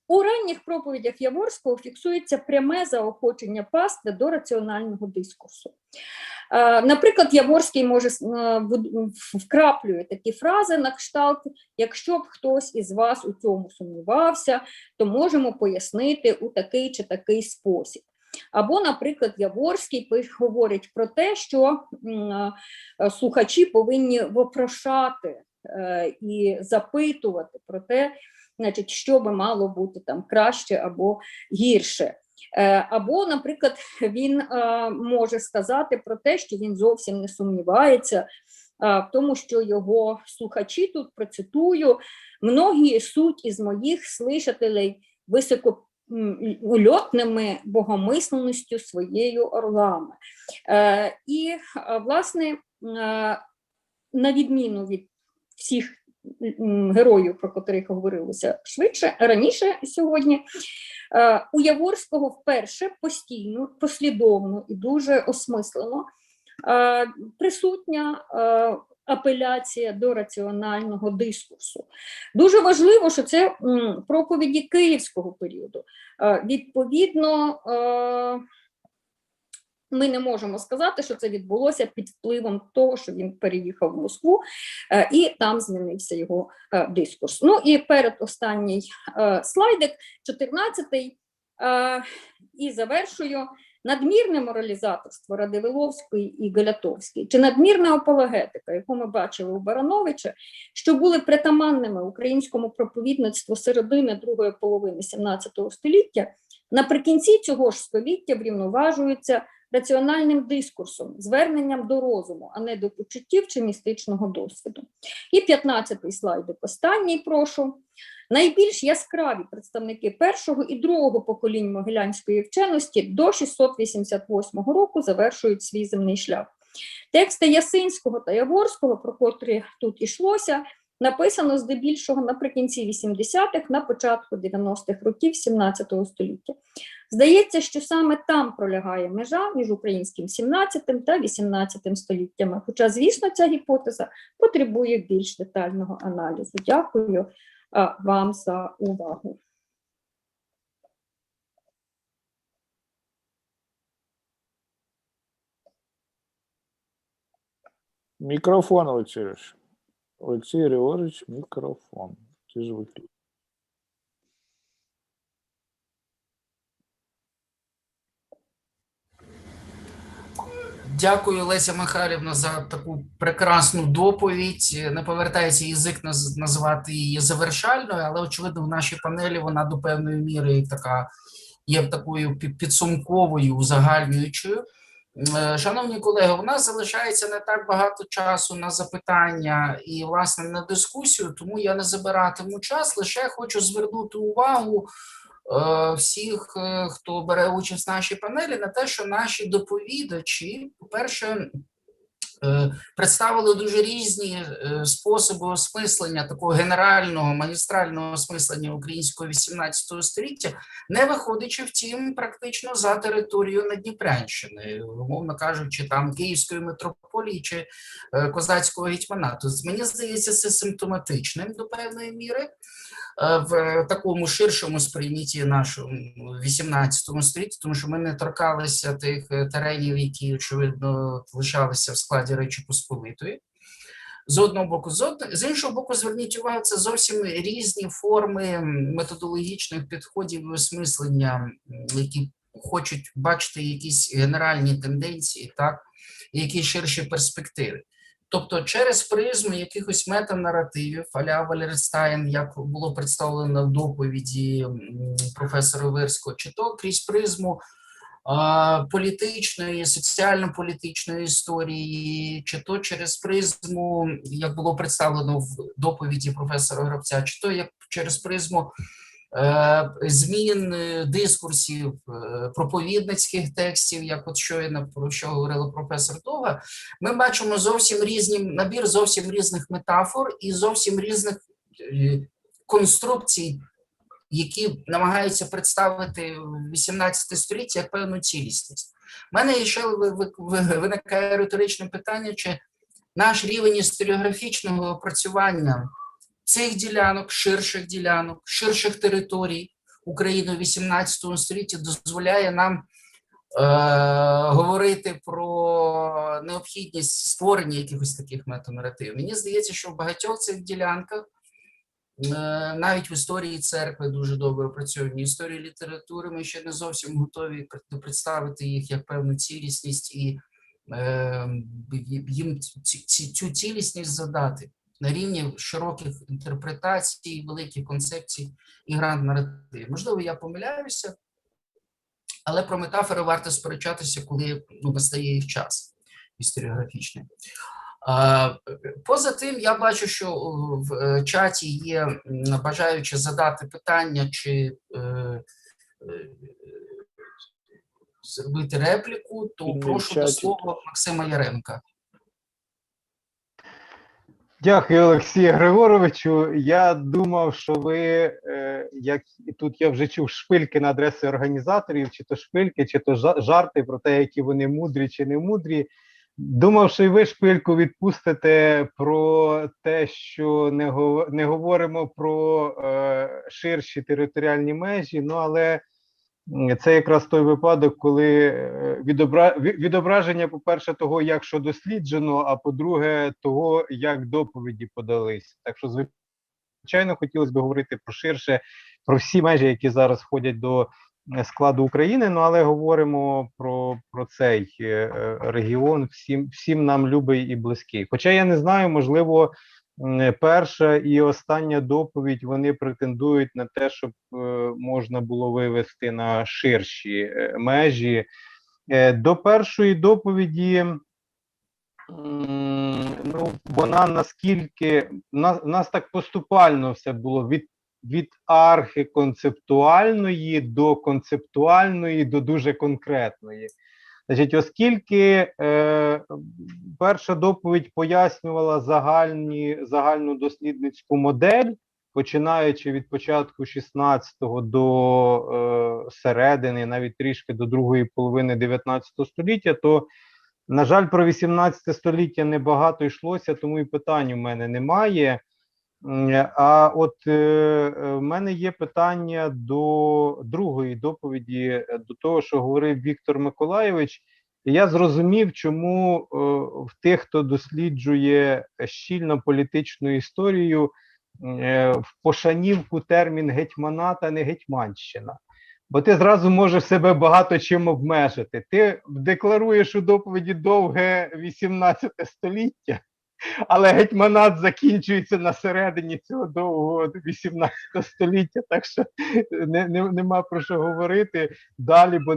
У ранніх проповідях Яворського фіксується пряме заохочення пастви до раціонального дискурсу. Наприклад, Яворський вкраплює такі фрази на кшталт: якщо б хтось із вас у цьому сумнівався, то можемо пояснити у такий чи такий спосіб. Або, наприклад, Яворський говорить про те, що слухачі повинні вопрошати і запитувати про те, значить, що би мало бути там краще або гірше. Або, наприклад, він може сказати про те, що він зовсім не сумнівається в тому, що його слухачі, тут процитую, «многі суть із моїх слышателей високольотними богомисленістю своєю орлами». І, власне, на відміну від всіх героїв, про котрих говорилося раніше сьогодні, у Яворського вперше постійно, послідовно і дуже осмислено присутня апеляція до раціонального дискурсу. Дуже важливо, що це проповіді київського періоду. Відповідно, ми не можемо сказати, що це відбулося під впливом того, що він переїхав в Москву, і там змінився його дискурс. Ну і передостанній слайдик, 14-й, і завершую. Надмірне моралізаторство Радивиловської і Галятовської, чи надмірна апологетика, яку ми бачили у Барановича, що були притаманними українському проповідництву середини другої половини 17 століття, наприкінці цього ж століття врівноважуються раціональним дискурсом, зверненням до розуму, а не до почуттів чи містичного досвіду. І 15-й слайдик, останній, прошу. Найбільш яскраві представники першого і другого поколінь могилянської вченості до 688 року завершують свій земний шлях. Тексти Ясинського та Яворського, про котрі тут ішлося, написано здебільшого наприкінці 80-х, на початку 90-х років 17 століття. Здається, що саме там пролягає межа між українським 17 та 18 століттями, хоча, звісно, ця гіпотеза потребує більш детального аналізу. Дякую вам за увагу. Мікрофон, Олексій Григорович. Олексій Григорович, мікрофон. Ти ж виключив. Дякую, Леся Михайлівна, за таку прекрасну доповідь. Не повертається язик назвати її завершальною, але, очевидно, в нашій панелі вона до певної міри така є такою підсумковою, узагальнюючою. Шановні колеги, у нас залишається не так багато часу на запитання і, власне, на дискусію, тому я не забиратиму час, лише хочу звернути увагу всіх, хто бере участь в нашій панелі, на те, що наші доповідачі, по-перше, представили дуже різні способи осмислення, такого генерального, магістрального осмислення українського 18 століття, не виходячи, втім, практично за територію Надніпрянщини, умовно кажучи, там Київської митрополії чи козацького гетьманату. Мені здається, це симптоматичним до певної міри в такому ширшому сприйнятті нашого 18 столітті, тому що ми не торкалися тих теренів, які, очевидно, лишалися в складі Речі Посполитої. З одного боку. З іншого боку, зверніть увагу, це зовсім різні форми методологічних підходів і осмислення, які хочуть бачити якісь генеральні тенденції, так, і якісь ширші перспективи. Тобто через призму якихось метанаративів, а-ля Валерстайн, як було представлено в доповіді професора Вирського, чи то крізь призму політичної, соціально-політичної історії, чи то через призму, як було представлено в доповіді професора Грабця, чи то як через призму змін дискурсів, проповідницьких текстів, як от щойно про що говорила професор Довга, ми бачимо зовсім різні набір зовсім різних метафор і зовсім різних конструкцій, які намагаються представити 18 століття як певну цілісність. У мене ще виникає риторичне питання, чи наш рівень історіографічного опрацювання цих ділянок, ширших територій України в 18 столітті дозволяє нам говорити про необхідність створення якихось таких метанаративів. Мені здається, що в багатьох цих ділянках, навіть в історії церкви дуже добре опрацьовані, історії літератури, ми ще не зовсім готові представити їх як певну цілісність і їм цю цілісність задати на рівні широких інтерпретацій, великих концепцій і гранд наративів. Можливо, я помиляюся, але про метафори варто сперечатися, коли настає їх час історіографічний. Поза тим, я бачу, що в чаті є бажаючі задати питання чи зробити репліку, то прошу до слова Максима Яремка. Дякую, Олексію Григоровичу. Я думав, що ви, як тут я вже чув шпильки на адреси організаторів, чи то шпильки, чи то жарти про те, які вони мудрі чи не мудрі. Думав, що і ви шпильку відпустите про те, що не говоримо про ширші територіальні межі, ну але це якраз той випадок, коли відображення, по-перше, того, як що досліджено, а по-друге, того, як доповіді подались. Так що, звичайно, хотілося б говорити про ширше, про всі межі, які зараз входять до складу України, ну але говоримо про цей регіон, всім нам любий і близький. Хоча я не знаю, можливо, перша і остання доповідь, вони претендують на те, щоб можна було вивести на ширші межі. До першої доповіді, ну, вона наскільки, нас так поступально все було, від архіконцептуальної до концептуальної, до дуже конкретної. Значить, оскільки перша доповідь пояснювала загальну дослідницьку модель, починаючи від початку 16-го до середини, навіть трішки до другої половини 19 століття, то, на жаль, про 18 століття небагато йшлося, тому і питань у мене немає. А от в мене є питання до другої доповіді, до того, що говорив Віктор Миколайович. І я зрозумів, чому в тих, хто досліджує щільно політичну історію, в пошанівку термін гетьманат, а не гетьманщина. Бо ти зразу можеш себе багато чим обмежити. Ти декларуєш у доповіді довге 18 століття, але гетьманат закінчується на середині цього довгого 18 століття, так що нема про що говорити далі, бо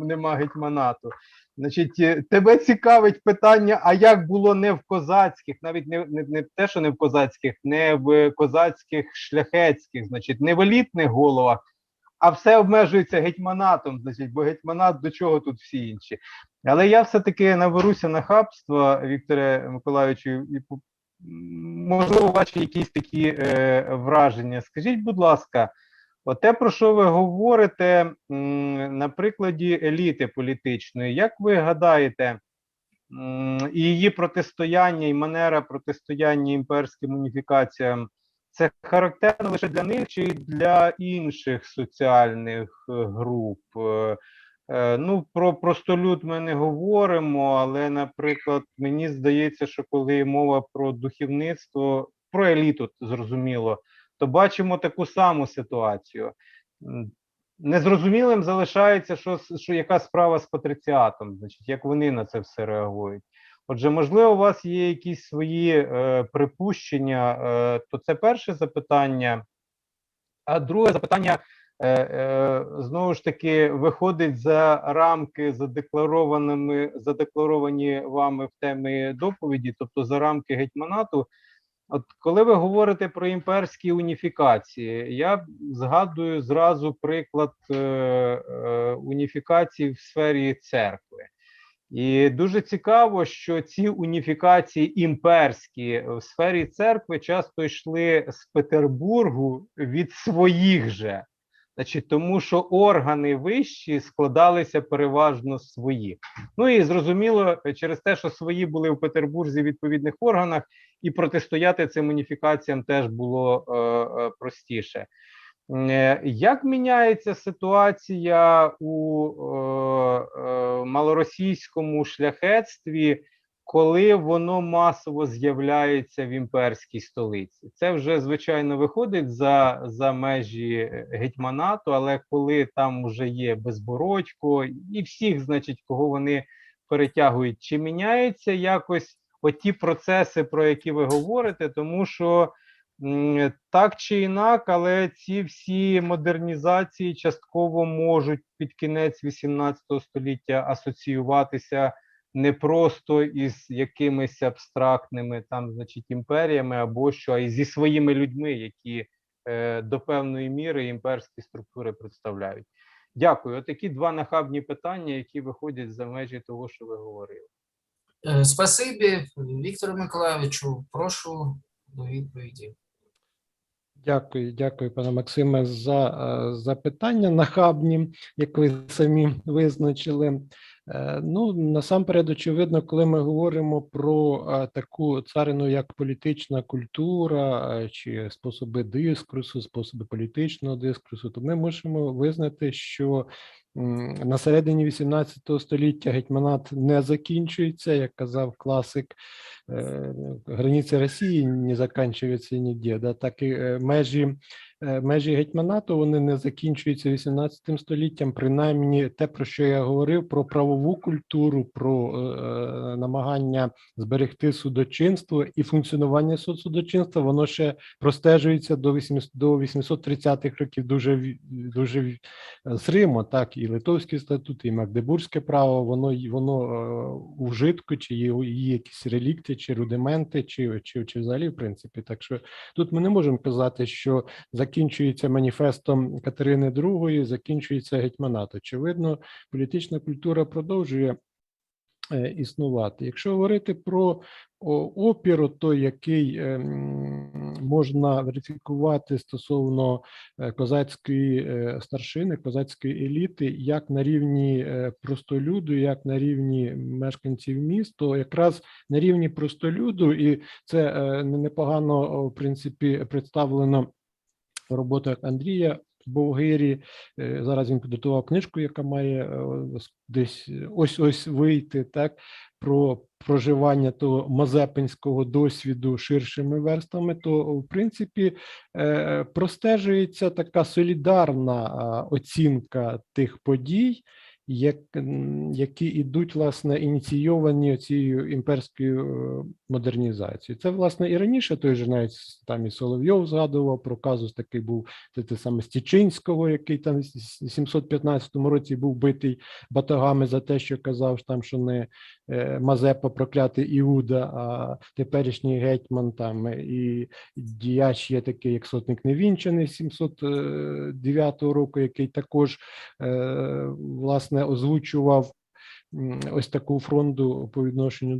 нема гетьманату. Значить, тебе цікавить питання, а як було не в козацьких, навіть не те, що не в козацьких, не в козацьких шляхетських, значить, не в елітних головах, а все обмежується гетьманатом, значить, бо гетьманат до чого тут всі інші. Але я все-таки наберуся нахабства, Вікторе Миколайовичу, і можливо, ваші якісь такі враження. Скажіть, будь ласка, те, про що ви говорите на прикладі еліти політичної, як ви гадаєте, і її протистояння, і манера протистояння імперським уніфікаціям, це характерно лише для них чи для інших соціальних груп? Ну, про простолюд ми не говоримо, але, наприклад, мені здається, що коли мова про духовництво, про еліту, зрозуміло, то бачимо таку саму ситуацію. Незрозумілим залишається, що яка справа з патриціатом, значить, як вони на це все реагують. Отже, можливо, у вас є якісь свої припущення, то це перше запитання. А друге запитання, знову ж таки, виходить за рамки задекларовані вами в темі доповіді, тобто за рамки гетьманату. От коли ви говорите про імперські уніфікації, я згадую зразу приклад уніфікації в сфері церкви. І дуже цікаво, що ці уніфікації імперські в сфері церкви часто йшли з Петербургу від своїх же. Значить, тому що органи вищі складалися переважно з своїх. Ну і зрозуміло, через те, що свої були в Петербурзі в відповідних органах, і протистояти цим уніфікаціям теж було простіше. Як міняється ситуація у малоросійському шляхетстві, коли воно масово з'являється в імперській столиці? Це вже, звичайно, виходить за межі гетьманату, але коли там вже є Безбородько і всіх, значить, кого вони перетягують, чи міняється якось оті процеси, про які ви говорите, тому що так чи інак, але ці всі модернізації частково можуть під кінець 18 століття асоціюватися не просто із якимись абстрактними там, значить, імперіями або що, а й зі своїми людьми, які до певної міри імперські структури представляють. Дякую. Отакі два нахабні питання, які виходять за межі того, що ви говорили. Спасибі, Віктору Миколайовичу. Прошу до відповіді. Дякую, пане Максиме, за запитання нахабні, як ви самі визначили. Ну, насамперед, очевидно, коли ми говоримо про таку царину, як політична культура, чи способи дискурсу, способи політичного дискурсу, то ми мусимо визнати, що на середині 18 століття гетьманат не закінчується, як казав класик, границі Росії не закінчуються ніде, да? Так і межі гетьманату, вони не закінчуються 18 століттям, принаймні те, про що я говорив, про правову культуру, про намагання зберегти судочинство і функціонування судочинства, воно ще простежується до 830-х років дуже зримо, так, і Литовський статут, і Магдебурзьке право, воно у вжитку, чи є якісь релікти, чи рудименти, чи взагалі, в принципі. Так що тут ми не можемо казати, що закінчується маніфестом Катерини II, закінчується гетьманат. Очевидно, політична культура продовжує існувати. Якщо говорити про опір, той, який можна верифікувати стосовно козацької старшини, козацької еліти, як на рівні простолюду, як на рівні мешканців міст, то якраз на рівні простолюду, і це непогано, в принципі, представлено в роботах Андрія Бовгирі. Зараз він підготував книжку, яка має десь ось вийти, так, про проживання того мазепинського досвіду ширшими верствами, то, в принципі, простежується така солідарна оцінка тих подій, які йдуть, власне, ініційовані цією імперською модернізацією. Це, власне, і раніше той же навіть там і Соловйов згадував про казус, такий був те саме Стічинського, який там в 715 році був битий батогами за те, що казав там, що не Мазепа проклятий Іуда, а теперішній гетьман там і діяч є такий, як сотник Невінчаний 709 року, який також, власне, озвучував ось таку фронту по відношенню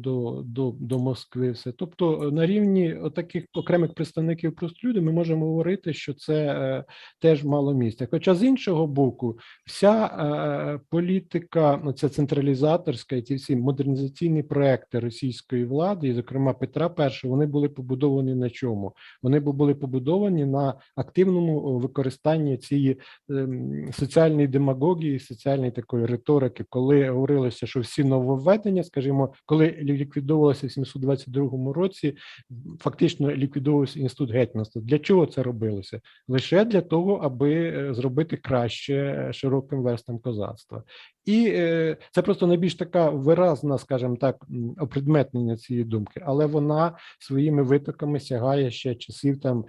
до Москви. Все. Тобто на рівні таких окремих представників простолюду ми можемо говорити, що це теж мало місця. Хоча з іншого боку, вся політика, ця централізаторська і ці всі модернізаційні проекти російської влади, і зокрема Петра І, вони були побудовані на чому? Вони були побудовані на активному використанні цієї соціальної демагогії, соціальної такої риторики, коли говорилося, що всі нововведення, скажімо, коли ліквідовувалося в 722 році, фактично ліквідовувався інститут гетьманства. Для чого це робилося? Лише для того, аби зробити краще широким верствам козацтва. І це просто найбільш така виразна, скажімо так, опредметнення цієї думки, але вона своїми витоками сягає ще часів там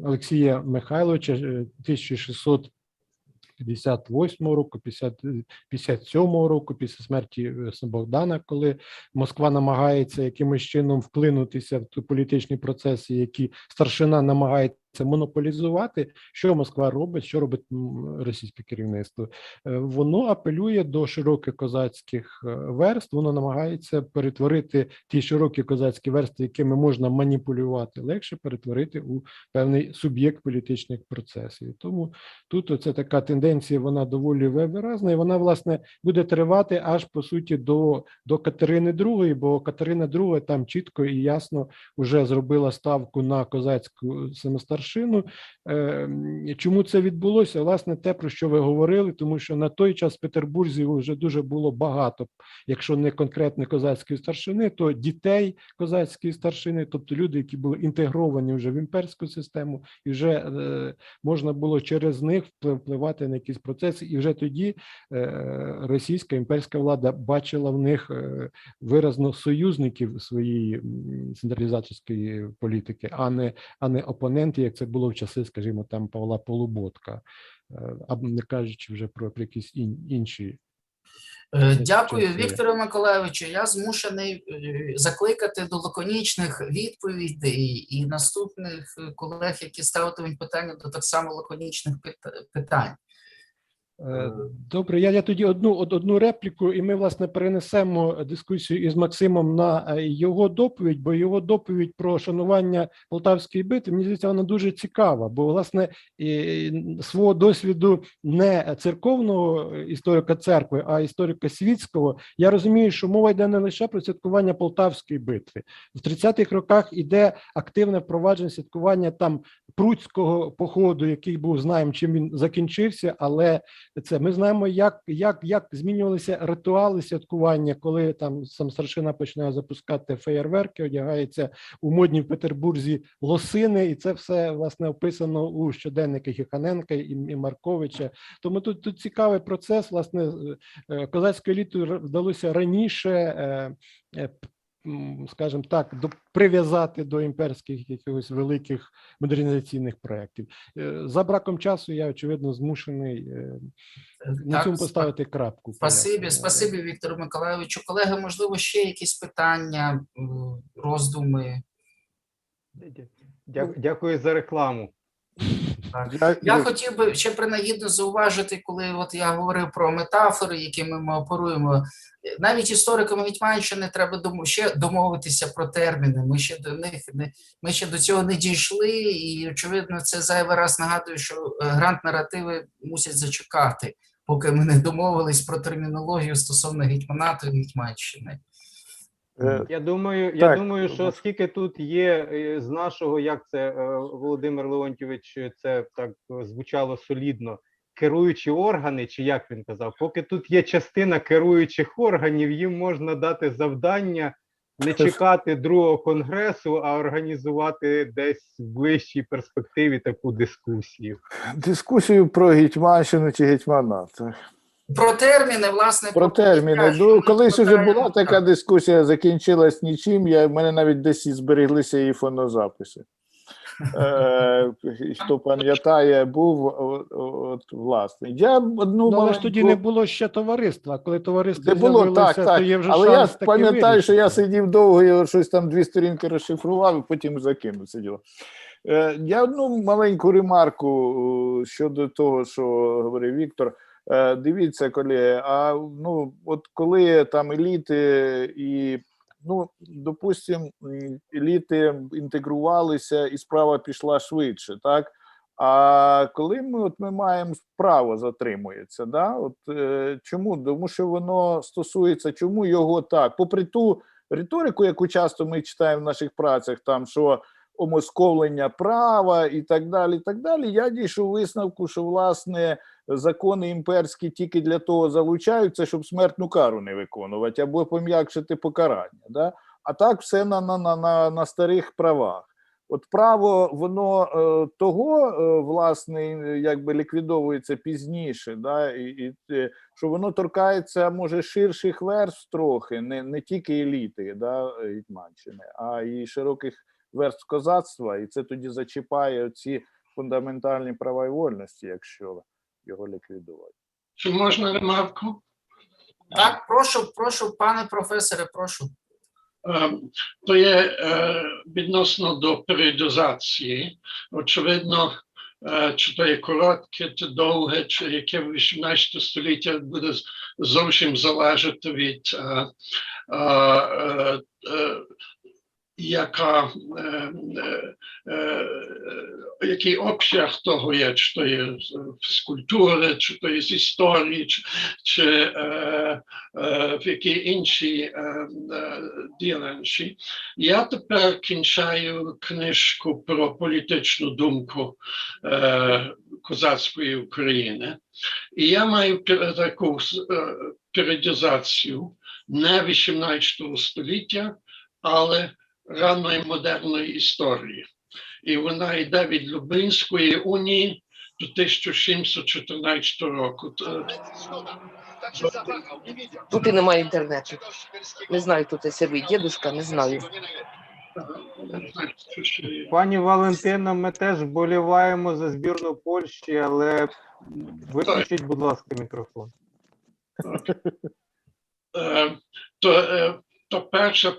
Олексія Михайловича 1658 року, 57 року, після смерті Богдана, коли Москва намагається якимось чином вклинутися в політичні процеси, які старшина намагається монополізувати. Що Москва робить, що робить російське керівництво? Воно апелює до широких козацьких верств, воно намагається перетворити ті широкі козацькі верстви, якими можна маніпулювати, легше перетворити у певний суб'єкт політичних процесів. Тому тут оце така тенденція, вона доволі виразна, і вона, власне, буде тривати аж, по суті, до Катерини II, бо Катерина II там чітко і ясно вже зробила ставку на козацьку самостаршину. Чому це відбулося? Власне, те, про що ви говорили, тому що на той час в Петербурзі вже дуже було багато, якщо не конкретно козацької старшини, то дітей козацької старшини, тобто люди, які були інтегровані вже в імперську систему, і вже можна було через них впливати на якісь процеси, і вже тоді російська імперська влада бачила в них виразно союзників своєї централізаторської політики, а не опоненти, як це було в часи, скажімо, там Павла Полуботка, або не кажучи вже про якісь інші. Дякую, Вікторе Миколайовичу. Я змушений закликати до лаконічних відповідей і наступних колег, які ставитимуть питання, до так само лаконічних питань. Добре, я тоді одну репліку, і ми, власне, перенесемо дискусію із Максимом на його доповідь, бо його доповідь про шанування Полтавської битви, мені здається, вона дуже цікава, бо, власне, свого досвіду не церковного історика церкви, а історика світського, я розумію, що мова йде не лише про святкування Полтавської битви. В 30-х роках іде активне впровадження святкування там Пруцького походу, який був, знаємо, чим він закінчився, але це ми знаємо, як змінювалися ритуали святкування, коли там сам старшина починає запускати феєрверки, одягається у модні в Петербурзі лосини, і це все, власне, описано у щоденниках і Ханенка, і Марковича. Тому тут цікавий процес, власне, козацької еліти вдалося раніше, скажімо так, прив'язати до імперських якихось великих модернізаційних проєктів. За браком часу я, очевидно, змушений на цьому поставити крапку. Спасибі, Віктору Миколайовичу. Колеги, можливо, ще якісь питання, роздуми? Дякую за рекламу. Дякую. хотів би ще принагідно зауважити, коли от я говорив про метафори, якими ми оперуємо, навіть історикам Гетьманщини треба ще домовитися про терміни. Ми ще до цього не дійшли, і очевидно, це зайвий раз нагадує, що грант-наративи мусять зачекати, поки ми не домовились про термінологію стосовно гетьманату і Гетьманщини. Я думаю, що оскільки тут є з нашого, як це Володимир Леонтьович, це так звучало солідно, керуючі органи, чи як він казав, поки тут є частина керуючих органів, їм можна дати завдання не чекати другого конгресу, а організувати десь в ближчій перспективі таку дискусію. Дискусію про Гетьманщину чи гетьманат. Про терміни, власне, про терміни. Ну, колись вже була така дискусія, закінчилась нічим. В мене навіть десь і збереглися її фонозаписи. Хто пам'ятає, був власне. Але ж тоді не було ще товариства. Коли товариство з'явилося, то є вже але шанс я пам'ятаю, що я сидів довго, я щось там 2 сторінки розшифрував і потім закинув це діло. Я одну маленьку ремарку щодо того, що говорив Віктор. Дивіться, колеги, от коли там еліти і, допустим, еліти інтегрувалися і справа пішла швидше, так? А коли ми маємо право затримується, да? Чому? Тому що воно стосується, чому його так? Попри ту риторику, яку часто ми читаємо в наших працях, там, що омосковлення права і так далі, я дійшов висновку, що, власне, закони імперські тільки для того залучаються, щоб смертну кару не виконувати, або пом'якшити покарання. Да? А так все на старих правах. От право, воно того, власне, якби ліквідовується пізніше, да? І що воно торкається, може, ширших верств трохи, не тільки еліти, да, Гетьманщини, а і широких верств козацтва, і це тоді зачіпає ці фундаментальні права і вольності, якщо його ліквідувати. Чи можна ремарку? Так, прошу, пане професоре, прошу. То є відносно до періодизації. Очевидно, чи то є коротке, чи довге, чи яке в 18 століття буде зовсім залежати від який обсяг того є, чи то є з культури, чи то є з історії, чи в які інші ділянки. Я тепер кінчаю книжку про політичну думку козацької України. І я маю таку періодизацію не 18 століття, але ранної модерної історії. І вона йде від Люблінської унії до 1714 року. Тут і немає інтернету. Не знаю, тут це ви, дідуська, не знаю. Пані Валентино, ми теж вболіваємо за збірну Польщі, але виключіть, будь ласка, мікрофон. То перша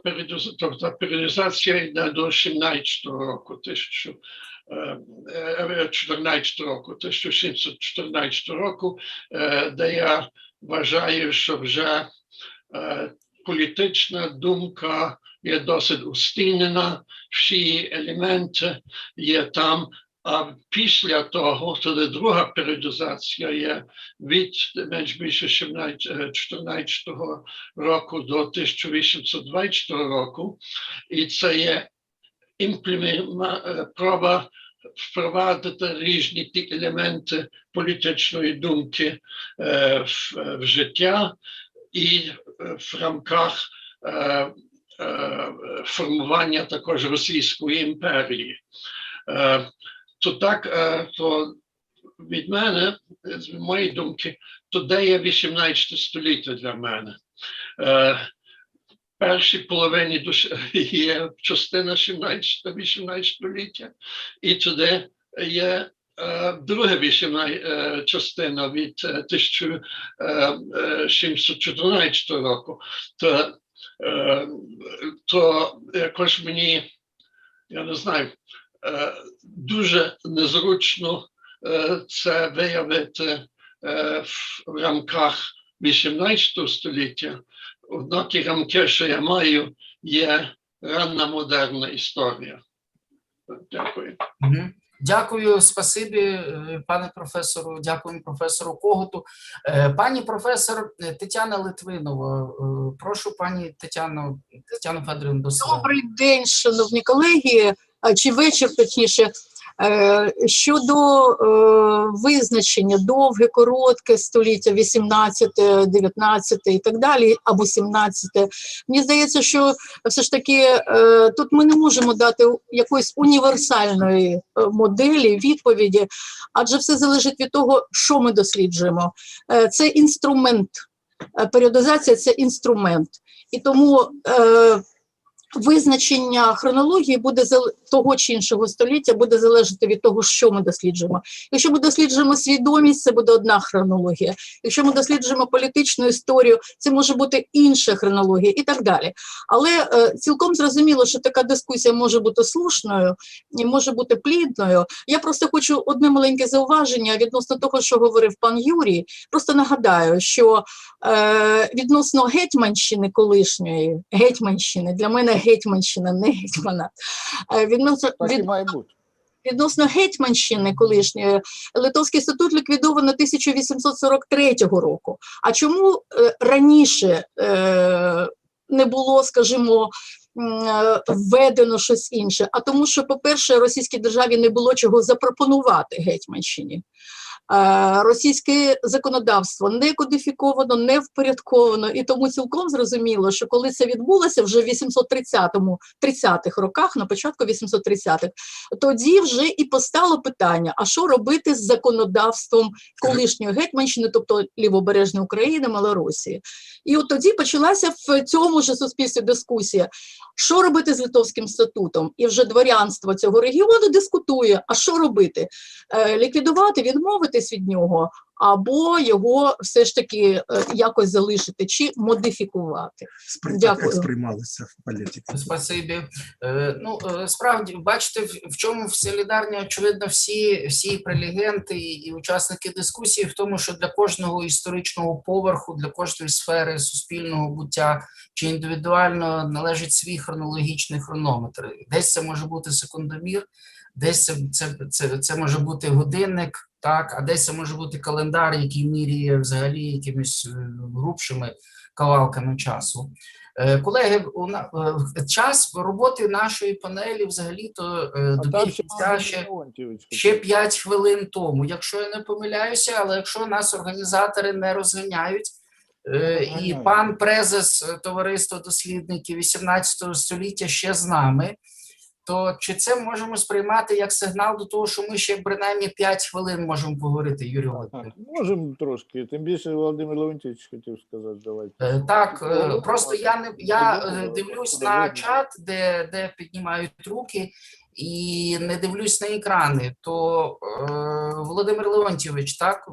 періодизація йде до 1714 року, де я вважаю, що вже політична думка є досить устійнена, всі елементи є там. А після того, тоді друга періодизація є від менш більше 14 року до 1820 року. І це є проба впровадити різні ті елементи політичної думки в життя і в рамках формування також Російської імперії. То від мене, з моєї думки, то де є 18 століття для мене. В першій половині є частина 18 століття, і туди є друга частина від 1714 року. То якось мені, я не знаю, дуже незручно це виявити в рамках 18 століття. Одна ті рамки, що я маю, є ранна модерна історія. Дякую. Дякую, спасибі, пане професору, дякую професору Когуту. Пані професор Тетяна Литвинова, прошу пані Тетяну Федорівну до слова. Добрий день, шановні колеги, чи вечір, точніше. Щодо визначення довге, коротке століття, 18, 19 і так далі, або 17, мені здається, що все ж таки тут ми не можемо дати якоїсь універсальної моделі, відповіді, адже все залежить від того, що ми досліджуємо. Це інструмент, періодизація – це інструмент, і тому визначення хронології буде того чи іншого століття буде залежати від того, що ми досліджуємо. Якщо ми досліджуємо свідомість, це буде одна хронологія. Якщо ми досліджуємо політичну історію, це може бути інша хронологія і так далі. Але цілком зрозуміло, що така дискусія може бути слушною і може бути плідною. Я просто хочу одне маленьке зауваження відносно того, що говорив пан Юрій. Просто нагадаю, що відносно Гетьманщини колишньої, Гетьманщини, для мене Гетьманщина, не гетьмана. Відносно Гетьманщини колишньої, Литовський статут ліквідовано 1843 року. А чому раніше не було, скажімо, введено щось інше? А тому, що, по-перше, російській державі не було чого запропонувати Гетьманщині. Російське законодавство не кодифіковано, не впорядковано, і тому цілком зрозуміло, що коли це відбулося вже в 830-х роках, на початку 830-х, тоді вже і постало питання, а що робити з законодавством колишньої Гетьманщини, тобто Лівобережної України, Малоросії. І от тоді почалася в цьому ж суспільстві дискусія, що робити з Литовським статутом. І вже дворянство цього регіону дискутує, а що робити? Ліквідувати, відмовитись від нього, або його все ж таки якось залишити, чи модифікувати. Дякую. Як сприймалося в політиці? Спасибі. Ну, справді, бачите, в чому солідарні, очевидно, всі прелегенти і учасники дискусії в тому, що для кожного історичного поверху, для кожної сфери суспільного буття чи індивідуально належить свій хронологічний хронометр. Десь це може бути секундомір, десь це може бути годинник, так, а десь це може бути календар, який міряє взагалі якимись грубшими кавалками часу. Колеги, час роботи нашої панелі взагалі-то добіг кінця ще 5 хвилин тому. Якщо я не помиляюся, але якщо нас організатори не розганяють, і пан Презес Товариства дослідників 18 століття ще з нами, то чи це можемо сприймати як сигнал до того, що ми ще принаймні 5 хвилин можемо поговорити, Юрій Володимирович? Можемо трошки, тим більше Володимир Леонтійович хотів сказати, давайте. Так, просто я дивлюсь на чат, де піднімають руки, і не дивлюсь на екрани, то Володимир Леонтійович, так?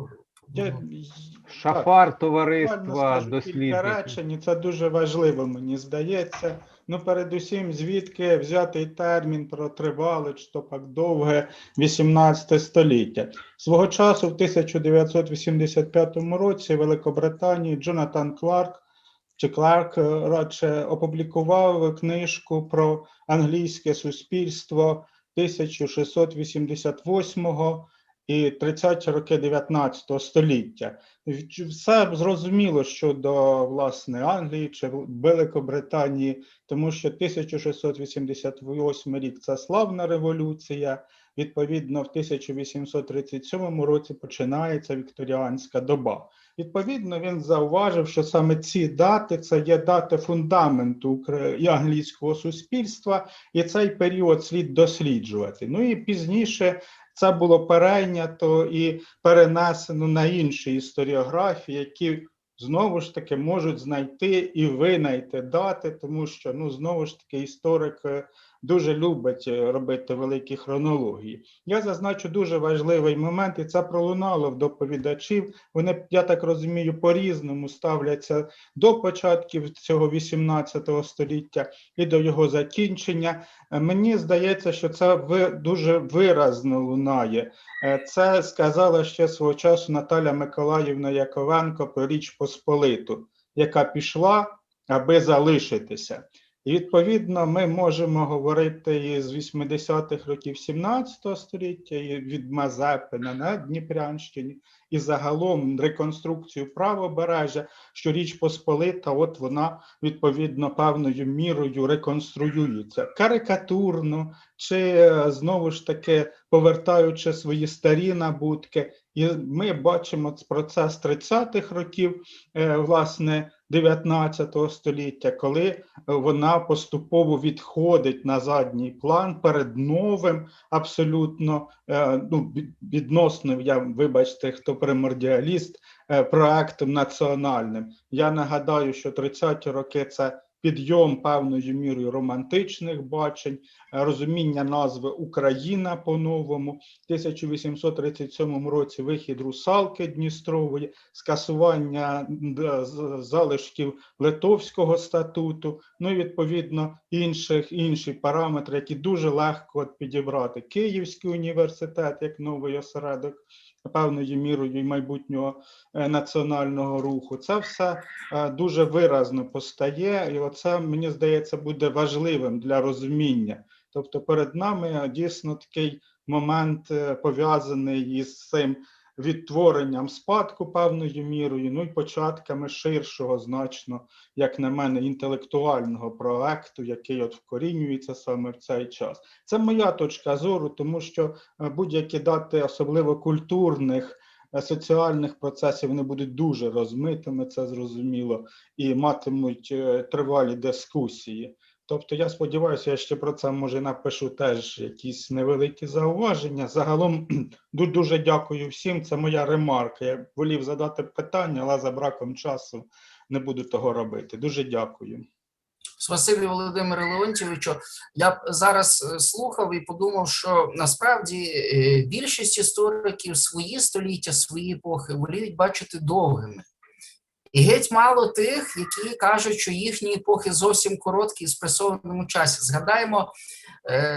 Шафар товариства Кілька дослідників. речень, це дуже важливо, мені здається. Ну, передусім, звідки взятий термін про тривале, чи то пак довге 18 століття. Свого часу в 1985 році в Великобританії Джонатан Кларк радше опублікував книжку про англійське суспільство 1688 і 30-ті роки 19 століття. Все зрозуміло щодо, власне, Англії чи Великобританії, тому що 1688 рік – це славна революція, відповідно, в 1837 році починається вікторіанська доба. Відповідно, він зауважив, що саме ці дати – це є дати фундаменту англійського суспільства, і цей період слід досліджувати. Ну і пізніше це було перейнято і перенесено на інші історіографії, які знову ж таки можуть знайти і винайти дати, тому що, ну, знову ж таки, історик дуже любить робити великі хронології. Я зазначу дуже важливий момент, і це пролунало в доповідачів. Вони, я так розумію, по-різному ставляться до початків цього 18 століття і до його закінчення. Мені здається, що це дуже виразно лунає. Це сказала ще свого часу Наталя Миколаївна Яковенко про Річ Посполиту, яка пішла, аби залишитися. І, відповідно, ми можемо говорити і з 80-х років 17 століття, і від Мазепина на Дніпрянщині, і загалом реконструкцію правобережжя, що Річ Посполита, от вона, відповідно, певною мірою реконструюється. Карикатурно, чи, знову ж таки, повертаючи свої старі набутки. І ми бачимо процес 30-х років, власне, 19 століття, коли вона поступово відходить на задній план перед новим, абсолютно, відносно, вибачте, хто примордіаліст, проектом національним. Я нагадаю, що 30-ті роки – це підйом певною мірою романтичних бачень, розуміння назви «Україна» по-новому, в 1837 році вихід «Русалки» Дністрової, скасування залишків Литовського статуту, ну і, відповідно, інші параметри, які дуже легко підібрати. Київський університет як новий осередок, певною мірою і майбутнього національного руху. Це все дуже виразно постає, і оце, мені здається, буде важливим для розуміння. Тобто перед нами дійсно такий момент пов'язаний із цим відтворенням спадку певною мірою, ну і початками ширшого, значно, як на мене, інтелектуального проекту, який от вкорінюється саме в цей час. Це моя точка зору, тому що будь-які дати, особливо культурних, соціальних процесів, вони будуть дуже розмитими, це зрозуміло, і матимуть тривалі дискусії. Тобто я сподіваюся, я ще про це, може, напишу теж якісь невеликі зауваження. Загалом дуже дякую всім, це моя ремарка. Я волів задати питання, але за браком часу не буду того робити. Дуже дякую. Спасибі, Володимире Леонтійовичу. Я б зараз слухав і подумав, що насправді більшість істориків свої століття, свої епохи воліють бачити довгими. І геть мало тих, які кажуть, що їхні епохи зовсім короткі і спресованому часі. Згадаємо,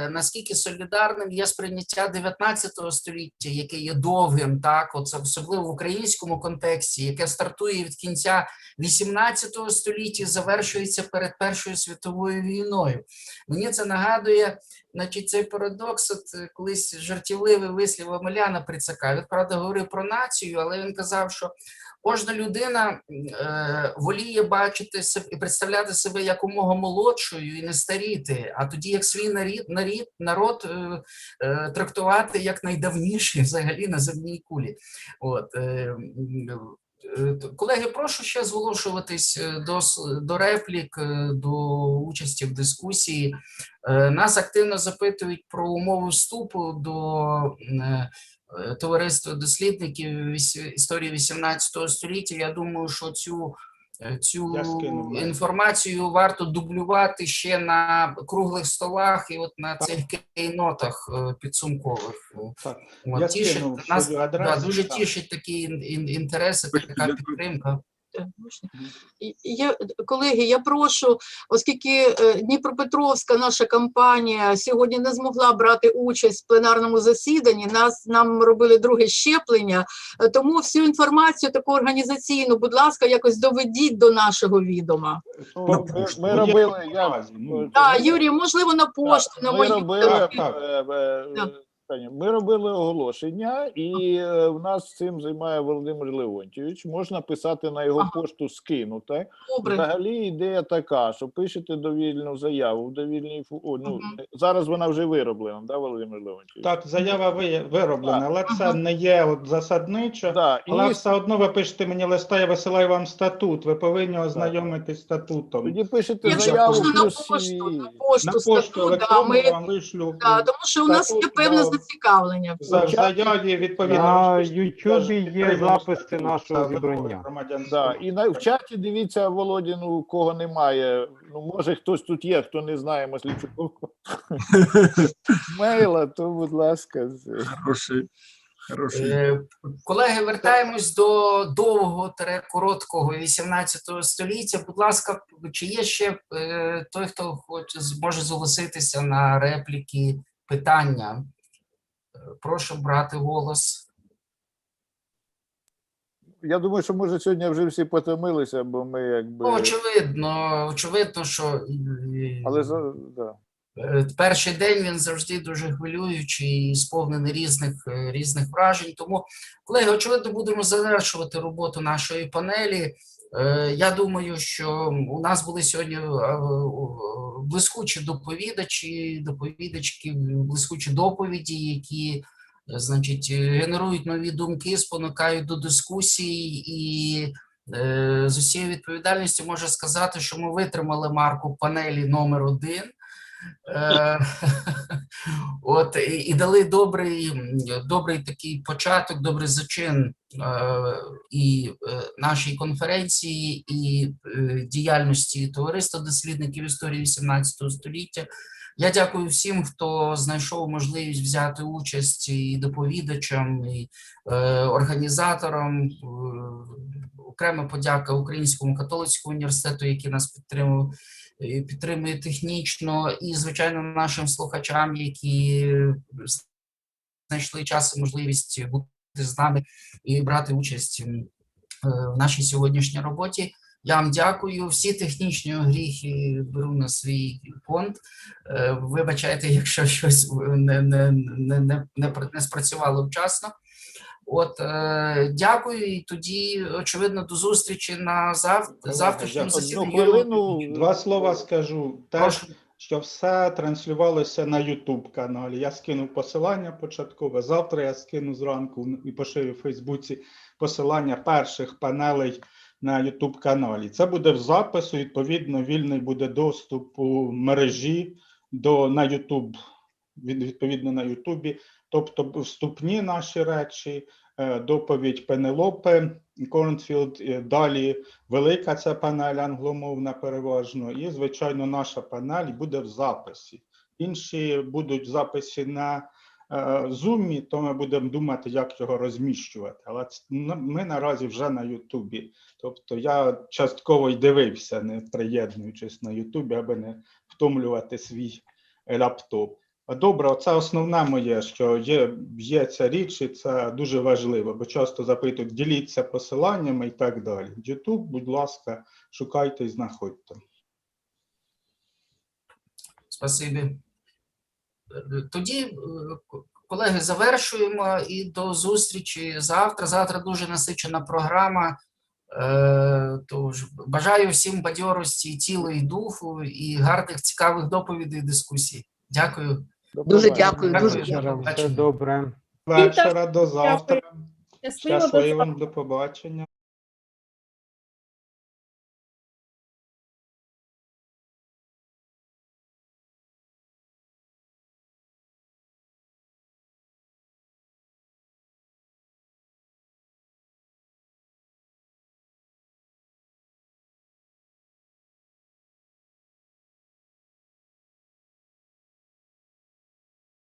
наскільки солідарним є сприйняття 19 століття, яке є довгим, так, особливо в українському контексті, яке стартує від кінця 18 століття і завершується перед Першою світовою війною. Мені це нагадує, значить, цей парадокс, колись жартівливий вислів Омеляна Прицака. Він, правда, говорив про націю, але він казав, що кожна людина воліє бачити себе і представляти себе якомога молодшою і не старіти, а тоді як свій народ трактувати як найдавніший взагалі на земній кулі. От. Колеги, прошу ще зголошуватись до реплік, до участі в дискусії. Нас активно запитують про умови вступу до Товариства дослідників історії 18 століття. Я думаю, що цю інформацію варто дублювати ще на круглих столах і от на цих кейнотах підсумкових. Нас дуже тішить такі інтереси, така підтримка. Колеги, я прошу, оскільки Дніпропетровська наша компанія сьогодні не змогла брати участь в пленарному засіданні, нам робили друге щеплення, тому всю інформацію таку організаційну, будь ласка, якось доведіть до нашого відома. Ми робили, Юрій, можливо, на пошту, на мої. Ми робили оголошення, і в нас цим займає Володимир Леонтійович. Можна писати на його пошту «Скинути». Взагалі ідея така, що пишете довільну заяву в довільній зараз вона вже вироблена, да, Володимир Леонтійович? Так, заява вироблена, але це не є засадничо. Але все одно ви пишете мені листа, я висилаю вам статут. Ви повинні ознайомитись з статутом. Тоді пишете заяву плюс CV. На пошту електронну вам вишлю. Тому що у нас є певна зацікавлення. В заяві відповідно На Ютубі є записи нашого зібрання. Да, і в чаті дивіться, Володін, у кого немає. Ну, може, хтось тут є, хто не знає Маслійчуку. Мейла, то, будь ласка. Колеги, вертаємось до довго-короткого 18 століття. Будь ласка, чи є ще той, хто хоче, може зголоситися на репліки, питання? Прошу брати голос. Я думаю, що, може, сьогодні вже всі потомилися, бо ми якби... Ну, очевидно, що Але, да. Перший день він завжди дуже хвилюючий і сповнений різних вражень. Тому, колеги, очевидно, будемо завершувати роботу нашої панелі. Я думаю, що у нас були сьогодні блискучі доповідачки, блискучі доповіді, які, значить, генерують нові думки, спонукають до дискусій. І з усією відповідальністю можу сказати, що ми витримали марку панелі номер 1. От, і дали добрий такий початок, добрий зачин і нашій конференції, і діяльності Товариства дослідників історії 18 століття. Я дякую всім, хто знайшов можливість взяти участь, і доповідачам, і організаторам. Окрема подяка Українському католицькому університету, який нас підтримує технічно, і, звичайно, нашим слухачам, які знайшли час і можливість бути з нами і брати участь в нашій сьогоднішній роботі. Я вам дякую. Всі технічні гріхи беру на свій конт. Вибачайте, якщо щось не спрацювало вчасно. От, дякую, і тоді, очевидно, до зустрічі на завтрашньому засіданні. Два слова скажу. Те, що все транслювалося на YouTube-каналі. Я скинув посилання початкове. Завтра я скину зранку і поширю в Фейсбуці посилання перших панелей на YouTube-каналі. Це буде в запису, відповідно, вільний буде доступ у мережі на YouTube, відповідно на YouTube. Тобто вступні наші речі, доповідь Пенелопи Корнфілд, далі велика ця панель англомовна переважно, і, звичайно, наша панель буде в записі. Інші будуть в записі на Zoom, то ми будемо думати, як його розміщувати. Але ми наразі вже на Ютубі. Тобто я частково й дивився, не приєднуючись на Ютубі, аби не втомлювати свій лаптоп. Добре, це основне моє, що є ця річ, і це дуже важливо, бо часто запитують, діліться посиланнями і так далі. YouTube, будь ласка, шукайте і знаходьте. Спасибі. Тоді, колеги, завершуємо і до зустрічі завтра. Завтра дуже насичена програма. Тож бажаю всім бадьорості тіла і духу, і гарних, цікавих доповідей і дискусій. Дякую. Дуже дякую. Все добре. Вечора, до завтра. Щасливо, до побачення.